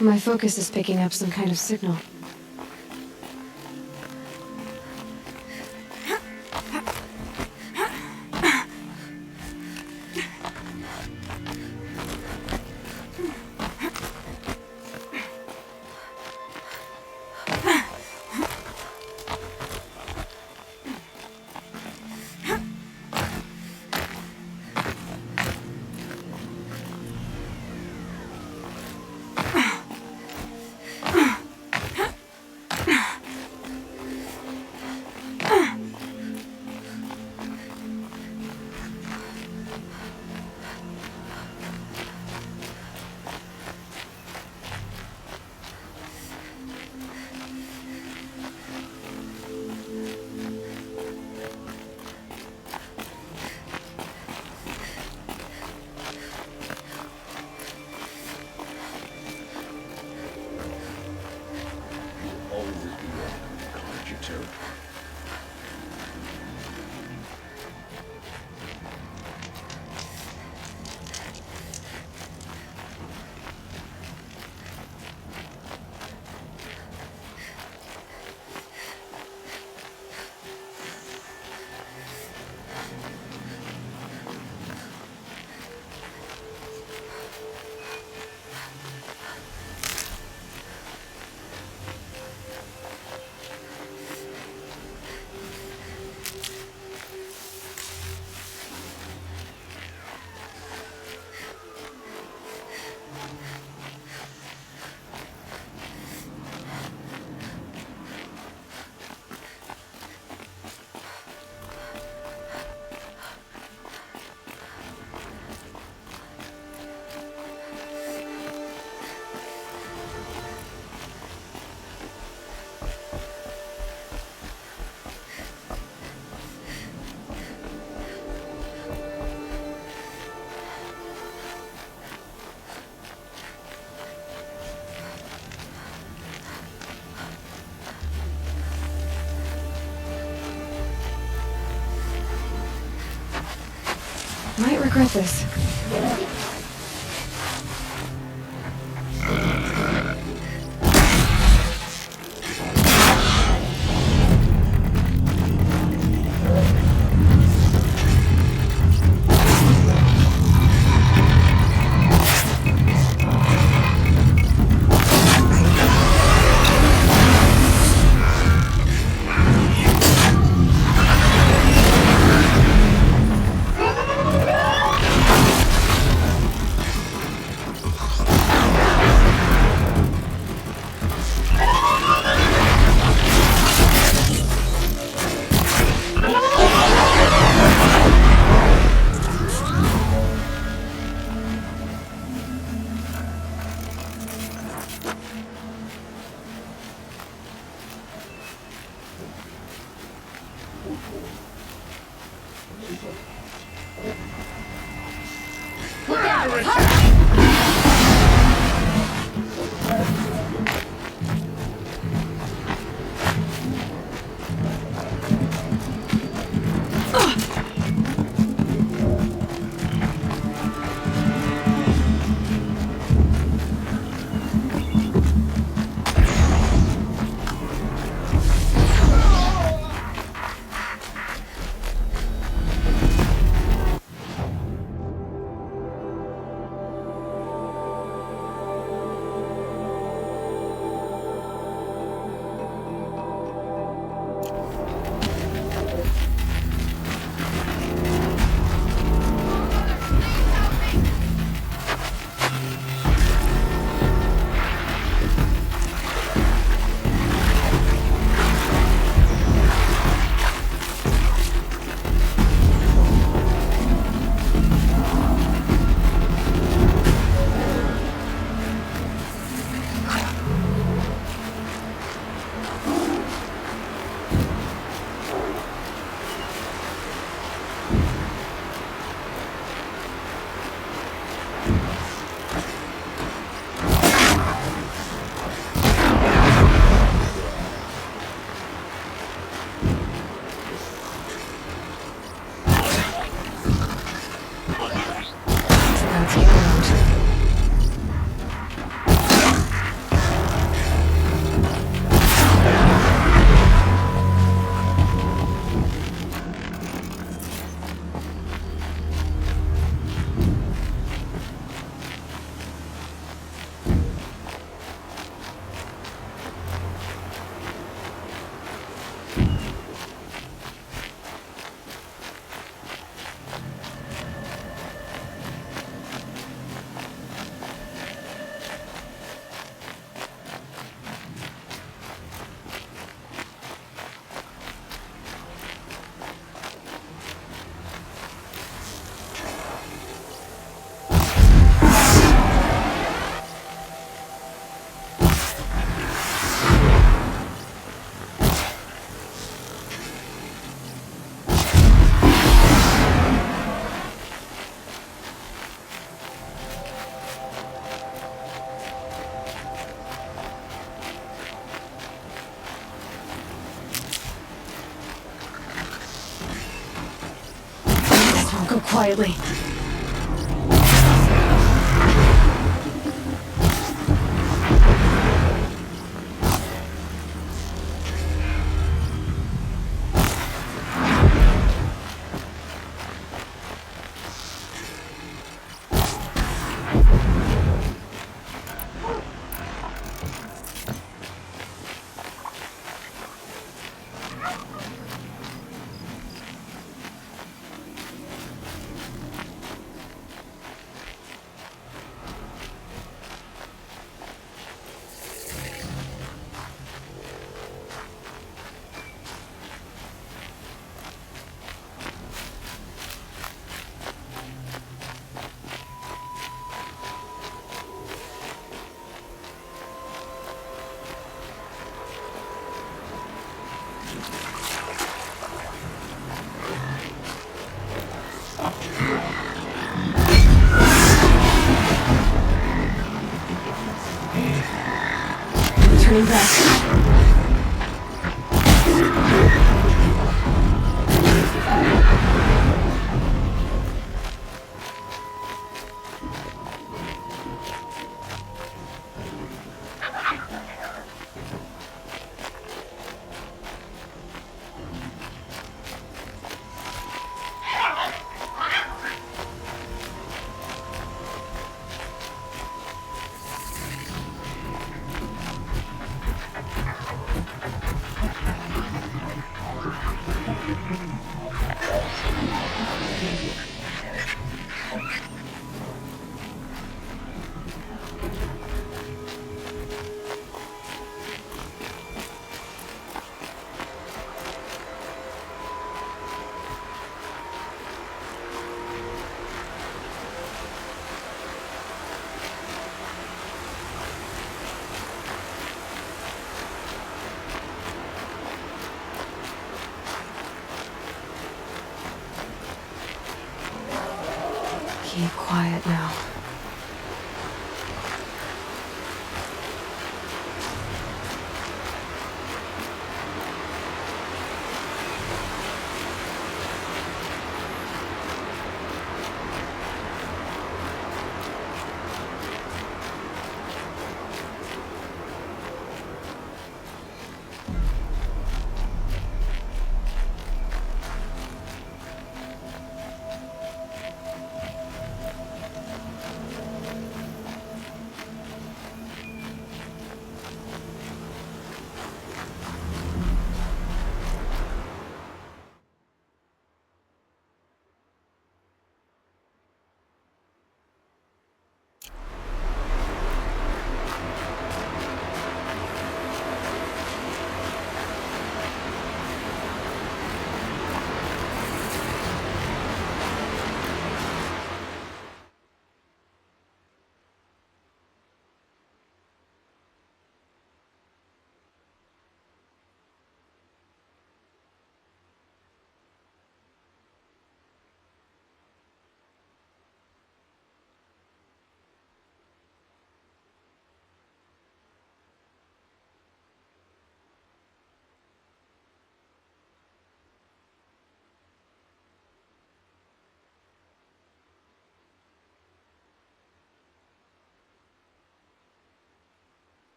A: My focus is picking up some kind of signal. Might regret this. Go quietly. Turning back. Keep quiet now.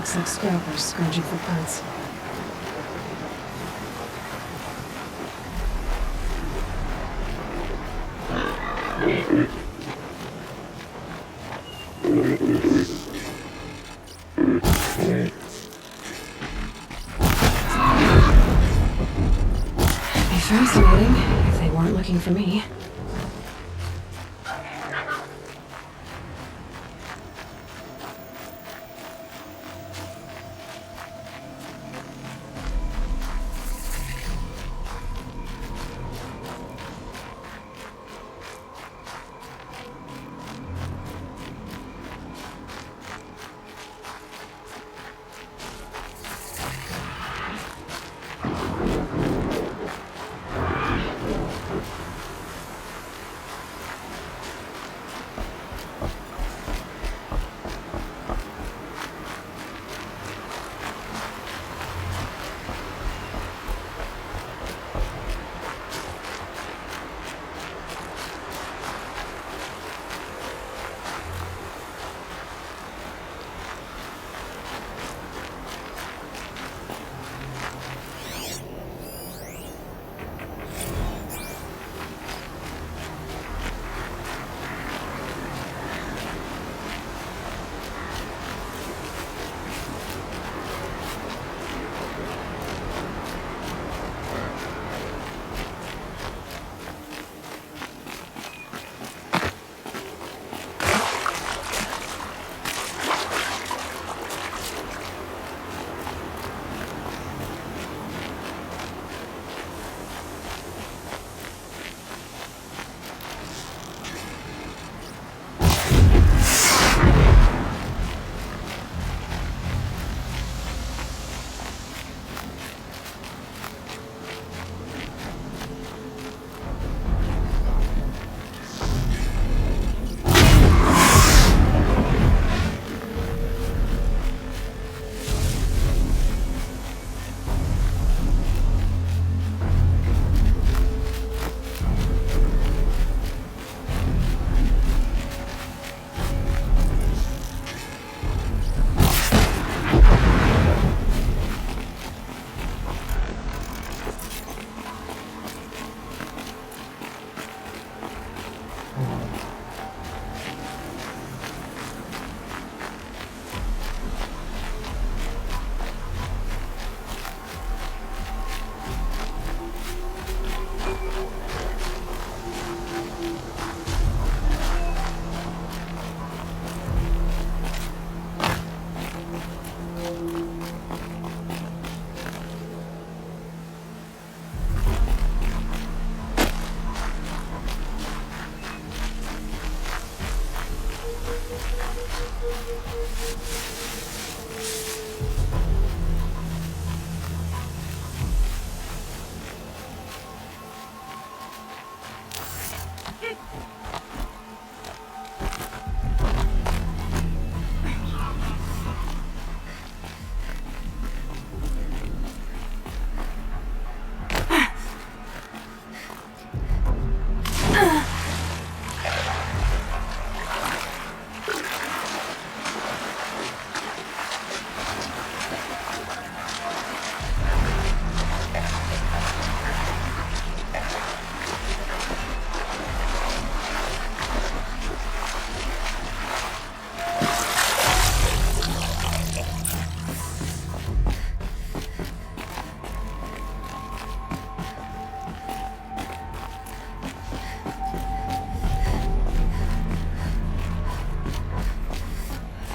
A: Looks like scrappers scrounging for parts. It'd be fascinating if they weren't looking for me.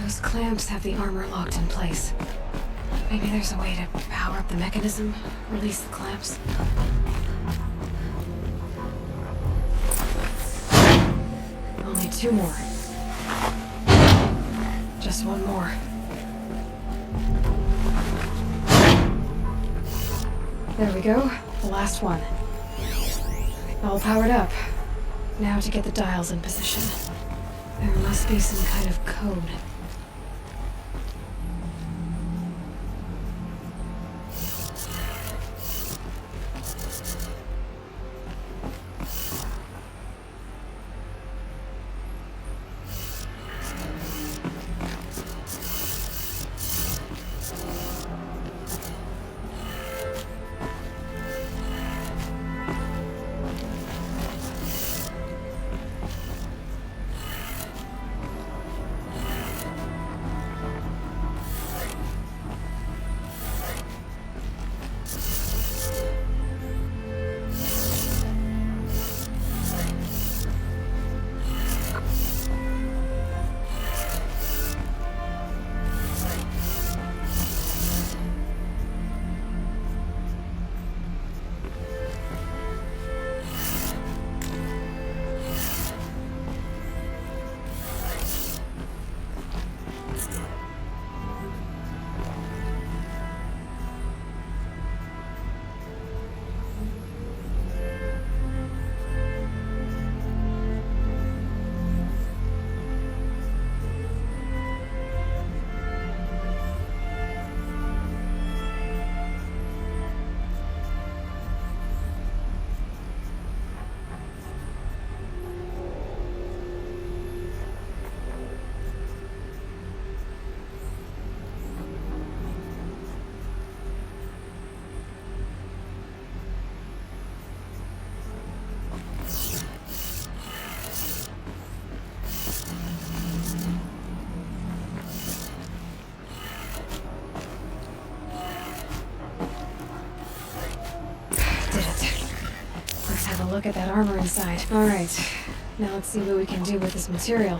A: Those clamps have the armor locked in place. Maybe there's a way to power up the mechanism, release the clamps. Only 2 more. Just 1 more. There we go. The last one. All powered up. Now to get the dials in position. There must be some kind of code. Look at that armor inside. All right, now let's see what we can do with this material.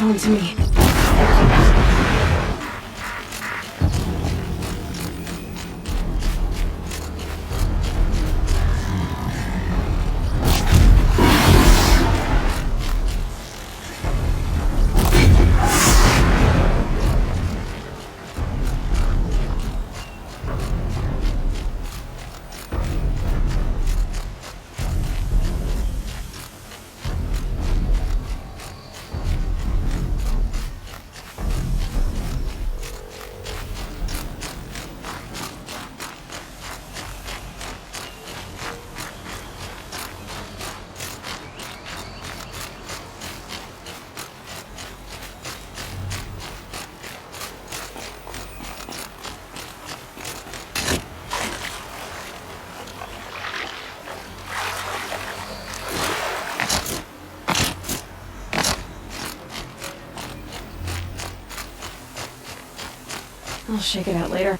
A: onto me. I'll shake it out later.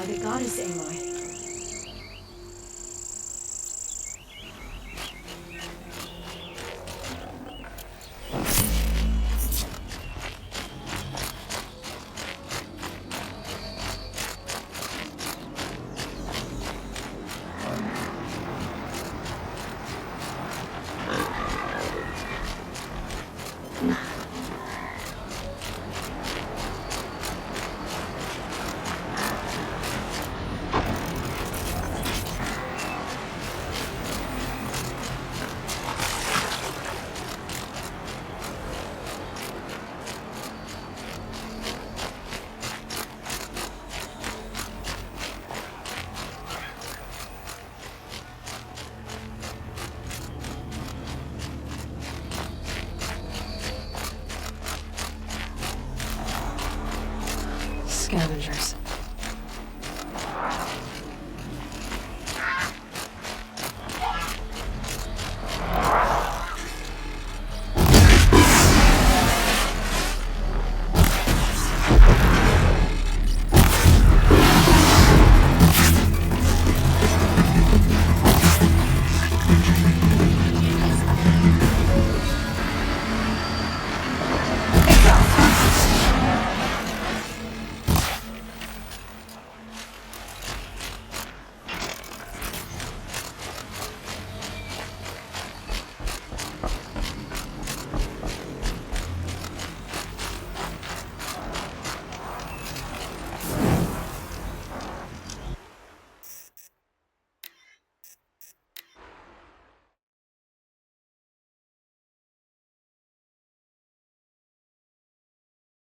A: the goddess Aloy. Scavengers.